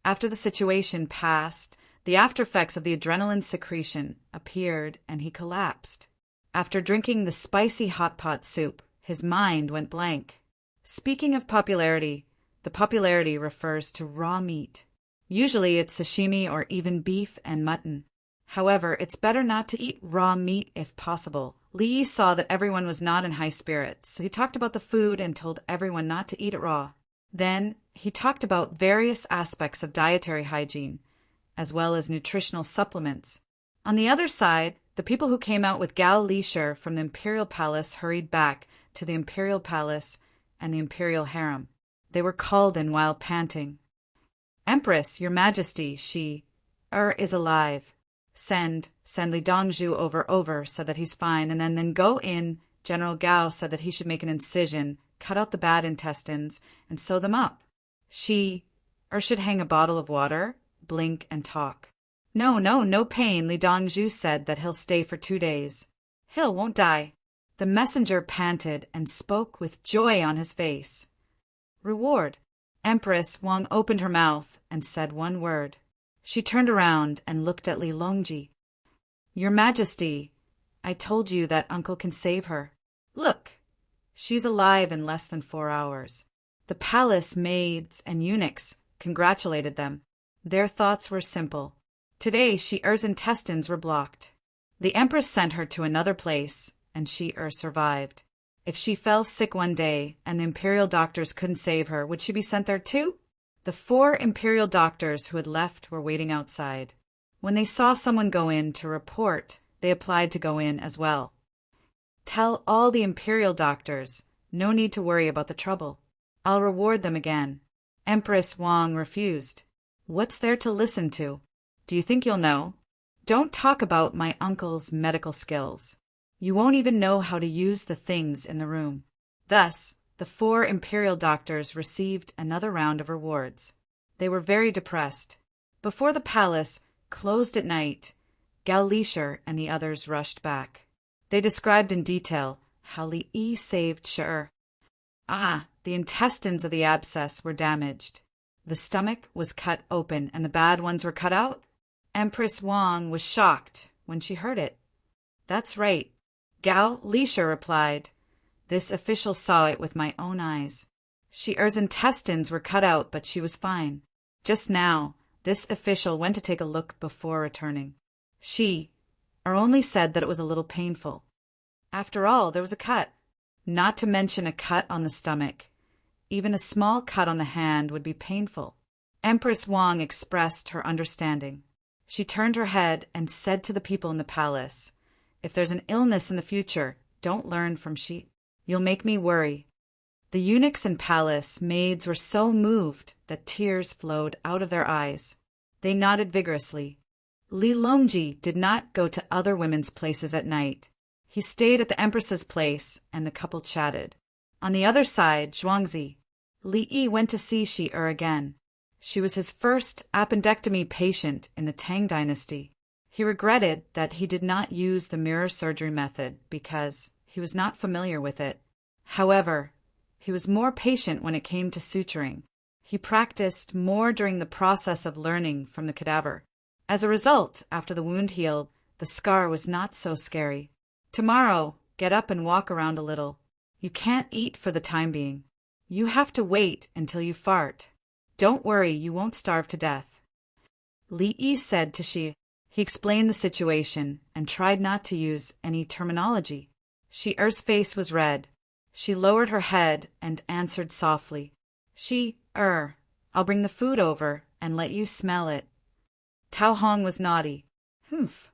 After the situation passed, the after-effects of the adrenaline secretion appeared and he collapsed. After drinking the spicy hot pot soup, his mind went blank. Speaking of popularity, the popularity refers to raw meat. Usually it's sashimi or even beef and mutton. However, it's better not to eat raw meat if possible. Li saw that everyone was not in high spirits, so he talked about the food and told everyone not to eat it raw. Then he talked about various aspects of dietary hygiene, as well as nutritional supplements. On the other side, the people who came out with Gao Lisher from the imperial palace hurried back to the imperial palace and the imperial harem. They were called in while panting. Empress, your majesty, she is alive. Send Li Dongzhu over, said that he's fine, and then go in. General Gao said that he should make an incision, cut out the bad intestines, and sew them up. She should hang a bottle of water, blink, and talk. No pain. Li Dongzhu said that he'll stay for 2 days. Hill won't die. The messenger panted and spoke with joy on his face. Reward. Empress Wang opened her mouth and said one word. She turned around and looked at Li Longji. Your Majesty, I told you that uncle can save her. Look, she's alive in less than 4 hours. The palace maids and eunuchs congratulated them. Their thoughts were simple. Today, Shi'er's intestines were blocked. The Empress sent her to another place, and Shi'er survived. If she fell sick one day and the imperial doctors couldn't save her, would she be sent there too? The 4 imperial doctors who had left were waiting outside. When they saw someone go in to report, they applied to go in as well. Tell all the imperial doctors, no need to worry about the trouble. I'll reward them again. Empress Wang refused. What's there to listen to? Do you think you'll know? Don't talk about my uncle's medical skills. You won't even know how to use the things in the room. Thus, the 4 imperial doctors received another round of rewards. They were very depressed. Before the palace closed at night, Gao Lisher and the others rushed back. They described in detail how Li Yi saved Shi'er. The intestines of the abscess were damaged. The stomach was cut open and the bad ones were cut out. Empress Wang was shocked when she heard it. That's right, Gao Lisher replied. This official saw it with my own eyes. Shi'er's intestines were cut out, but she was fine. Just now, this official went to take a look before returning. She only said that it was a little painful. After all, there was a cut. Not to mention a cut on the stomach. Even a small cut on the hand would be painful. Empress Wang expressed her understanding. She turned her head and said to the people in the palace, if there's an illness in the future, don't learn from she. You'll make me worry. The eunuchs and palace maids were so moved that tears flowed out of their eyes. They nodded vigorously. Li Longji did not go to other women's places at night. He stayed at the Empress's place, and the couple chatted. On the other side, Zhuangzi. Li Yi went to see Shi'er again. She was his first appendectomy patient in the Tang dynasty. He regretted that he did not use the mirror surgery method because He was not familiar with it. However, he was more patient when it came to suturing. He practiced more during the process of learning from the cadaver. As a result, after the wound healed, the scar was not so scary. Tomorrow, get up and walk around a little. You can't eat for the time being. You have to wait until you fart. Don't worry, you won't starve to death. Li Yi said to Shi. He explained the situation and tried not to use any terminology. Shi-er's face was red. She lowered her head and answered softly. Shi-er, I'll bring the food over and let you smell it. Tao Hong was naughty. Humph.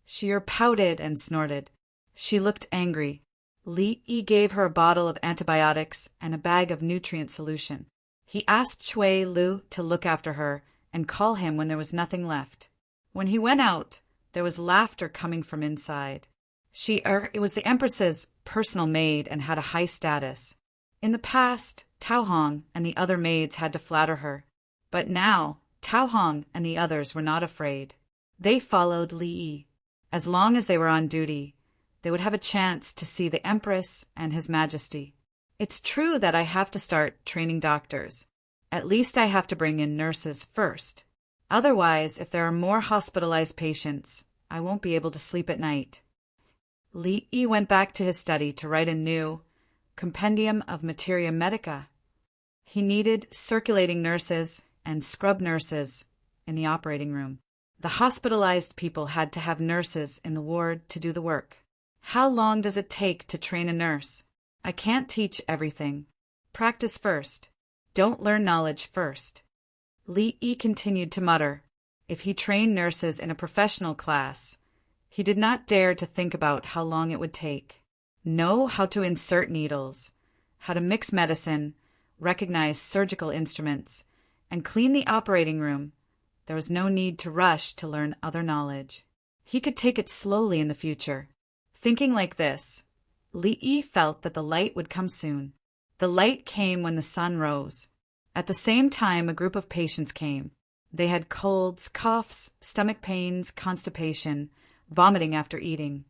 Shi-er pouted and snorted. She looked angry. Li Yi gave her a bottle of antibiotics and a bag of nutrient solution. He asked Chui Lu to look after her and call him when there was nothing left. When he went out, there was laughter coming from inside. It was the Empress's personal maid and had a high status. In the past, Tao Hong and the other maids had to flatter her. But now, Tao Hong and the others were not afraid. They followed Li Yi. As long as they were on duty, they would have a chance to see the Empress and His Majesty. It's true that I have to start training doctors. At least I have to bring in nurses first. Otherwise, if there are more hospitalized patients, I won't be able to sleep at night. Li Yi went back to his study to write a new Compendium of Materia Medica. He needed circulating nurses and scrub nurses in the operating room. The hospitalized people had to have nurses in the ward to do the work. How long does it take to train a nurse? I can't teach everything. Practice first. Don't learn knowledge first. Li Yi continued to mutter. If he trained nurses in a professional class, he did not dare to think about how long it would take. Know how to insert needles, how to mix medicine, recognize surgical instruments, and clean the operating room. There was no need to rush to learn other knowledge. He could take it slowly in the future. Thinking like this, Li Yi felt that the light would come soon. The light came when the sun rose. At the same time, a group of patients came. They had colds, coughs, stomach pains, constipation, vomiting after eating.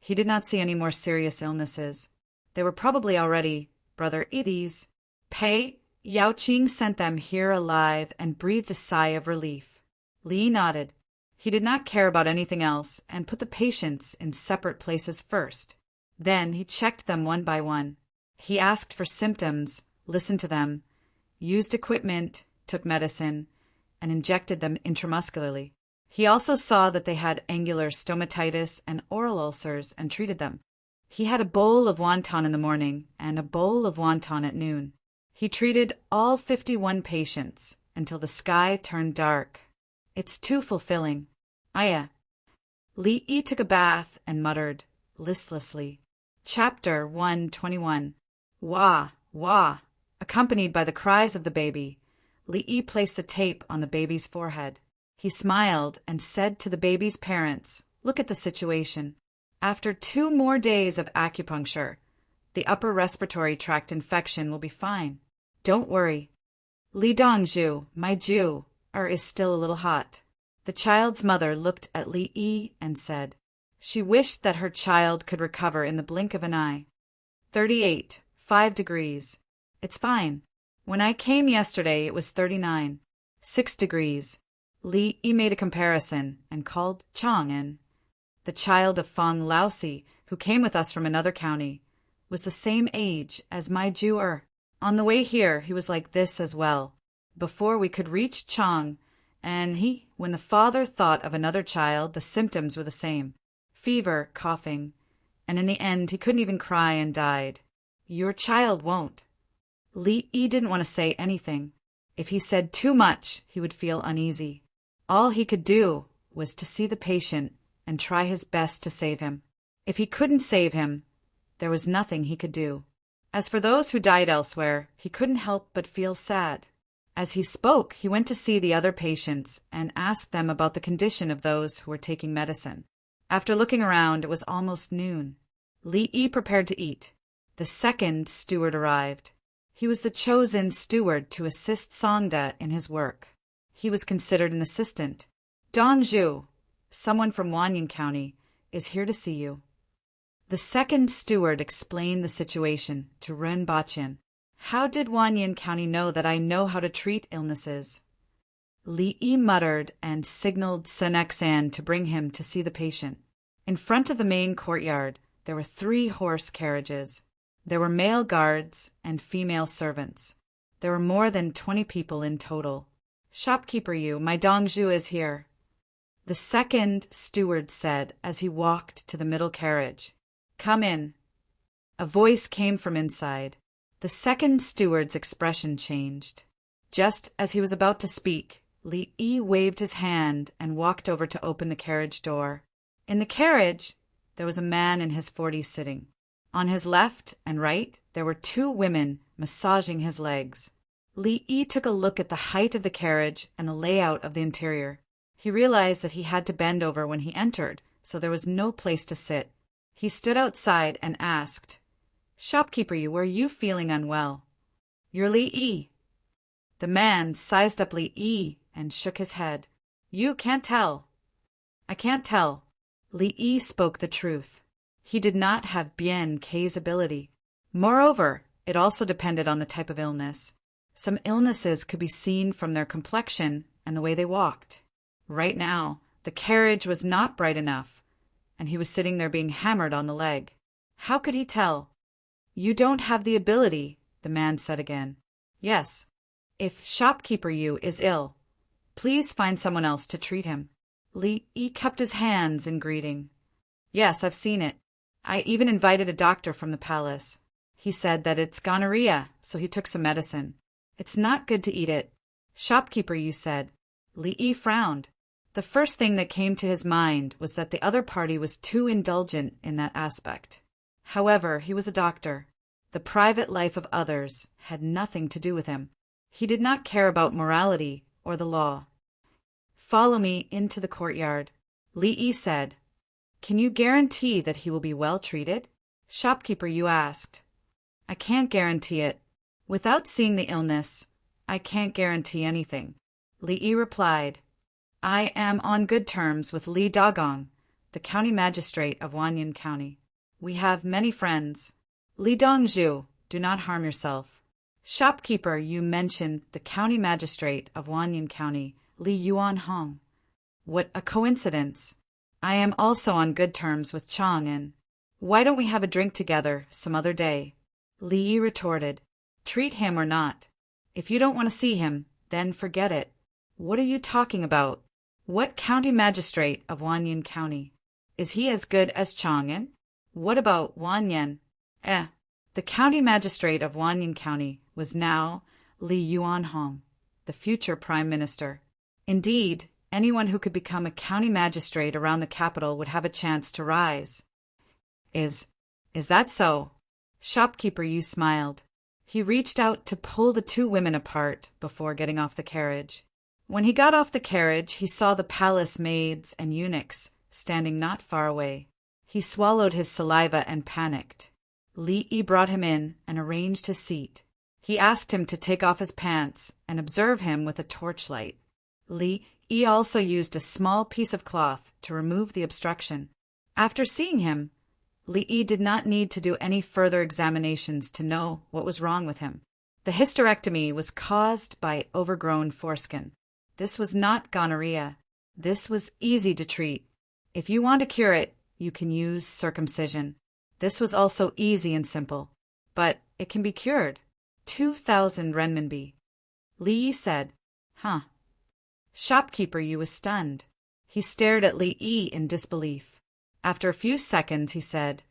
He did not see any more serious illnesses. They were probably already Brother Yi's. Pei Yaoqing sent them here alive and breathed a sigh of relief. Li nodded. He did not care about anything else and put the patients in separate places first. Then he checked them one by one. He asked for symptoms, listened to them, used equipment, took medicine, and injected them intramuscularly. He also saw that they had angular stomatitis and oral ulcers and treated them. He had a bowl of wonton in the morning and a bowl of wonton at noon. He treated all 51 patients until the sky turned dark. It's too fulfilling. Aya. Li Yi took a bath and muttered, listlessly. Chapter 121. Wah, wah. Accompanied by the cries of the baby, Li Yi placed the tape on the baby's forehead. He smiled and said to the baby's parents, look at the situation. After 2 more days of acupuncture, the upper respiratory tract infection will be fine. Don't worry. Li Dongzhu, my Jew, is still a little hot. The child's mother looked at Li Yi and said, she wished that her child could recover in the blink of an eye. 38, 5 degrees. It's fine. When I came yesterday, it was 39, 6 degrees. Li Yi made a comparison and called Chang in. The child of Feng Laosi, who came with us from another county, was the same age as my Jew. On the way here, he was like this as well. Before we could reach Chang, and when the father thought of another child, the symptoms were the same. Fever, coughing, and in the end he couldn't even cry and died. Your child won't. Li Yi didn't want to say anything. If he said too much, he would feel uneasy. All he could do was to see the patient and try his best to save him. If he couldn't save him, there was nothing he could do. As for those who died elsewhere, he couldn't help but feel sad. As he spoke, he went to see the other patients and asked them about the condition of those who were taking medicine. After looking around, it was almost noon. Li Yi prepared to eat. The second steward arrived. He was the chosen steward to assist Songda in his work. He was considered an assistant. Dongzhu, someone from Wanyan County, is here to see you. The second steward explained the situation to Ren Bachin. How did Wanyan County know that I know how to treat illnesses? Li Yi muttered and signaled Senexan to bring him to see the patient. In front of the main courtyard, there were 3 horse carriages. There were male guards and female servants. There were more than 20 people in total. Shopkeeper Yu, my Dongzhu is here, the second steward said as he walked to the middle carriage. Come in. A voice came from inside. The second steward's expression changed. Just as he was about to speak, Li Yi waved his hand and walked over to open the carriage door. In the carriage, there was a man in his 40s sitting. On his left and right, there were 2 women massaging his legs. Li Yi took a look at the height of the carriage and the layout of the interior. He realized that he had to bend over when he entered, so there was no place to sit. He stood outside and asked, Shopkeeper Yu, are you feeling unwell? You're Li Yi. The man sized up Li Yi and shook his head. You can't tell. I can't tell. Li Yi spoke the truth. He did not have Bien K's ability. Moreover, it also depended on the type of illness. Some illnesses could be seen from their complexion and the way they walked. Right now, the carriage was not bright enough, and he was sitting there being hammered on the leg. How could he tell? You don't have the ability, the man said again. Yes. If Shopkeeper Yu is ill, please find someone else to treat him. Li Yi cupped his hands in greeting. Yes, I've seen it. I even invited a doctor from the palace. He said that it's gonorrhea, so he took some medicine. It's not good to eat it. Shopkeeper Yu said. Li Yi frowned. The first thing that came to his mind was that the other party was too indulgent in that aspect. However, he was a doctor. The private life of others had nothing to do with him. He did not care about morality or the law. Follow me into the courtyard, Li Yi said. Can you guarantee that he will be well treated? Shopkeeper Yu asked. I can't guarantee it. Without seeing the illness, I can't guarantee anything. Li Yi replied. I am on good terms with Li Dagong, the county magistrate of Wanyan County. We have many friends. Li Dongzhu, do not harm yourself. Shopkeeper, you mentioned the county magistrate of Wanyan County, Li Yuan Hong. What a coincidence. I am also on good terms with Chang and why don't we have a drink together some other day? Li Yi retorted. Treat him or not. If you don't want to see him, then forget it. What are you talking about? What county magistrate of Wanyan County? Is he as good as Chang'an? What about Wanyan? The county magistrate of Wanyan County was now Li Yuan Hong, the future prime minister. Indeed, anyone who could become a county magistrate around the capital would have a chance to rise. Is that so? Shopkeeper Yu smiled. He reached out to pull the 2 women apart before getting off the carriage. When he got off the carriage, he saw the palace maids and eunuchs standing not far away. He swallowed his saliva and panicked. Li Yi brought him in and arranged his seat. He asked him to take off his pants and observe him with a torchlight. Li Yi also used a small piece of cloth to remove the obstruction. After seeing him, Li Yi did not need to do any further examinations to know what was wrong with him. The hysterectomy was caused by overgrown foreskin. This was not gonorrhea. This was easy to treat. If you want to cure it, you can use circumcision. This was also easy and simple. But it can be cured. 2,000 renminbi. Li Yi said, Huh. Shopkeeper Yu was stunned. He stared at Li Yi in disbelief. After a few seconds, he said,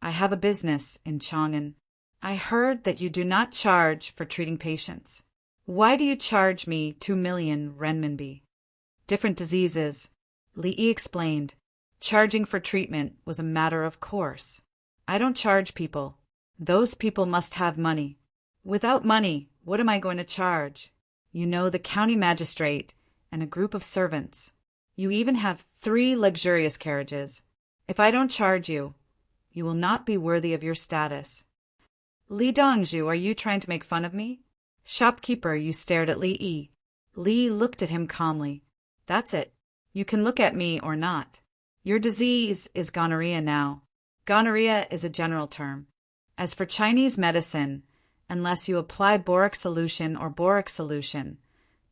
I have a business in Chang'an. I heard that you do not charge for treating patients. Why do you charge me 2 million renminbi? Different diseases, Li Yi explained. Charging for treatment was a matter of course. I don't charge people. Those people must have money. Without money, what am I going to charge? You know the county magistrate and a group of servants. You even have 3 luxurious carriages. If I don't charge you, you will not be worthy of your status. Li Dongzhu, are you trying to make fun of me? Shopkeeper, you stared at Li Yi. Li looked at him calmly. That's it. You can look at me or not. Your disease is gonorrhea now. Gonorrhea is a general term. As for Chinese medicine, unless you apply boric solution or boric solution,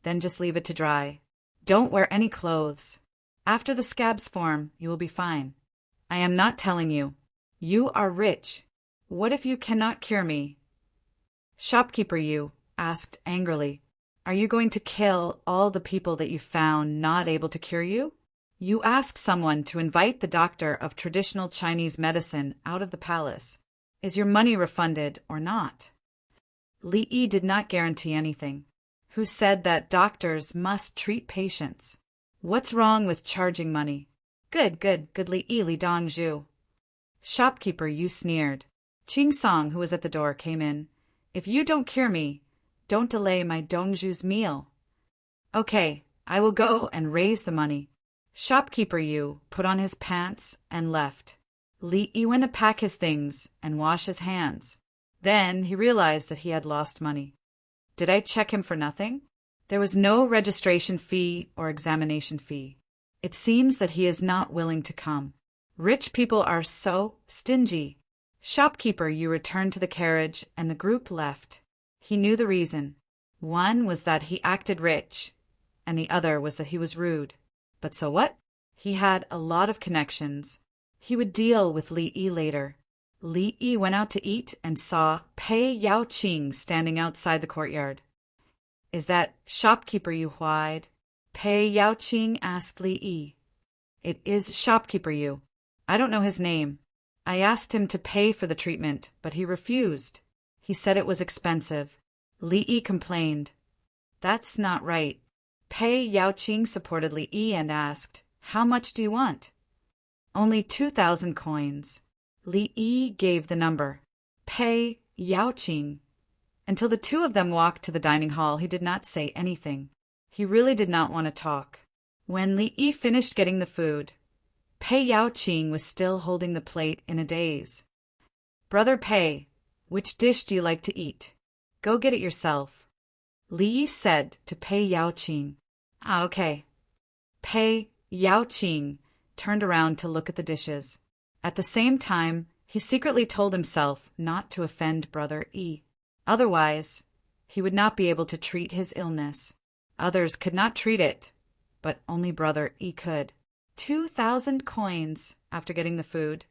then just leave it to dry. Don't wear any clothes. After the scabs form, you will be fine. I am not telling you. You are rich. What if you cannot cure me? Shopkeeper, you asked angrily, are you going to kill all the people that you found not able to cure you? You ask someone to invite the doctor of traditional Chinese medicine out of the palace. Is your money refunded or not? Li Yi did not guarantee anything. Who said that doctors must treat patients? What's wrong with charging money? Good Li Yi Li Dong Zhu. Shopkeeper, you sneered. Ching Song, who was at the door, came in. If you don't cure me, don't delay my Dongzhu's meal. Okay, I will go and raise the money. Shopkeeper Yu put on his pants and left. Li Yi went to pack his things and wash his hands. Then he realized that he had lost money. Did I check him for nothing? There was no registration fee or examination fee. It seems that he is not willing to come. Rich people are so stingy. Shopkeeper Yu returned to the carriage and the group left. He knew the reason. One was that he acted rich, and the other was that he was rude. But so what? He had a lot of connections. He would deal with Li Yi later. Li Yi went out to eat and saw Pei Yao Qing standing outside the courtyard. Is that Shopkeeper Yu Huaid? Pei Yao Qing asked Li Yi. It is Shopkeeper Yu. I don't know his name. I asked him to pay for the treatment, but he refused. He said it was expensive. Li Yi complained. That's not right. Pei Yao Qing supported Li Yi and asked, how much do you want? Only 2,000 coins. Li Yi gave the number. Pei Yao Qing. Until the two of them walked to the dining hall, he did not say anything. He really did not want to talk. When Li Yi finished getting the food, Pei Yao Qing was still holding the plate in a daze. Brother Pei, which dish do you like to eat? Go get it yourself. Li Yi said to Pei Yao Qing. Ah, okay. Pei Yao Qing turned around to look at the dishes. At the same time, he secretly told himself not to offend Brother Yi. Otherwise, he would not be able to treat his illness. Others could not treat it, but only Brother Yi could. 2,000 coins after getting the food.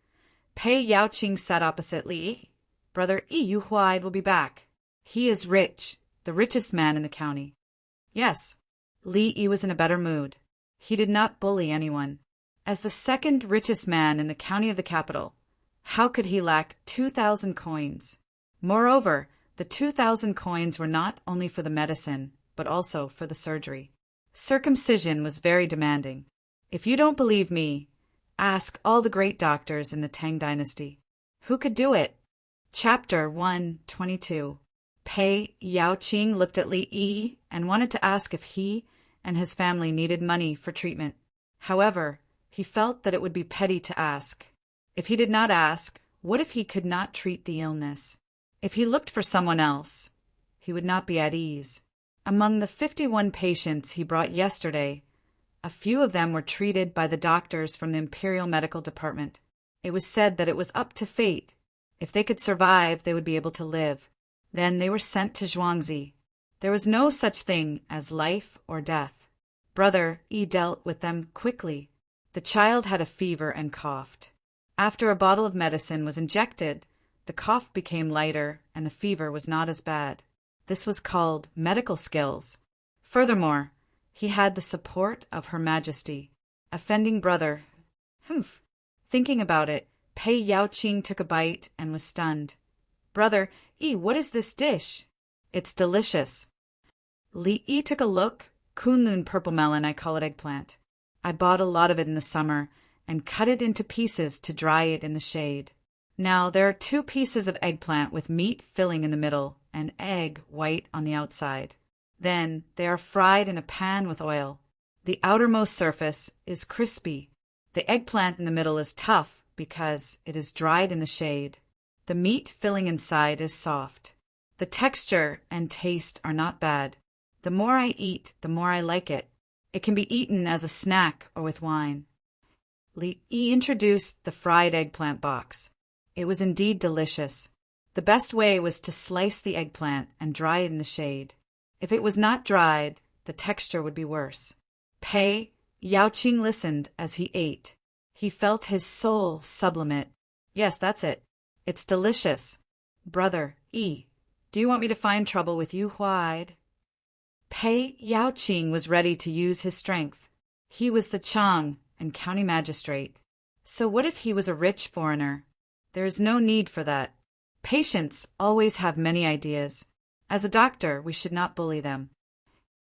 Pei Yao Qing sat opposite Li Yi. Brother Yi Yu Huaid will be back. He is rich, the richest man in the county. Yes, Li Yi was in a better mood. He did not bully anyone. As the second richest man in the county of the capital, how could he lack 2,000 coins? Moreover, the 2,000 coins were not only for the medicine, but also for the surgery. Circumcision was very demanding. If you don't believe me, ask all the great doctors in the Tang dynasty. Who could do it? Chapter 122. Pei Yao Qing looked at Li Yi and wanted to ask if he and his family needed money for treatment. However, he felt that it would be petty to ask. If he did not ask, what if he could not treat the illness? If he looked for someone else, he would not be at ease. Among the 51 patients he brought yesterday, a few of them were treated by the doctors from the Imperial Medical Department. It was said that it was up to fate. If they could survive, they would be able to live. Then they were sent to Zhuangzi. There was no such thing as life or death. Brother Yi dealt with them quickly. The child had a fever and coughed. After a bottle of medicine was injected, the cough became lighter and the fever was not as bad. This was called medical skills. Furthermore, he had the support of Her Majesty. Offending brother. Thinking about it, Pei Yao Qing took a bite and was stunned. Brother Yi, what is this dish? It's delicious. Li Yi took a look. Kunlun purple melon, I call it eggplant. I bought a lot of it in the summer and cut it into pieces to dry it in the shade. Now there are 2 pieces of eggplant with meat filling in the middle and egg white on the outside. Then they are fried in a pan with oil. The outermost surface is crispy. The eggplant in the middle is tough because it is dried in the shade. The meat filling inside is soft. The texture and taste are not bad. The more I eat, the more I like it. It can be eaten as a snack or with wine. Li Yi introduced the fried eggplant box. It was indeed delicious. The best way was to slice the eggplant and dry it in the shade. If it was not dried, the texture would be worse. Pei Yaoqing listened as he ate. He felt his soul sublimate. Yes, that's it. It's delicious. Brother Yi, do you want me to find trouble with you, Huaid? Pei Yaoqing was ready to use his strength. He was the Chang and county magistrate. So what if he was a rich foreigner? There is no need for that. Patients always have many ideas. As a doctor, we should not bully them.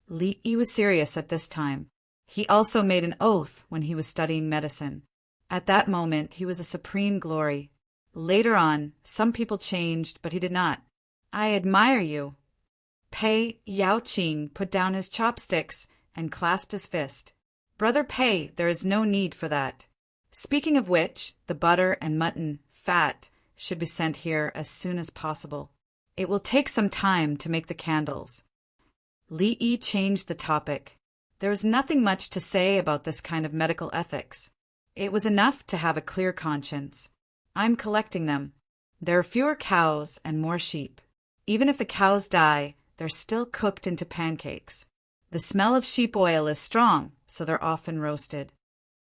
Li Yi was serious at this time. He also made an oath when he was studying medicine. At that moment, he was a supreme glory. Later on, some people changed, but he did not. I admire you. Pei Yaoqing put down his chopsticks and clasped his fist. Brother Pei, there is no need for that. Speaking of which, the butter and mutton fat should be sent here as soon as possible. It will take some time to make the candles. Li Yi changed the topic. There was nothing much to say about this kind of medical ethics. It was enough to have a clear conscience. I'm collecting them. There are fewer cows and more sheep. Even if the cows die, they're still cooked into pancakes. The smell of sheep oil is strong, so they're often roasted.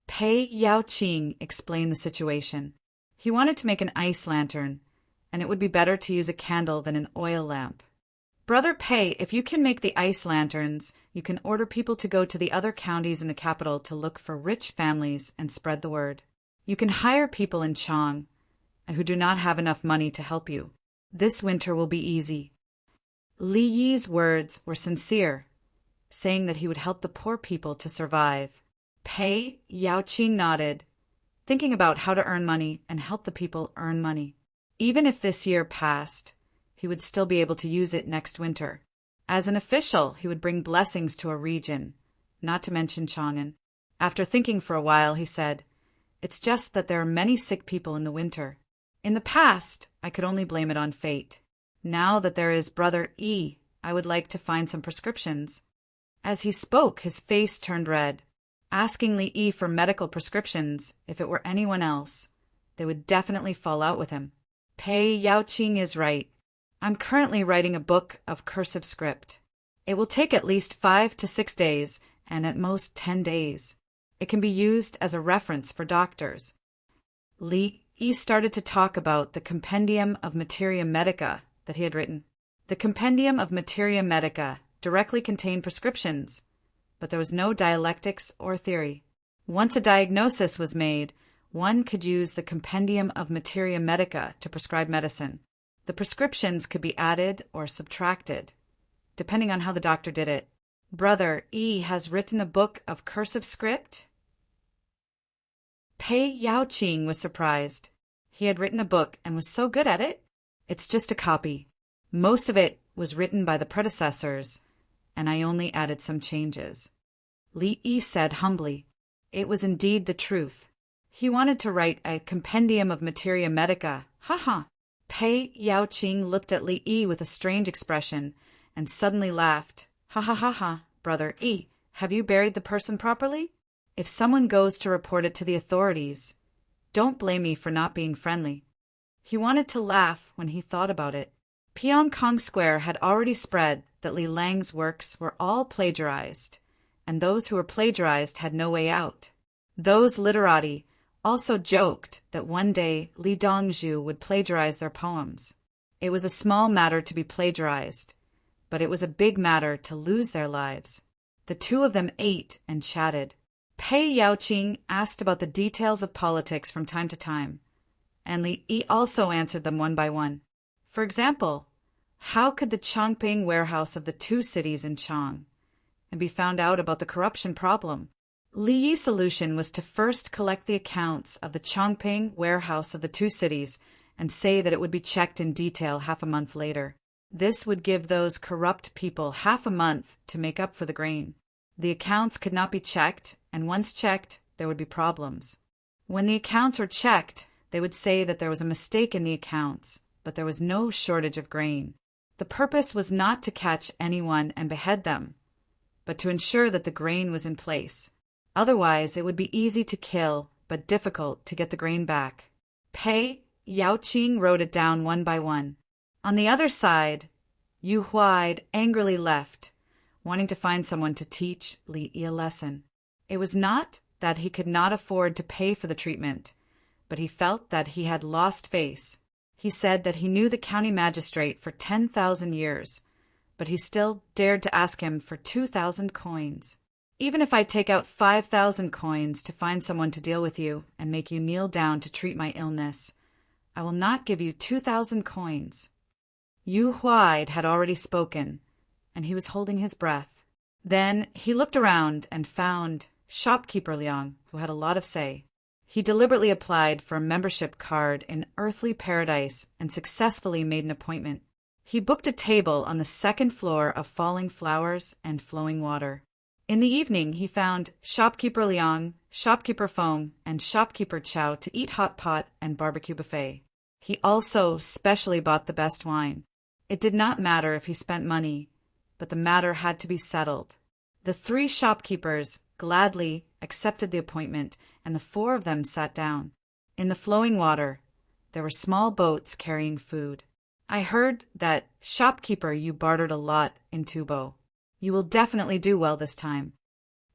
Pei Yaoqing explained the situation. He wanted to make an ice lantern, and it would be better to use a candle than an oil lamp. Brother Pei, if you can make the ice lanterns, you can order people to go to the other counties in the capital to look for rich families and spread the word. You can hire people in Chang who do not have enough money to help you. This winter will be easy. Li Yi's words were sincere, saying that he would help the poor people to survive. Pei Yaoqing nodded, thinking about how to earn money and help the people earn money. Even if this year passed, he would still be able to use it next winter. As an official, he would bring blessings to a region, not to mention Chang'an. After thinking for a while, he said, "It's just that there are many sick people in the winter. In the past, I could only blame it on fate. Now that there is Brother Yi, I would like to find some prescriptions." As he spoke, his face turned red. Asking Li Yi for medical prescriptions, if it were anyone else, they would definitely fall out with him. Pei Yaoqing is right. I'm currently writing a book of cursive script. It will take at least 5 to 6 days, and at most 10 days. It can be used as a reference for doctors. Li Yi started to talk about the Compendium of Materia Medica that he had written. The Compendium of Materia Medica directly contained prescriptions, but there was no dialectics or theory. Once a diagnosis was made, one could use the Compendium of Materia Medica to prescribe medicine. The prescriptions could be added or subtracted, depending on how the doctor did it. Brother Yi has written a book of cursive script? Pei Yaoqing was surprised. He had written a book and was so good at it. It's just a copy. Most of it was written by the predecessors, and I only added some changes. Li Yi said humbly. It was indeed the truth. He wanted to write a Compendium of Materia Medica. Ha. Pei Yaoqing looked at Li Yi with a strange expression and suddenly laughed. Ha. Brother Yi, have you buried the person properly? If someone goes to report it to the authorities, don't blame me for not being friendly. He wanted to laugh when he thought about it. Pyongkong Square had already spread that Li Lang's works were all plagiarized, and those who were plagiarized had no way out. Those literati also joked that one day Li Dongzhu would plagiarize their poems. It was a small matter to be plagiarized, but it was a big matter to lose their lives. The two of them ate and chatted. Pei Yaoqing asked about the details of politics from time to time, and Li Yi also answered them one by one. For example, how could the Chongping warehouse of the two cities in Chang and be found out about the corruption problem? Li Yi's solution was to first collect the accounts of the Chongping warehouse of the two cities and say that it would be checked in detail half a month later. This would give those corrupt people half a month to make up for the grain. The accounts could not be checked, and once checked, there would be problems. When the accounts were checked, they would say that there was a mistake in the accounts, but there was no shortage of grain. The purpose was not to catch anyone and behead them, but to ensure that the grain was in place. Otherwise, it would be easy to kill but difficult to get the grain back. Pei, Yao Qing wrote it down one by one. On the other side, Yu Huaid angrily left, wanting to find someone to teach Li Yi a lesson. It was not that he could not afford to pay for the treatment, but he felt that he had lost face. He said that he knew the county magistrate for 10,000 years, but he still dared to ask him for 2,000 coins. Even if I take out 5,000 coins to find someone to deal with you and make you kneel down to treat my illness, I will not give you 2,000 coins. Yu Huaid had already spoken, and he was holding his breath. Then he looked around and found shopkeeper Liang, who had a lot of say. He deliberately applied for a membership card in Earthly Paradise and successfully made an appointment. He booked a table on the second floor of Falling Flowers and Flowing Water. In the evening, he found shopkeeper Liang, shopkeeper Feng, and shopkeeper Chow to eat hot pot and barbecue buffet. He also specially bought the best wine. It did not matter if he spent money, but the matter had to be settled. The 3 shopkeepers gladly accepted the appointment, and the 4 of them sat down. In the flowing water, there were small boats carrying food. I heard that shopkeeper you bartered a lot in Tubo. You will definitely do well this time.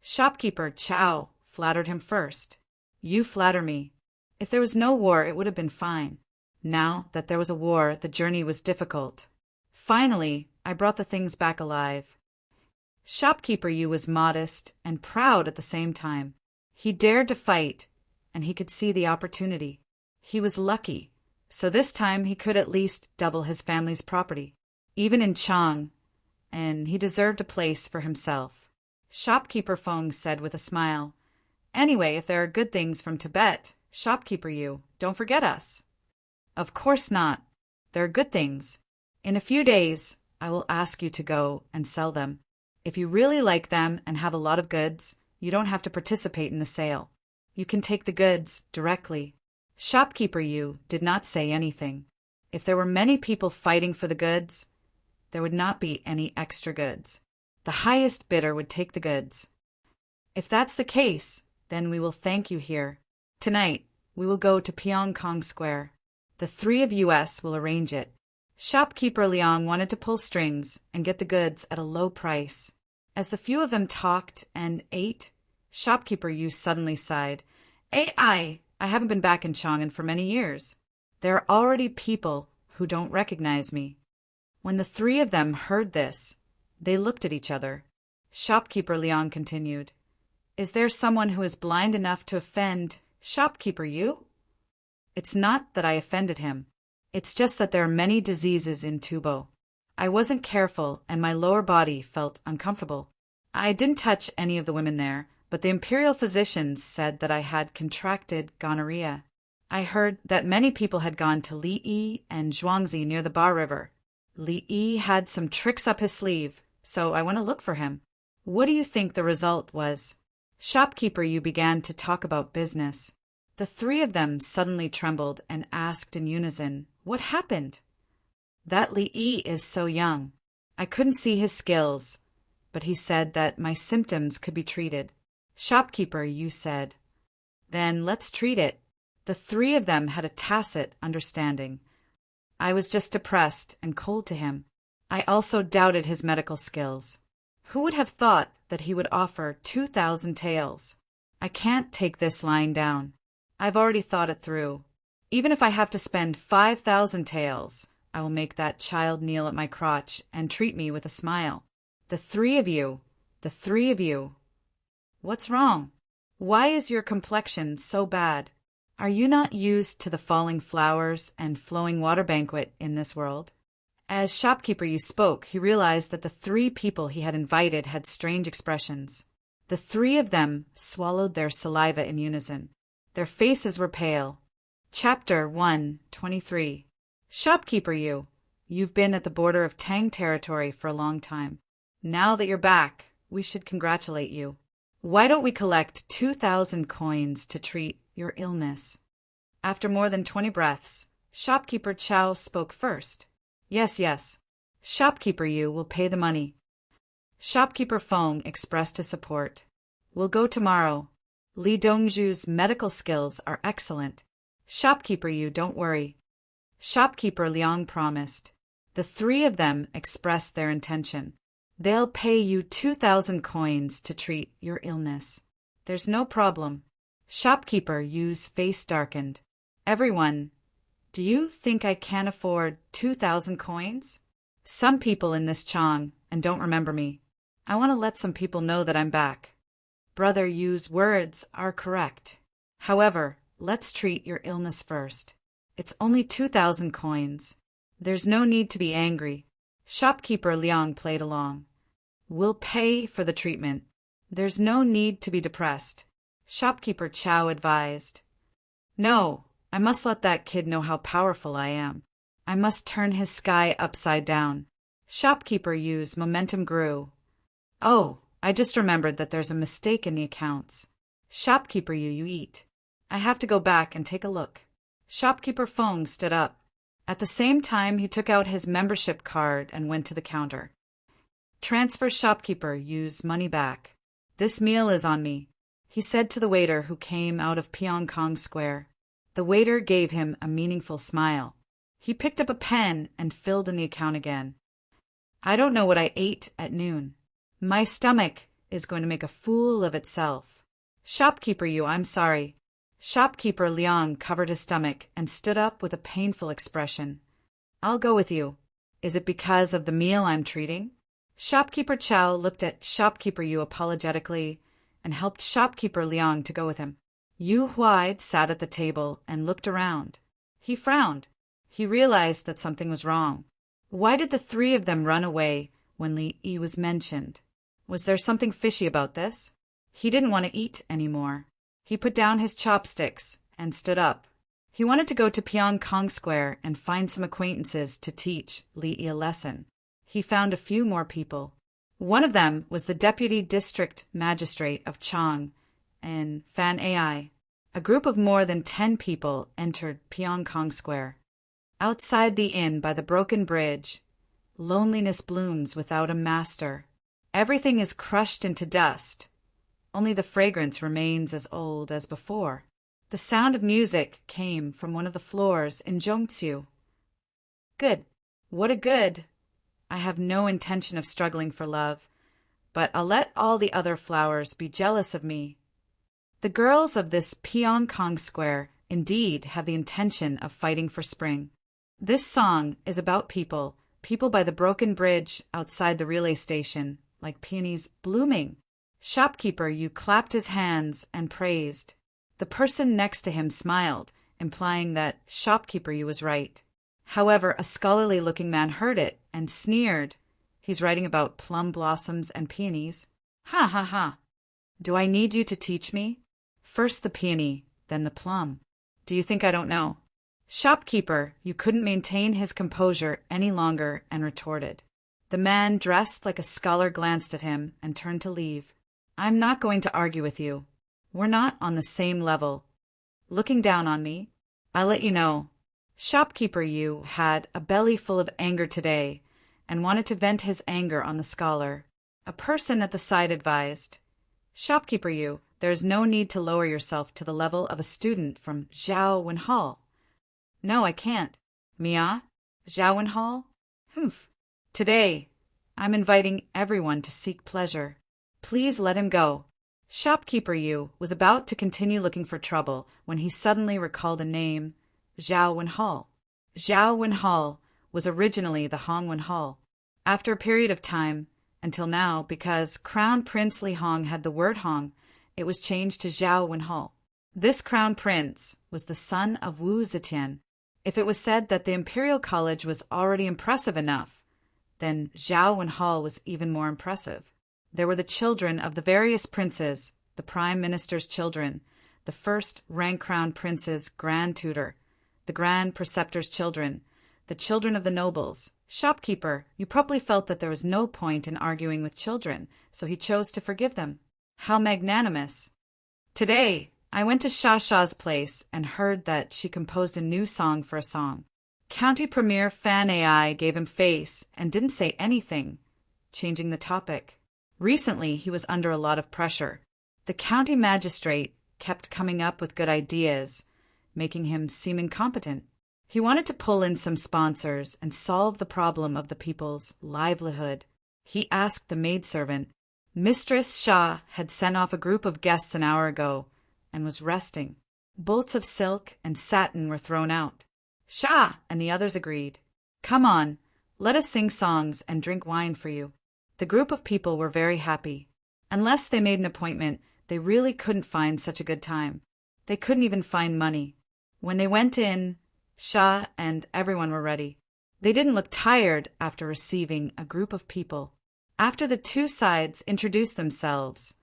Shopkeeper Chow flattered him first. You flatter me. If there was no war, it would have been fine. Now that there was a war, the journey was difficult. Finally, I brought the things back alive. Shopkeeper Yu was modest and proud at the same time. He dared to fight, and he could see the opportunity. He was lucky, so this time he could at least double his family's property, even in Chang, and he deserved a place for himself. Shopkeeper Feng said with a smile, "Anyway, if there are good things from Tibet, shopkeeper Yu, don't forget us." "Of course not. There are good things. In a few days, I will ask you to go and sell them. If you really like them and have a lot of goods, you don't have to participate in the sale. You can take the goods directly." Shopkeeper Yu did not say anything. If there were many people fighting for the goods, there would not be any extra goods. The highest bidder would take the goods. "If that's the case, then we will thank you here. Tonight, we will go to Pyongkong Square. The 3 of us will arrange it." Shopkeeper Liang wanted to pull strings and get the goods at a low price. As the few of them talked and ate, Shopkeeper Yu suddenly sighed. I haven't been back in Chang'an for many years. There are already people who don't recognize me." When the 3 of them heard this, they looked at each other. Shopkeeper Liang continued, "Is there someone who is blind enough to offend Shopkeeper Yu?" "It's not that I offended him. It's just that there are many diseases in Tubo. I wasn't careful and my lower body felt uncomfortable. I didn't touch any of the women there, but the imperial physicians said that I had contracted gonorrhea. I heard that many people had gone to Li Yi and Zhuangzi near the Ba River. Li Yi had some tricks up his sleeve, so I went to look for him. What do you think the result was?" Shopkeeper Yu began to talk about business. The 3 of them suddenly trembled and asked in unison, "What happened?" "That Li Yi is so young. I couldn't see his skills, but he said that my symptoms could be treated." Shopkeeper Yu said, "Then let's treat it." The 3 of them had a tacit understanding. I was just depressed and cold to him. I also doubted his medical skills. Who would have thought that he would offer 2,000 taels? I can't take this lying down. I've already thought it through. Even if I have to spend 5,000 taels, I will make that child kneel at my crotch and treat me with a smile. The 3 of you. What's wrong? Why is your complexion so bad? Are you not used to the falling flowers and flowing water banquet in this world? As Shopkeeper Yu spoke, he realized that the 3 people he had invited had strange expressions. The 3 of them swallowed their saliva in unison. Their faces were pale. Chapter 123. Shopkeeper Yu, you've been at the border of Tang territory for a long time. Now that you're back, we should congratulate you. Why don't we collect 2,000 coins to treat your illness? After more than 20 breaths, Shopkeeper Chow spoke first. Yes. Shopkeeper Yu will pay the money. Shopkeeper Feng expressed his support. We'll go tomorrow. Li Dongzhu's medical skills are excellent. Shopkeeper Yu, don't worry. Shopkeeper Liang promised. The three of them expressed their intention. They'll pay you 2,000 coins to treat your illness. There's no problem. Shopkeeper Yu's face darkened. Everyone, do you think I can afford 2,000 coins? Some people in this Chang and don't remember me. I want to let some people know that I'm back. Brother Yu's words are correct. However, let's treat your illness first. It's only 2,000 coins. There's no need to be angry. Shopkeeper Liang played along. We'll pay for the treatment. There's no need to be depressed. Shopkeeper Chow advised. No, I must let that kid know how powerful I am. I must turn his sky upside down. Shopkeeper Yu's momentum grew. Oh, I just remembered that there's a mistake in the accounts. Shopkeeper Yu, you eat. I have to go back and take a look. Shopkeeper Feng stood up. At the same time, he took out his membership card and went to the counter. Transfer Shopkeeper Yu's money back. This meal is on me, he said to the waiter who came out of Pyongkong Square. The waiter gave him a meaningful smile. He picked up a pen and filled in the account again. I don't know what I ate at noon. My stomach is going to make a fool of itself. Shopkeeper Yu, I'm sorry. Shopkeeper Liang covered his stomach and stood up with a painful expression. I'll go with you. Is it because of the meal I'm treating? Shopkeeper Chow looked at Shopkeeper Yu apologetically and helped Shopkeeper Liang to go with him. Yu Huai sat at the table and looked around. He frowned. He realized that something was wrong. Why did the three of them run away when Li Yi was mentioned? Was there something fishy about this? He didn't want to eat anymore. He put down his chopsticks and stood up. He wanted to go to Pyongkong Square and find some acquaintances to teach Li Yi a lesson. He found a few more people. One of them was the Deputy District Magistrate of Chang and Fan Ai. A group of more than 10 people entered Pyongkong Square. Outside the inn by the broken bridge, loneliness blooms without a master. Everything is crushed into dust. Only the fragrance remains as old as before. The sound of music came from one of the floors in Zhongqiu. Good. What a good. I have no intention of struggling for love, but I'll let all the other flowers be jealous of me. The girls of this Pyongkong Square indeed have the intention of fighting for spring. This song is about people by the broken bridge outside the relay station, like peonies blooming. Shopkeeper Yu clapped his hands and praised. The person next to him smiled, implying that Shopkeeper Yu was right. However, a scholarly-looking man heard it and sneered. He's writing about plum blossoms and peonies. Ha ha ha. Do I need you to teach me? First the peony, then the plum. Do you think I don't know? Shopkeeper Yu couldn't maintain his composure any longer and retorted. The man dressed like a scholar glanced at him and turned to leave. I'm not going to argue with you. We're not on the same level. Looking down on me? I'll let you know. Shopkeeper Yu had a belly full of anger today and wanted to vent his anger on the scholar. A person at the side advised, Shopkeeper Yu, there is no need to lower yourself to the level of a student from Zhao Hall. No, I can't. Mia? Zhao Hall? Humph. Today, I'm inviting everyone to seek pleasure. Please let him go. Shopkeeper Yu was about to continue looking for trouble when he suddenly recalled a name, Zhao Hall. Zhao Hall was originally the Hongwen Hall. After a period of time, until now, because Crown Prince Li Hong had the word Hong, it was changed to Zhao Hall. This Crown Prince was the son of Wu Zetian. If it was said that the Imperial College was already impressive enough, then Zhao Hall was even more impressive. There were the children of the various princes, the Prime Minister's children, the first rank crown prince's grand tutor, the Grand Preceptor's children, the children of the nobles. Shopkeeper, you probably felt that there was no point in arguing with children, so he chose to forgive them. How magnanimous. Today, I went to Shasha's place and heard that she composed a new song for a song. County Premier Fan Ai gave him face and didn't say anything, changing the topic. Recently, he was under a lot of pressure. The county magistrate kept coming up with good ideas, making him seem incompetent. He wanted to pull in some sponsors and solve the problem of the people's livelihood. He asked the maidservant. Mistress Shah had sent off a group of guests an hour ago and was resting. Bolts of silk and satin were thrown out. Shah and the others agreed. Come on, let us sing songs and drink wine for you. The group of people were very happy. Unless they made an appointment, they really couldn't find such a good time. They couldn't even find money. When they went in, Shah and everyone were ready. They didn't look tired after receiving a group of people. After the two sides introduced themselves,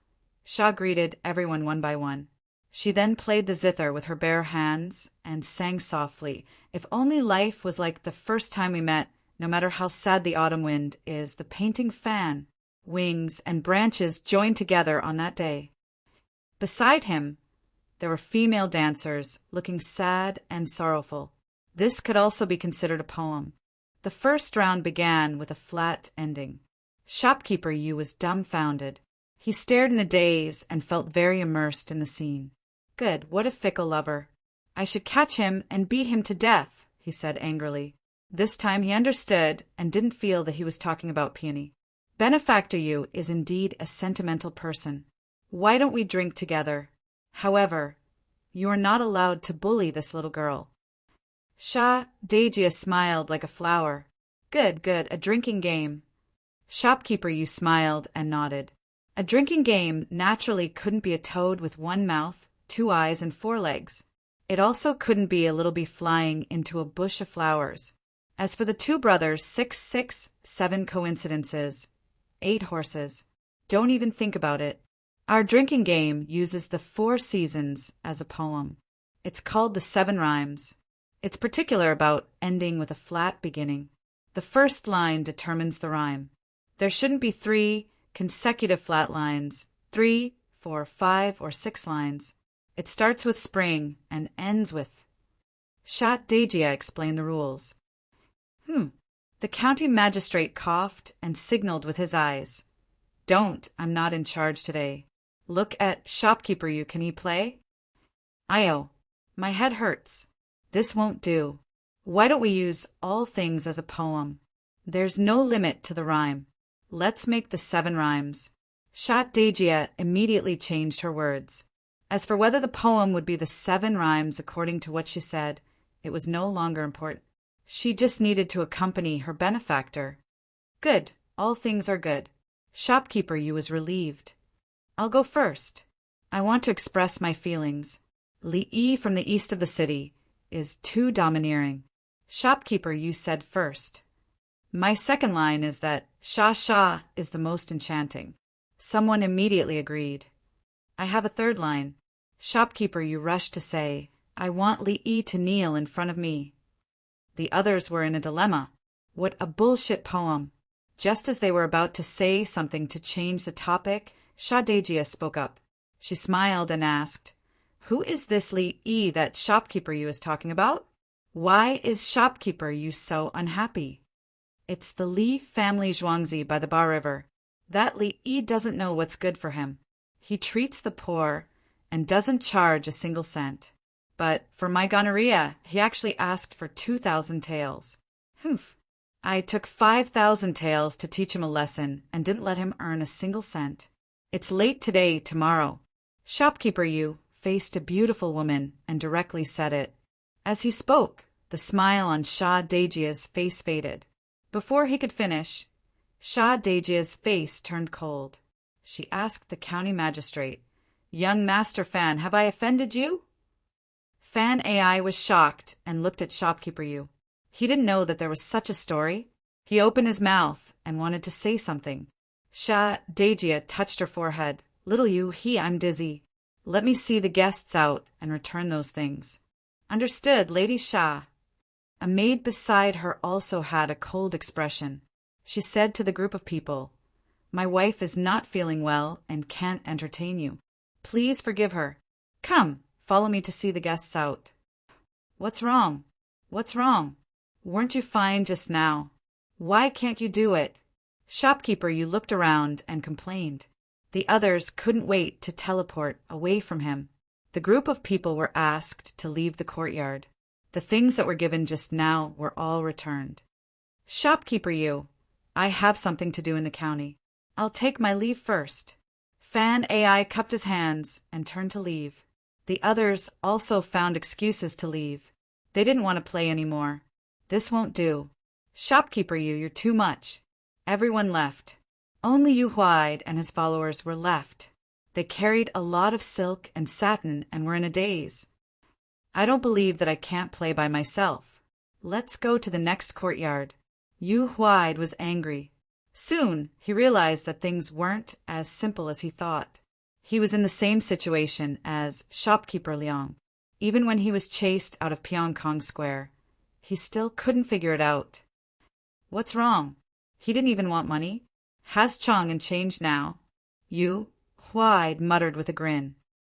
Shah greeted everyone one by one. She then played the zither with her bare hands and sang softly, "If only life was like the first time we met, no matter how sad the autumn wind is, the painting fan, wings, and branches joined together on that day." Beside him, there were female dancers looking sad and sorrowful. This could also be considered a poem. The first round began with a flat ending. Shopkeeper Yu was dumbfounded. He stared in a daze and felt very immersed in the scene. Good, what a fickle lover. I should catch him and beat him to death, he said angrily. This time he understood and didn't feel that he was talking about Peony. Benefactor Yu is indeed a sentimental person. Why don't we drink together? However, you are not allowed to bully this little girl. Shah Dejia smiled like a flower. Good, good, a drinking game. Shopkeeper Yu smiled and nodded. A drinking game naturally couldn't be a toad with one mouth, 2 eyes, and 4 legs. It also couldn't be a little bee flying into a bush of flowers. As for the two brothers, 6, 6, 7 coincidences, 8 horses. Don't even think about it. Our drinking game uses the 4 seasons as a poem. It's called the 7 rhymes. It's particular about ending with a flat beginning. The first line determines the rhyme. There shouldn't be 3 consecutive flat lines, 3, 4, 5, or 6 lines. It starts with spring and ends with. Shat Dejia explained the rules. The county magistrate coughed and signaled with his eyes. Don't, I'm not in charge today. Look at Shopkeeper Yu, can he play? Io, my head hurts. This won't do. Why don't we use all things as a poem? There's no limit to the rhyme. Let's make the 7 rhymes. Shat Dejia immediately changed her words. As for whether the poem would be the 7 rhymes according to what she said, it was no longer important. She just needed to accompany her benefactor. Good, all things are good. Shopkeeper Yu was relieved. I'll go first. I want to express my feelings. Li Yi from the east of the city is too domineering. Shopkeeper Yu said first. My second line is that Sha Sha is the most enchanting. Someone immediately agreed. I have a third line. Shopkeeper Yu rushed to say, I want Li Yi to kneel in front of me. The others were in a dilemma. What a bullshit poem. Just as they were about to say something to change the topic, Sha Dejia spoke up. She smiled and asked, Who is this Li Yi that Shopkeeper Yu is talking about? Why is Shopkeeper Yu so unhappy? It's the Li family Zhuangzi by the Ba River. That Li Yi doesn't know what's good for him. He treats the poor and doesn't charge a single cent. But for my gonorrhea, he actually asked for 2,000 taels. Humph. I took 5,000 taels to teach him a lesson and didn't let him earn a single cent. It's late today, tomorrow. Shopkeeper Yu faced a beautiful woman and directly said it. As he spoke, the smile on Sha Dejia's face faded. Before he could finish, Sha Dejia's face turned cold. She asked the county magistrate, Young Master Fan, have I offended you? Fan AI was shocked and looked at Shopkeeper Yu. He didn't know that there was such a story. He opened his mouth and wanted to say something. Sha Dejia touched her forehead. Little Yu, I'm dizzy. Let me see the guests out and return those things. Understood, Lady Sha. A maid beside her also had a cold expression. She said to the group of people, My wife is not feeling well and can't entertain you. Please forgive her. Come, follow me to see the guests out. What's wrong? What's wrong? Weren't you fine just now? Why can't you do it? Shopkeeper Yu looked around and complained. The others couldn't wait to teleport away from him. The group of people were asked to leave the courtyard. The things that were given just now were all returned. Shopkeeper you, I have something to do in the county. I'll take my leave first. Fan AI cupped his hands and turned to leave. The others also found excuses to leave. They didn't want to play anymore. This won't do. Shopkeeper you, you're too much. Everyone left. Only Yu Huaid and his followers were left. They carried a lot of silk and satin and were in a daze. I don't believe that I can't play by myself. Let's go to the next courtyard. Yu Huaid was angry. Soon, he realized that things weren't as simple as he thought. He was in the same situation as shopkeeper Liang. Even when he was chased out of Pyongkong Square, he still couldn't figure it out. What's wrong? He didn't even want money. Has Chong and change now? Yu Huaid muttered with a grin.